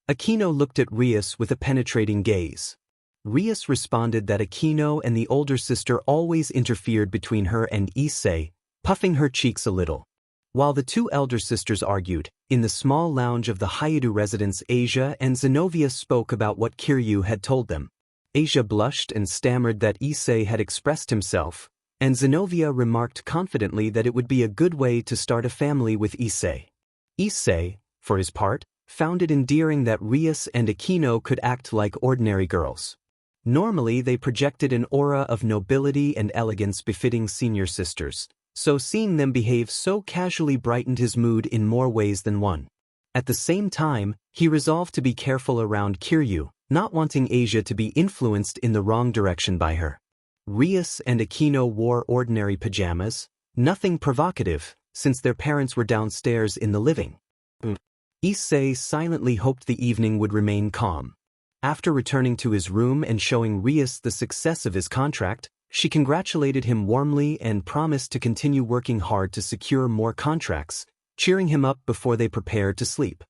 Akino looked at Rias with a penetrating gaze. Rias responded that Akino and the older sister always interfered between her and Issei, puffing her cheeks a little. While the two elder sisters argued, in the small lounge of the hyoudou residence, Asia and Zenobia spoke about what Kiryu had told them. Asia blushed and stammered that Issei had expressed himself, and Zenobia remarked confidently that it would be a good way to start a family with Issei. Issei, for his part, found it endearing that Rias and Akino could act like ordinary girls. Normally they projected an aura of nobility and elegance befitting senior sisters, so seeing them behave so casually brightened his mood in more ways than one. At the same time, he resolved to be careful around Kiryu, not wanting Asia to be influenced in the wrong direction by her. Rias and Akino wore ordinary pajamas, nothing provocative, since their parents were downstairs in the living. Issei silently hoped the evening would remain calm. After returning to his room and showing Rias the success of his contract, she congratulated him warmly and promised to continue working hard to secure more contracts, cheering him up before they prepared to sleep.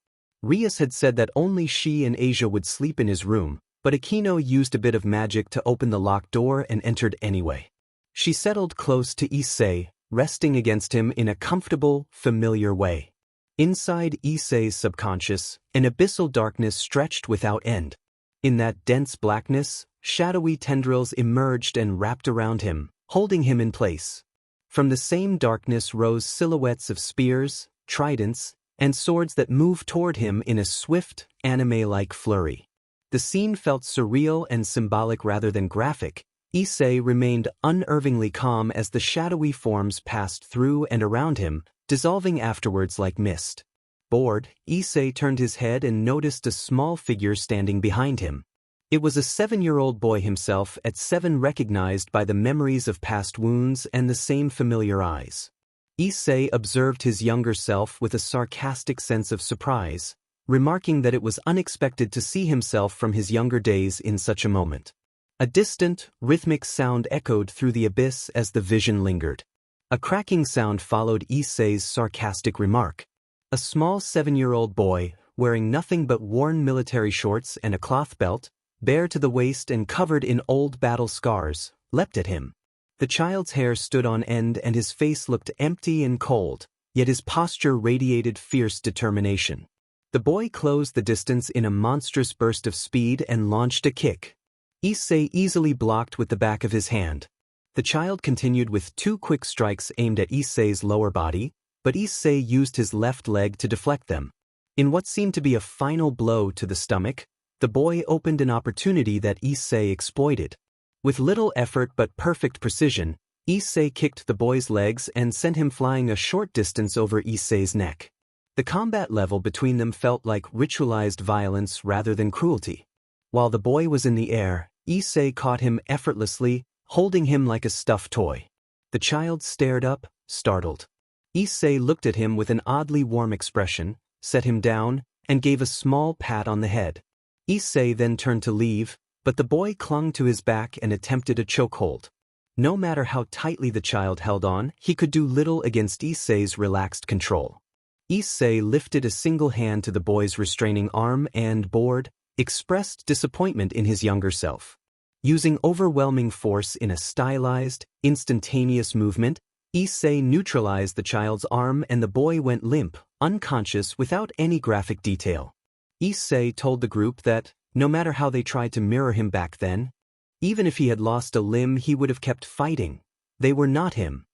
Rias had said that only she and Asia would sleep in his room, but Akino used a bit of magic to open the locked door and entered anyway. She settled close to Issei, resting against him in a comfortable, familiar way. Inside Issei's subconscious, an abyssal darkness stretched without end. In that dense blackness, shadowy tendrils emerged and wrapped around him, holding him in place. From the same darkness rose silhouettes of spears, tridents, and swords that moved toward him in a swift, anime-like flurry. The scene felt surreal and symbolic rather than graphic. Issei remained unnervingly calm as the shadowy forms passed through and around him, dissolving afterwards like mist. Bored, Issei turned his head and noticed a small figure standing behind him. It was a 7-year-old boy himself, at 7, recognized by the memories of past wounds and the same familiar eyes. Issei observed his younger self with a sarcastic sense of surprise, remarking that it was unexpected to see himself from his younger days in such a moment. A distant, rhythmic sound echoed through the abyss as the vision lingered. A cracking sound followed Issei's sarcastic remark. A small 7-year-old boy, wearing nothing but worn military shorts and a cloth belt, bare to the waist and covered in old battle scars, leapt at him. The child's hair stood on end and his face looked empty and cold, yet his posture radiated fierce determination. The boy closed the distance in a monstrous burst of speed and launched a kick. Issei easily blocked with the back of his hand. The child continued with 2 quick strikes aimed at Issei's lower body, but Issei used his left leg to deflect them. In what seemed to be a final blow to the stomach, the boy opened an opportunity that Issei exploited. With little effort but perfect precision, Issei kicked the boy's legs and sent him flying a short distance over Issei's neck. The combat level between them felt like ritualized violence rather than cruelty. While the boy was in the air, Issei caught him effortlessly, holding him like a stuffed toy. The child stared up, startled. Issei looked at him with an oddly warm expression, set him down, and gave a small pat on the head. Issei then turned to leave, but the boy clung to his back and attempted a chokehold. No matter how tightly the child held on, he could do little against Issei's relaxed control. Issei lifted a single hand to the boy's restraining arm and, bored, expressed disappointment in his younger self. Using overwhelming force in a stylized, instantaneous movement, Issei neutralized the child's arm and the boy went limp, unconscious without any graphic detail. Issei told the group that, no matter how they tried to mirror him back then, even if he had lost a limb he would have kept fighting. They were not him.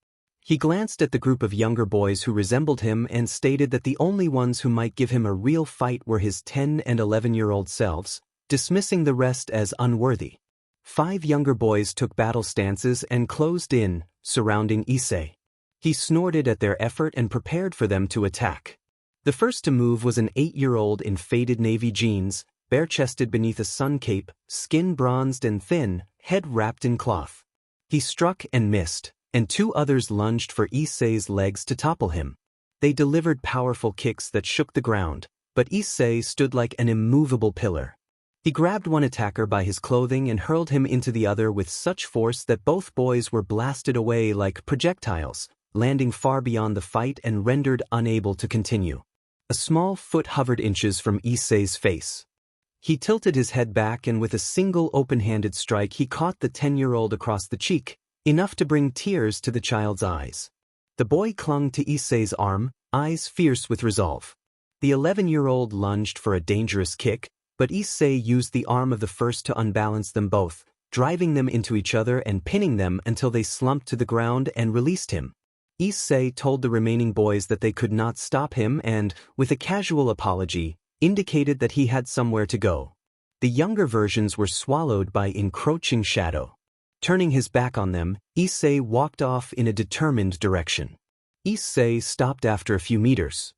He glanced at the group of younger boys who resembled him and stated that the only ones who might give him a real fight were his 10- and 11-year-old selves, dismissing the rest as unworthy. 5 younger boys took battle stances and closed in, surrounding Issei. He snorted at their effort and prepared for them to attack. The first to move was an 8-year-old in faded navy jeans, bare-chested beneath a sun cape, skin bronzed and thin, head wrapped in cloth. He struck and missed, and 2 others lunged for Issei's legs to topple him. They delivered powerful kicks that shook the ground, but Issei stood like an immovable pillar. He grabbed one attacker by his clothing and hurled him into the other with such force that both boys were blasted away like projectiles, landing far beyond the fight and rendered unable to continue. A small foot hovered inches from Issei's face. He tilted his head back and with a single open-handed strike he caught the 10-year-old across the cheek, enough to bring tears to the child's eyes. The boy clung to Issei's arm, eyes fierce with resolve. The 11-year-old lunged for a dangerous kick, but Issei used the arm of the first to unbalance them both, driving them into each other and pinning them until they slumped to the ground and released him. Issei told the remaining boys that they could not stop him and, with a casual apology, indicated that he had somewhere to go. The younger versions were swallowed by encroaching shadow. Turning his back on them, Issei walked off in a determined direction. Issei stopped after a few meters.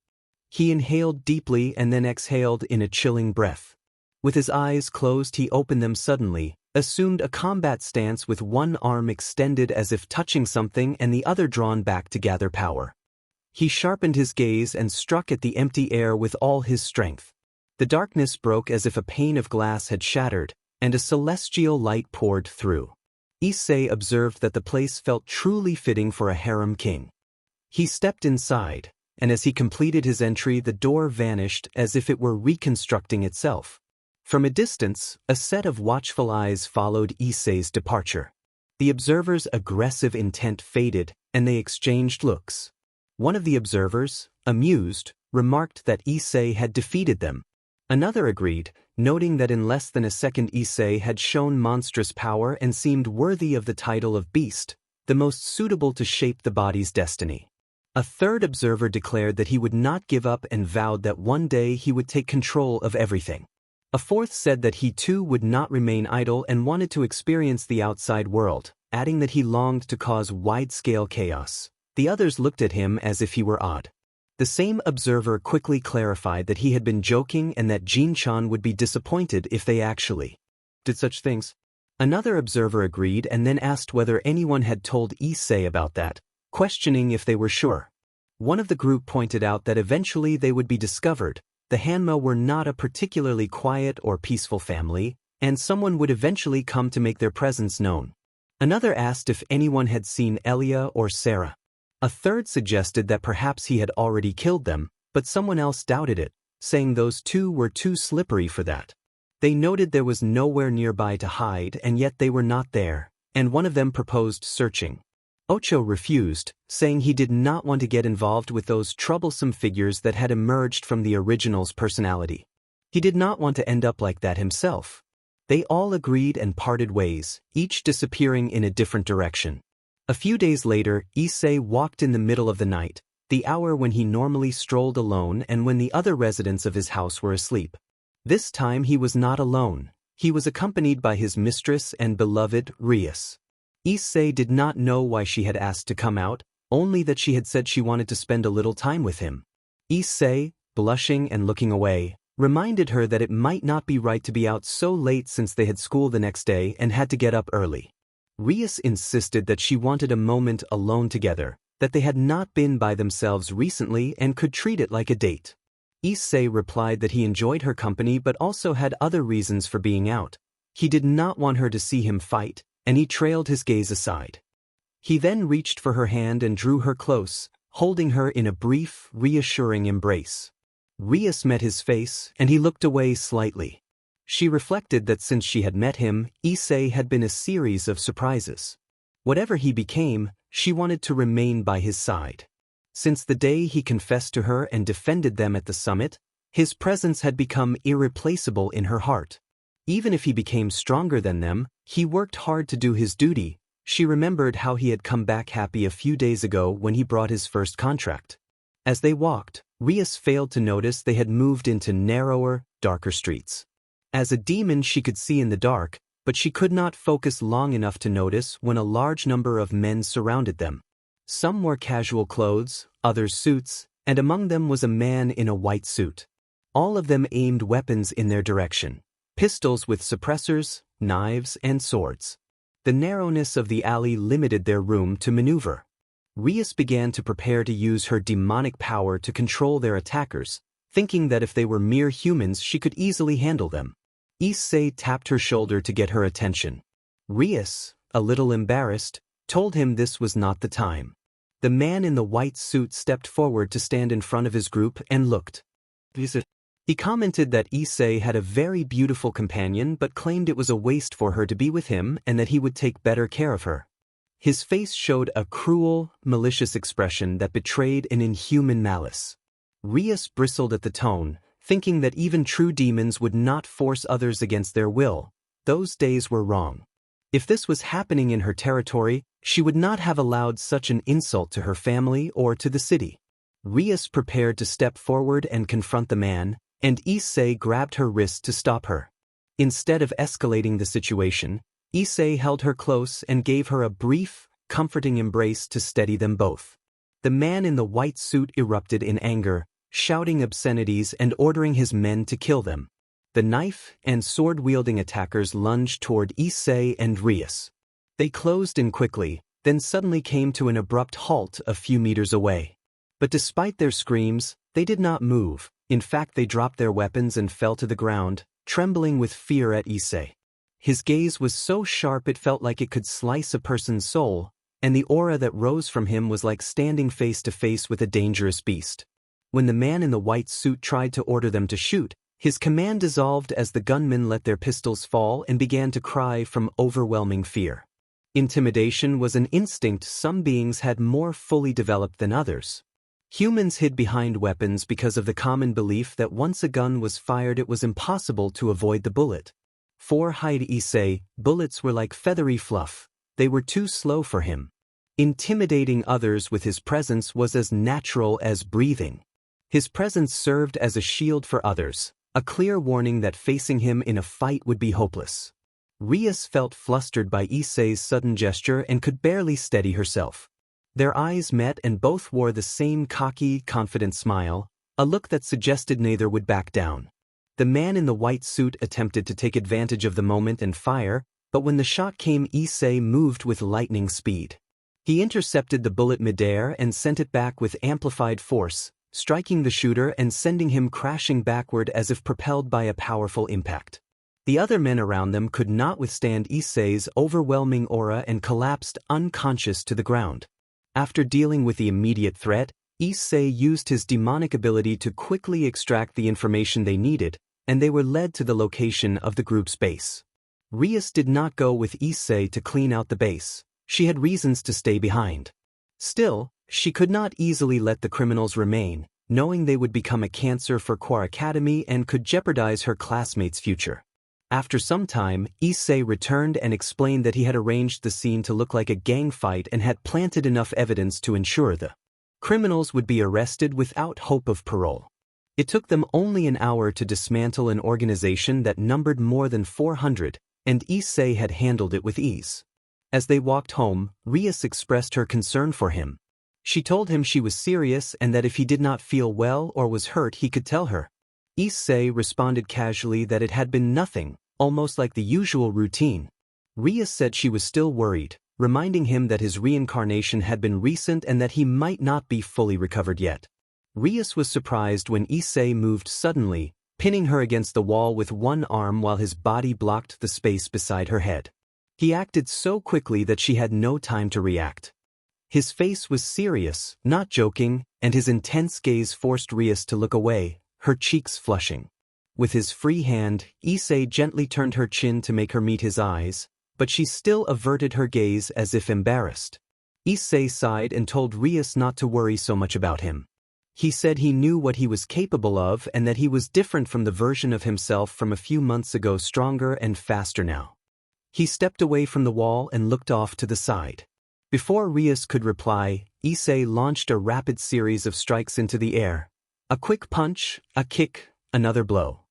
He inhaled deeply and then exhaled in a chilling breath. With his eyes closed he opened them suddenly, assumed a combat stance with one arm extended as if touching something and the other drawn back to gather power. He sharpened his gaze and struck at the empty air with all his strength. The darkness broke as if a pane of glass had shattered, and a celestial light poured through. Issei observed that the place felt truly fitting for a harem king. He stepped inside, and as he completed his entry the door vanished as if it were reconstructing itself. From a distance, a set of watchful eyes followed Issei's departure. The observers' aggressive intent faded, and they exchanged looks. One of the observers, amused, remarked that Issei had defeated them. Another agreed, noting that in less than a second Issei had shown monstrous power and seemed worthy of the title of beast, the most suitable to shape the body's destiny. A third observer declared that he would not give up and vowed that one day he would take control of everything. A fourth said that he too would not remain idle and wanted to experience the outside world, adding that he longed to cause wide-scale chaos. The others looked at him as if he were odd. The same observer quickly clarified that he had been joking and that Jin-chan would be disappointed if they actually did such things. Another observer agreed and then asked whether anyone had told Issei about that, questioning if they were sure. One of the group pointed out that eventually they would be discovered. The Hanma were not a particularly quiet or peaceful family, and someone would eventually come to make their presence known. Another asked if anyone had seen Elia or Sarah. A third suggested that perhaps he had already killed them, but someone else doubted it, saying those two were too slippery for that. They noted there was nowhere nearby to hide and yet they were not there, and one of them proposed searching. Ocho refused, saying he did not want to get involved with those troublesome figures that had emerged from the original's personality. He did not want to end up like that himself. They all agreed and parted ways, each disappearing in a different direction. A few days later, Issei walked in the middle of the night, the hour when he normally strolled alone and when the other residents of his house were asleep. This time he was not alone. He was accompanied by his mistress and beloved, Rias. Issei did not know why she had asked to come out, only that she had said she wanted to spend a little time with him. Issei, blushing and looking away, reminded her that it might not be right to be out so late since they had school the next day and had to get up early. Rias insisted that she wanted a moment alone together, that they had not been by themselves recently and could treat it like a date. Issei replied that he enjoyed her company but also had other reasons for being out. He did not want her to see him fight, and he trailed his gaze aside. He then reached for her hand and drew her close, holding her in a brief, reassuring embrace. Rias met his face, and he looked away slightly. She reflected that since she had met him, Issei had been a series of surprises. Whatever he became, she wanted to remain by his side. Since the day he confessed to her and defended them at the summit, his presence had become irreplaceable in her heart. Even if he became stronger than them, he worked hard to do his duty. She remembered how he had come back happy a few days ago when he brought his first contract. As they walked, Rias failed to notice they had moved into narrower, darker streets. As a demon she could see in the dark, but she could not focus long enough to notice when a large number of men surrounded them. Some wore casual clothes, others suits, and among them was a man in a white suit. All of them aimed weapons in their direction. Pistols with suppressors, knives, and swords. The narrowness of the alley limited their room to maneuver. Rias began to prepare to use her demonic power to control their attackers, thinking that if they were mere humans she could easily handle them. Issei tapped her shoulder to get her attention. Rias, a little embarrassed, told him this was not the time. The man in the white suit stepped forward to stand in front of his group and looked. He commented that Issei had a very beautiful companion but claimed it was a waste for her to be with him and that he would take better care of her. His face showed a cruel, malicious expression that betrayed an inhuman malice. Rias bristled at the tone, thinking that even true demons would not force others against their will. Those days were wrong. If this was happening in her territory, she would not have allowed such an insult to her family or to the city. Rias prepared to step forward and confront the man, and Issei grabbed her wrist to stop her. Instead of escalating the situation, Issei held her close and gave her a brief, comforting embrace to steady them both. The man in the white suit erupted in anger, shouting obscenities and ordering his men to kill them. The knife and sword-wielding attackers lunged toward Issei and Rias. They closed in quickly, then suddenly came to an abrupt halt a few meters away. But despite their screams, they did not move. In fact, they dropped their weapons and fell to the ground, trembling with fear at Issei. His gaze was so sharp it felt like it could slice a person's soul, and the aura that rose from him was like standing face to face with a dangerous beast. When the man in the white suit tried to order them to shoot, his command dissolved as the gunmen let their pistols fall and began to cry from overwhelming fear. Intimidation was an instinct some beings had more fully developed than others. Humans hid behind weapons because of the common belief that once a gun was fired it was impossible to avoid the bullet. For Issei, bullets were like feathery fluff. They were too slow for him. Intimidating others with his presence was as natural as breathing. His presence served as a shield for others, a clear warning that facing him in a fight would be hopeless. Rias felt flustered by Issei's sudden gesture and could barely steady herself. Their eyes met and both wore the same cocky, confident smile, a look that suggested neither would back down. The man in the white suit attempted to take advantage of the moment and fire, but when the shot came, Issei moved with lightning speed. He intercepted the bullet midair and sent it back with amplified force, striking the shooter and sending him crashing backward as if propelled by a powerful impact. The other men around them could not withstand Issei's overwhelming aura and collapsed unconscious to the ground. After dealing with the immediate threat, Issei used his demonic ability to quickly extract the information they needed, and they were led to the location of the group's base. Rias did not go with Issei to clean out the base. She had reasons to stay behind. Still, she could not easily let the criminals remain, knowing they would become a cancer for Quar Academy and could jeopardize her classmates' future. After some time, Issei returned and explained that he had arranged the scene to look like a gang fight and had planted enough evidence to ensure the criminals would be arrested without hope of parole. It took them only an hour to dismantle an organization that numbered more than 400, and Issei had handled it with ease. As they walked home, Rias expressed her concern for him. She told him she was serious and that if he did not feel well or was hurt he could tell her. Issei responded casually that it had been nothing, almost like the usual routine. Rias said she was still worried, reminding him that his reincarnation had been recent and that he might not be fully recovered yet. Rias was surprised when Issei moved suddenly, pinning her against the wall with one arm while his body blocked the space beside her head. He acted so quickly that she had no time to react. His face was serious, not joking, and his intense gaze forced Rias to look away, her cheeks flushing. With his free hand, Issei gently turned her chin to make her meet his eyes, but she still averted her gaze as if embarrassed. Issei sighed and told Rias not to worry so much about him. He said he knew what he was capable of and that he was different from the version of himself from a few months ago, stronger and faster now. He stepped away from the wall and looked off to the side. Before Rias could reply, Issei launched a rapid series of strikes into the air. A quick punch, a kick, another blow.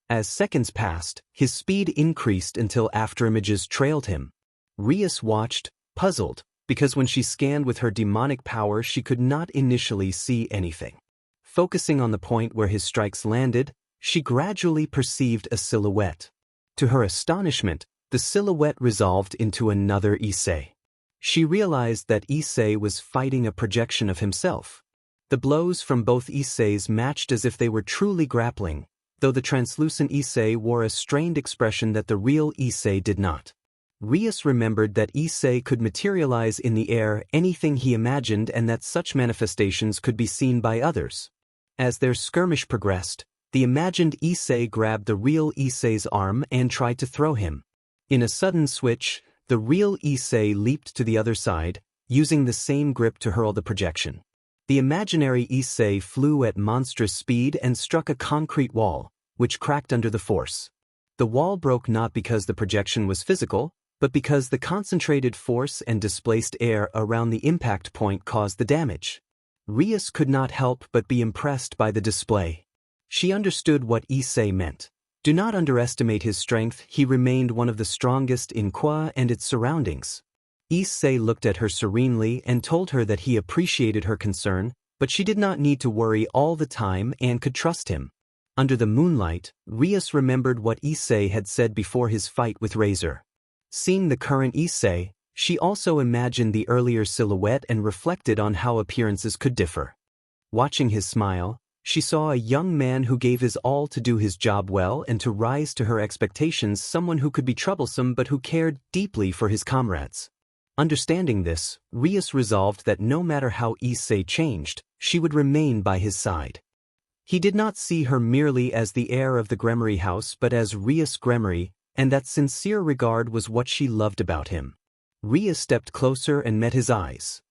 As seconds passed, his speed increased until afterimages trailed him. Rias watched, puzzled, because when she scanned with her demonic power she could not initially see anything. Focusing on the point where his strikes landed, she gradually perceived a silhouette. To her astonishment, the silhouette resolved into another Issei. She realized that Issei was fighting a projection of himself. The blows from both Isseis matched as if they were truly grappling, though the translucent Issei wore a strained expression that the real Issei did not. Rias remembered that Issei could materialize in the air anything he imagined and that such manifestations could be seen by others. As their skirmish progressed, the imagined Issei grabbed the real Issei's arm and tried to throw him. In a sudden switch, the real Issei leaped to the other side, using the same grip to hurl the projection. The imaginary Issei flew at monstrous speed and struck a concrete wall, which cracked under the force. The wall broke not because the projection was physical, but because the concentrated force and displaced air around the impact point caused the damage. Rias could not help but be impressed by the display. She understood what Issei meant. Do not underestimate his strength, he remained one of the strongest in Kwa and its surroundings. Issei looked at her serenely and told her that he appreciated her concern, but she did not need to worry all the time and could trust him. Under the moonlight, Rias remembered what Issei had said before his fight with Razor. Seeing the current Issei, she also imagined the earlier silhouette and reflected on how appearances could differ. Watching his smile, she saw a young man who gave his all to do his job well and to rise to her expectations, someone who could be troublesome but who cared deeply for his comrades. Understanding this, Rias resolved that no matter how Issei changed, she would remain by his side. He did not see her merely as the heir of the Gremory house but as Rias Gremory, and that sincere regard was what she loved about him. Rias stepped closer and met his eyes.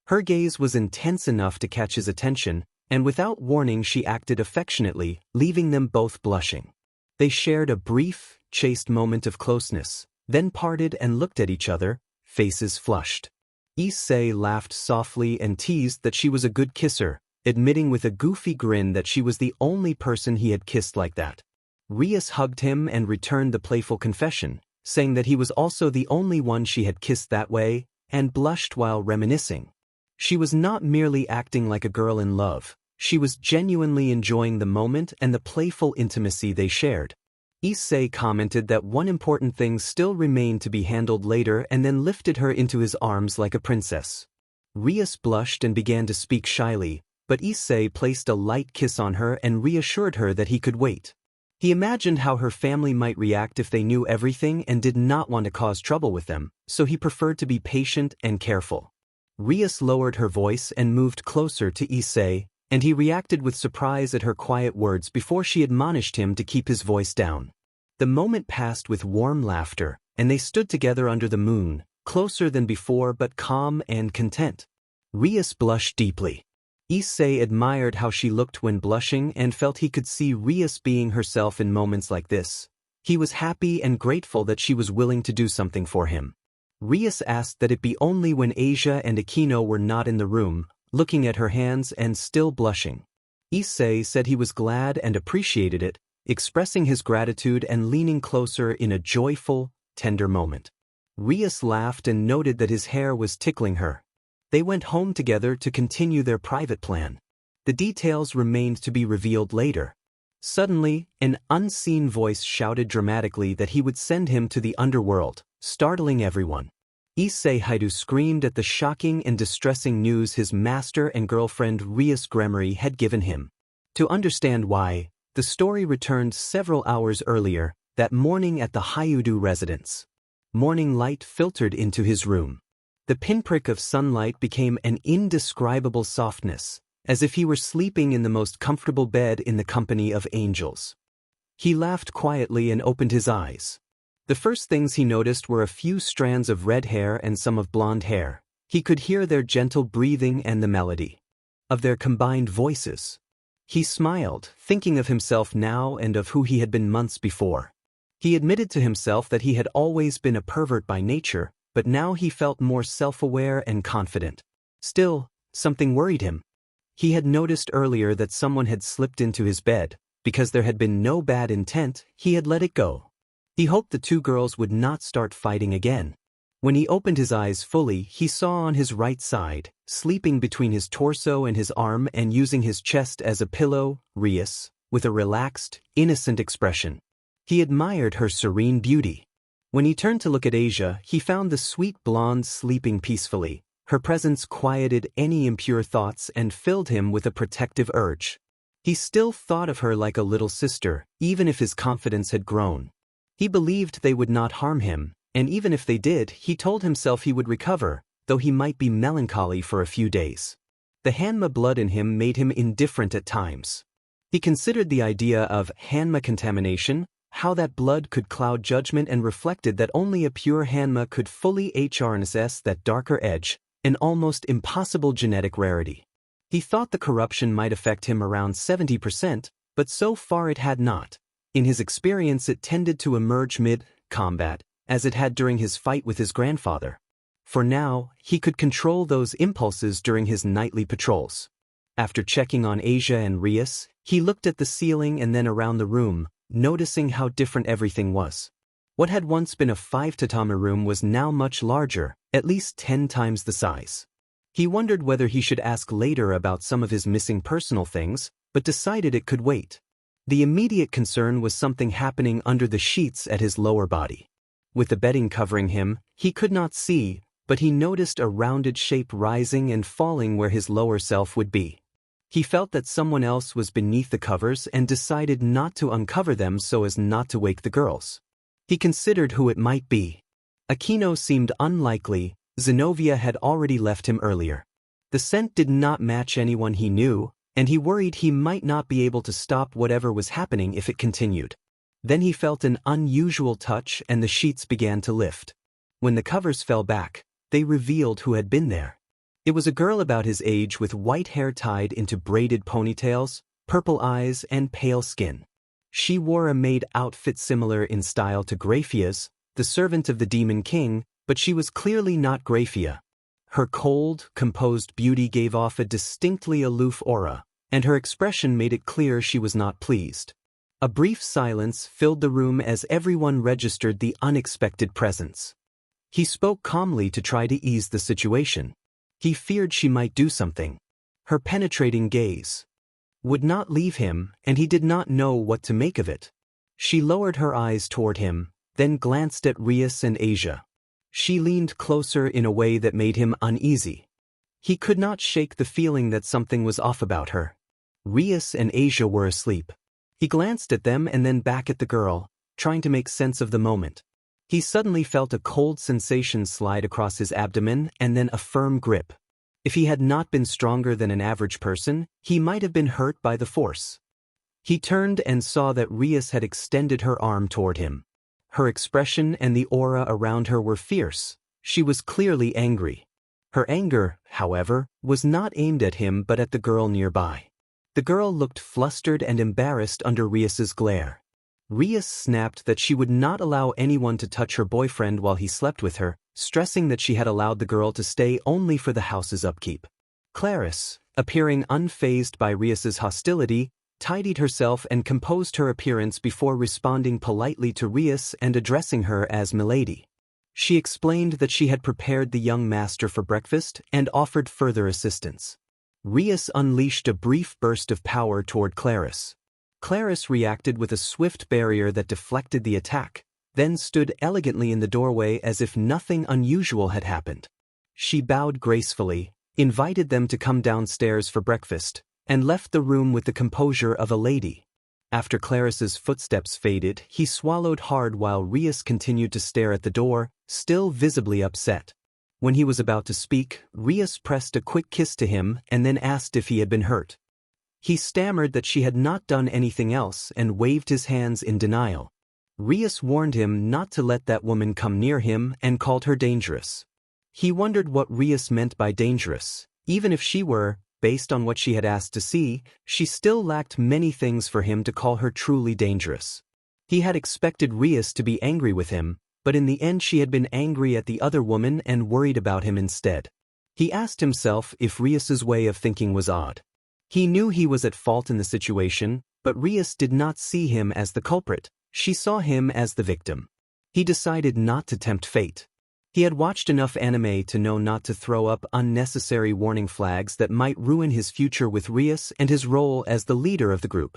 Her gaze was intense enough to catch his attention, and without warning she acted affectionately, leaving them both blushing. They shared a brief, chaste moment of closeness, then parted and looked at each other, faces flushed. Issei laughed softly and teased that she was a good kisser, admitting with a goofy grin that she was the only person he had kissed like that. Rias hugged him and returned the playful confession, saying that he was also the only one she had kissed that way, and blushed while reminiscing. She was not merely acting like a girl in love, she was genuinely enjoying the moment and the playful intimacy they shared. Issei commented that one important thing still remained to be handled later and then lifted her into his arms like a princess. Rias blushed and began to speak shyly, but Issei placed a light kiss on her and reassured her that he could wait. He imagined how her family might react if they knew everything and did not want to cause trouble with them, so he preferred to be patient and careful. Rias lowered her voice and moved closer to Issei, and he reacted with surprise at her quiet words before she admonished him to keep his voice down. The moment passed with warm laughter, and they stood together under the moon, closer than before but calm and content. Rias blushed deeply. Issei admired how she looked when blushing and felt he could see Rias being herself in moments like this. He was happy and grateful that she was willing to do something for him. Rias asked that it be only when Asia and Aquino were not in the room, looking at her hands and still blushing. Issei said he was glad and appreciated it, expressing his gratitude and leaning closer in a joyful, tender moment. Rias laughed and noted that his hair was tickling her. They went home together to continue their private plan. The details remained to be revealed later. Suddenly, an unseen voice shouted dramatically that he would send him to the underworld, startling everyone. Issei hyoudou screamed at the shocking and distressing news his master and girlfriend Rias Gremory had given him. To understand why, the story returned several hours earlier, that morning at the hyoudou residence. Morning light filtered into his room. The pinprick of sunlight became an indescribable softness, as if he were sleeping in the most comfortable bed in the company of angels. He laughed quietly and opened his eyes. The first things he noticed were a few strands of red hair and some of blonde hair. He could hear their gentle breathing and the melody of their combined voices. He smiled, thinking of himself now and of who he had been months before. He admitted to himself that he had always been a pervert by nature, but now he felt more self-aware and confident. Still, something worried him. He had noticed earlier that someone had slipped into his bed. Because there had been no bad intent, he had let it go. He hoped the two girls would not start fighting again. When he opened his eyes fully, he saw on his right side, sleeping between his torso and his arm and using his chest as a pillow, Rias, with a relaxed, innocent expression. He admired her serene beauty. When he turned to look at Asia, he found the sweet blonde sleeping peacefully. Her presence quieted any impure thoughts and filled him with a protective urge. He still thought of her like a little sister, even if his confidence had grown. He believed they would not harm him, and even if they did, he told himself he would recover, though he might be melancholy for a few days. The Hanma blood in him made him indifferent at times. He considered the idea of Hanma contamination, how that blood could cloud judgment, and reflected that only a pure Hanma could fully harness that darker edge, an almost impossible genetic rarity. He thought the corruption might affect him around 70%, but so far it had not. In his experience it tended to emerge mid-combat, as it had during his fight with his grandfather. For now, he could control those impulses during his nightly patrols. After checking on Asia and Rias, he looked at the ceiling and then around the room, noticing how different everything was. What had once been a 5-tatami room was now much larger, at least 10 times the size. He wondered whether he should ask later about some of his missing personal things, but decided it could wait. The immediate concern was something happening under the sheets at his lower body. With the bedding covering him, he could not see, but he noticed a rounded shape rising and falling where his lower self would be. He felt that someone else was beneath the covers and decided not to uncover them so as not to wake the girls. He considered who it might be. Aquino seemed unlikely. Zenobia had already left him earlier. The scent did not match anyone he knew, and he worried he might not be able to stop whatever was happening if it continued. Then he felt an unusual touch and the sheets began to lift. When the covers fell back, they revealed who had been there. It was a girl about his age with white hair tied into braided ponytails, purple eyes, and pale skin. She wore a maid outfit similar in style to Graphia's, the servant of the Demon King, but she was clearly not Graphia. Her cold, composed beauty gave off a distinctly aloof aura, and her expression made it clear she was not pleased. A brief silence filled the room as everyone registered the unexpected presence. He spoke calmly to try to ease the situation. He feared she might do something. Her penetrating gaze would not leave him, and he did not know what to make of it. She lowered her eyes toward him, then glanced at Rias and Asia. She leaned closer in a way that made him uneasy. He could not shake the feeling that something was off about her. Rias and Asia were asleep. He glanced at them and then back at the girl, trying to make sense of the moment. He suddenly felt a cold sensation slide across his abdomen and then a firm grip. If he had not been stronger than an average person, he might have been hurt by the force. He turned and saw that Rias had extended her arm toward him. Her expression and the aura around her were fierce. She was clearly angry. Her anger, however, was not aimed at him but at the girl nearby. The girl looked flustered and embarrassed under Rias's glare. Rias snapped that she would not allow anyone to touch her boyfriend while he slept with her, stressing that she had allowed the girl to stay only for the house's upkeep. Clarice, appearing unfazed by Rias's hostility, tidied herself and composed her appearance before responding politely to Rias and addressing her as Milady. She explained that she had prepared the young master for breakfast and offered further assistance. Rias unleashed a brief burst of power toward Clarice. Clarice reacted with a swift barrier that deflected the attack, then stood elegantly in the doorway as if nothing unusual had happened. She bowed gracefully, invited them to come downstairs for breakfast, and left the room with the composure of a lady. After Clarice's footsteps faded, he swallowed hard while Rias continued to stare at the door, still visibly upset. When he was about to speak, Rias pressed a quick kiss to him and then asked if he had been hurt. He stammered that she had not done anything else and waved his hands in denial. Rias warned him not to let that woman come near him and called her dangerous. He wondered what Rias meant by dangerous. Even if she were, based on what she had asked to see, she still lacked many things for him to call her truly dangerous. He had expected Rias to be angry with him, but in the end she had been angry at the other woman and worried about him instead. He asked himself if Rias's way of thinking was odd. He knew he was at fault in the situation, but Rias did not see him as the culprit. She saw him as the victim. He decided not to tempt fate. He had watched enough anime to know not to throw up unnecessary warning flags that might ruin his future with Rias and his role as the leader of the group.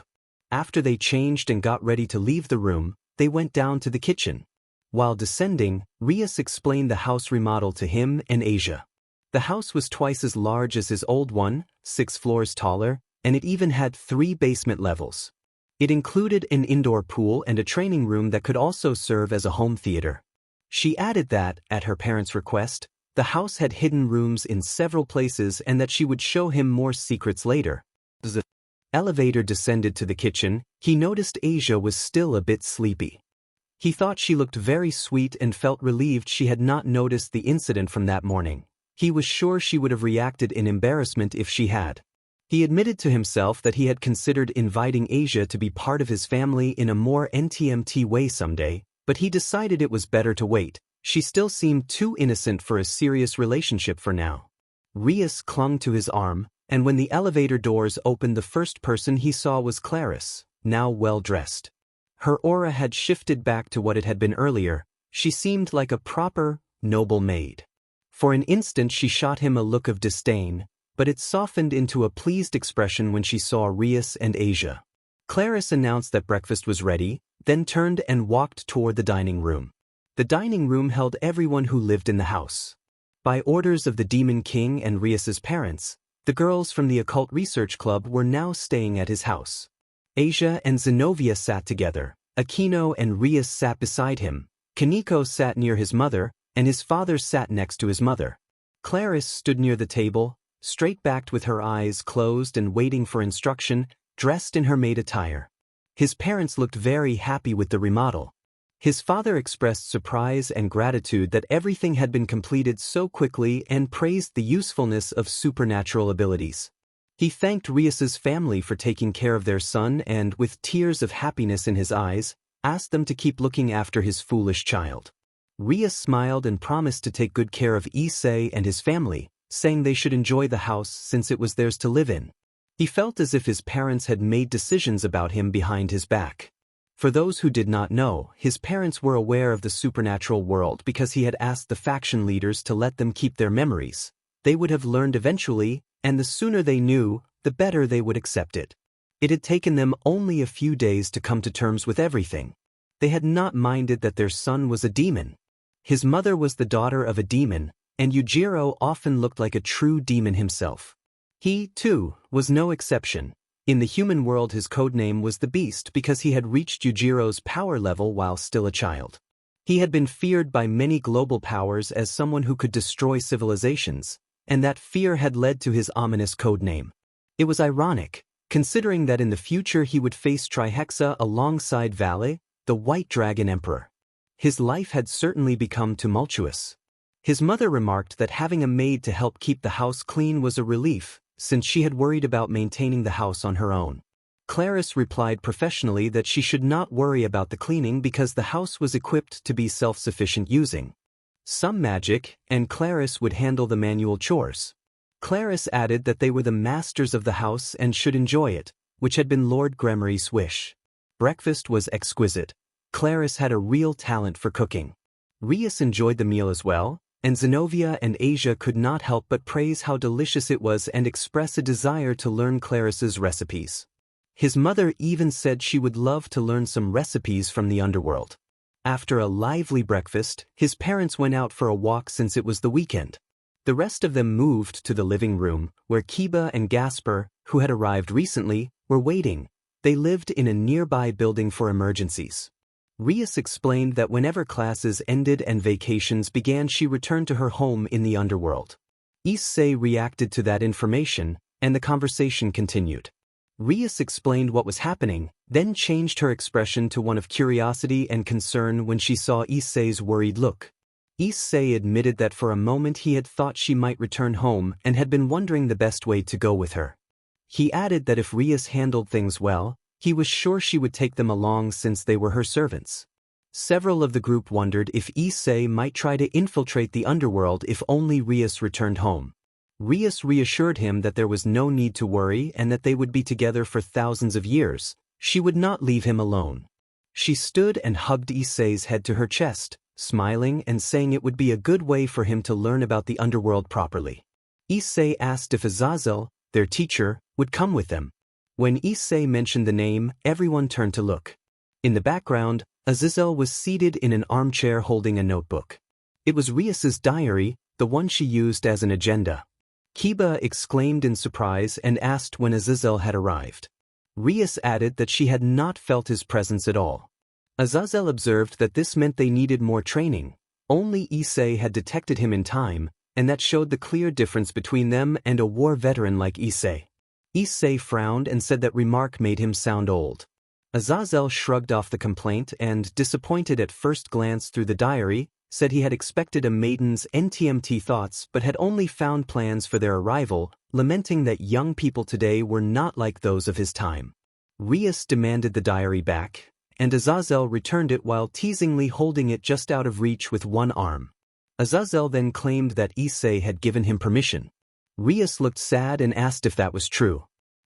After they changed and got ready to leave the room, they went down to the kitchen. While descending, Rias explained the house remodel to him and Asia. The house was twice as large as his old one, 6 floors taller, and it even had 3 basement levels. It included an indoor pool and a training room that could also serve as a home theater. She added that, at her parents' request, the house had hidden rooms in several places and that she would show him more secrets later. As the elevator descended to the kitchen, he noticed Asia was still a bit sleepy. He thought she looked very sweet and felt relieved she had not noticed the incident from that morning. He was sure she would have reacted in embarrassment if she had. He admitted to himself that he had considered inviting Asia to be part of his family in a more NTMT way someday, but he decided it was better to wait. She still seemed too innocent for a serious relationship for now. Rias clung to his arm, and when the elevator doors opened, the first person he saw was Clarice, now well-dressed. Her aura had shifted back to what it had been earlier. She seemed like a proper, noble maid. For an instant she shot him a look of disdain, but it softened into a pleased expression when she saw Rias and Asia. Clarice announced that breakfast was ready, then turned and walked toward the dining room. The dining room held everyone who lived in the house. By orders of the Demon King and Rias's parents, the girls from the Occult Research Club were now staying at his house. Asia and Zenobia sat together. Aquino and Rias sat beside him. Kaneko sat near his mother, and his father sat next to his mother. Clarice stood near the table, straight-backed with her eyes closed and waiting for instruction, dressed in her maid attire. His parents looked very happy with the remodel. His father expressed surprise and gratitude that everything had been completed so quickly and praised the usefulness of supernatural abilities. He thanked Rias's family for taking care of their son and, with tears of happiness in his eyes, asked them to keep looking after his foolish child. Rias smiled and promised to take good care of Issei and his family, saying they should enjoy the house since it was theirs to live in. He felt as if his parents had made decisions about him behind his back. For those who did not know, his parents were aware of the supernatural world because he had asked the faction leaders to let them keep their memories. They would have learned eventually, and the sooner they knew, the better they would accept it. It had taken them only a few days to come to terms with everything. They had not minded that their son was a demon. His mother was the daughter of a demon, and Yujiro often looked like a true demon himself. He, too, was no exception. In the human world his codename was the Beast because he had reached Yujiro's power level while still a child. He had been feared by many global powers as someone who could destroy civilizations, and that fear had led to his ominous codename. It was ironic, considering that in the future he would face Trihexa alongside Vale, the White Dragon Emperor. His life had certainly become tumultuous. His mother remarked that having a maid to help keep the house clean was a relief, since she had worried about maintaining the house on her own. Clarice replied professionally that she should not worry about the cleaning because the house was equipped to be self-sufficient using some magic, and Clarice would handle the manual chores. Clarice added that they were the masters of the house and should enjoy it, which had been Lord Gremory's wish. Breakfast was exquisite. Clarice had a real talent for cooking. Rias enjoyed the meal as well, and Zenobia and Asia could not help but praise how delicious it was and express a desire to learn Clarissa's recipes. His mother even said she would love to learn some recipes from the underworld. After a lively breakfast, his parents went out for a walk since it was the weekend. The rest of them moved to the living room, where Kiba and Gasper, who had arrived recently, were waiting. They lived in a nearby building for emergencies. Rias explained that whenever classes ended and vacations began, she returned to her home in the underworld. Issei reacted to that information, and the conversation continued. Rias explained what was happening, then changed her expression to one of curiosity and concern when she saw Issei's worried look. Issei admitted that for a moment he had thought she might return home and had been wondering the best way to go with her. He added that if Rias handled things well, he was sure she would take them along since they were her servants. Several of the group wondered if Issei might try to infiltrate the underworld if only Rias returned home. Rias reassured him that there was no need to worry and that they would be together for thousands of years. She would not leave him alone. She stood and hugged Issei's head to her chest, smiling and saying it would be a good way for him to learn about the underworld properly. Issei asked if Azazel, their teacher, would come with them. When Issei mentioned the name, everyone turned to look. In the background, Azazel was seated in an armchair holding a notebook. It was Rias's diary, the one she used as an agenda. Kiba exclaimed in surprise and asked when Azazel had arrived. Rias added that she had not felt his presence at all. Azazel observed that this meant they needed more training. Only Issei had detected him in time, and that showed the clear difference between them and a war veteran like Issei. Issei frowned and said that remark made him sound old. Azazel shrugged off the complaint and, disappointed at first glance through the diary, said he had expected a maiden's NTMT thoughts but had only found plans for their arrival, lamenting that young people today were not like those of his time. Rias demanded the diary back, and Azazel returned it while teasingly holding it just out of reach with one arm. Azazel then claimed that Issei had given him permission. Rias looked sad and asked if that was true.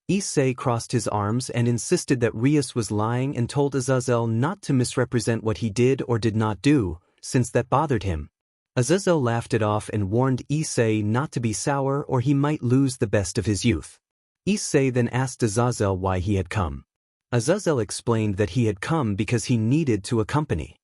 Issei crossed his arms and insisted that Rias was lying and told Azazel not to misrepresent what he did or did not do, since that bothered him. Azazel laughed it off and warned Issei not to be sour or he might lose the best of his youth. Issei then asked Azazel why he had come. Azazel explained that he had come because he needed to accompany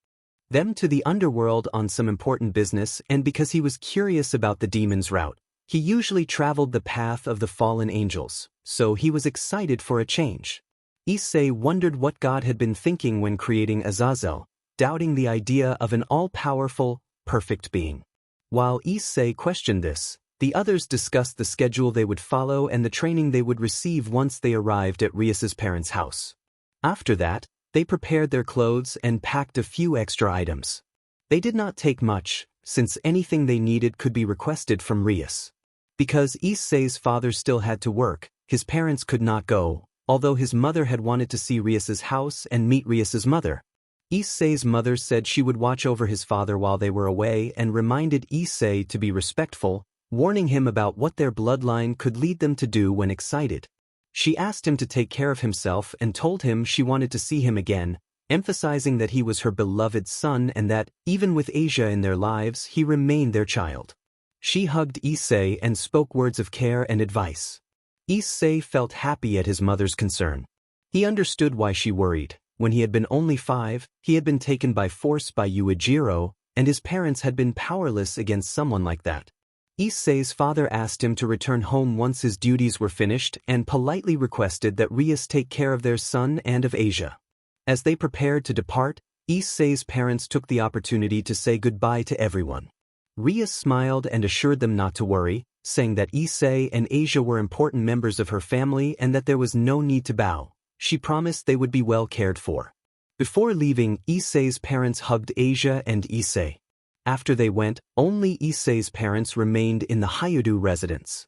them to the underworld on some important business and because he was curious about the demon's route. He usually traveled the path of the fallen angels, so he was excited for a change. Issei wondered what God had been thinking when creating Azazel, doubting the idea of an all-powerful, perfect being. While Issei questioned this, the others discussed the schedule they would follow and the training they would receive once they arrived at Rias's parents' house. After that, they prepared their clothes and packed a few extra items. They did not take much, since anything they needed could be requested from Rias. Because Issei's father still had to work, his parents could not go, although his mother had wanted to see Rias's house and meet Rias's mother. Issei's mother said she would watch over his father while they were away and reminded Issei to be respectful, warning him about what their bloodline could lead them to do when excited. She asked him to take care of himself and told him she wanted to see him again, emphasizing that he was her beloved son and that, even with Asia in their lives, he remained their child. She hugged Issei and spoke words of care and advice. Issei felt happy at his mother's concern. He understood why she worried. When he had been only 5, he had been taken by force by Yuichiro, and his parents had been powerless against someone like that. Issei's father asked him to return home once his duties were finished and politely requested that Rias take care of their son and of Asia. As they prepared to depart, Issei's parents took the opportunity to say goodbye to everyone. Rias smiled and assured them not to worry, saying that Issei and Asia were important members of her family and that there was no need to bow. She promised they would be well cared for. Before leaving, Issei's parents hugged Asia and Issei. After they went, only Issei's parents remained in the hyoudou residence.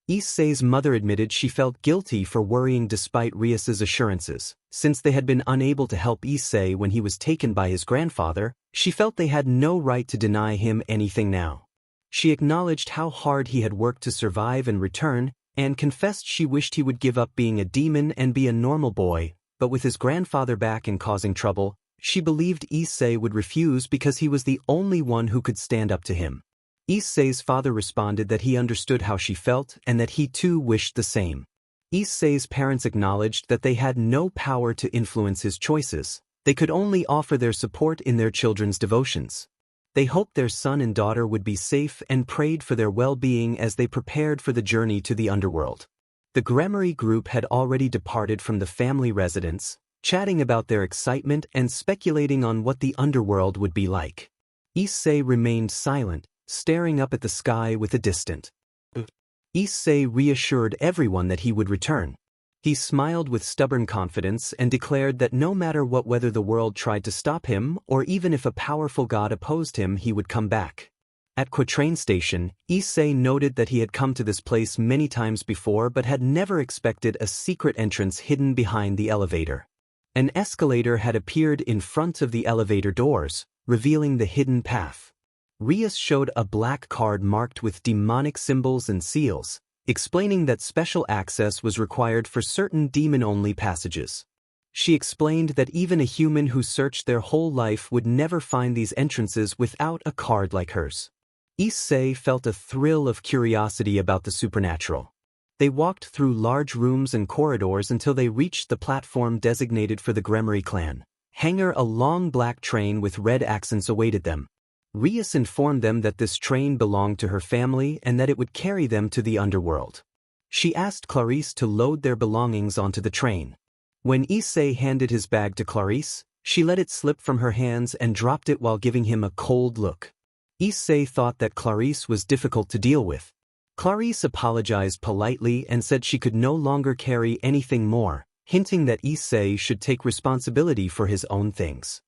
Issei's mother admitted she felt guilty for worrying despite Rias's assurances. Since they had been unable to help Issei when he was taken by his grandfather, she felt they had no right to deny him anything now. She acknowledged how hard he had worked to survive and return, and confessed she wished he would give up being a demon and be a normal boy, but with his grandfather back and causing trouble, She believed Issei would refuse because he was the only one who could stand up to him. Issei's father responded that he understood how she felt and that he too wished the same. Issei's parents acknowledged that they had no power to influence his choices. They could only offer their support in their children's devotions. They hoped their son and daughter would be safe and prayed for their well-being as they prepared for the journey to the underworld. The Gremory group had already departed from the family residence, chatting about their excitement and speculating on what the underworld would be like. Issei remained silent, staring up at the sky with a distant. Issei reassured everyone that he would return. He smiled with stubborn confidence and declared that no matter what, whether the world tried to stop him or even if a powerful god opposed him, he would come back. At train station, Issei noted that he had come to this place many times before but had never expected a secret entrance hidden behind the elevator. An escalator had appeared in front of the elevator doors, revealing the hidden path. Rias showed a black card marked with demonic symbols and seals, explaining that special access was required for certain demon-only passages. She explained that even a human who searched their whole life would never find these entrances without a card like hers. Issei felt a thrill of curiosity about the supernatural. They walked through large rooms and corridors until they reached the platform designated for the Gremory clan. Hangar, a long black train with red accents awaited them. Rias informed them that this train belonged to her family and that it would carry them to the underworld. She asked Clarice to load their belongings onto the train. When Issei handed his bag to Clarice, she let it slip from her hands and dropped it while giving him a cold look. Issei thought that Clarice was difficult to deal with. Clarice apologized politely and said she could no longer carry anything more, hinting that Issei should take responsibility for his own things.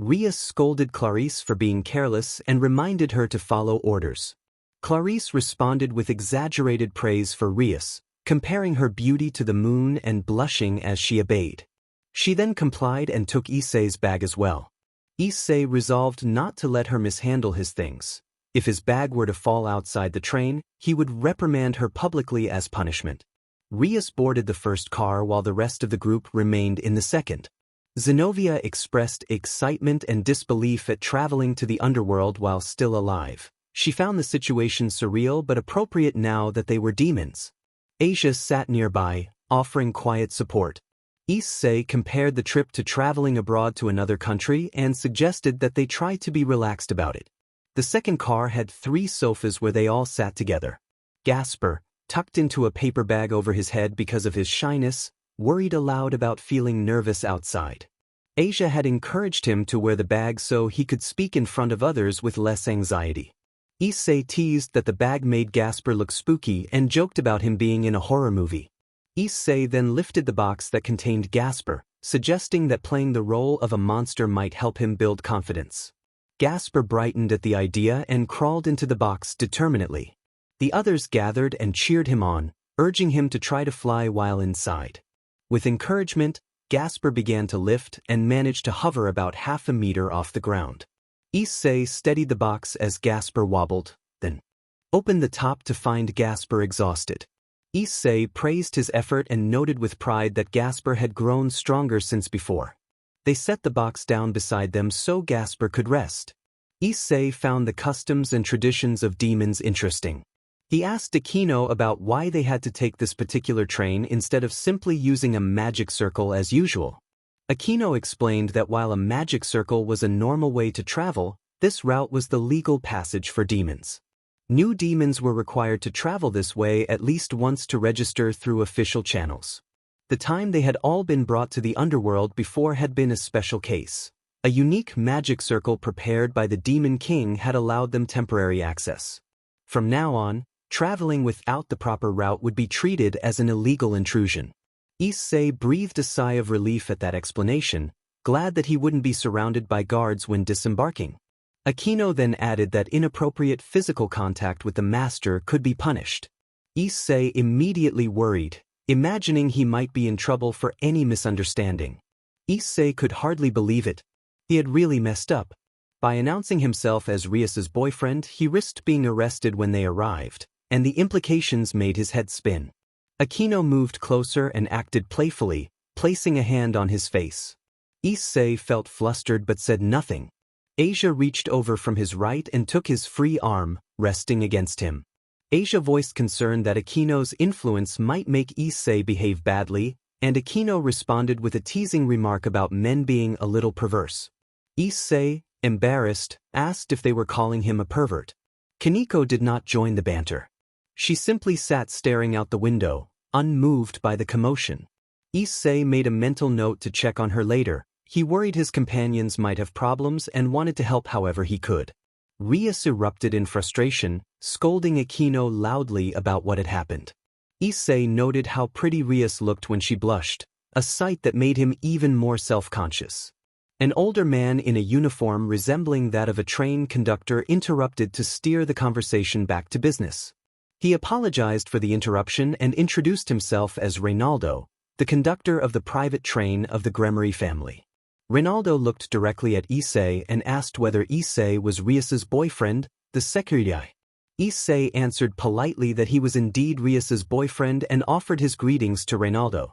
Rias scolded Clarice for being careless and reminded her to follow orders. Clarice responded with exaggerated praise for Rias, comparing her beauty to the moon and blushing as she obeyed. She then complied and took Issei's bag as well. Issei resolved not to let her mishandle his things. If his bag were to fall outside the train, he would reprimand her publicly as punishment. Rias boarded the first car while the rest of the group remained in the second. Zenobia expressed excitement and disbelief at traveling to the underworld while still alive. She found the situation surreal but appropriate now that they were demons. Asia sat nearby, offering quiet support. Issei compared the trip to traveling abroad to another country and suggested that they try to be relaxed about it. The second car had 3 sofas where they all sat together. Gasper, tucked into a paper bag over his head because of his shyness, worried aloud about feeling nervous outside. Asia had encouraged him to wear the bag so he could speak in front of others with less anxiety. Issei teased that the bag made Gasper look spooky and joked about him being in a horror movie. Issei then lifted the box that contained Gasper, suggesting that playing the role of a monster might help him build confidence. Gasper brightened at the idea and crawled into the box determinedly. The others gathered and cheered him on, urging him to try to fly while inside. With encouragement, Gasper began to lift and managed to hover about half a meter off the ground. Issei steadied the box as Gasper wobbled, then opened the top to find Gasper exhausted. Issei praised his effort and noted with pride that Gasper had grown stronger since before. They set the box down beside them so Gasper could rest. Issei found the customs and traditions of demons interesting. He asked Akino about why they had to take this particular train instead of simply using a magic circle as usual. Akino explained that while a magic circle was a normal way to travel, this route was the legal passage for demons. New demons were required to travel this way at least once to register through official channels. The time they had all been brought to the underworld before had been a special case. A unique magic circle prepared by the Demon King had allowed them temporary access. From now on, traveling without the proper route would be treated as an illegal intrusion. Issei breathed a sigh of relief at that explanation, glad that he wouldn't be surrounded by guards when disembarking. Akino then added that inappropriate physical contact with the master could be punished. Issei immediately worried, imagining he might be in trouble for any misunderstanding. Issei could hardly believe it. He had really messed up. By announcing himself as Rias's boyfriend, he risked being arrested when they arrived, and the implications made his head spin. Akino moved closer and acted playfully, placing a hand on his face. Issei felt flustered but said nothing. Asia reached over from his right and took his free arm, resting against him. Asia voiced concern that Akino's influence might make Issei behave badly, and Akino responded with a teasing remark about men being a little perverse. Issei, embarrassed, asked if they were calling him a pervert. Kaneko did not join the banter. She simply sat staring out the window, unmoved by the commotion. Issei made a mental note to check on her later. He worried his companions might have problems and wanted to help however he could. Rias erupted in frustration, scolding Akino loudly about what had happened. Issei noted how pretty Rias looked when she blushed, a sight that made him even more self-conscious. An older man in a uniform resembling that of a train conductor interrupted to steer the conversation back to business. He apologized for the interruption and introduced himself as Reynaldo, the conductor of the private train of the Gremory family. Reynaldo looked directly at Issei and asked whether Issei was Rias's boyfriend, the Sekiryuutei. Issei answered politely that he was indeed Rias's boyfriend and offered his greetings to Reynaldo.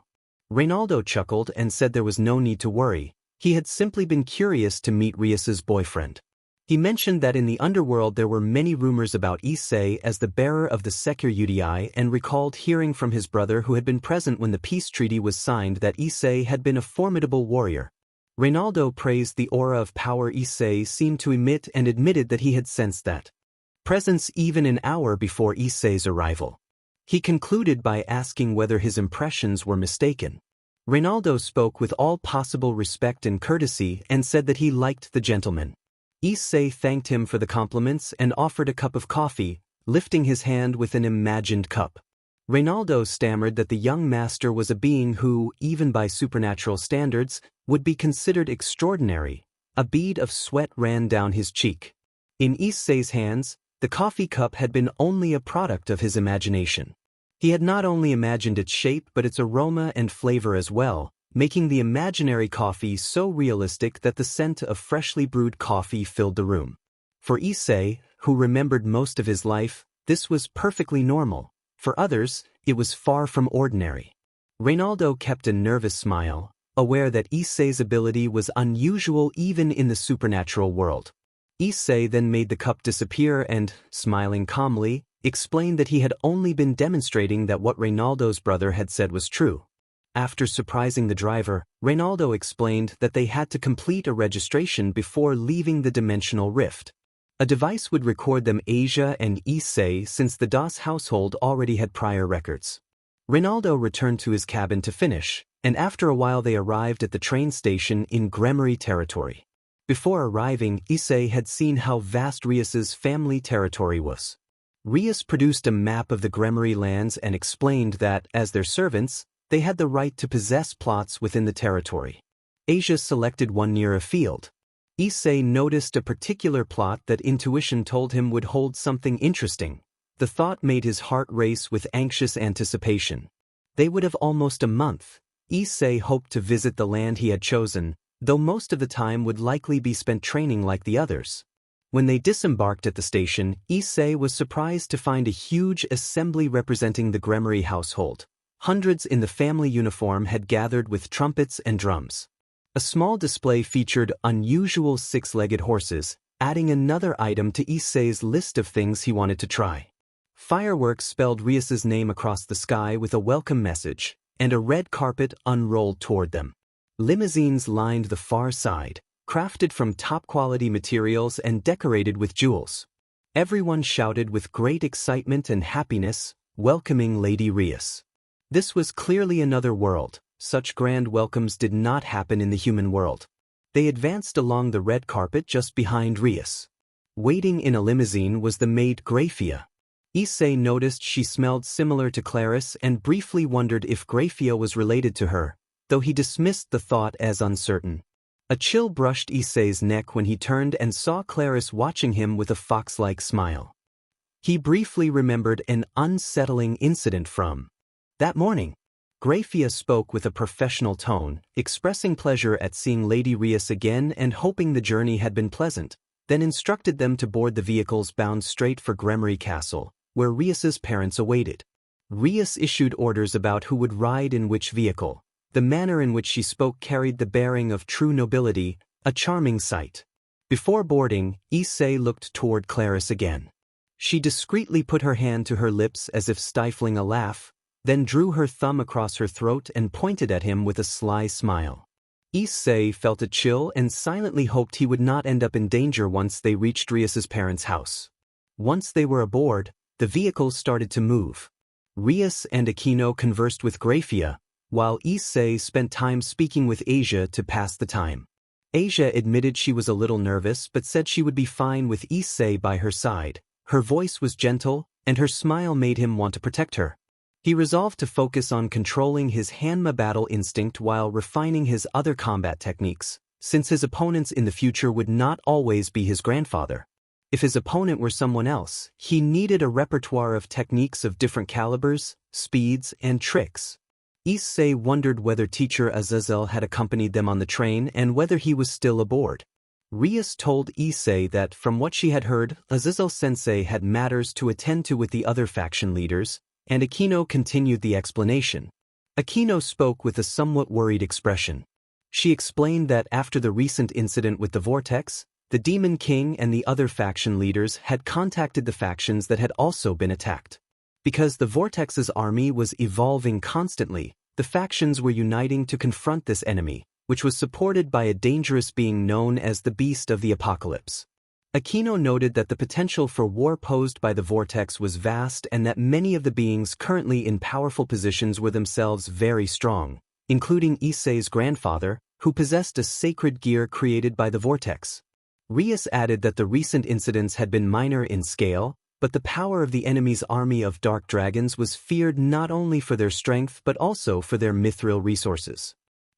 Reynaldo chuckled and said there was no need to worry, he had simply been curious to meet Rias's boyfriend. He mentioned that in the underworld there were many rumors about Issei as the bearer of the Sekiryuutei and recalled hearing from his brother who had been present when the peace treaty was signed that Issei had been a formidable warrior. Reynaldo praised the aura of power Issei seemed to emit and admitted that he had sensed that presence even an hour before Issei's arrival. He concluded by asking whether his impressions were mistaken. Reynaldo spoke with all possible respect and courtesy and said that he liked the gentleman. Issei thanked him for the compliments and offered a cup of coffee, lifting his hand with an imagined cup. Reynaldo stammered that the young master was a being who, even by supernatural standards, would be considered extraordinary. A bead of sweat ran down his cheek. In Issei's hands, the coffee cup had been only a product of his imagination. He had not only imagined its shape but its aroma and flavor as well, making the imaginary coffee so realistic that the scent of freshly brewed coffee filled the room. For Issei, who remembered most of his life, this was perfectly normal. For others, it was far from ordinary. Reynaldo kept a nervous smile, aware that Issei's ability was unusual even in the supernatural world. Issei then made the cup disappear and, smiling calmly, explained that he had only been demonstrating that what Reynaldo's brother had said was true. After surprising the driver, Reynaldo explained that they had to complete a registration before leaving the dimensional rift. A device would record them, Asia and Issei, since the Das household already had prior records. Reynaldo returned to his cabin to finish, and after a while they arrived at the train station in Gremory territory. Before arriving, Issei had seen how vast Rias's family territory was. Rias produced a map of the Gremory lands and explained that, as their servants, they had the right to possess plots within the territory. Asia selected one near a field. Issei noticed a particular plot that intuition told him would hold something interesting. The thought made his heart race with anxious anticipation. They would have almost a month. Issei hoped to visit the land he had chosen, though most of the time would likely be spent training like the others. When they disembarked at the station, Issei was surprised to find a huge assembly representing the Gremory household. Hundreds in the family uniform had gathered with trumpets and drums. A small display featured unusual six-legged horses, adding another item to Issei's list of things he wanted to try. Fireworks spelled Rias's name across the sky with a welcome message, and a red carpet unrolled toward them. Limousines lined the far side, crafted from top-quality materials and decorated with jewels. Everyone shouted with great excitement and happiness, welcoming Lady Rias. This was clearly another world. Such grand welcomes did not happen in the human world. They advanced along the red carpet just behind Rias. Waiting in a limousine was the maid Graphia. Issei noticed she smelled similar to Clarice and briefly wondered if Graphia was related to her, though he dismissed the thought as uncertain. A chill brushed Issei's neck when he turned and saw Clarice watching him with a fox-like smile. He briefly remembered an unsettling incident from that morning. Graphia spoke with a professional tone, expressing pleasure at seeing Lady Rias again and hoping the journey had been pleasant, then instructed them to board the vehicles bound straight for Gremory Castle, where Rias's parents awaited. Rias issued orders about who would ride in which vehicle. The manner in which she spoke carried the bearing of true nobility, a charming sight. Before boarding, Issei looked toward Clarice again. She discreetly put her hand to her lips as if stifling a laugh, then drew her thumb across her throat and pointed at him with a sly smile. Issei felt a chill and silently hoped he would not end up in danger once they reached Rias's parents' house. Once they were aboard, the vehicle started to move. Rias and Aquino conversed with Graphia, while Issei spent time speaking with Asia to pass the time. Asia admitted she was a little nervous but said she would be fine with Issei by her side. Her voice was gentle, and her smile made him want to protect her. He resolved to focus on controlling his Hanma battle instinct while refining his other combat techniques, since his opponents in the future would not always be his grandfather. If his opponent were someone else, he needed a repertoire of techniques of different calibers, speeds, and tricks. Issei wondered whether teacher Azazel had accompanied them on the train and whether he was still aboard. Rias told Issei that from what she had heard, Azazel-sensei had matters to attend to with the other faction leaders, and Aquino continued the explanation. Aquino spoke with a somewhat worried expression. She explained that after the recent incident with the Vortex, the Demon King and the other faction leaders had contacted the factions that had also been attacked. Because the Vortex's army was evolving constantly, the factions were uniting to confront this enemy, which was supported by a dangerous being known as the Beast of the Apocalypse. Aquino noted that the potential for war posed by the Vortex was vast and that many of the beings currently in powerful positions were themselves very strong, including Issei's grandfather, who possessed a sacred gear created by the Vortex. Rias added that the recent incidents had been minor in scale, but the power of the enemy's army of dark dragons was feared not only for their strength but also for their mithril resources.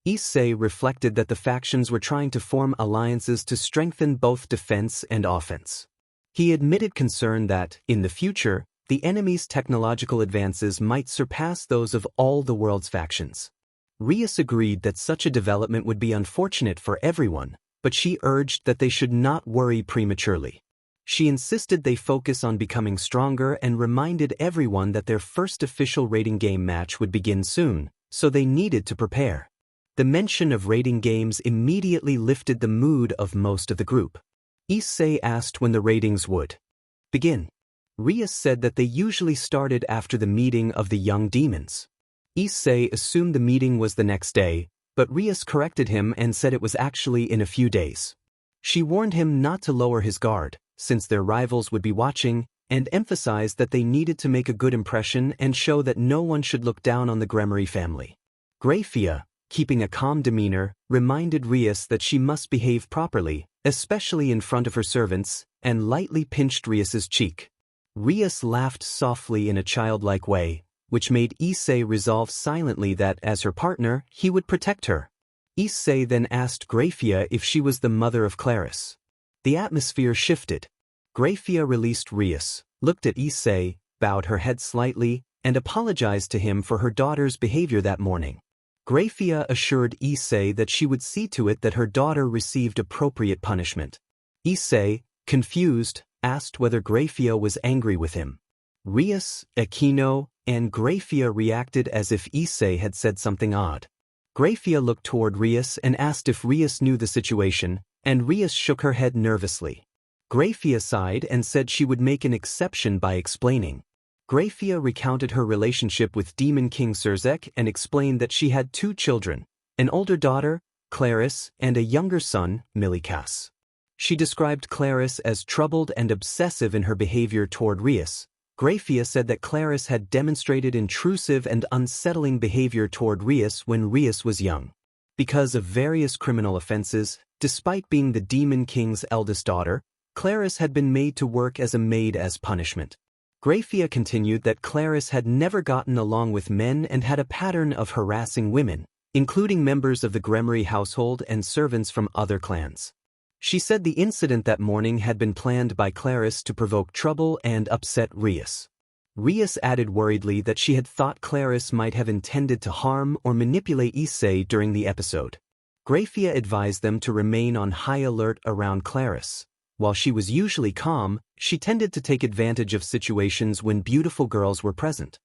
Issei reflected that the factions were trying to form alliances to strengthen both defense and offense. He admitted concern that, in the future, the enemy's technological advances might surpass those of all the world's factions. Rias agreed that such a development would be unfortunate for everyone, but she urged that they should not worry prematurely. She insisted they focus on becoming stronger and reminded everyone that their first official raiding game match would begin soon, so they needed to prepare. The mention of raiding games immediately lifted the mood of most of the group. Issei asked when the raidings would begin. Rias said that they usually started after the meeting of the young demons. Issei assumed the meeting was the next day, but Rias corrected him and said it was actually in a few days. She warned him not to lower his guard, since their rivals would be watching, and emphasized that they needed to make a good impression and show that no one should look down on the Gremory family. Graphia, keeping a calm demeanor, reminded Rias that she must behave properly, especially in front of her servants, and lightly pinched Rias's cheek. Rias laughed softly in a childlike way, which made Issei resolve silently that, as her partner, he would protect her. Issei then asked Graphia if she was the mother of Clarice. The atmosphere shifted. Graphia released Rias, looked at Issei, bowed her head slightly, and apologized to him for her daughter's behavior that morning. Graphia assured Issei that she would see to it that her daughter received appropriate punishment. Issei, confused, asked whether Graphia was angry with him. Rias, Aquino, and Graphia reacted as if Issei had said something odd. Graphia looked toward Rias and asked if Rias knew the situation, and Rias shook her head nervously. Graphia sighed and said she would make an exception by explaining. Graphia recounted her relationship with Demon King Surzek and explained that she had 2 children, an older daughter, Clarice, and a younger son, Milikas. She described Clarice as troubled and obsessive in her behavior toward Rias. Graphia said that Clarice had demonstrated intrusive and unsettling behavior toward Rias when Rias was young. Because of various criminal offenses, despite being the Demon King's eldest daughter, Clarice had been made to work as a maid as punishment. Graphia continued that Clarice had never gotten along with men and had a pattern of harassing women, including members of the Gremory household and servants from other clans. She said the incident that morning had been planned by Clarice to provoke trouble and upset Rias. Rias added worriedly that she had thought Clarice might have intended to harm or manipulate Issei during the episode. Graphia advised them to remain on high alert around Clarice. While she was usually calm, she tended to take advantage of situations when beautiful girls were present.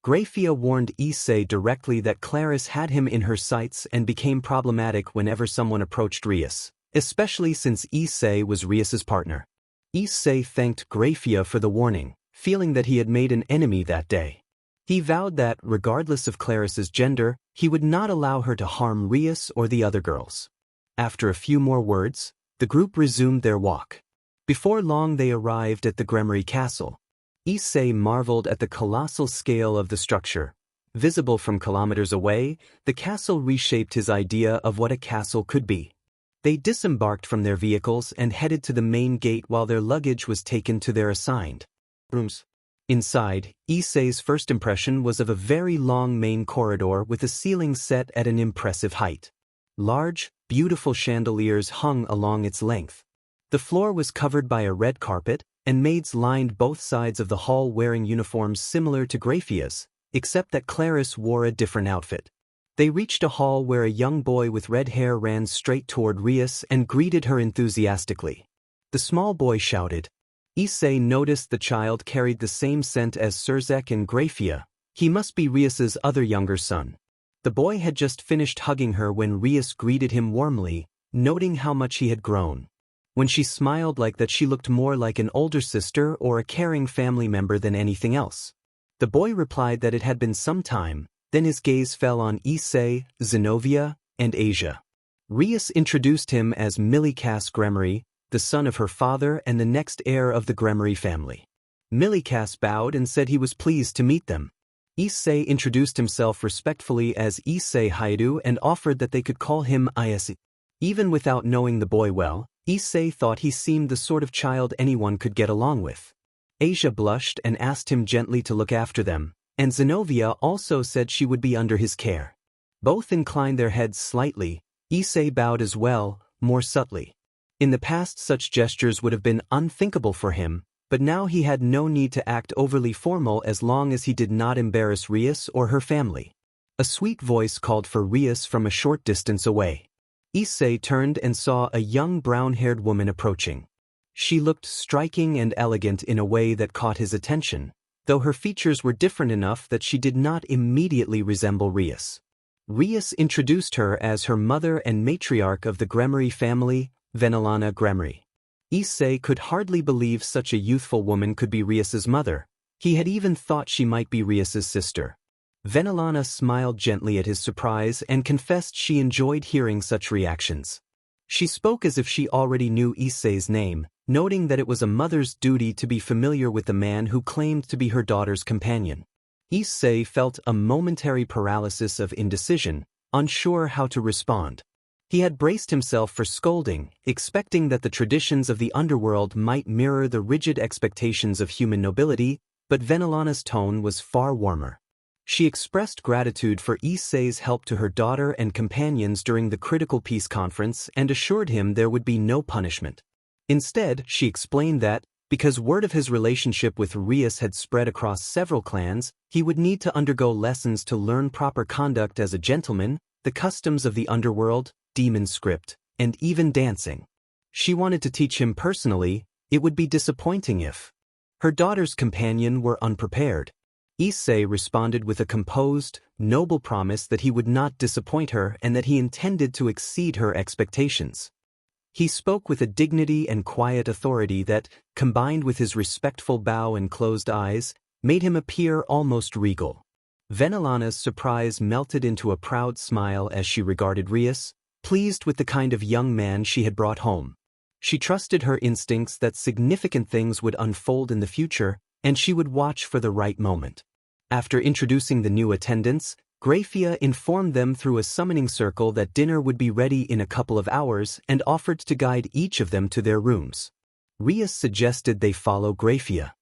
Graphia warned Issei directly that Claris had him in her sights and became problematic whenever someone approached Rias, especially since Issei was Rias's partner. Issei thanked Graphia for the warning, feeling that he had made an enemy that day. He vowed that, regardless of Claris's gender, he would not allow her to harm Rias or the other girls. After a few more words, the group resumed their walk. Before long they arrived at the Gremory Castle. Issei marveled at the colossal scale of the structure. Visible from kilometers away, the castle reshaped his idea of what a castle could be. They disembarked from their vehicles and headed to the main gate while their luggage was taken to their assigned rooms. Inside, Issei's first impression was of a very long main corridor with a ceiling set at an impressive height. Large, beautiful chandeliers hung along its length. The floor was covered by a red carpet, and maids lined both sides of the hall wearing uniforms similar to Graphia's, except that Claris wore a different outfit. They reached a hall where a young boy with red hair ran straight toward Rias and greeted her enthusiastically. The small boy shouted. Issei noticed the child carried the same scent as Surzek and Graphia. He must be Rias's other younger son. The boy had just finished hugging her when Rias greeted him warmly, noting how much he had grown. When she smiled like that, she looked more like an older sister or a caring family member than anything else. The boy replied that it had been some time, then his gaze fell on Issei, Zenobia, and Asia. Rias introduced him as Milikas Gremory, the son of her father and the next heir of the Gremory family. Milikas bowed and said he was pleased to meet them. Issei introduced himself respectfully as Issei hyoudou and offered that they could call him Issei. Even without knowing the boy well, Issei thought he seemed the sort of child anyone could get along with. Asia blushed and asked him gently to look after them, and Zenobia also said she would be under his care. Both inclined their heads slightly. Issei bowed as well, more subtly. In the past such gestures would have been unthinkable for him, but now he had no need to act overly formal as long as he did not embarrass Rias or her family. A sweet voice called for Rias from a short distance away. Issei turned and saw a young brown-haired woman approaching. She looked striking and elegant in a way that caught his attention, though her features were different enough that she did not immediately resemble Rias. Rias introduced her as her mother and matriarch of the Gremory family, Venelana Gremory. Issei could hardly believe such a youthful woman could be Rias's mother. He had even thought she might be Rias's sister. Venelana smiled gently at his surprise and confessed she enjoyed hearing such reactions. She spoke as if she already knew Issei's name, noting that it was a mother's duty to be familiar with the man who claimed to be her daughter's companion. Issei felt a momentary paralysis of indecision, unsure how to respond. He had braced himself for scolding, expecting that the traditions of the underworld might mirror the rigid expectations of human nobility, but Venelana's tone was far warmer. She expressed gratitude for Issei's help to her daughter and companions during the critical peace conference and assured him there would be no punishment. Instead, she explained that, because word of his relationship with Rias had spread across several clans, he would need to undergo lessons to learn proper conduct as a gentleman, the customs of the underworld, demon script, and even dancing. She wanted to teach him personally. It would be disappointing if her daughter's companion were unprepared. Issei responded with a composed, noble promise that he would not disappoint her and that he intended to exceed her expectations. He spoke with a dignity and quiet authority that, combined with his respectful bow and closed eyes, made him appear almost regal. Venelana's surprise melted into a proud smile as she regarded Rias, pleased with the kind of young man she had brought home. She trusted her instincts that significant things would unfold in the future, and she would watch for the right moment. After introducing the new attendants, Graphia informed them through a summoning circle that dinner would be ready in a couple of hours and offered to guide each of them to their rooms. Rias suggested they follow Graphia.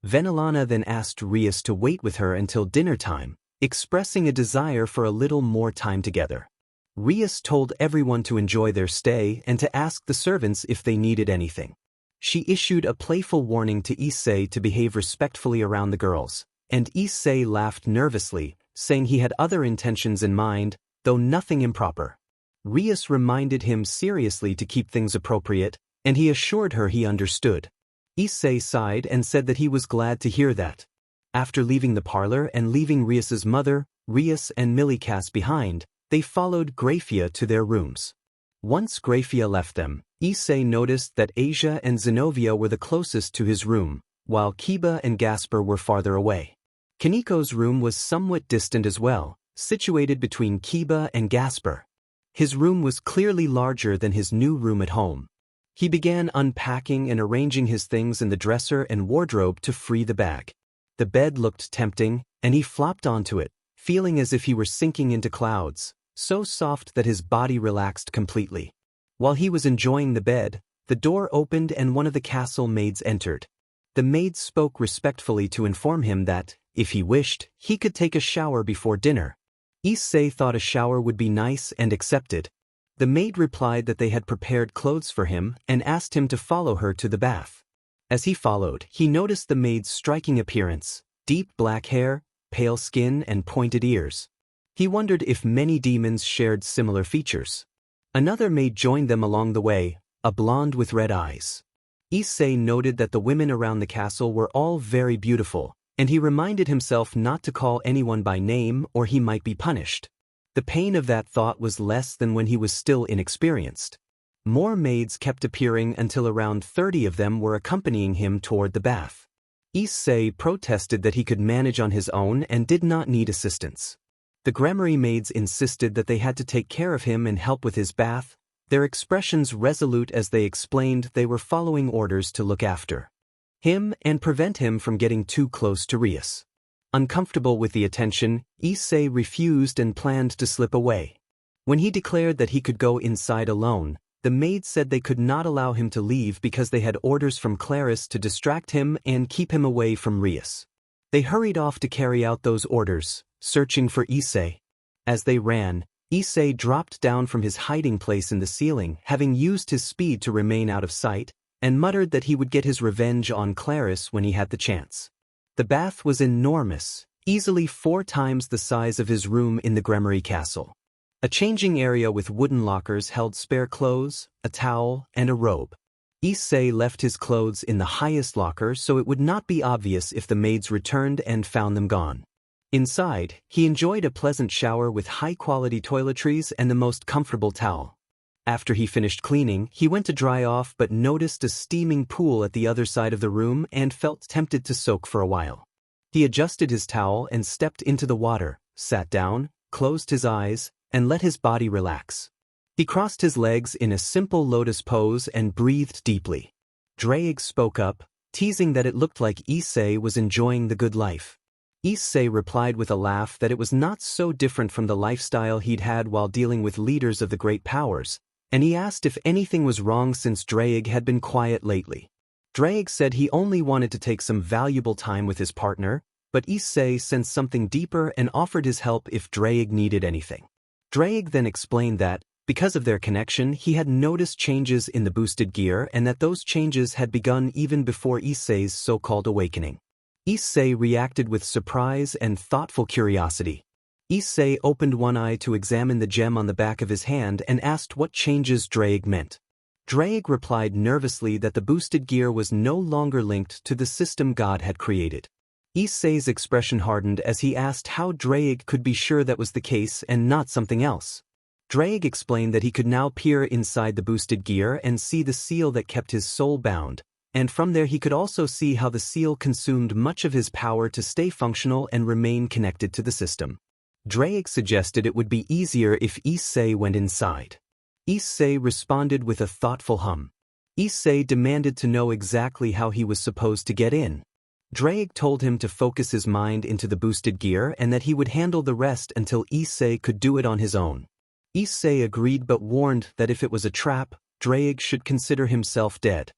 Venelana then asked Rias to wait with her until dinner time, expressing a desire for a little more time together. Rias told everyone to enjoy their stay and to ask the servants if they needed anything. She issued a playful warning to Issei to behave respectfully around the girls, and Issei laughed nervously, saying he had other intentions in mind, though nothing improper. Rias reminded him seriously to keep things appropriate, and he assured her he understood. Issei sighed and said that he was glad to hear that. After leaving the parlor and leaving Rias's mother, Rias and Milikas behind, they followed Grafia to their rooms. Once Grafia left them, Issei noticed that Asia and Zenobia were the closest to his room, while Kiba and Gasper were farther away. Kaniko's room was somewhat distant as well, situated between Kiba and Gasper. His room was clearly larger than his new room at home. He began unpacking and arranging his things in the dresser and wardrobe to free the bag. The bed looked tempting, and he flopped onto it, feeling as if he were sinking into clouds, so soft that his body relaxed completely. While he was enjoying the bed, the door opened and one of the castle maids entered. The maid spoke respectfully to inform him that, if he wished, he could take a shower before dinner. Issei thought a shower would be nice and accepted. The maid replied that they had prepared clothes for him and asked him to follow her to the bath. As he followed, he noticed the maid's striking appearance, deep black hair, pale skin and pointed ears. He wondered if many demons shared similar features. Another maid joined them along the way, a blonde with red eyes. Issei noted that the women around the castle were all very beautiful, and he reminded himself not to call anyone by name or he might be punished. The pain of that thought was less than when he was still inexperienced. More maids kept appearing until around 30 of them were accompanying him toward the bath. Issei protested that he could manage on his own and did not need assistance. The grammary maids insisted that they had to take care of him and help with his bath, their expressions resolute as they explained they were following orders to look after him and prevent him from getting too close to Rias. Uncomfortable with the attention, Issei refused and planned to slip away. When he declared that he could go inside alone, the maids said they could not allow him to leave because they had orders from Claris to distract him and keep him away from Rias. They hurried off to carry out those orders, searching for Issei. As they ran, Issei dropped down from his hiding place in the ceiling, having used his speed to remain out of sight, and muttered that he would get his revenge on Claris when he had the chance. The bath was enormous, easily 4 times the size of his room in the Grammary Castle. A changing area with wooden lockers held spare clothes, a towel, and a robe. Issei left his clothes in the highest locker so it would not be obvious if the maids returned and found them gone. Inside, he enjoyed a pleasant shower with high-quality toiletries and the most comfortable towel. After he finished cleaning, he went to dry off but noticed a steaming pool at the other side of the room and felt tempted to soak for a while. He adjusted his towel and stepped into the water, sat down, closed his eyes, and let his body relax. He crossed his legs in a simple lotus pose and breathed deeply. Drake spoke up, teasing that it looked like Issei was enjoying the good life. Issei replied with a laugh that it was not so different from the lifestyle he'd had while dealing with leaders of the great powers, and he asked if anything was wrong since Drake had been quiet lately. Drake said he only wanted to take some valuable time with his partner, but Issei sensed something deeper and offered his help if Drake needed anything. Drake then explained that, because of their connection, he had noticed changes in the boosted gear and that those changes had begun even before Issei's so-called awakening. Issei reacted with surprise and thoughtful curiosity. Issei opened one eye to examine the gem on the back of his hand and asked what changes Drake meant. Drake replied nervously that the boosted gear was no longer linked to the system God had created. Issei's expression hardened as he asked how Drake could be sure that was the case and not something else. Drake explained that he could now peer inside the boosted gear and see the seal that kept his soul bound, and from there he could also see how the seal consumed much of his power to stay functional and remain connected to the system. Drake suggested it would be easier if Issei went inside. Issei responded with a thoughtful hum. Issei demanded to know exactly how he was supposed to get in. Drake told him to focus his mind into the boosted gear and that he would handle the rest until Issei could do it on his own. Issei agreed but warned that if it was a trap, Drake should consider himself dead.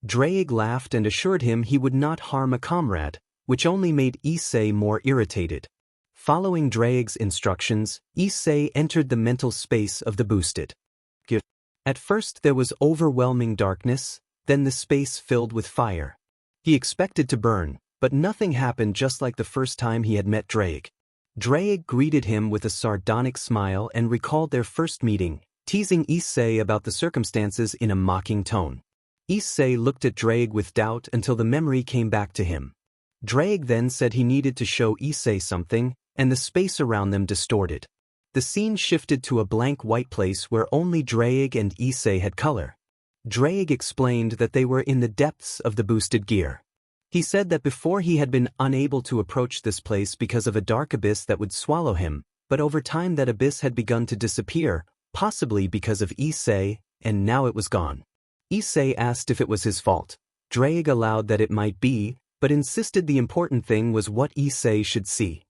Drake laughed and assured him he would not harm a comrade, which only made Issei more irritated. Following Drake's instructions, Issei entered the mental space of the boosted gear. At first there was overwhelming darkness, then the space filled with fire. He expected to burn, but nothing happened just like the first time he had met Drake. Drake greeted him with a sardonic smile and recalled their first meeting, teasing Issei about the circumstances in a mocking tone. Issei looked at Drake with doubt until the memory came back to him. Drake then said he needed to show Issei something, and the space around them distorted. The scene shifted to a blank white place where only Drake and Issei had color. Drake explained that they were in the depths of the boosted gear. He said that before he had been unable to approach this place because of a dark abyss that would swallow him, but over time that abyss had begun to disappear, possibly because of Issei, and now it was gone. Issei asked if it was his fault. Drake allowed that it might be, but insisted the important thing was what Issei should see.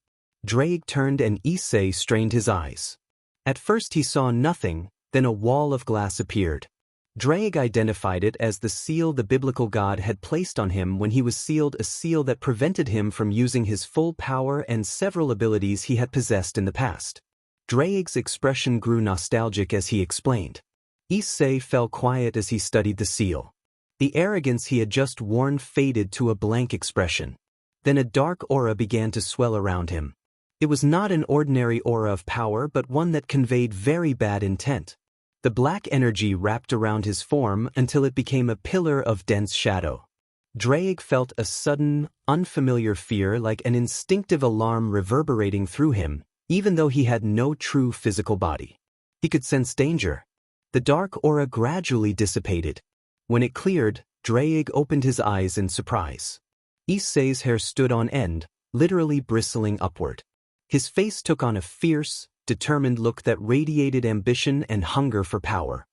Drake turned and Issei strained his eyes. At first he saw nothing, then a wall of glass appeared. Drake identified it as the seal the biblical God had placed on him when he was sealed, a seal that prevented him from using his full power and several abilities he had possessed in the past. Drake's expression grew nostalgic as he explained. Issei fell quiet as he studied the seal. The arrogance he had just worn faded to a blank expression. Then a dark aura began to swell around him. It was not an ordinary aura of power but one that conveyed very bad intent. The black energy wrapped around his form until it became a pillar of dense shadow. Drake felt a sudden, unfamiliar fear, like an instinctive alarm reverberating through him, even though he had no true physical body. He could sense danger. The dark aura gradually dissipated. When it cleared, Drake opened his eyes in surprise. Issei's hair stood on end, literally bristling upward. His face took on a fierce, determined look that radiated ambition and hunger for power.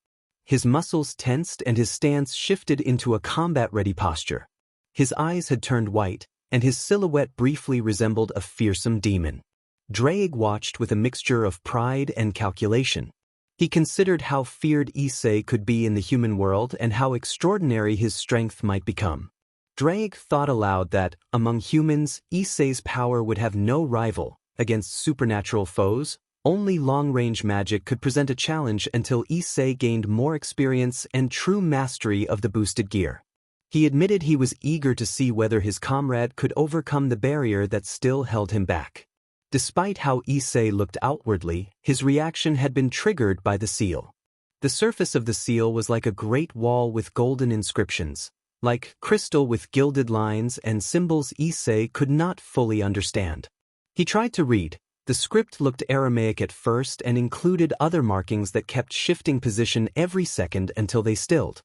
His muscles tensed and his stance shifted into a combat-ready posture. His eyes had turned white, and his silhouette briefly resembled a fearsome demon. Drake watched with a mixture of pride and calculation. He considered how feared Issei could be in the human world and how extraordinary his strength might become. Drake thought aloud that, among humans, Issei's power would have no rival. Against supernatural foes, only long-range magic could present a challenge until Issei gained more experience and true mastery of the boosted gear. He admitted he was eager to see whether his comrade could overcome the barrier that still held him back. Despite how Issei looked outwardly, his reaction had been triggered by the seal. The surface of the seal was like a great wall with golden inscriptions, like crystal with gilded lines and symbols Issei could not fully understand. He tried to read. The script looked Aramaic at first and included other markings that kept shifting position every second until they stilled.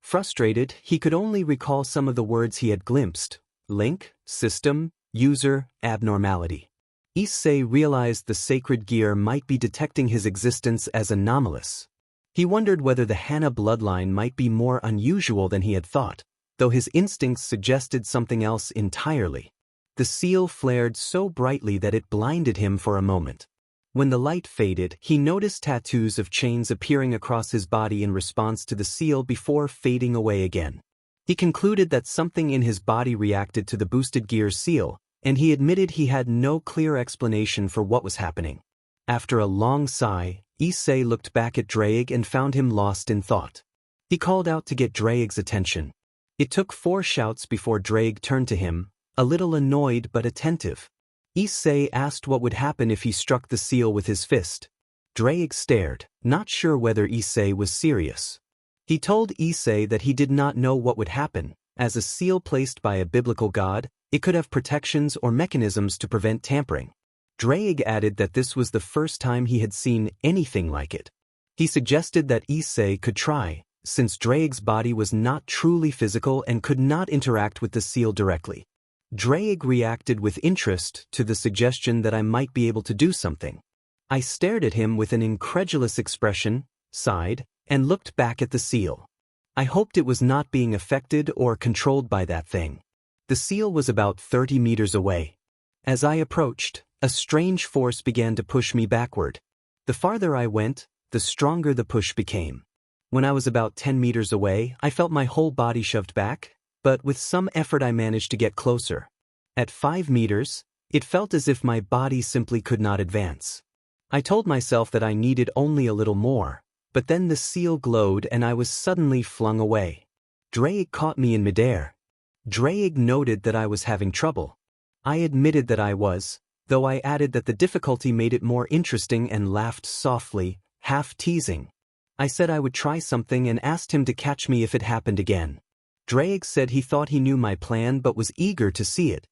Frustrated, he could only recall some of the words he had glimpsed: link, system, user, abnormality. Issei realized the sacred gear might be detecting his existence as anomalous. He wondered whether the Hana bloodline might be more unusual than he had thought, though his instincts suggested something else entirely. The seal flared so brightly that it blinded him for a moment. When the light faded, he noticed tattoos of chains appearing across his body in response to the seal before fading away again. He concluded that something in his body reacted to the boosted gear seal, and he admitted he had no clear explanation for what was happening. After a long sigh, Issei looked back at Drake and found him lost in thought. He called out to get Drake's attention. It took 4 shouts before Drake turned to him, a little annoyed but attentive. Issei asked what would happen if he struck the seal with his fist. Drake stared, not sure whether Issei was serious. He told Issei that he did not know what would happen. As a seal placed by a biblical god, it could have protections or mechanisms to prevent tampering. Drake added that this was the first time he had seen anything like it. He suggested that Issei could try, since Drake's body was not truly physical and could not interact with the seal directly. Drake reacted with interest to the suggestion that I might be able to do something. I stared at him with an incredulous expression, sighed, and looked back at the seal. I hoped it was not being affected or controlled by that thing. The seal was about 30 meters away. As I approached, a strange force began to push me backward. The farther I went, the stronger the push became. When I was about 10 meters away, I felt my whole body shoved back, but with some effort I managed to get closer. At 5 meters, it felt as if my body simply could not advance. I told myself that I needed only a little more, but then the seal glowed and I was suddenly flung away. Drake caught me in midair. Drake noted that I was having trouble. I admitted that I was, though I added that the difficulty made it more interesting and laughed softly, half teasing. I said I would try something and asked him to catch me if it happened again. Drake said he thought he knew my plan but was eager to see it.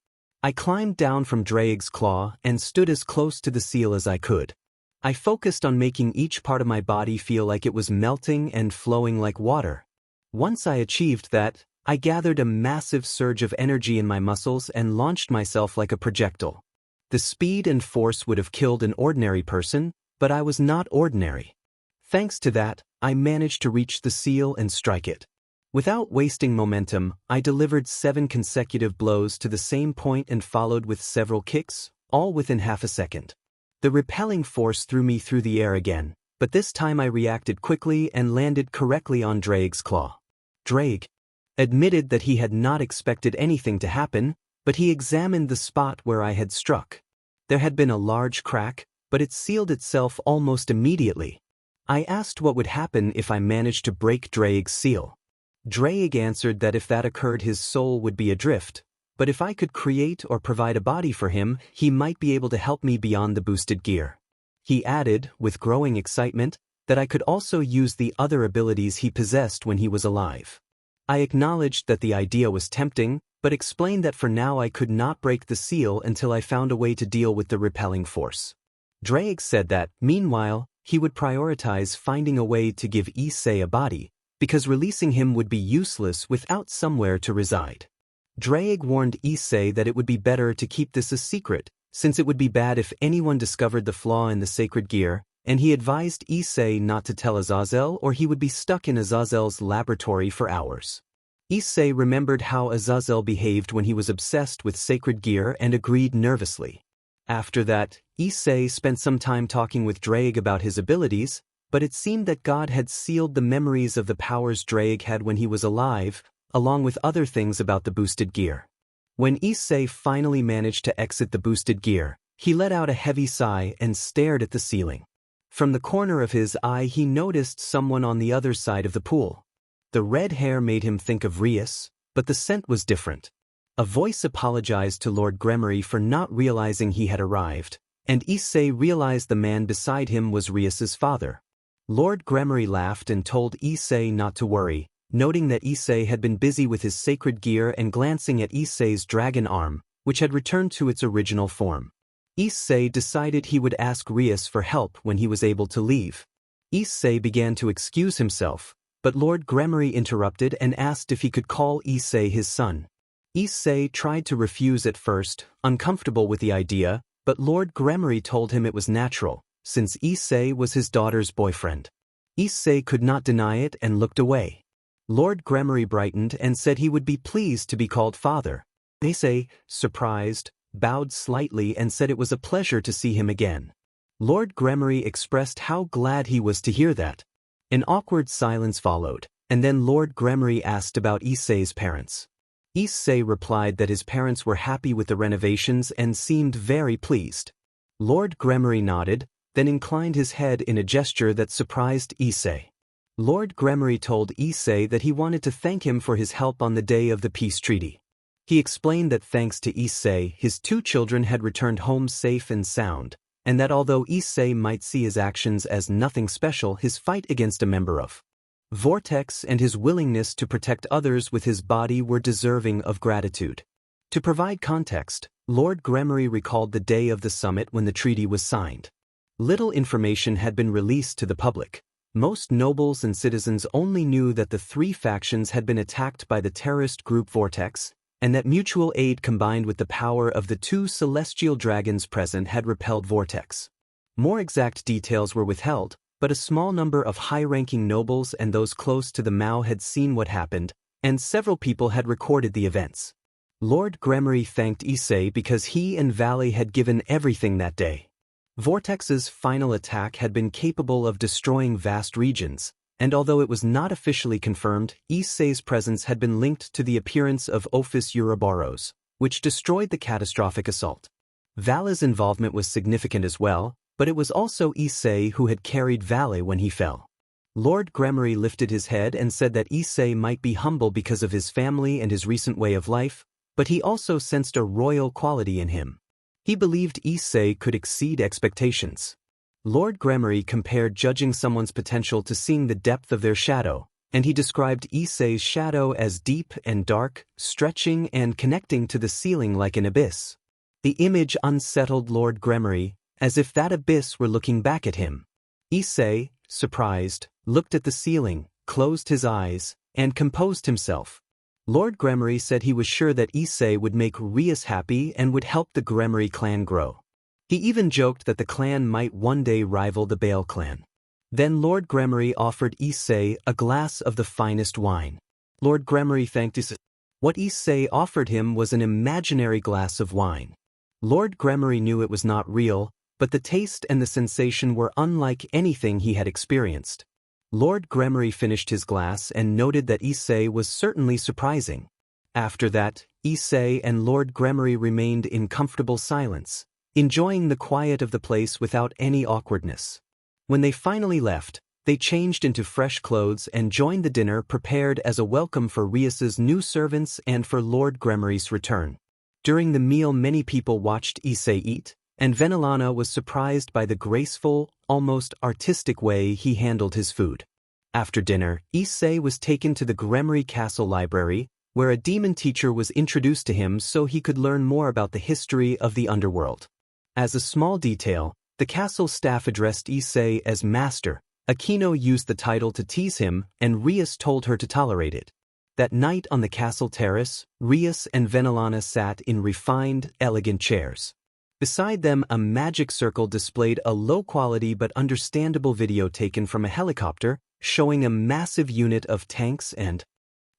I climbed down from Draig's claw and stood as close to the seal as I could. I focused on making each part of my body feel like it was melting and flowing like water. Once I achieved that, I gathered a massive surge of energy in my muscles and launched myself like a projectile. The speed and force would have killed an ordinary person, but I was not ordinary. Thanks to that, I managed to reach the seal and strike it. Without wasting momentum, I delivered 7 consecutive blows to the same point and followed with several kicks, all within half a second. The repelling force threw me through the air again, but this time I reacted quickly and landed correctly on Draig's claw. Draig admitted that he had not expected anything to happen, but he examined the spot where I had struck. There had been a large crack, but it sealed itself almost immediately. I asked what would happen if I managed to break Draig's seal. Draig answered that if that occurred his soul would be adrift, but if I could create or provide a body for him, he might be able to help me beyond the boosted gear. He added, with growing excitement, that I could also use the other abilities he possessed when he was alive. I acknowledged that the idea was tempting, but explained that for now I could not break the seal until I found a way to deal with the repelling force. Draig said that, meanwhile, he would prioritize finding a way to give Issei a body, because releasing him would be useless without somewhere to reside. Draig warned Issei that it would be better to keep this a secret, since it would be bad if anyone discovered the flaw in the sacred gear, and he advised Issei not to tell Azazel or he would be stuck in Azazel's laboratory for hours. Issei remembered how Azazel behaved when he was obsessed with sacred gear and agreed nervously. After that, Issei spent some time talking with Draig about his abilities, but it seemed that God had sealed the memories of the powers Draig had when he was alive, along with other things about the boosted gear. When Issei finally managed to exit the boosted gear, he let out a heavy sigh and stared at the ceiling. From the corner of his eye he noticed someone on the other side of the pool. The red hair made him think of Rias, but the scent was different. A voice apologized to Lord Gremory for not realizing he had arrived, and Issei realized the man beside him was Rias's father. Lord Gremory laughed and told Issei not to worry, noting that Issei had been busy with his sacred gear and glancing at Issei's dragon arm, which had returned to its original form. Issei decided he would ask Rias for help when he was able to leave. Issei began to excuse himself, but Lord Gremory interrupted and asked if he could call Issei his son. Issei tried to refuse at first, uncomfortable with the idea, but Lord Gremory told him it was natural, since Issei was his daughter's boyfriend. Issei could not deny it and looked away. Lord Gremory brightened and said he would be pleased to be called father. Issei, surprised, bowed slightly and said it was a pleasure to see him again. Lord Gremory expressed how glad he was to hear that. An awkward silence followed, and then Lord Gremory asked about Issei's parents. Issei replied that his parents were happy with the renovations and seemed very pleased. Lord Gremory nodded, then inclined his head in a gesture that surprised Issei. Lord Gremory told Issei that he wanted to thank him for his help on the day of the peace treaty. He explained that thanks to Issei, his 2 children had returned home safe and sound, and that although Issei might see his actions as nothing special, his fight against a member of Vortex and his willingness to protect others with his body were deserving of gratitude. To provide context, Lord Gremory recalled the day of the summit when the treaty was signed. Little information had been released to the public. Most nobles and citizens only knew that the 3 factions had been attacked by the terrorist group Vortex, and that mutual aid combined with the power of the 2 celestial dragons present had repelled Vortex. More exact details were withheld, but a small number of high-ranking nobles and those close to the Mao had seen what happened, and several people had recorded the events. Lord Gremory thanked Issei because he and Valley had given everything that day. Vortex's final attack had been capable of destroying vast regions, and although it was not officially confirmed, Issei's presence had been linked to the appearance of Ophis Ouroboros, which destroyed the catastrophic assault. Valley's involvement was significant as well, but it was also Issei who had carried Valley when he fell. Lord Gremory lifted his head and said that Issei might be humble because of his family and his recent way of life, but he also sensed a royal quality in him. He believed Issei could exceed expectations. Lord Gremory compared judging someone's potential to seeing the depth of their shadow, and he described Issei's shadow as deep and dark, stretching and connecting to the ceiling like an abyss. The image unsettled Lord Gremory, as if that abyss were looking back at him. Issei, surprised, looked at the ceiling, closed his eyes, and composed himself. Lord Gremory said he was sure that Issei would make Rias happy and would help the Gremory clan grow. He even joked that the clan might one day rival the Bale clan. Then Lord Gremory offered Issei a glass of the finest wine. Lord Gremory thanked Issei. What Issei offered him was an imaginary glass of wine. Lord Gremory knew it was not real, but the taste and the sensation were unlike anything he had experienced. Lord Gremory finished his glass and noted that Issei was certainly surprising. After that, Issei and Lord Gremory remained in comfortable silence, enjoying the quiet of the place without any awkwardness. When they finally left, they changed into fresh clothes and joined the dinner prepared as a welcome for Rias's new servants and for Lord Gremory's return. During the meal many people watched Issei eat, and Venelana was surprised by the graceful, almost artistic way he handled his food. After dinner, Issei was taken to the Gremory Castle Library, where a demon teacher was introduced to him so he could learn more about the history of the underworld. As a small detail, the castle staff addressed Issei as Master. Aquino used the title to tease him, and Rias told her to tolerate it. That night on the castle terrace, Rias and Venelana sat in refined, elegant chairs. Beside them, a magic circle displayed a low-quality but understandable video taken from a helicopter, showing a massive unit of tanks and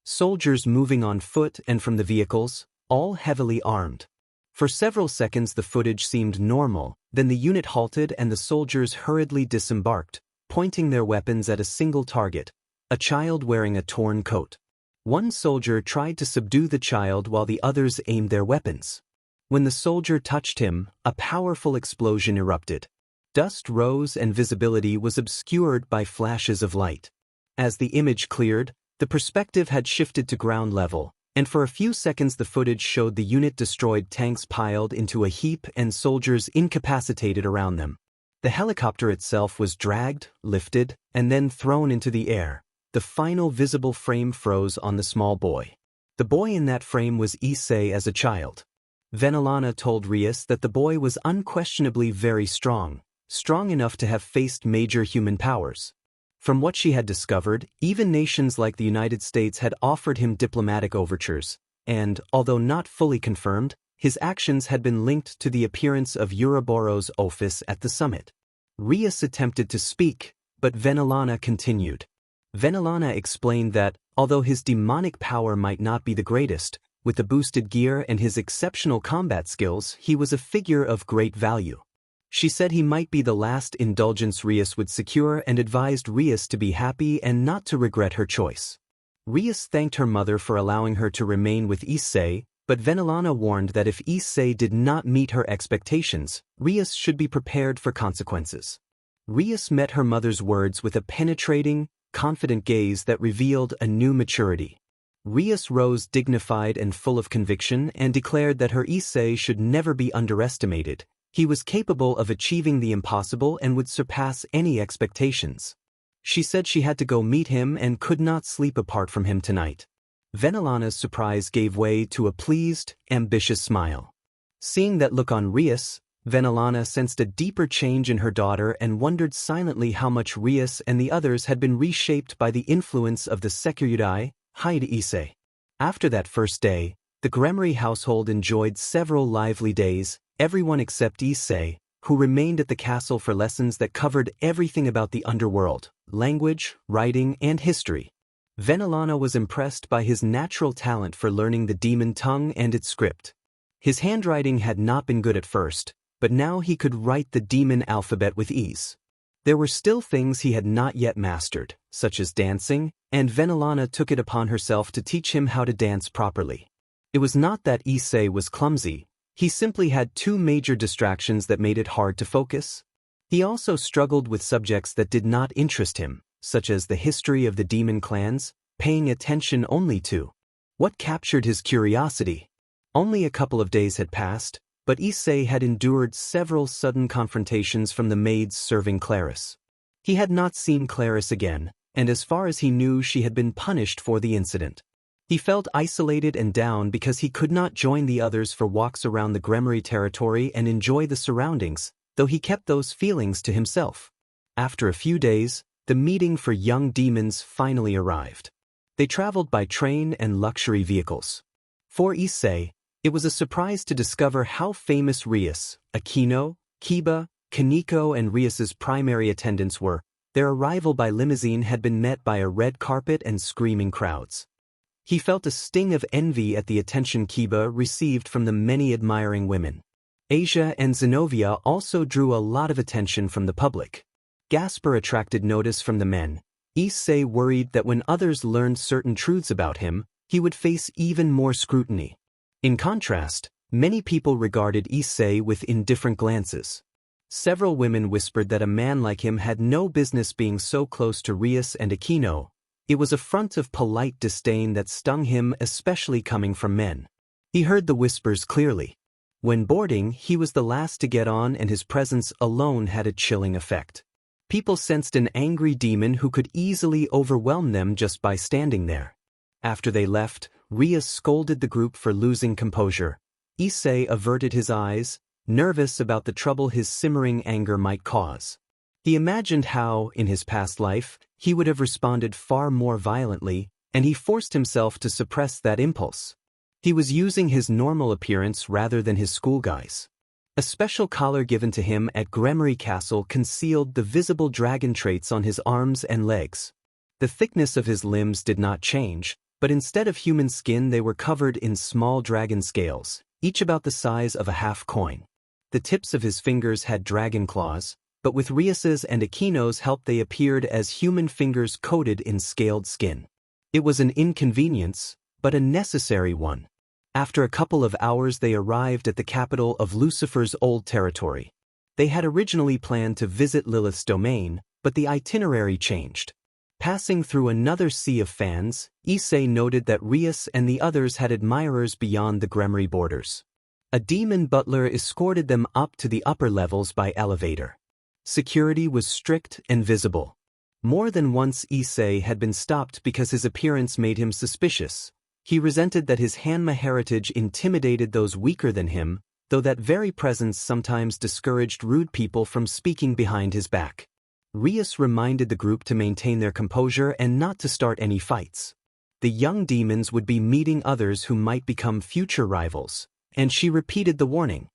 soldiers moving on foot and from the vehicles, all heavily armed. For several seconds the footage seemed normal, then the unit halted and the soldiers hurriedly disembarked, pointing their weapons at a single target, a child wearing a torn coat. One soldier tried to subdue the child while the others aimed their weapons. When the soldier touched him, a powerful explosion erupted. Dust rose and visibility was obscured by flashes of light. As the image cleared, the perspective had shifted to ground level, and for a few seconds the footage showed the unit destroyed tanks piled into a heap and soldiers incapacitated around them. The helicopter itself was dragged, lifted, and then thrown into the air. The final visible frame froze on the small boy. The boy in that frame was Issei as a child. Venelana told Rias that the boy was unquestionably very strong enough to have faced major human powers. From what she had discovered, even nations like the United States had offered him diplomatic overtures, and, although not fully confirmed, his actions had been linked to the appearance of Ouroboros' office at the summit. Rias attempted to speak, but Venelana continued. Venelana explained that, although his demonic power might not be the greatest, with the boosted gear and his exceptional combat skills, he was a figure of great value. She said he might be the last indulgence Rias would secure and advised Rias to be happy and not to regret her choice. Rias thanked her mother for allowing her to remain with Issei, but Venelana warned that if Issei did not meet her expectations, Rias should be prepared for consequences. Rias met her mother's words with a penetrating, confident gaze that revealed a new maturity. Rias rose dignified and full of conviction and declared that her Issei should never be underestimated. He was capable of achieving the impossible and would surpass any expectations. She said she had to go meet him and could not sleep apart from him tonight. Venelana's surprise gave way to a pleased, ambitious smile. Seeing that look on Rias, Venelana sensed a deeper change in her daughter and wondered silently how much Rias and the others had been reshaped by the influence of the Sekiryuutei, Issei. After that first day, the Gremory household enjoyed several lively days, everyone except Issei, who remained at the castle for lessons that covered everything about the underworld, language, writing, and history. Venelana was impressed by his natural talent for learning the demon tongue and its script. His handwriting had not been good at first, but now he could write the demon alphabet with ease. There were still things he had not yet mastered, such as dancing, and Venelana took it upon herself to teach him how to dance properly. It was not that Issei was clumsy, he simply had two major distractions that made it hard to focus. He also struggled with subjects that did not interest him, such as the history of the demon clans, paying attention only to what captured his curiosity. Only a couple of days had passed, but Issei had endured several sudden confrontations from the maids serving Clarice. He had not seen Clarice again, and as far as he knew she had been punished for the incident. He felt isolated and down because he could not join the others for walks around the Gremry territory and enjoy the surroundings, though he kept those feelings to himself. After a few days, the meeting for young demons finally arrived. They traveled by train and luxury vehicles. For Issei, it was a surprise to discover how famous Rias, Akino, Kiba, Kaneko and Rias's primary attendants were. Their arrival by limousine had been met by a red carpet and screaming crowds. He felt a sting of envy at the attention Kiba received from the many admiring women. Asia and Zenobia also drew a lot of attention from the public. Gasper attracted notice from the men. Issei worried that when others learned certain truths about him, he would face even more scrutiny. In contrast, many people regarded Issei with indifferent glances. Several women whispered that a man like him had no business being so close to Rias and Akino. It was a front of polite disdain that stung him, especially coming from men. He heard the whispers clearly. When boarding, he was the last to get on and his presence alone had a chilling effect. People sensed an angry demon who could easily overwhelm them just by standing there. After they left, Rias scolded the group for losing composure. Issei averted his eyes, nervous about the trouble his simmering anger might cause. He imagined how, in his past life, he would have responded far more violently, and he forced himself to suppress that impulse. He was using his normal appearance rather than his school guise. A special collar given to him at Gremry Castle concealed the visible dragon traits on his arms and legs. The thickness of his limbs did not change, but instead of human skin they were covered in small dragon scales, each about the size of a half coin. The tips of his fingers had dragon claws, but with Rias's and Akino's help they appeared as human fingers coated in scaled skin. It was an inconvenience, but a necessary one. After a couple of hours they arrived at the capital of Lucifer's old territory. They had originally planned to visit Lilith's domain, but the itinerary changed. Passing through another sea of fans, Issei noted that Rias and the others had admirers beyond the Gremry borders. A demon butler escorted them up to the upper levels by elevator. Security was strict and visible. More than once Issei had been stopped because his appearance made him suspicious. He resented that his Hanma heritage intimidated those weaker than him, though that very presence sometimes discouraged rude people from speaking behind his back. Rias reminded the group to maintain their composure and not to start any fights. The young demons would be meeting others who might become future rivals, and she repeated the warning,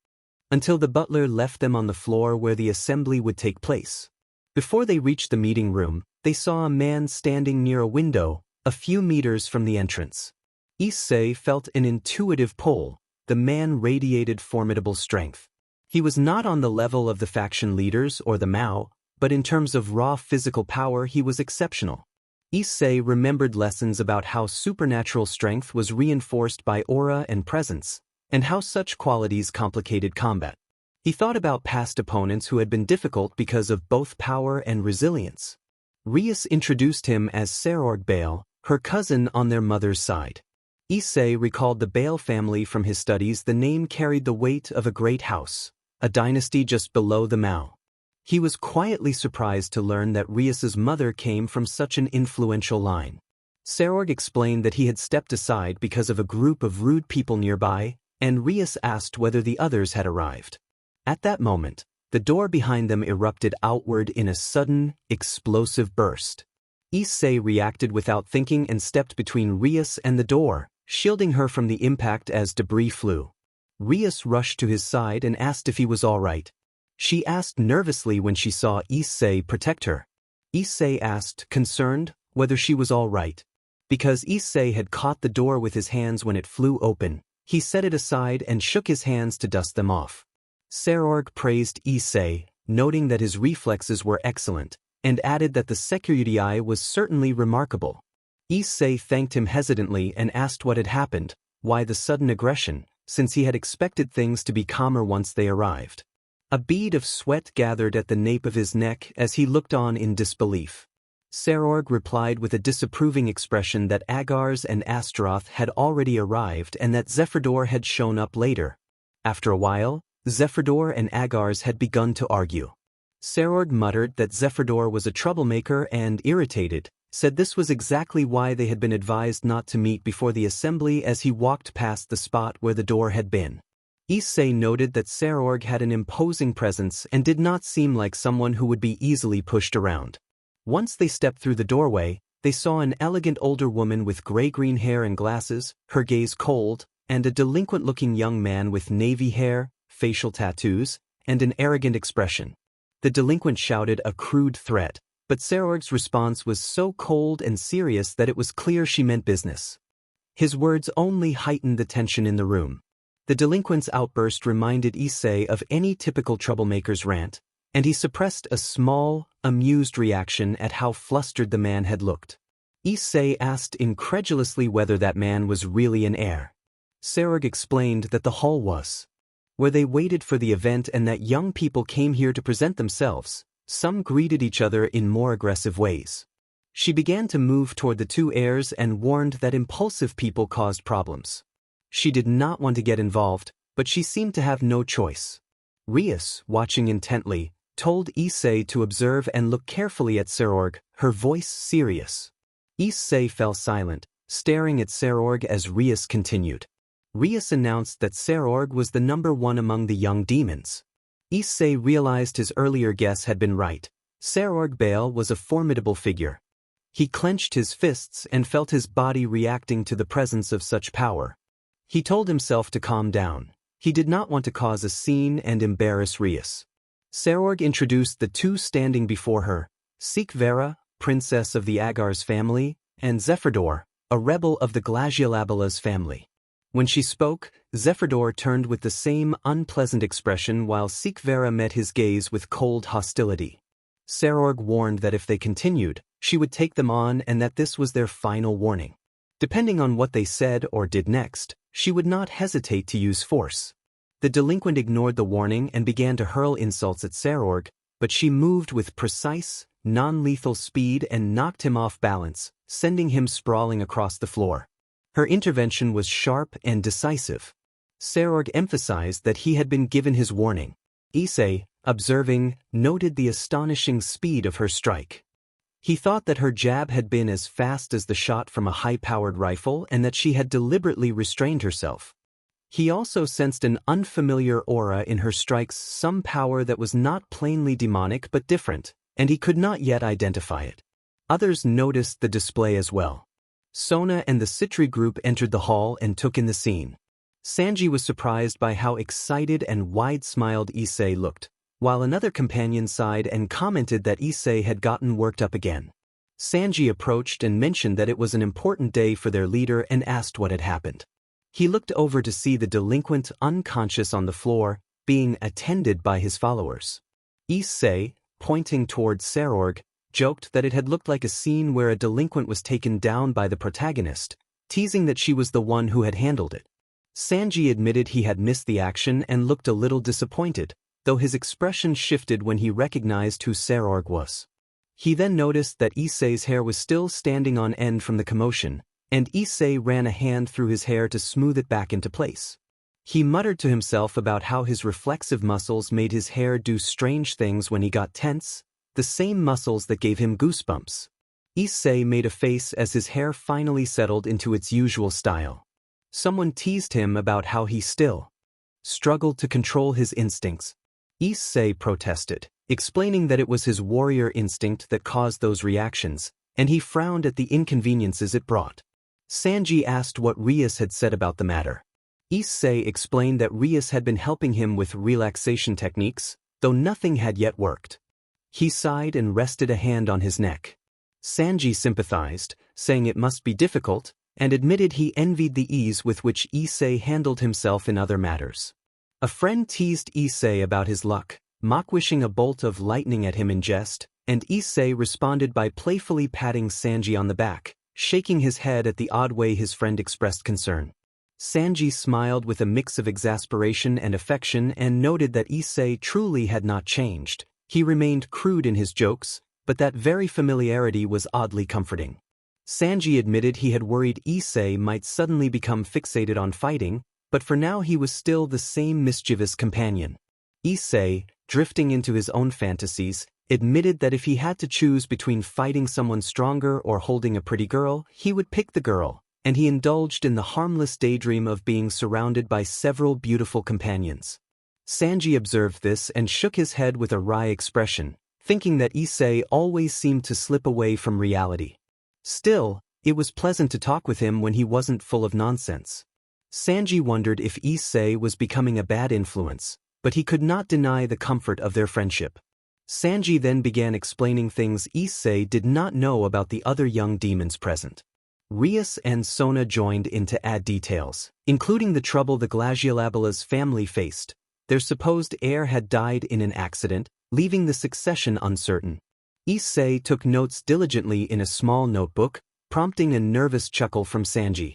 until the butler left them on the floor where the assembly would take place. Before they reached the meeting room, they saw a man standing near a window, a few meters from the entrance. Issei felt an intuitive pull. The man radiated formidable strength. He was not on the level of the faction leaders or the Mao, but in terms of raw physical power he was exceptional. Issei remembered lessons about how supernatural strength was reinforced by aura and presence, and how such qualities complicated combat. He thought about past opponents who had been difficult because of both power and resilience. Rias introduced him as Sekiryuutei Bale, her cousin on their mother's side. Issei recalled the Bale family from his studies. The name carried the weight of a great house, a dynasty just below the Mao. He was quietly surprised to learn that Rias's mother came from such an influential line. Sekiryuutei explained that he had stepped aside because of a group of rude people nearby, and Rias asked whether the others had arrived. At that moment, the door behind them erupted outward in a sudden, explosive burst. Issei reacted without thinking and stepped between Rias and the door, shielding her from the impact as debris flew. Rias rushed to his side and asked if he was all right. She asked nervously when she saw Issei protect her. Issei asked, concerned, whether she was all right. Because Issei had caught the door with his hands when it flew open, he set it aside and shook his hands to dust them off. Sekiryuutei praised Issei, noting that his reflexes were excellent, and added that the Sekiryuutei was certainly remarkable. Issei thanked him hesitantly and asked what had happened, why the sudden aggression, since he had expected things to be calmer once they arrived. A bead of sweat gathered at the nape of his neck as he looked on in disbelief. Sekiryuutei replied with a disapproving expression that Agars and Astaroth had already arrived and that Zephyrdor had shown up later. After a while, Zephyrdor and Agars had begun to argue. Sekiryuutei muttered that Zephyrdor was a troublemaker and, irritated, said this was exactly why they had been advised not to meet before the assembly as he walked past the spot where the door had been. Issei noted that Sekiryuutei had an imposing presence and did not seem like someone who would be easily pushed around. Once they stepped through the doorway, they saw an elegant older woman with gray-green hair and glasses, her gaze cold, and a delinquent-looking young man with navy hair, facial tattoos, and an arrogant expression. The delinquent shouted a crude threat, but Sekiryuutei's response was so cold and serious that it was clear she meant business. His words only heightened the tension in the room. The delinquent's outburst reminded Issei of any typical troublemaker's rant, and he suppressed a small, amused reaction at how flustered the man had looked. Issei asked incredulously whether that man was really an heir. Sekiryuutei explained that the hall was where they waited for the event and that young people came here to present themselves. Some greeted each other in more aggressive ways. She began to move toward the two heirs and warned that impulsive people caused problems. She did not want to get involved, but she seemed to have no choice. Rias, watching intently, told Issei to observe and look carefully at Sekiryuutei, her voice serious. Issei fell silent, staring at Sekiryuutei as Rias continued. Rias announced that Sekiryuutei was the number one among the young demons. Issei realized his earlier guess had been right. Sekiryuutei was a formidable figure. He clenched his fists and felt his body reacting to the presence of such power. He told himself to calm down. He did not want to cause a scene and embarrass Rias. Sekiryuutei introduced the two standing before her, Sekiryuutei, princess of the Agar's family, and Zephyror, a rebel of the Glaciolabala's family. When she spoke, Zephyror turned with the same unpleasant expression while Sekiryuutei met his gaze with cold hostility. Sekiryuutei warned that if they continued, she would take them on and that this was their final warning. Depending on what they said or did next, she would not hesitate to use force. The delinquent ignored the warning and began to hurl insults at Sekiryuutei, but she moved with precise, non-lethal speed and knocked him off balance, sending him sprawling across the floor. Her intervention was sharp and decisive. Sekiryuutei emphasized that he had been given his warning. Issei, observing, noted the astonishing speed of her strike. He thought that her jab had been as fast as the shot from a high-powered rifle and that she had deliberately restrained herself. He also sensed an unfamiliar aura in her strikes, some power that was not plainly demonic but different, and he could not yet identify it. Others noticed the display as well. Sona and the Citri group entered the hall and took in the scene. Sanji was surprised by how excited and wide-smiled Issei looked, while another companion sighed and commented that Issei had gotten worked up again. Sanji approached and mentioned that it was an important day for their leader and asked what had happened. He looked over to see the delinquent unconscious on the floor, being attended by his followers. Issei, pointing towards Sekiryuutei, joked that it had looked like a scene where a delinquent was taken down by the protagonist, teasing that she was the one who had handled it. Sanji admitted he had missed the action and looked a little disappointed, though his expression shifted when he recognized who Sekiryuutei was. He then noticed that Issei's hair was still standing on end from the commotion, and Issei ran a hand through his hair to smooth it back into place. He muttered to himself about how his reflexive muscles made his hair do strange things when he got tense, the same muscles that gave him goosebumps. Issei made a face as his hair finally settled into its usual style. Someone teased him about how he still struggled to control his instincts. Issei protested, explaining that it was his warrior instinct that caused those reactions, and he frowned at the inconveniences it brought. Sanji asked what Rias had said about the matter. Issei explained that Rias had been helping him with relaxation techniques, though nothing had yet worked. He sighed and rested a hand on his neck. Sanji sympathized, saying it must be difficult, and admitted he envied the ease with which Issei handled himself in other matters. A friend teased Issei about his luck, mock-wishing a bolt of lightning at him in jest, and Issei responded by playfully patting Sanji on the back, shaking his head at the odd way his friend expressed concern. Sanji smiled with a mix of exasperation and affection and noted that Issei truly had not changed. He remained crude in his jokes, but that very familiarity was oddly comforting. Sanji admitted he had worried Issei might suddenly become fixated on fighting, but for now he was still the same mischievous companion. Issei, drifting into his own fantasies, admitted that if he had to choose between fighting someone stronger or holding a pretty girl, he would pick the girl, and he indulged in the harmless daydream of being surrounded by several beautiful companions. Sanji observed this and shook his head with a wry expression, thinking that Issei always seemed to slip away from reality. Still, it was pleasant to talk with him when he wasn't full of nonsense. Sanji wondered if Issei was becoming a bad influence, but he could not deny the comfort of their friendship. Sanji then began explaining things Issei did not know about the other young demons present. Rias and Sona joined in to add details, including the trouble the Glaciolabala's family faced. Their supposed heir had died in an accident, leaving the succession uncertain. Issei took notes diligently in a small notebook, prompting a nervous chuckle from Sanji.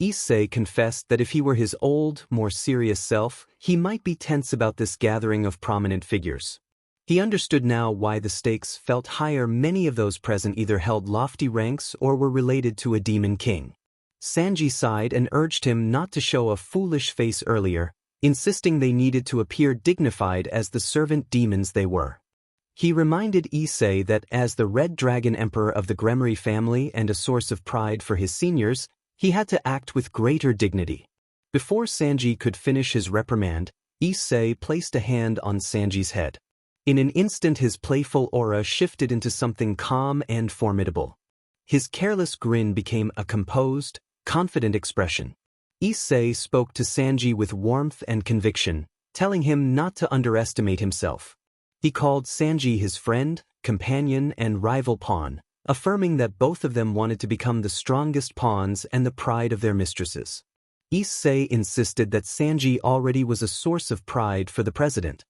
Issei confessed that if he were his old, more serious self, he might be tense about this gathering of prominent figures. He understood now why the stakes felt higher. Many of those present either held lofty ranks or were related to a demon king. Sanji sighed and urged him not to show a foolish face earlier, insisting they needed to appear dignified as the servant demons they were. He reminded Issei that as the Red Dragon Emperor of the Gremory family and a source of pride for his seniors, he had to act with greater dignity. Before Sanji could finish his reprimand, Issei placed a hand on Sanji's head. In an instant his playful aura shifted into something calm and formidable. His careless grin became a composed, confident expression. Issei spoke to Sanji with warmth and conviction, telling him not to underestimate himself. He called Sanji his friend, companion, and rival pawn, affirming that both of them wanted to become the strongest pawns and the pride of their mistresses. Issei insisted that Sanji already was a source of pride for the president,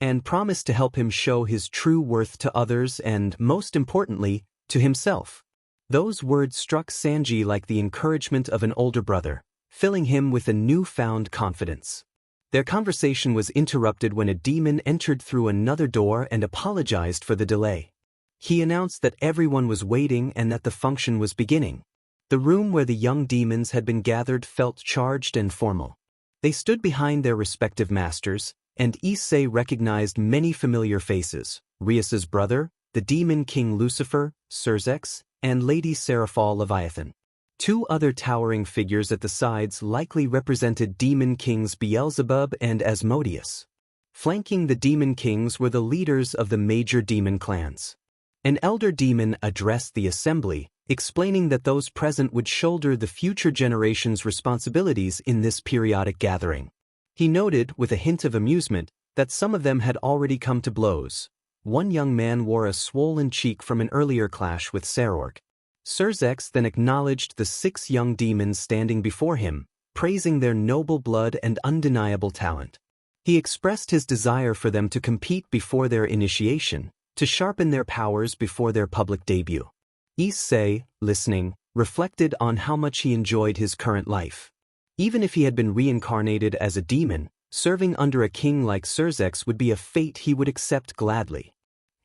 and promised to help him show his true worth to others and, most importantly, to himself. Those words struck Sanji like the encouragement of an older brother, filling him with a newfound confidence. Their conversation was interrupted when a demon entered through another door and apologized for the delay. He announced that everyone was waiting and that the function was beginning. The room where the young demons had been gathered felt charged and formal. They stood behind their respective masters, and Issei recognized many familiar faces: Rias's brother, the demon king Lucifer, Surzex, and Lady Seraphal Leviathan. Two other towering figures at the sides likely represented demon kings Beelzebub and Asmodeus. Flanking the demon kings were the leaders of the major demon clans. An elder demon addressed the assembly, explaining that those present would shoulder the future generation's responsibilities in this periodic gathering. He noted, with a hint of amusement, that some of them had already come to blows. One young man wore a swollen cheek from an earlier clash with Sarorg. Surzex then acknowledged the 6 young demons standing before him, praising their noble blood and undeniable talent. He expressed his desire for them to compete before their initiation, to sharpen their powers before their public debut. Issei, listening, reflected on how much he enjoyed his current life. Even if he had been reincarnated as a demon, serving under a king like Surzex would be a fate he would accept gladly.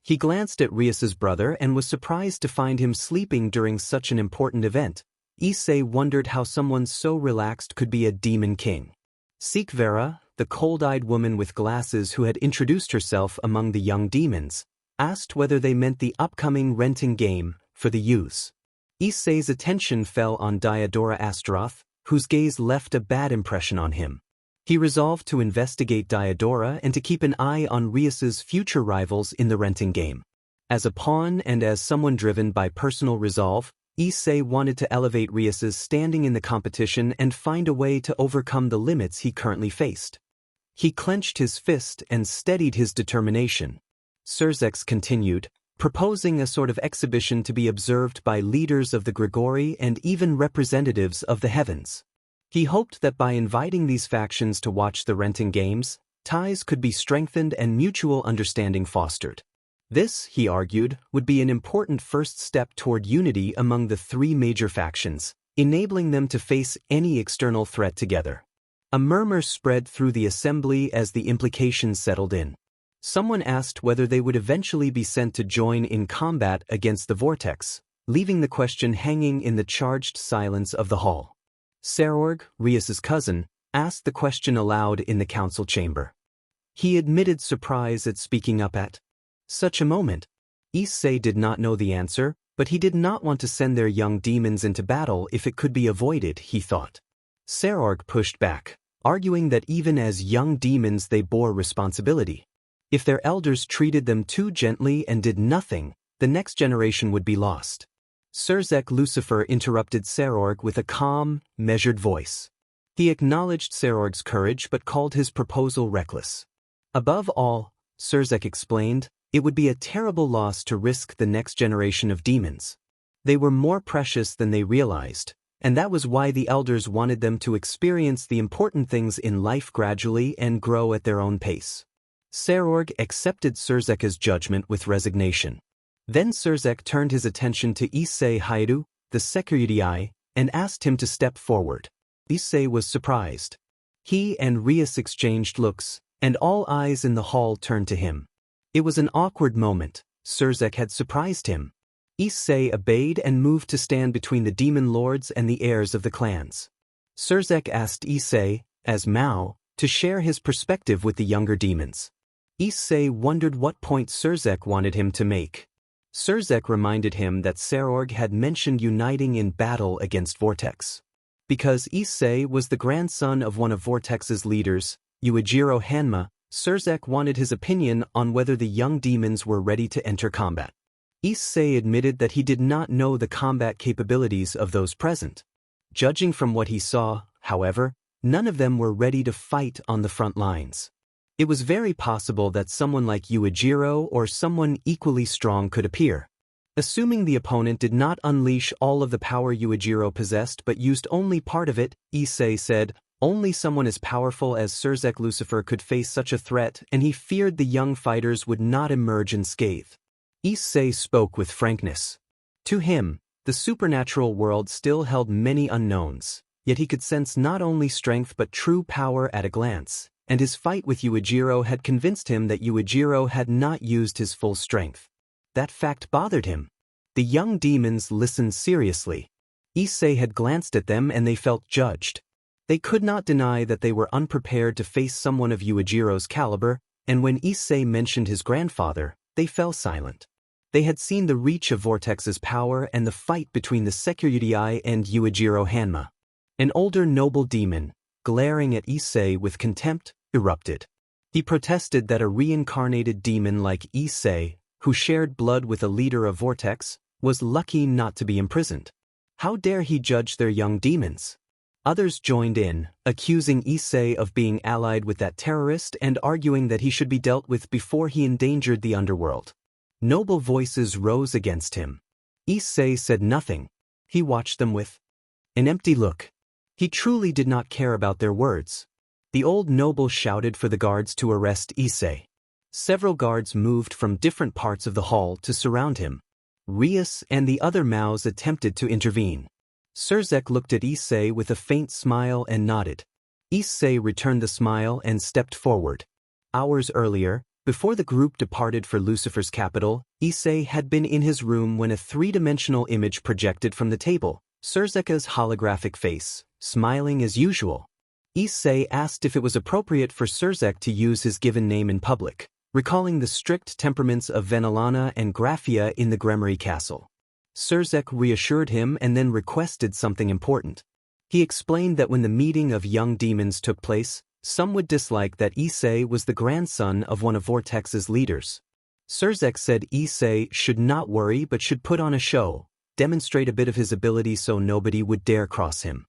He glanced at Rias's brother and was surprised to find him sleeping during such an important event. Issei wondered how someone so relaxed could be a demon king. Sikvera, the cold-eyed woman with glasses who had introduced herself among the young demons, asked whether they meant the upcoming renting game for the youths. Issei's attention fell on Diodora Astaroth, whose gaze left a bad impression on him. He resolved to investigate Diodora and to keep an eye on Rias's future rivals in the renting game. As a pawn and as someone driven by personal resolve, Issei wanted to elevate Rias's standing in the competition and find a way to overcome the limits he currently faced. He clenched his fist and steadied his determination. Surzex continued, proposing a sort of exhibition to be observed by leaders of the Gregory and even representatives of the heavens. He hoped that by inviting these factions to watch the renting games, ties could be strengthened and mutual understanding fostered. This, he argued, would be an important first step toward unity among the 3 major factions, enabling them to face any external threat together. A murmur spread through the assembly as the implications settled in. Someone asked whether they would eventually be sent to join in combat against the Vortex, leaving the question hanging in the charged silence of the hall. Sarorg, Rias's cousin, asked the question aloud in the council chamber. He admitted surprise at speaking up at Such a moment. Issei did not know the answer, but he did not want to send their young demons into battle if it could be avoided, he thought. Sekiryuutei pushed back, arguing that even as young demons they bore responsibility. If their elders treated them too gently and did nothing, the next generation would be lost. Lucifer interrupted Sekiryuutei with a calm, measured voice. He acknowledged Sekiryuutei's courage but called his proposal reckless. Above all, Sekiryuutei explained, it would be a terrible loss to risk the next generation of demons. They were more precious than they realized, and that was why the elders wanted them to experience the important things in life gradually and grow at their own pace. Sekiryuutei accepted Sekiryutei's judgment with resignation. Then Sekiryuutei turned his attention to Issei hyoudou, the Sekiryuutei, and asked him to step forward. Issei was surprised. He and Rias exchanged looks, and all eyes in the hall turned to him. It was an awkward moment. Sekiryuutei had surprised him. Issei obeyed and moved to stand between the demon lords and the heirs of the clans. Sekiryuutei asked Issei, as Mao, to share his perspective with the younger demons. Issei wondered what point Sekiryuutei wanted him to make. Sekiryuutei reminded him that Sekiryuutei had mentioned uniting in battle against Vortex. Because Issei was the grandson of one of Vortex's leaders, Yujiro Hanma, Sekiryuutei wanted his opinion on whether the young demons were ready to enter combat. Issei admitted that he did not know the combat capabilities of those present. Judging from what he saw, however, none of them were ready to fight on the front lines. It was very possible that someone like Yujiro or someone equally strong could appear. Assuming the opponent did not unleash all of the power Yujiro possessed but used only part of it, Issei said, only someone as powerful as Lucifer could face such a threat, and he feared the young fighters would not emerge unscathed. Issei spoke with frankness. To him, the supernatural world still held many unknowns, yet he could sense not only strength but true power at a glance, and his fight with Yujiro had convinced him that Yujiro had not used his full strength. That fact bothered him. The young demons listened seriously. Issei had glanced at them and they felt judged. They could not deny that they were unprepared to face someone of Yujiro's caliber, and when Issei mentioned his grandfather, they fell silent. They had seen the reach of Vortex's power and the fight between the Sekiryuutei and Yujiro Hanma. An older noble demon, glaring at Issei with contempt, erupted. He protested that a reincarnated demon like Issei, who shared blood with a leader of Vortex, was lucky not to be imprisoned. How dare he judge their young demons? Others joined in, accusing Issei of being allied with that terrorist and arguing that he should be dealt with before he endangered the underworld. Noble voices rose against him. Issei said nothing. He watched them with an empty look. He truly did not care about their words. The old noble shouted for the guards to arrest Issei. Several guards moved from different parts of the hall to surround him. Rias and the other Maos attempted to intervene. Sekiryuutei looked at Issei with a faint smile and nodded. Issei returned the smile and stepped forward. Hours earlier, before the group departed for Lucifer's capital, Issei had been in his room when a three-dimensional image projected from the table, Sekiryutei's holographic face, smiling as usual. Issei asked if it was appropriate for Sekiryuutei to use his given name in public, recalling the strict temperaments of Venelana and Graphia in the BGMI castle. Sekiryuutei reassured him and then requested something important. He explained that when the meeting of young demons took place, some would dislike that Issei was the grandson of one of Vortex's leaders. Sekiryuutei said Issei should not worry but should put on a show, demonstrate a bit of his ability so nobody would dare cross him.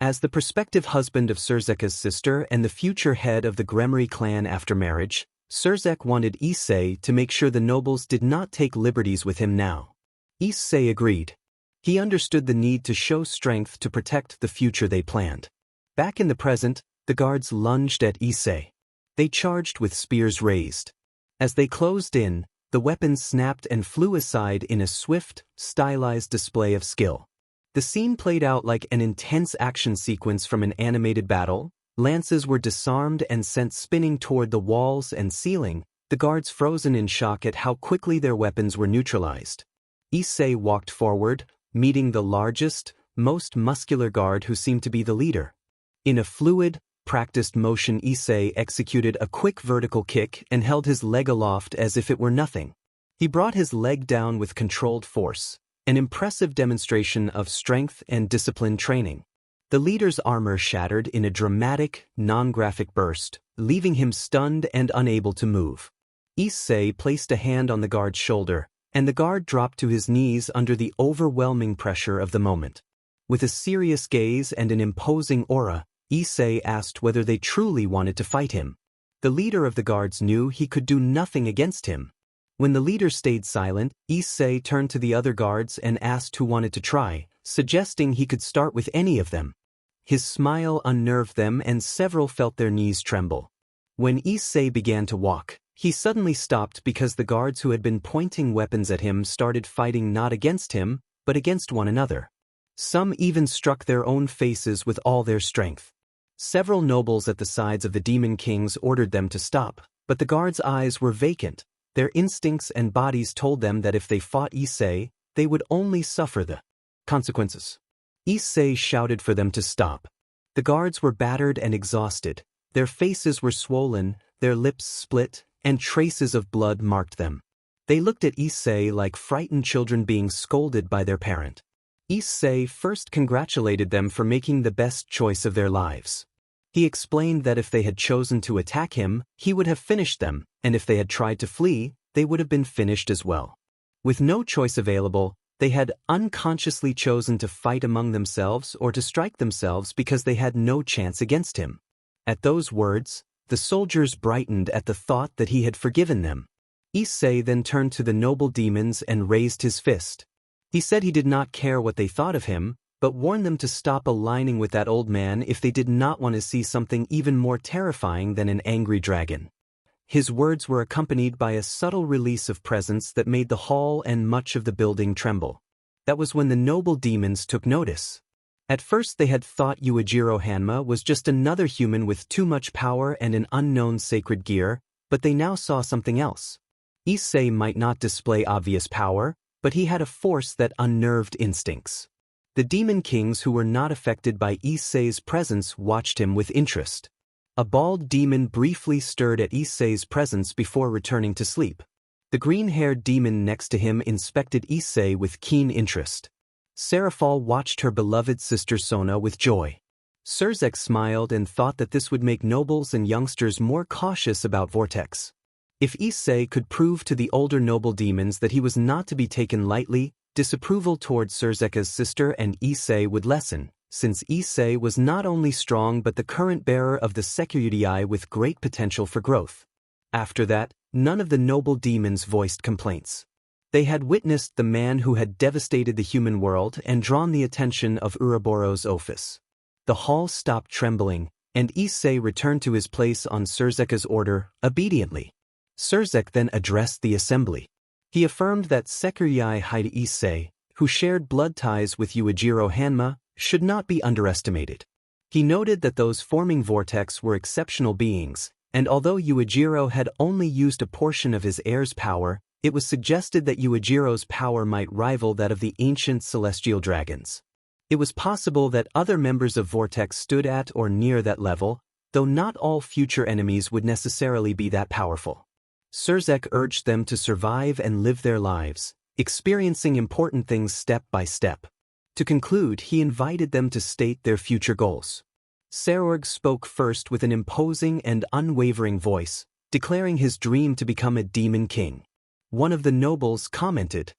As the prospective husband of Sekiryutei's sister and the future head of the BGMI clan after marriage, Sekiryuutei wanted Issei to make sure the nobles did not take liberties with him now. Issei agreed. He understood the need to show strength to protect the future they planned. Back in the present, the guards lunged at Issei. They charged with spears raised. As they closed in, the weapons snapped and flew aside in a swift, stylized display of skill. The scene played out like an intense action sequence from an animated battle. Lances were disarmed and sent spinning toward the walls and ceiling, the guards frozen in shock at how quickly their weapons were neutralized. Issei walked forward, meeting the largest, most muscular guard who seemed to be the leader. In a fluid, practiced motion, Issei executed a quick vertical kick and held his leg aloft as if it were nothing. He brought his leg down with controlled force, an impressive demonstration of strength and discipline training. The leader's armor shattered in a dramatic, non-graphic burst, leaving him stunned and unable to move. Issei placed a hand on the guard's shoulder, and the guard dropped to his knees under the overwhelming pressure of the moment. With a serious gaze and an imposing aura, Issei asked whether they truly wanted to fight him. The leader of the guards knew he could do nothing against him. When the leader stayed silent, Issei turned to the other guards and asked who wanted to try, suggesting he could start with any of them. His smile unnerved them and several felt their knees tremble. When Issei began to walk, he suddenly stopped because the guards who had been pointing weapons at him started fighting not against him, but against one another. Some even struck their own faces with all their strength. Several nobles at the sides of the demon kings ordered them to stop, but the guards' eyes were vacant. Their instincts and bodies told them that if they fought Issei, they would only suffer the consequences. Issei shouted for them to stop. The guards were battered and exhausted. Their faces were swollen, their lips split, and traces of blood marked them. They looked at Issei like frightened children being scolded by their parent. Issei first congratulated them for making the best choice of their lives. He explained that if they had chosen to attack him, he would have finished them, and if they had tried to flee, they would have been finished as well. With no choice available, they had unconsciously chosen to fight among themselves or to strike themselves because they had no chance against him. At those words, the soldiers brightened at the thought that he had forgiven them. Issei then turned to the noble demons and raised his fist. He said he did not care what they thought of him, but warned them to stop aligning with that old man if they did not want to see something even more terrifying than an angry dragon. His words were accompanied by a subtle release of presence that made the hall and much of the building tremble. That was when the noble demons took notice. At first they had thought Yujiro Hanma was just another human with too much power and an unknown sacred gear, but they now saw something else. Issei might not display obvious power, but he had a force that unnerved instincts. The demon kings who were not affected by Issei's presence watched him with interest. A bald demon briefly stirred at Issei's presence before returning to sleep. The green-haired demon next to him inspected Issei with keen interest. Seraphal watched her beloved sister Sona with joy. Surzek smiled and thought that this would make nobles and youngsters more cautious about Vortex. If Issei could prove to the older noble demons that he was not to be taken lightly, disapproval toward Surzeka's sister and Issei would lessen, since Issei was not only strong but the current bearer of the Sekiryuutei with great potential for growth. After that, none of the noble demons voiced complaints. They had witnessed the man who had devastated the human world and drawn the attention of Ouroboros' office. The hall stopped trembling, and Issei returned to his place on Surzeka's order, obediently. Surzek then addressed the assembly. He affirmed that Sekiryuutei Issei, who shared blood ties with Yujiro Hanma, should not be underestimated. He noted that those forming Vortex were exceptional beings, and although Yujiro had only used a portion of his heir's power, it was suggested that Yujiro's power might rival that of the ancient celestial dragons. It was possible that other members of Vortex stood at or near that level, though not all future enemies would necessarily be that powerful. Surzek urged them to survive and live their lives, experiencing important things step by step. To conclude, he invited them to state their future goals. Serorg spoke first with an imposing and unwavering voice, declaring his dream to become a demon king. One of the nobles commented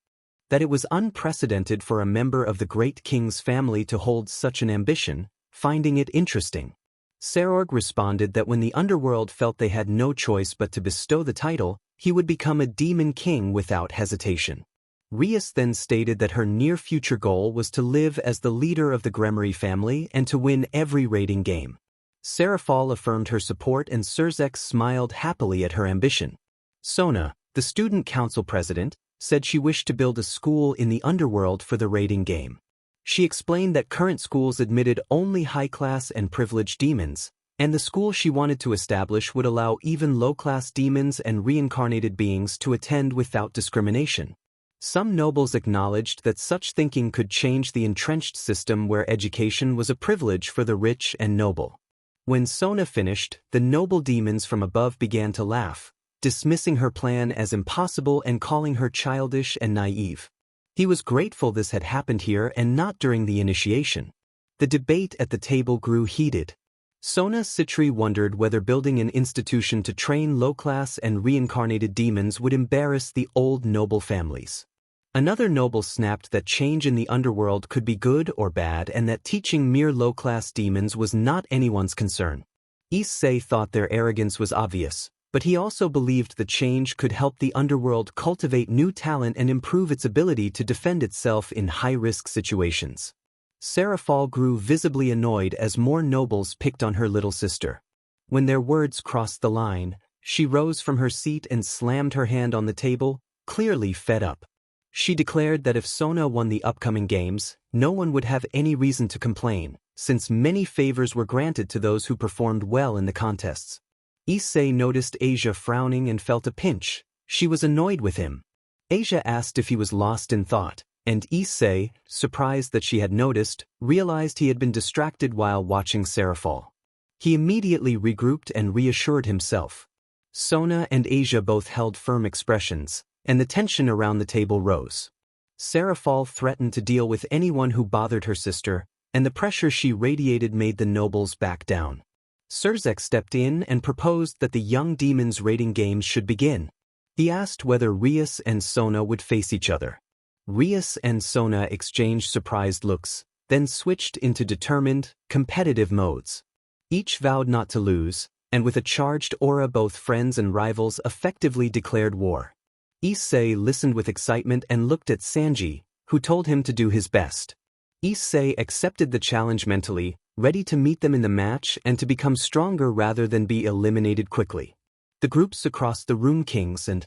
that it was unprecedented for a member of the great king's family to hold such an ambition, finding it interesting. Serorg responded that when the underworld felt they had no choice but to bestow the title, he would become a demon king without hesitation. Rias then stated that her near-future goal was to live as the leader of the Gremory family and to win every raiding game. Seraphal affirmed her support and Surzek smiled happily at her ambition. Sona, the student council president, said she wished to build a school in the underworld for the raiding game. She explained that current schools admitted only high-class and privileged demons, and the school she wanted to establish would allow even low-class demons and reincarnated beings to attend without discrimination. Some nobles acknowledged that such thinking could change the entrenched system where education was a privilege for the rich and noble. When Sona finished, the noble demons from above began to laugh, dismissing her plan as impossible and calling her childish and naive. He was grateful this had happened here and not during the initiation. The debate at the table grew heated. Sona Sitri wondered whether building an institution to train low-class and reincarnated demons would embarrass the old noble families. Another noble snapped that change in the underworld could be good or bad and that teaching mere low-class demons was not anyone's concern. Issei thought their arrogance was obvious, but he also believed the change could help the underworld cultivate new talent and improve its ability to defend itself in high-risk situations. Seraphal grew visibly annoyed as more nobles picked on her little sister. When their words crossed the line, she rose from her seat and slammed her hand on the table, clearly fed up. She declared that if Sona won the upcoming games, no one would have any reason to complain, since many favors were granted to those who performed well in the contests. Issei noticed Asia frowning and felt a pinch. She was annoyed with him. Asia asked if he was lost in thought, and Issei, surprised that she had noticed, realized he had been distracted while watching Seraphal. He immediately regrouped and reassured himself. Sona and Asia both held firm expressions, and the tension around the table rose. Seraphal threatened to deal with anyone who bothered her sister, and the pressure she radiated made the nobles back down. Serzek stepped in and proposed that the young demons' rating games should begin. He asked whether Rias and Sona would face each other. Rias and Sona exchanged surprised looks, then switched into determined, competitive modes. Each vowed not to lose, and with a charged aura both friends and rivals effectively declared war. Issei listened with excitement and looked at Sanji, who told him to do his best. Issei accepted the challenge mentally, ready to meet them in the match and to become stronger rather than be eliminated quickly. The groups across the Room Kings and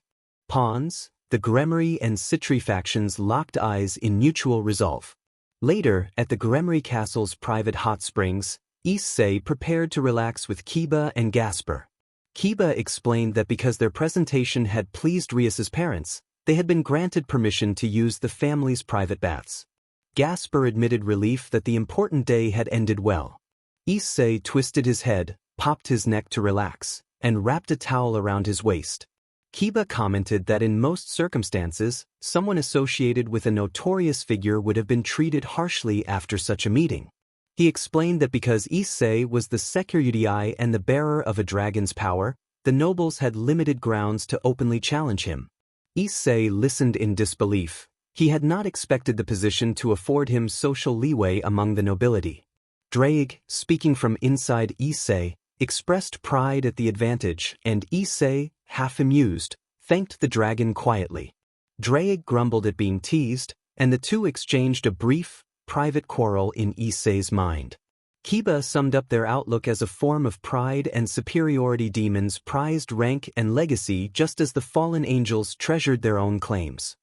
Pawns, the Gremory and Sitri factions locked eyes in mutual resolve. Later, at the Gremory Castle's private hot springs, Issei prepared to relax with Kiba and Gasper. Kiba explained that because their presentation had pleased Rias's parents, they had been granted permission to use the family's private baths. Gasper admitted relief that the important day had ended well. Issei twisted his head, popped his neck to relax, and wrapped a towel around his waist. Kiba commented that in most circumstances, someone associated with a notorious figure would have been treated harshly after such a meeting. He explained that because Issei was the Sekiryuutei and the bearer of a dragon's power, the nobles had limited grounds to openly challenge him. Issei listened in disbelief. He had not expected the position to afford him social leeway among the nobility. Drake, speaking from inside Issei, expressed pride at the advantage, and Issei, half amused, thanked the dragon quietly. Drake grumbled at being teased, and the two exchanged a brief, private quarrel in Issei's mind. Kiba summed up their outlook as a form of pride and superiority. Demons prized rank and legacy just as the fallen angels treasured their own claims.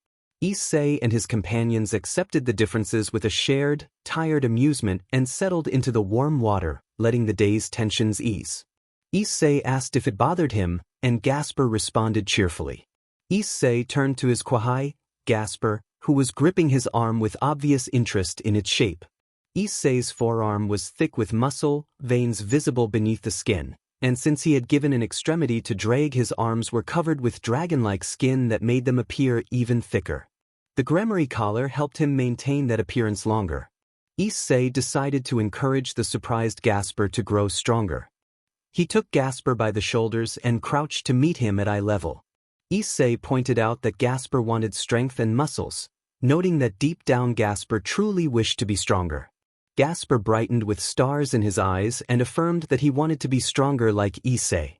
Issei and his companions accepted the differences with a shared, tired amusement and settled into the warm water, letting the day's tensions ease. Issei asked if it bothered him, and Gasper responded cheerfully. Issei turned to his Kwahai, Gasper, who was gripping his arm with obvious interest in its shape. Issei's forearm was thick with muscle, veins visible beneath the skin, and since he had given an extremity to Drake, his arms were covered with dragon-like skin that made them appear even thicker. The Gremory collar helped him maintain that appearance longer. Issei decided to encourage the surprised Gasper to grow stronger. He took Gasper by the shoulders and crouched to meet him at eye level. Issei pointed out that Gasper wanted strength and muscles, noting that deep down Gasper truly wished to be stronger. Gasper brightened with stars in his eyes and affirmed that he wanted to be stronger like Issei.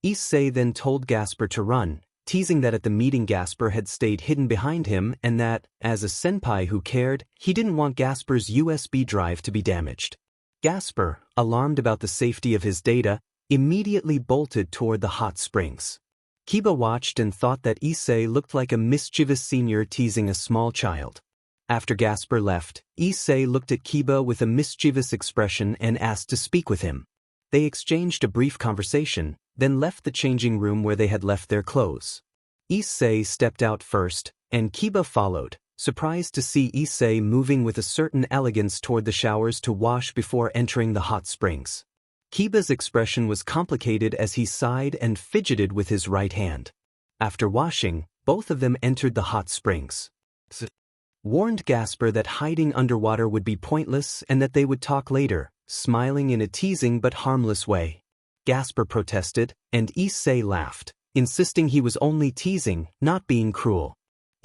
Issei then told Gasper to run, teasing that at the meeting Gasper had stayed hidden behind him and that, as a senpai who cared, he didn't want Gasper's USB drive to be damaged. Gasper, alarmed about the safety of his data, immediately bolted toward the hot springs. Kiba watched and thought that Issei looked like a mischievous senior teasing a small child. After Gasper left, Issei looked at Kiba with a mischievous expression and asked to speak with him. They exchanged a brief conversation, then left the changing room where they had left their clothes. Issei stepped out first, and Kiba followed, surprised to see Issei moving with a certain elegance toward the showers to wash before entering the hot springs. Kiba's expression was complicated as he sighed and fidgeted with his right hand. After washing, both of them entered the hot springs. Warned Gasper that hiding underwater would be pointless and that they would talk later, smiling in a teasing but harmless way. Gasper protested, and Issei laughed, insisting he was only teasing, not being cruel.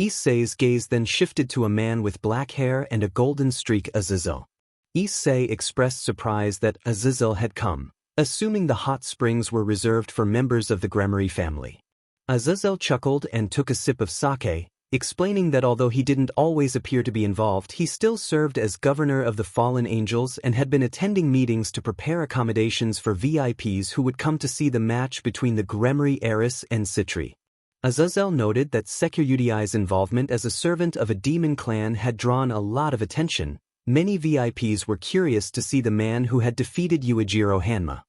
Issei's gaze then shifted to a man with black hair and a golden streak, Azazel. Issei expressed surprise that Azazel had come, assuming the hot springs were reserved for members of the BGMI family. Azazel chuckled and took a sip of sake, explaining that although he didn't always appear to be involved, he still served as governor of the fallen angels and had been attending meetings to prepare accommodations for VIPs who would come to see the match between the BGMI heiress and Citri. Azazel noted that Sekiryuutei's involvement as a servant of a demon clan had drawn a lot of attention. Many VIPs were curious to see the man who had defeated Yuichiro Hanma.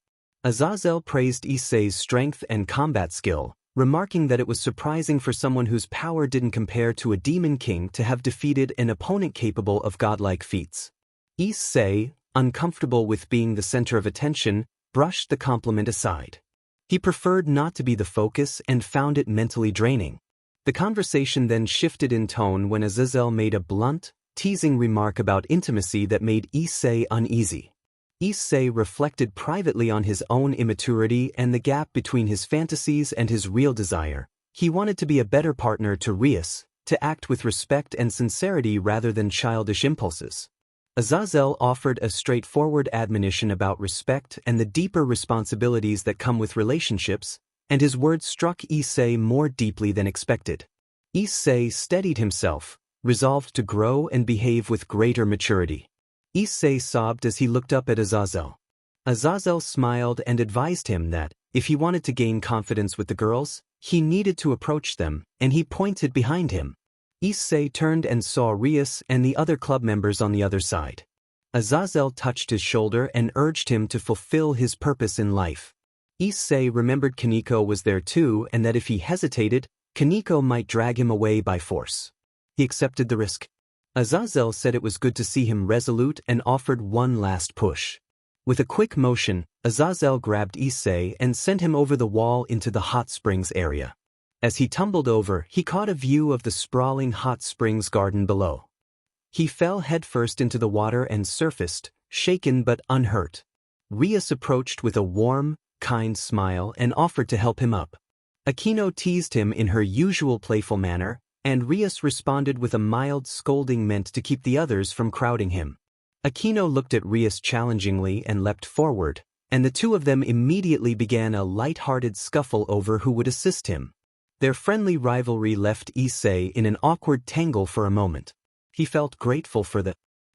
Azazel praised Issei's strength and combat skill, remarking that it was surprising for someone whose power didn't compare to a demon king to have defeated an opponent capable of godlike feats. Issei, uncomfortable with being the center of attention, brushed the compliment aside. He preferred not to be the focus and found it mentally draining. The conversation then shifted in tone when Azazel made a blunt, teasing remark about intimacy that made Issei uneasy. Issei reflected privately on his own immaturity and the gap between his fantasies and his real desire. He wanted to be a better partner to Rias, to act with respect and sincerity rather than childish impulses. Azazel offered a straightforward admonition about respect and the deeper responsibilities that come with relationships, and his words struck Issei more deeply than expected. Issei steadied himself, resolved to grow and behave with greater maturity. Issei sobbed as he looked up at Azazel. Azazel smiled and advised him that, if he wanted to gain confidence with the girls, he needed to approach them, and he pointed behind him. Issei turned and saw Rias and the other club members on the other side. Azazel touched his shoulder and urged him to fulfill his purpose in life. Issei remembered Kaneko was there too and that if he hesitated, Kaneko might drag him away by force. He accepted the risk. Azazel said it was good to see him resolute and offered one last push. With a quick motion, Azazel grabbed Issei and sent him over the wall into the hot springs area. As he tumbled over, he caught a view of the sprawling hot springs garden below. He fell headfirst into the water and surfaced, shaken but unhurt. Rias approached with a warm, kind smile and offered to help him up. Akino teased him in her usual playful manner, and Rias responded with a mild scolding meant to keep the others from crowding him. Akino looked at Rias challengingly and leapt forward, and the two of them immediately began a light-hearted scuffle over who would assist him. Their friendly rivalry left Issei in an awkward tangle for a moment. He felt grateful for the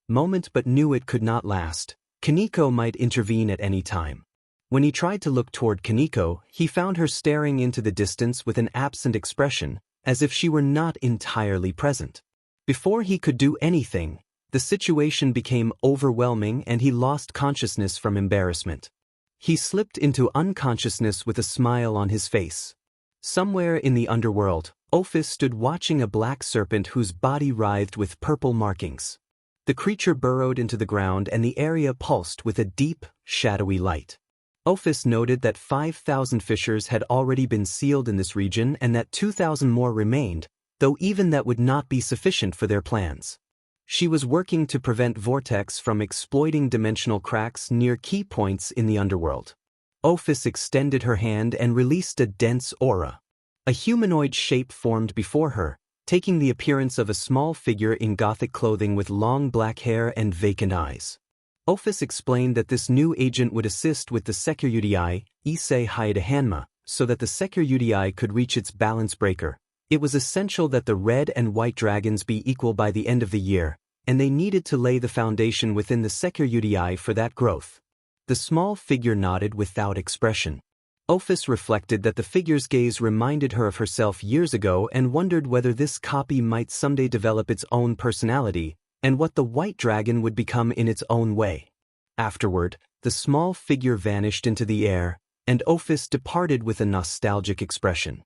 moment but knew it could not last. Kaneko might intervene at any time. When he tried to look toward Kaneko, he found her staring into the distance with an absent expression, as if she were not entirely present. Before he could do anything, the situation became overwhelming and he lost consciousness from embarrassment. He slipped into unconsciousness with a smile on his face. Somewhere in the underworld, Ophis stood watching a black serpent whose body writhed with purple markings. The creature burrowed into the ground and the area pulsed with a deep, shadowy light. Ophis noted that 5,000 fissures had already been sealed in this region and that 2,000 more remained, though even that would not be sufficient for their plans. She was working to prevent Vortex from exploiting dimensional cracks near key points in the underworld. Ophis extended her hand and released a dense aura. A humanoid shape formed before her, taking the appearance of a small figure in gothic clothing with long black hair and vacant eyes. Ophis explained that this new agent would assist with the Sekiryuutei, Issei Haida Hanma, so that the Sekiryuutei could reach its balance breaker. It was essential that the red and white dragons be equal by the end of the year, and they needed to lay the foundation within the Sekiryuutei for that growth. The small figure nodded without expression. Ophis reflected that the figure's gaze reminded her of herself years ago and wondered whether this copy might someday develop its own personality, and what the white dragon would become in its own way. Afterward, the small figure vanished into the air, and Ophis departed with a nostalgic expression.